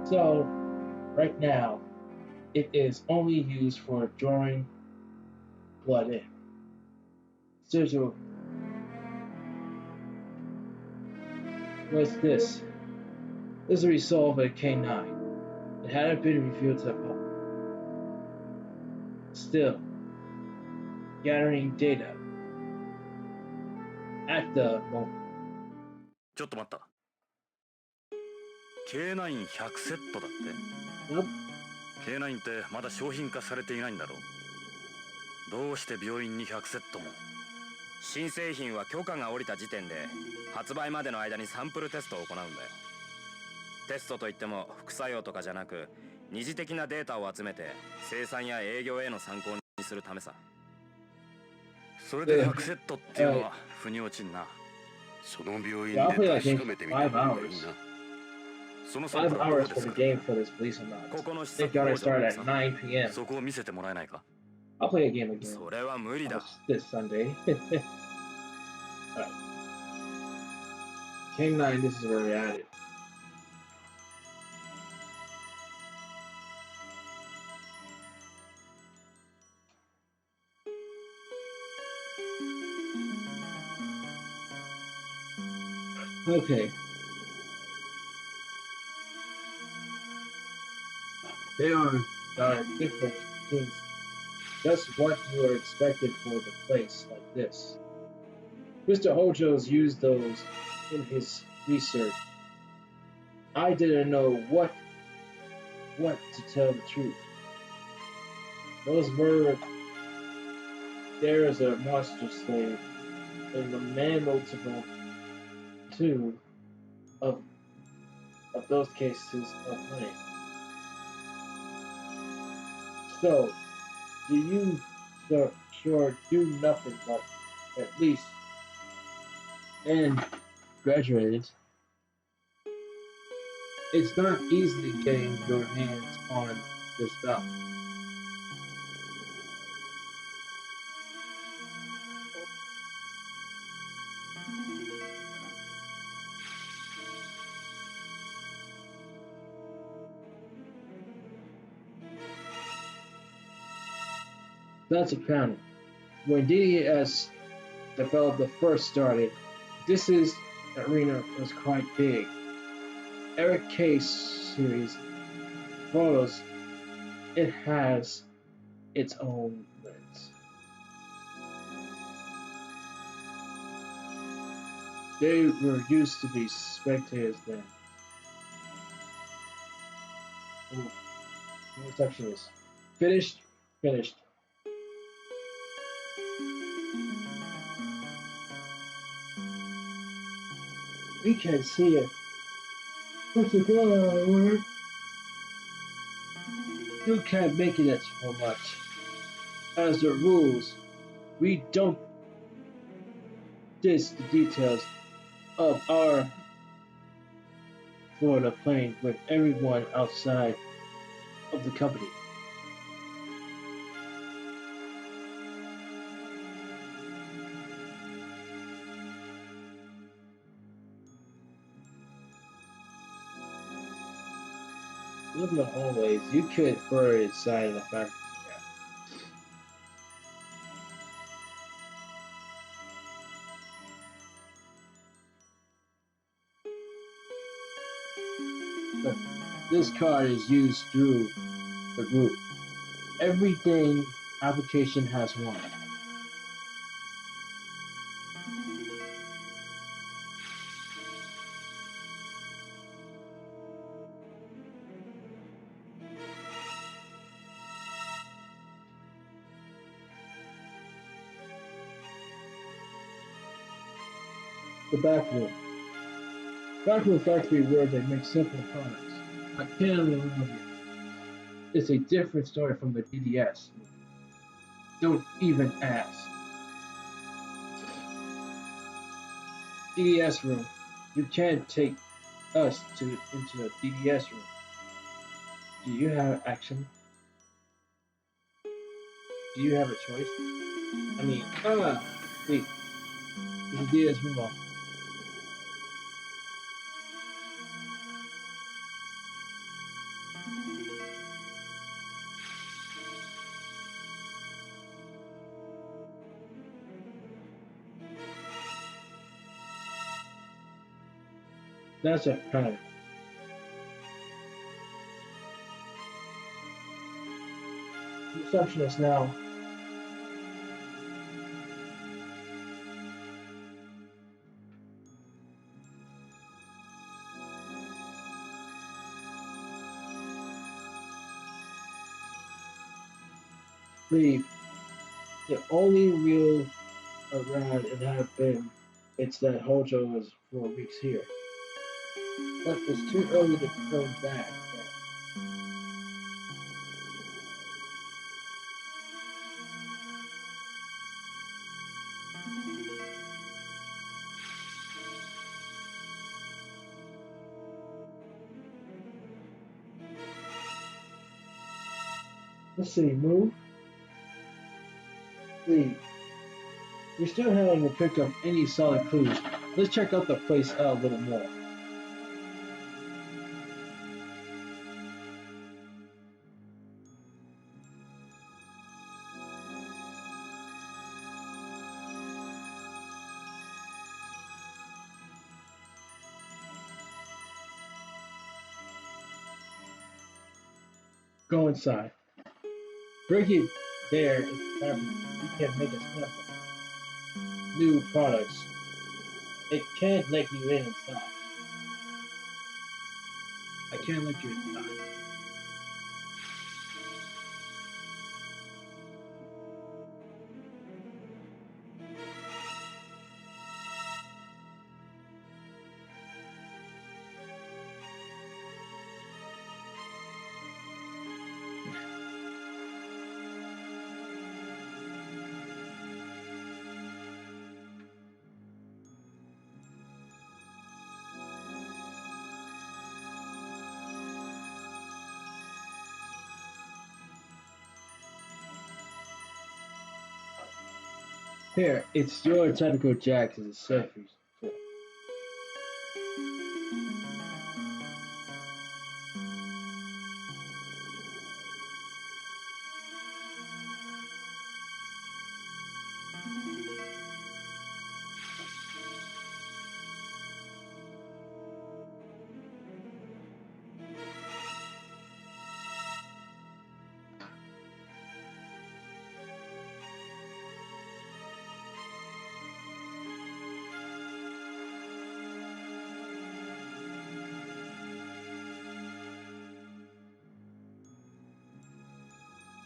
So right now it is only used for drawing blood in. Surgical. What's this? This is a result of a K9. It hadn't been revealed to the public. Still, gathering data at the moment. ちょっと待った。K9100 セットだって。Yep. K9 ってまだ商品化されていないんだろう。どうして病院に100セットも。新製品は許可が下りた時点で発売までの間にサンプルテストを行うんだよ。テストといっても副作用とかじゃなく二次的なデータを集めて生産や営業への参考にするためさ。それで100セットっていうのは腑に落ちんな。その病院で確かめてみた方がいいな。そのサンプルはどこですか？ここの施 They 設 gotta 工場 start で at さ。9 p.m. そこを見せてもらえないか？ I'll play a game again それは無理だ。this Sunday. Alright. K9, this is where we're at it. Okay. They are different things. Just what you are expected for the place like this. Mr. Hojo's used those in his research. I didn't know what to tell the truth. Those were there is a monster slave in the man multiple two of those cases of money. So do you sure do nothing but at least and graduated? It's not easily getting your hands on this stuff. That's a panel. When DDS developed the first started, this is arena was quite big. Eric K series photos, it has its own limits. They were used to be spectators then. Ooh, the section is finished, finished. We can see it. What's the problem? You can't make it for much. As the rules, we don't diss the details of our Florida plane with everyone outside of the company. Look at the hallways. You could further inside of the factory. Look, this card is used through the group. Everything application has one. The back room. Back room factory where they make simple products. I can't remember it. It's a different story from the DDS. Don't even ask. DDS room. You can't take us into the DDS room. Do you have action? Do you have a choice? I mean, wait. It's a DDS room off. That's a pattern. Receptionist now. Leave. The only real around and have been it's that Hojo was 4 weeks here. But it's too early to turn back yet. Let's see, move. Leave. We still haven't picked up any solid clues. Let's check out the place out a little more. Go inside. Break it there if we can make a sample. New products. It can't let you in inside. I can't let you inside. Here, it's your technical jack as a selfie.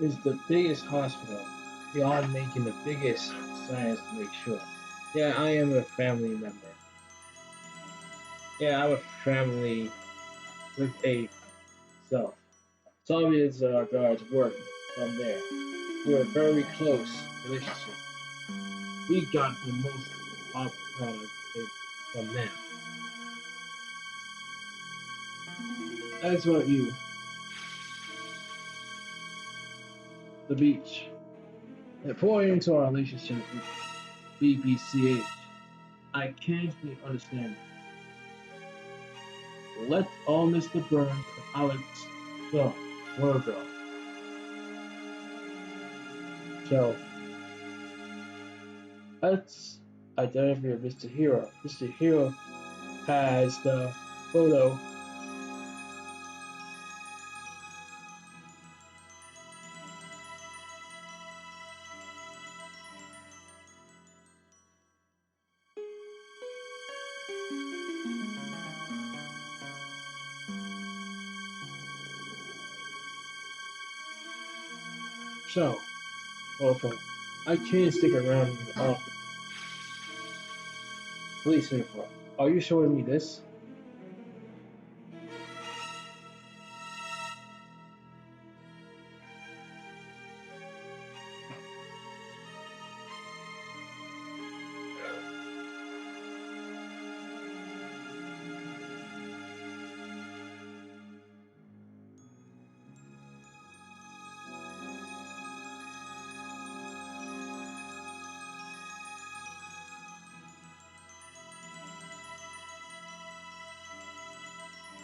It's the biggest hospital. They are making the biggest science to make sure. Yeah, I am a family member. Yeah, I'm a family with a self. Some of his guards work from there. We're a very close relationship. We got the most top product from them. As about you, the beach. According to our relationship with BBCH, I can't really understand it. Let all Mr. Burns and Alex go. Virgo. So, let's identify Mr. Hero. Mr. Hero has the photo. So, awful. I can't stick around in the office. Police uniform. Are you showing me this?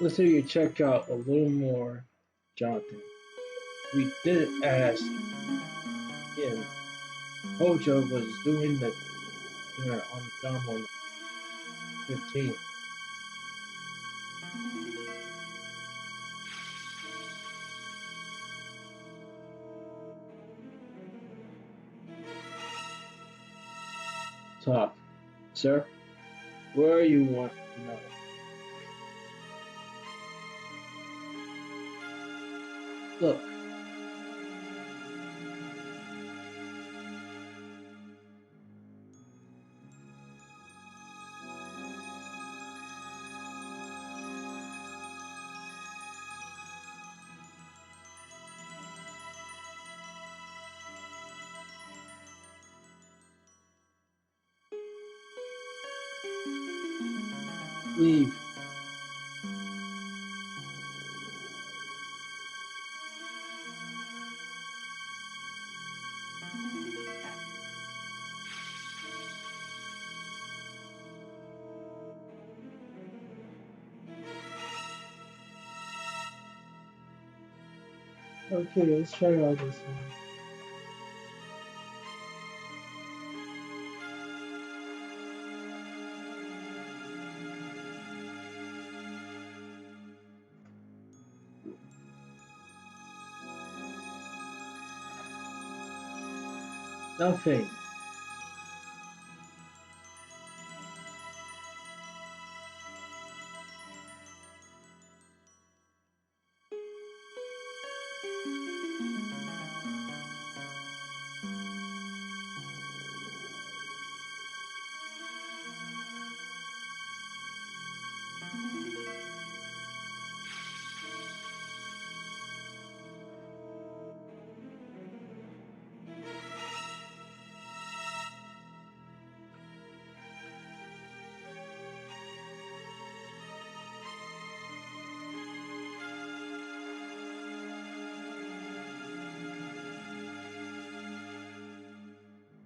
Let's say you check out a little more, Jonathan. We did ask him. Hojo was doing the dinner on the Dom on 15. Talk. Sir, where you want to know? Look, leave. Okay, let's try out this one. Nothing.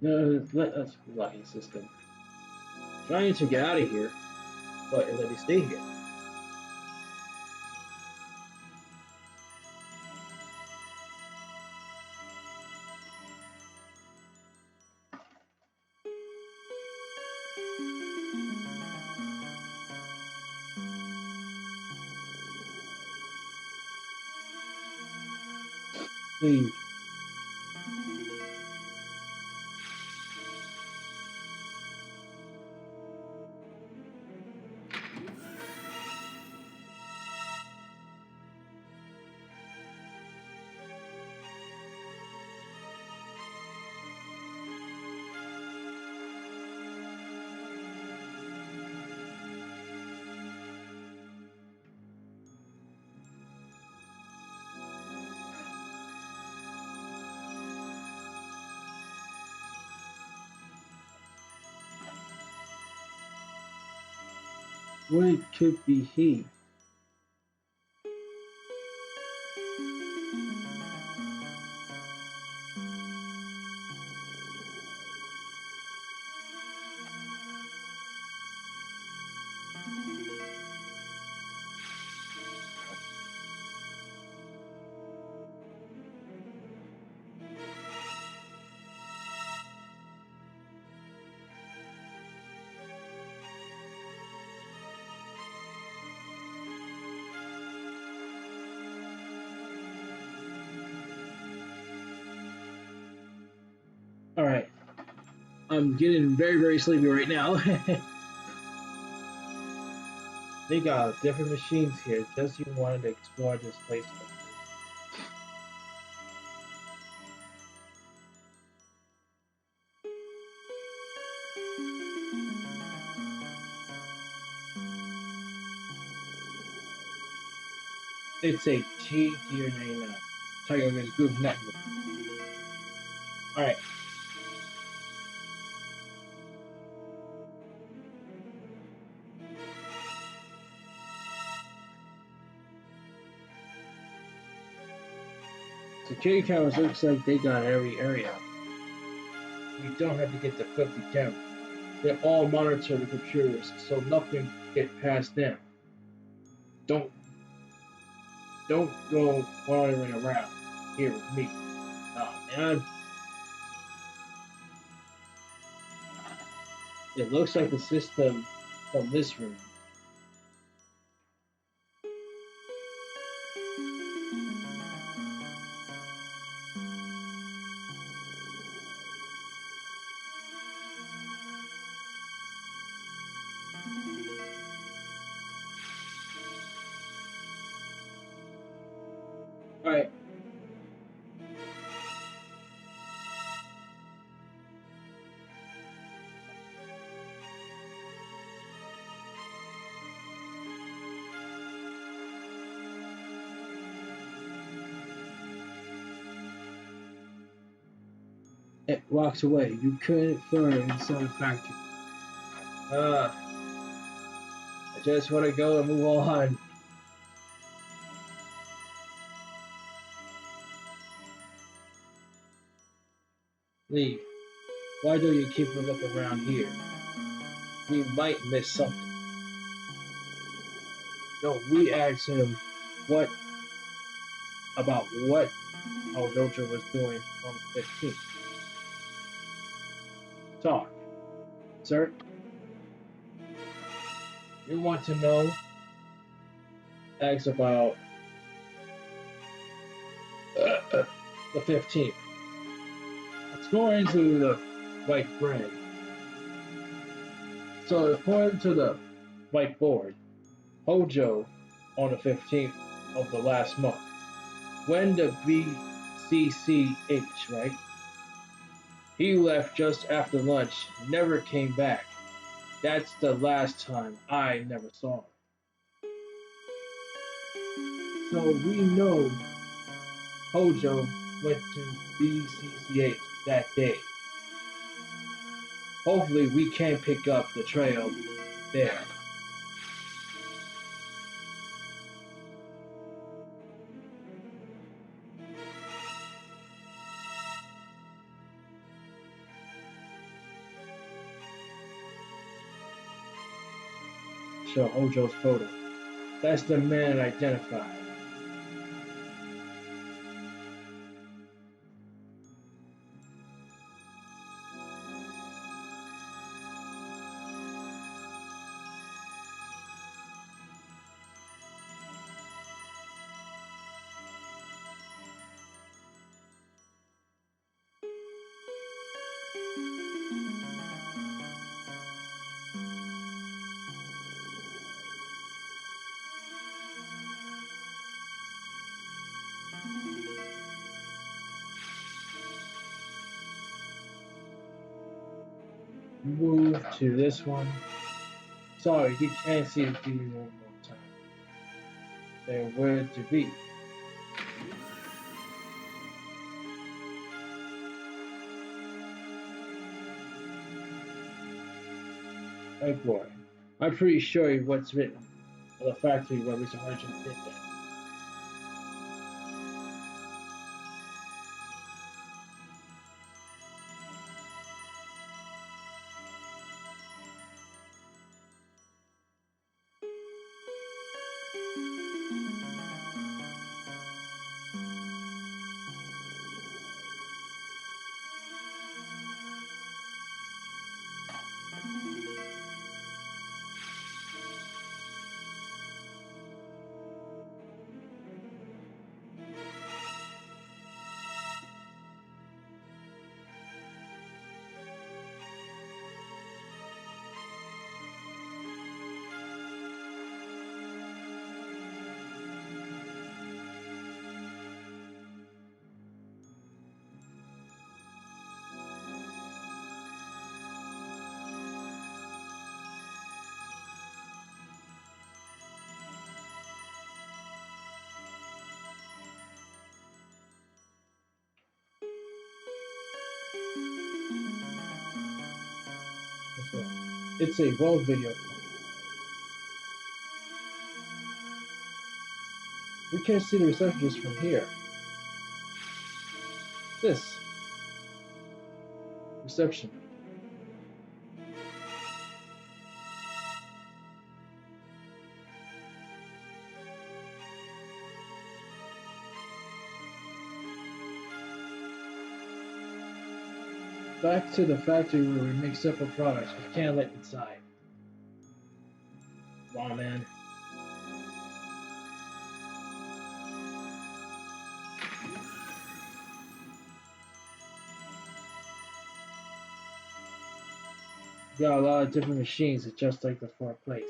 No, let us lucky system. Trying to get out of here, but it let me stay here. Leave. What it could be he. Alright. I'm getting very, very sleepy right now. They got different machines here. Just you wanted to explore this place. It's a G Gear 99. Tiger Woods Group Network. Alright. Security cameras looks like they got every area. You don't have to get the 50 cameras. They all monitor the computers, so nothing get past them. Don't go wandering around here with me. Oh man. It looks like the system from this room. Alright. It walks away. You couldn't further inside the factory. I just want to go and move on. Leave. Why don't you keep a look around here? We might miss something. No, we asked him what about what our dojo was doing on the 15th. Talk, sir. You want to know? Ask about the 15th. Let's go into the white bread. So according to the whiteboard, Hojo on the 15th of the last month. When the BCCH, right? He left just after lunch, never came back. That's the last time I never saw him. So we know Hojo went to BCCH that day. Hopefully we can pick up the trail there. Show Hojo's photo. That's the man identified. Move to this one. Sorry, you can't see the TV one more time. They're where to be. Oh boy. I'm pretty sure what's written on the factory where Mr. Harjin did that. It's a raw video. We can't see the receptionist from here. This reception. Back to the factory where we make separate products. We can't let inside. Wow, man. Got a lot of different machines, it's just like the fourth place.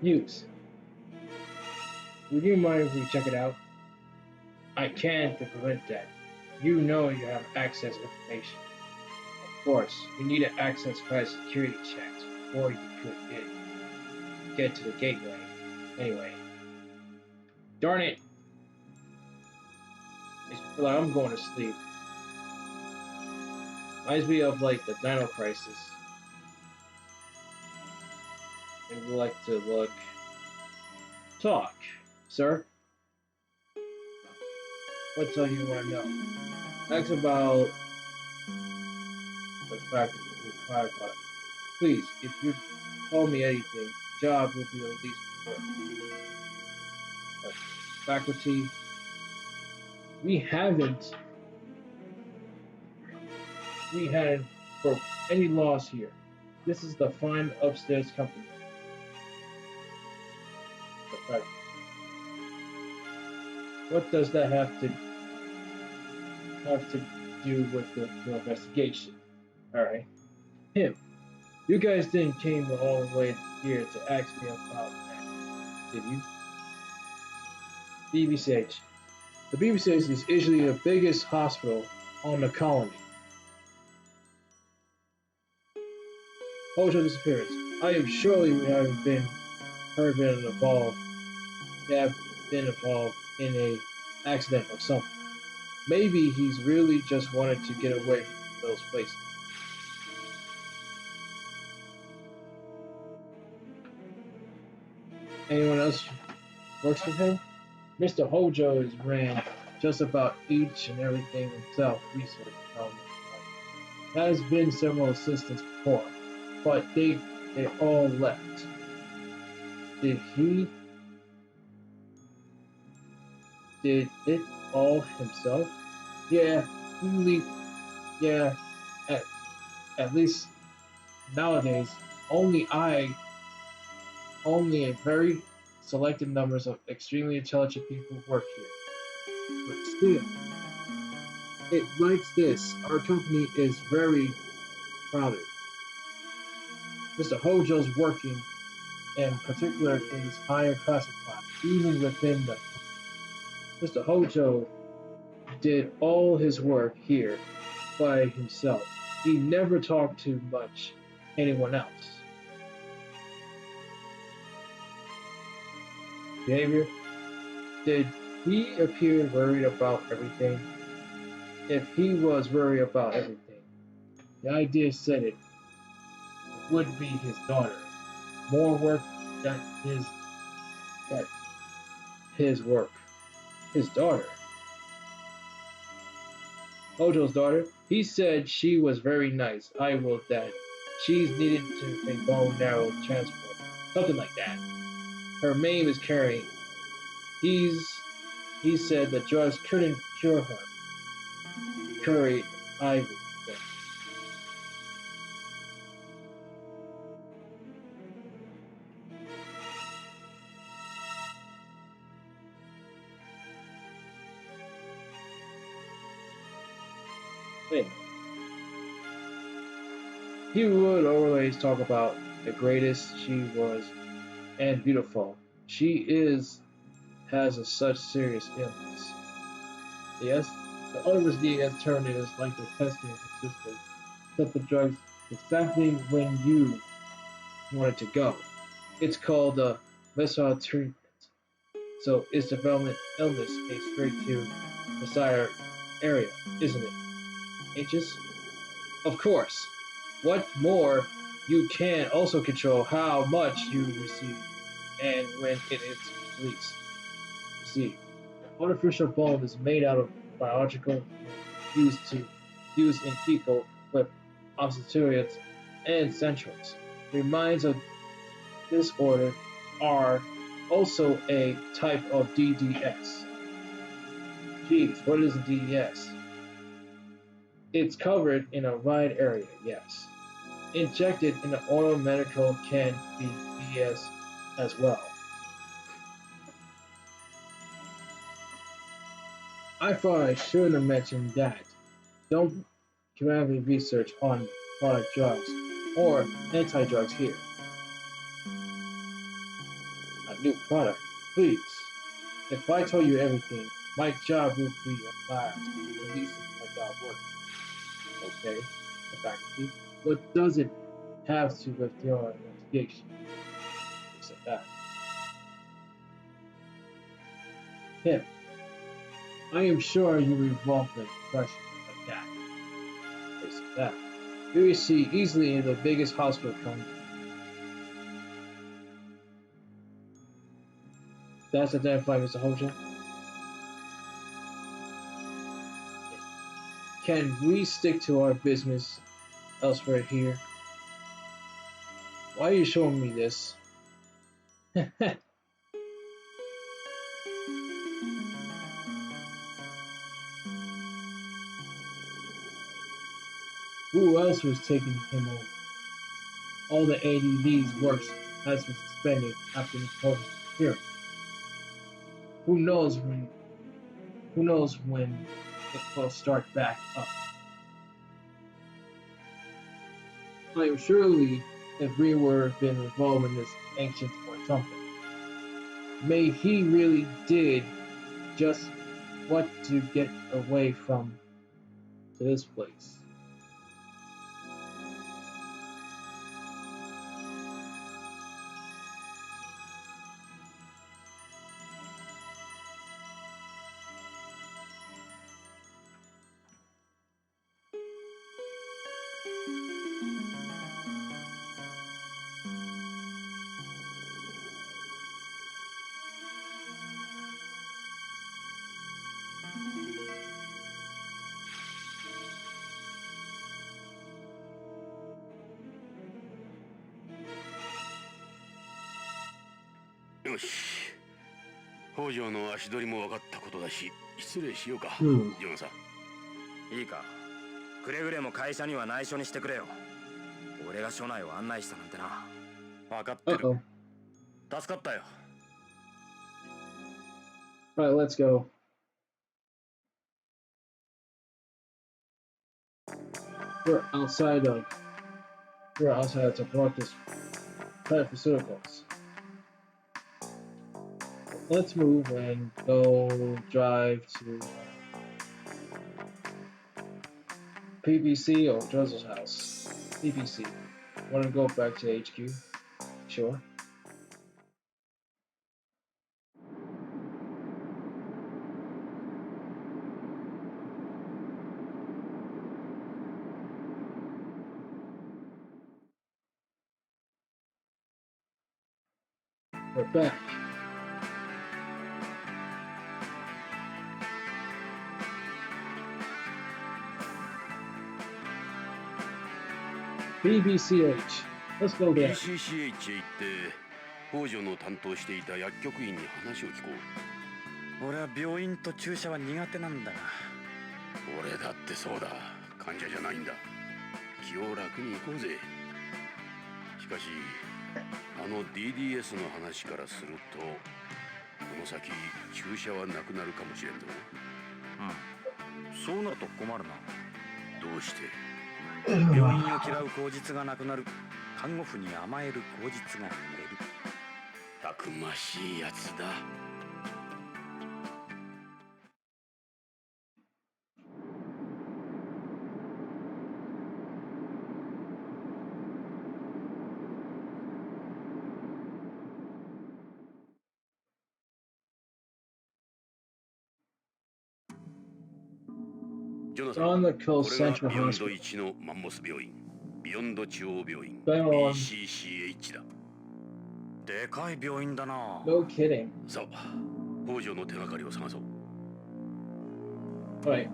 News. Would you mind if we check it out? I can't prevent that. You know you have access information. Of course, you need to access past security checks before you could get to the gateway. Anyway. Darn it! I feel like I'm going to sleep. Reminds me of like the Dino Crisis. And we like to look. Talk, sir. What do you want to know? Ask about the fact that you product. Please, if you told me anything, job will be the least work. Faculty, we hadn't broke any laws here. This is the fine upstairs company. The fact. What does that have to do with the investigation? Alright. Him. You guys didn't came all the way here to ask me about that, did you? BBCH. The BBCH is usually the biggest hospital on the colony. Hojo disappearance. I am surely we haven't been involved. Have been involved in a accident or something. Maybe he's really just wanted to get away from those places. Anyone else works with him? Mr. Hojo has ran just about each and everything himself, research has been several assistants before, but they all left. Did it all himself? Yeah, yeah, at least nowadays, only a very selected numbers of extremely intelligent people work here. But still, it likes this. Our company is very proud of it. Mr. Hojo's working, in particular, is higher classified, even within the. Mr. Hojo did all his work here by himself. He never talked too much anyone else. Behavior? Did he appear worried about everything? If he was worried about everything, the idea said it would be his daughter. More work than his work. His daughter. Ojo's daughter. He said she was very nice. I will that. She's needed to a bone narrow transport. Something like that. Her name is Carrie. He said the drugs couldn't cure her. Curry Ivy. Wait. He would always talk about the greatest she was and beautiful. She has a such serious illness. Yes, the university has turned it as like the testing system. Set the drugs exactly when you want it to go. It's called the missile treatment. So its development illness a straight to desired area, isn't it? Anxious? Of course. What more, you can also control how much you receive and when it is released. See, artificial bone is made out of biological used in people with obstetrics and centrals. Reminds of disorder are also a type of DDS. Geez, what is a DDS? It's covered in a wide area, yes. Injected in the oral medical can be DDS as well. I thought I shouldn't have mentioned that. Don't gravely research on product drugs or anti-drugs here. A new product, please. If I told you everything, my job would be a lab. At least if my job worked. Okay, the faculty. What does it have to with your investigation? Except that. Him. I am sure you revolve the question like that. Except that. You see easily in the biggest hospital company. That's identified, Mr. Hoja. Can we stick to our business elsewhere here? Why are you showing me this? Who else was taking him over? All the ADV's works has been suspended after the court's hearing. Who knows when it will start back up. I am surely if we were been involved in this ancient or something. May he really did just what to get away from to this place.よし。北条の足取りも分かったことだし、失礼しようか、Hmm. ジョンさん。いいか、くれぐれも会社には内緒にしてくれよ。俺が署内を案内したなんてな。分かってる。Uh-oh. 助かったよ。Alright, let's go. We're outside of Tabartis Pharmaceuticals. Let's move and go drive to PBC or Joseph's house. PBC. Want to go back to HQ? Sure. We're back. BBCH. Let's go there. BCCH へ行って北条の担当していた薬局員に話を聞こう。俺は病院と注射は苦手なんだが。俺だってそうだ。患者じゃないんだ。気を楽に行こうぜ。しかしあの DDS の話からするとこの先注射はなくなるかもしれんぞ。そうなると困るな。どうして？病院を嫌う口実がなくなる。看護婦に甘える口実が減る。たくましいやつだ。ジョナサン、 On the こ coast れが central ビヨンド hospital. 1のマンモス病院、ビヨンド中央病院、Bam. BCCH だ。でかい病院だな。 No kidding. さあ、北条の手がかりを探そう。Right.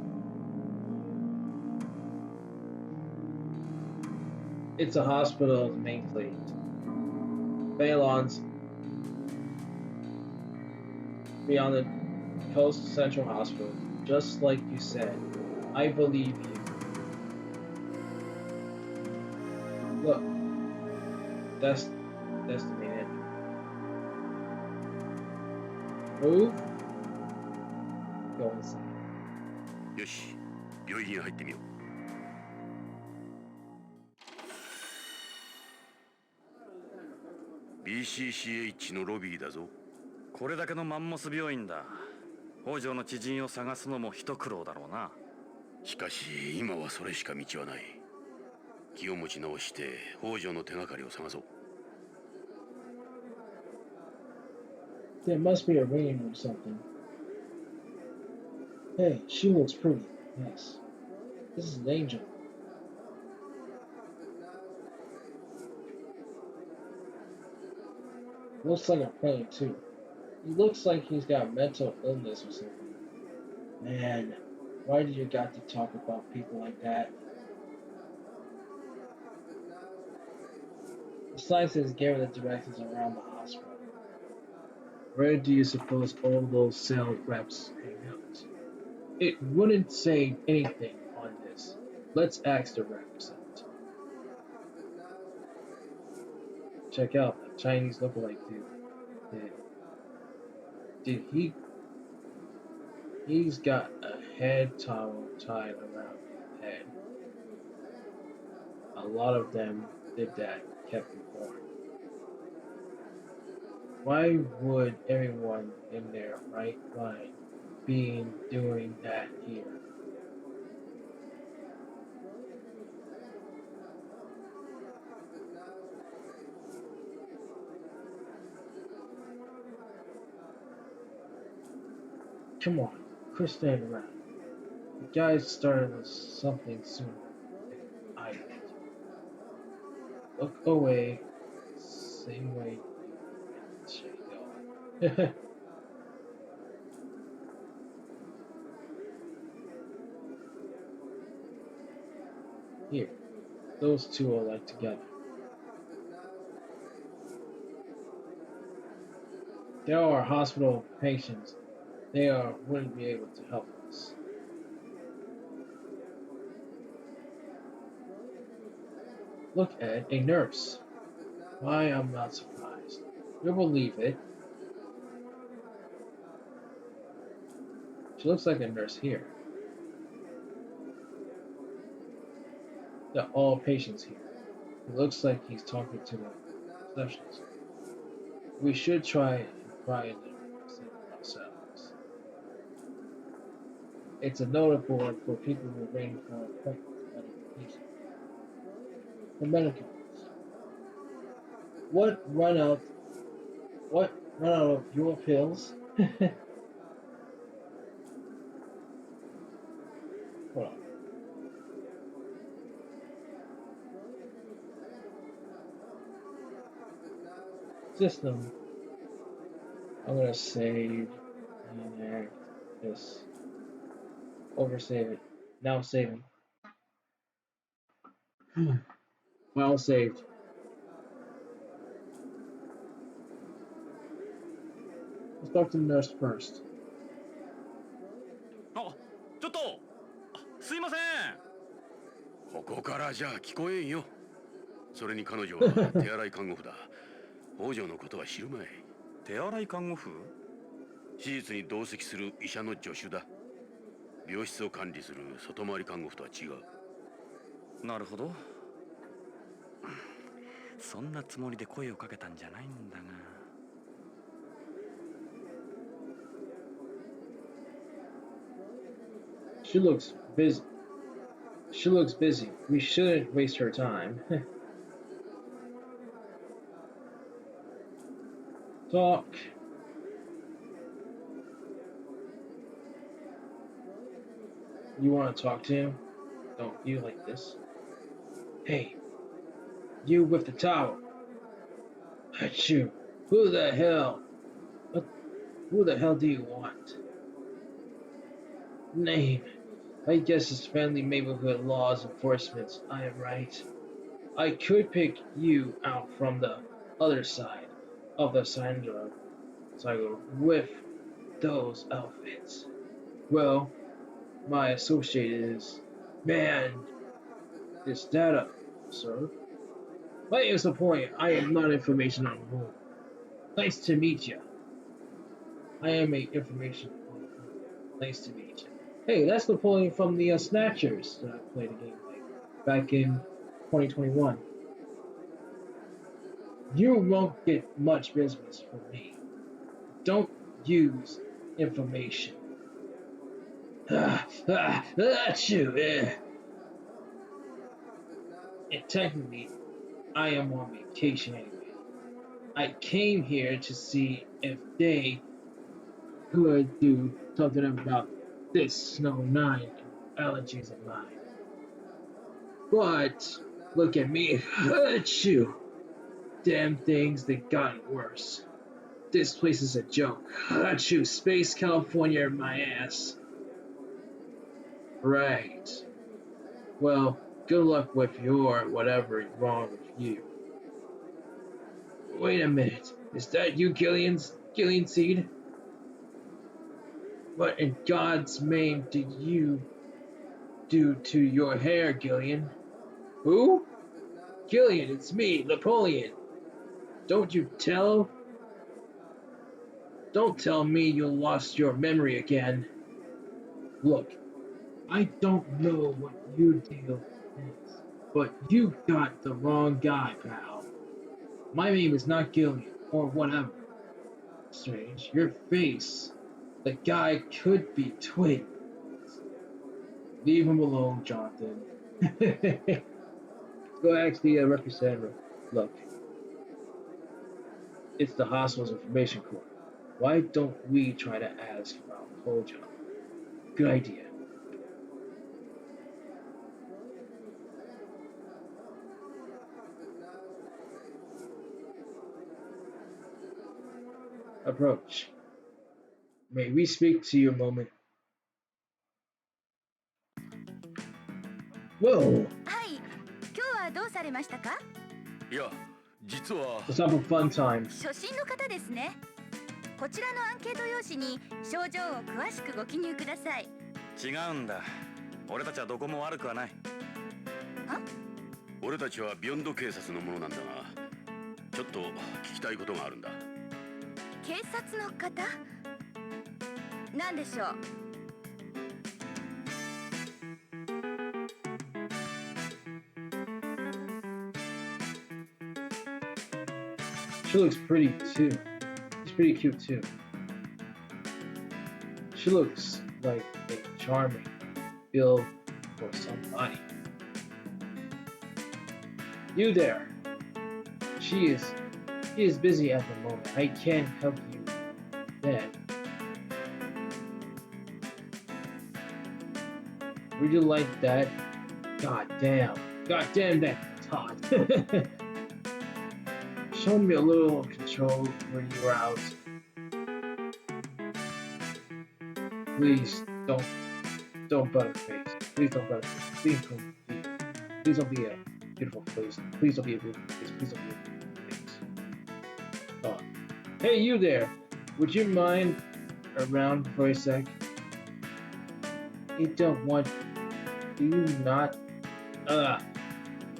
It's a hospital's main fleet. Balon's beyond the coast central hospital. Just like you said. I believe you. Look. That's the main entrance. Move. Go inside. よし、病院へ入ってみよう。BCCH のロビーだぞ。これだけのマンモス病院だ。北条の知人を探すのも一苦労だろうな。しかし今はそれしか道はない。気を持ち直して北条の手がかりを探そう。There must be a ring or something. Hey, she looks pretty. Yes. This is an angel. Looks like a plane too. He looks like he's got mental illness or something. Man, why do you got to talk about people like that? Besides his giving the directions around the hospital. Where do you suppose all those sales reps hang out? It wouldn't say anything on this. Let's ask the representative. Check out the Chinese lookalike dude. Did he? He's got a head towel tied around his head. A lot of them did that, kept informed. Why would everyone in their right mind be doing that here? Come on, quit standing around. The guy started with something sooner than I did. Look away, same way you should go. Here, those two are like together. There are hospital patients. They wouldn't be able to help us. Look, Ed, a nurse. Why, I'm not surprised. You'll believe it. She looks like a nurse here. They're all patients here. It looks like he's talking to the receptionist. We should try and pry in there ourselves. It's a notice board for people who are waiting for appointments for medical. What run out? What run out of your pills? Hold on. System. I'm gonna save and this. Oversave it. Now saving. Well saved. Let's talk to the nurse first. あ、ちょっとすいません。ここからじゃ聞こえんよ。それに彼女は手洗い看護婦だ。北条のことは知るまい。手洗い看護婦？手術に同席する医者の助手だ。病室を管理する外回り看護婦とは違う。なるほど。そんなつもりで声をかけたんじゃないんだが。She looks busy. She looks busy. We shouldn't waste her time. Talk. You want to talk to him? Don't you like this? Hey, you with the towel. Achoo. Who the hell? Who the hell do you want? Name. I guess it's friendly neighborhood laws enforcement. I am right. I could pick you out from the other side of the cylinder with those outfits. Well, my associate is... Man, is that a... Sir? What is the point? I am not information on the moon. Nice to meet you. I am a information on the moon. Nice to meet you. Hey, that's Napoleon from the Snatchers that I played a game like back in 2021. You won't get much business from me. Don't use information. Achoo, And technically, I am on vacation anyway. I came here to see if they could do something about this Snow 9 allergies of mine. But look at me. Achoo. Damn things, they've gotten worse. This place is a joke. Achoo, Space California my ass. Right. Well, good luck with your whatever is wrong with you. Wait a minute. Is that you, Gillian Seed? What in God's name did you do to your hair, Gillian? Who? Gillian, it's me, Napoleon. Don't tell me you lost your memory again. Look, I don't know what your deal is, but you got the wrong guy, pal. My name is not Gillian, or whatever. Strange, your face. The guy could be twins. Leave him alone, Jonathan. Go ask the representative. Look, it's the hospital's information core. Why don't we try to ask about Polja? Good idea. Approach. May we speak to you a moment? Whoa! はい、今日はどうされましたか？いや、実は Let's have a fun time. 初心の方ですね。こちらのアンケート用紙に症状を詳しくご記入ください。違うんだ。俺たちはどこも悪くはない。俺たちはビヨンド警察のものなんだが、ちょっと聞きたいことがあるんだ。警察の方？何でしょう？ She looks pretty too. She's pretty cute too. She looks like a charming bill for somebody. You there. She is She is busy at the moment. I can't help you then. Would you like that? God damn. God damn that Todd. Show me a little control when you were out. Please don't butterface. Please don't butterface. Please don't be a beautiful face. Please don't be a beautiful face. Please don't be a beautiful face. Oh. Hey you there! Would you mind around for a sec? You don't want do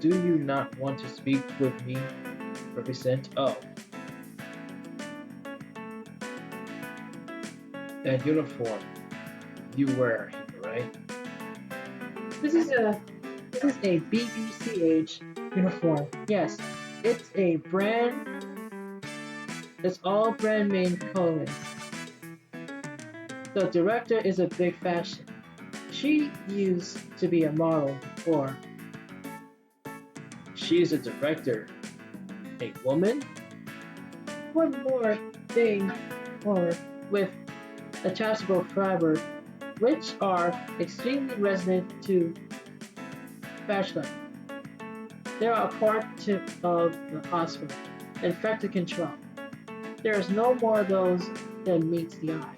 you not want to speak with me? Represent oh. That uniform you wear, right? This is a BBCH uniform. Yes, it's all brand name clothing. The director is a big fashion. She used to be a model before. She's a director. A woman? One more thing, or with attachable fiber, which are extremely resonant to fashion. They are a part of the hospital. Infected control. There is no more of those than meets the eye.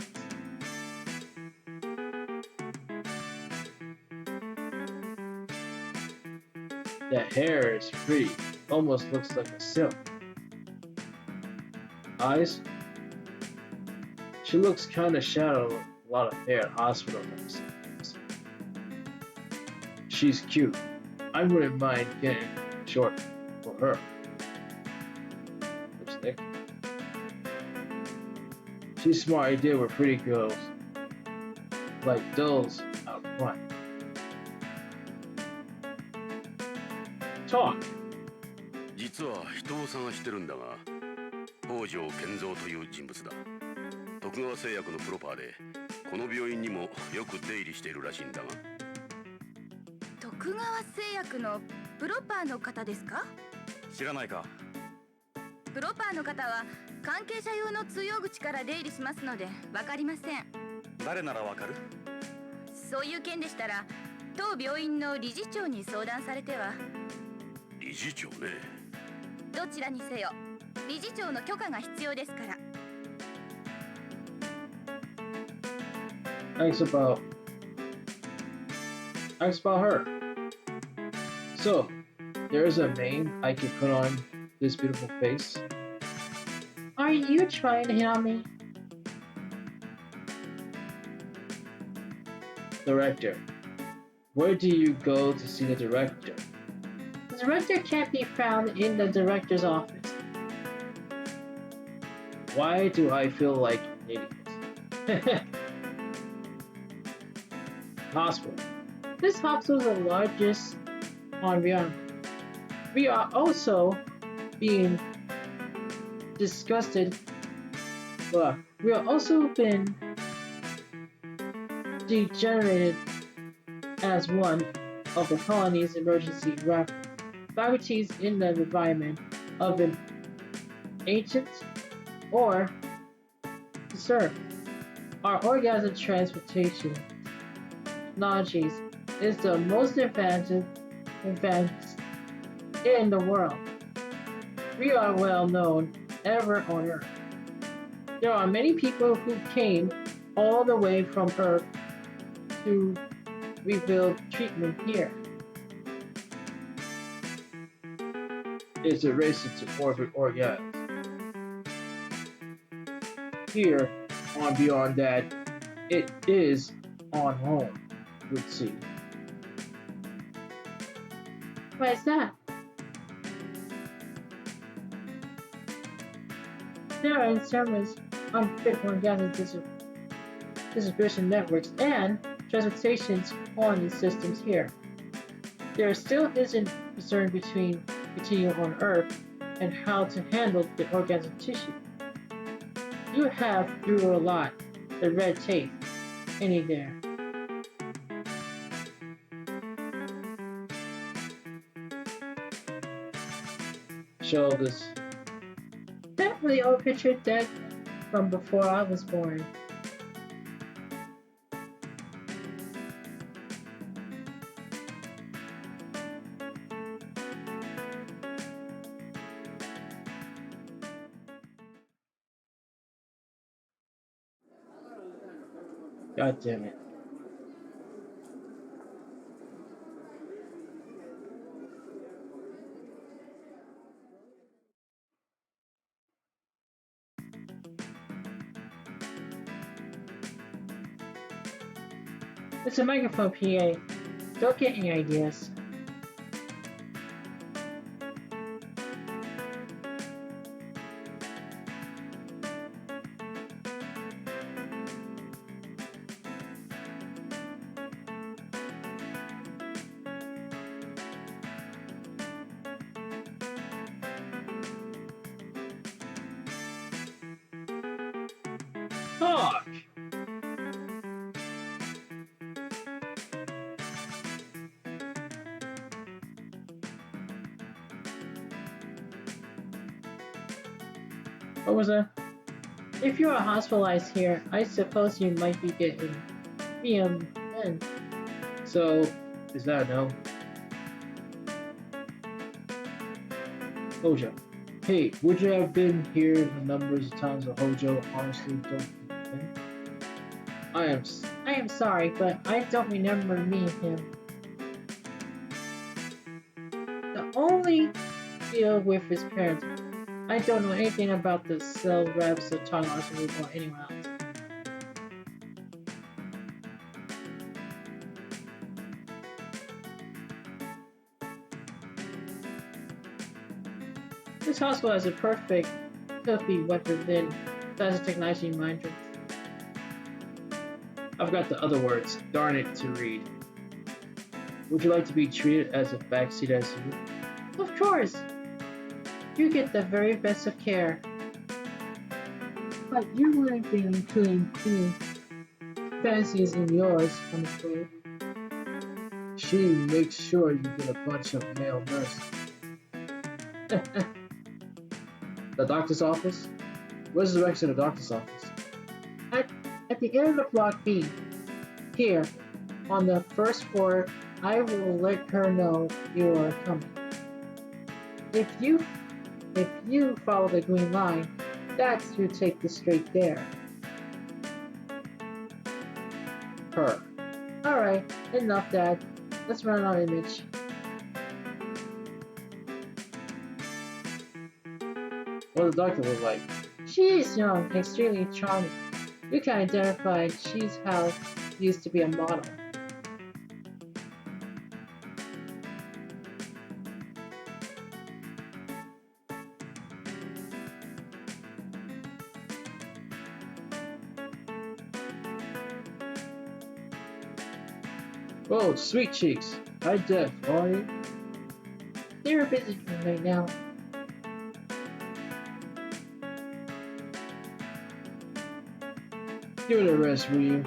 The hair is pretty, almost looks like a silk. Eyes? She looks kinda shallow, a lot of hair at hospital nurses. She's cute. I wouldn't mind getting short for her. Lipstick. She's smart idea with pretty girls. Like those out front. Talk. 実は人を探してるんだが、北条健三という人物だ。徳川製薬のプロパーで、この病院にもよく出入りしているらしいんだが。徳川製薬のプロパーの方ですか？知らないか。プロパーの方は関係者用の通用口から出入りしますのでわかりません。誰ならわかる？そういう件でしたら当病院の理事長に相談されては。理事長ね。どちらにせよ理事長の許可が必要ですから。Thanks about her. So, there's a name I could put on this beautiful face. Are you trying to hit on me? Director. Where do you go to see the director? The director can't be found in the director's office. Why do I feel like an idiot? Hospital. This hospital is the largest on Beyond. We are also being disgusted. Well, we are also been degenerated as one of the colony's emergency faculties in the environment of an ancient or discern. Our orgasm transportation technologies is the most advanced in the world. We are well known ever on Earth. There are many people who came all the way from Earth to rebuild treatment here. It's a race to orbit orgasm. Here, on Beyond that, it is on home, would see. Why is that? There are sermons on fit orgasm distribution networks and transportation colony systems here. There still isn't concern between continue on Earth and how to handle the orgasm tissue. You have through a lot the red tape any there. Show this the old picture dead from before I was born. God damn it. It's a microphone PA. Don't get any ideas. Talk! What was that? If you are hospitalized here, I suppose you might be getting in. So, is that a no? Hojo. Hey, would you have been here the numbers of times of Hojo honestly don't think? I am sorry, but I don't remember meeting him. The only deal with his parents. I don't know anything about the cell reps or Toddlers or anyone else. This hospital has a perfect filthy weapon then that's a technology mind trick. I've got the other words, darn it, to read. Would you like to be treated as a backseat as you? Of course! You get the very best of care. But you wouldn't be including clean fancies in yours, I'm afraid. She makes sure you get a bunch of male nurses. The doctor's office? Where's the direction of the doctor's office? At the end of block B. Here, on the first floor, I will let her know you are coming. If you follow the green line, that's you take the straight there. Her. Alright, enough Dad. Let's run our image. What does the doctor look like? She is young, extremely charming. You can identify she's how used to be a model. Oh, sweet cheeks. Hi, Jeff. How are you? They're busy right now. Give it a rest, will you?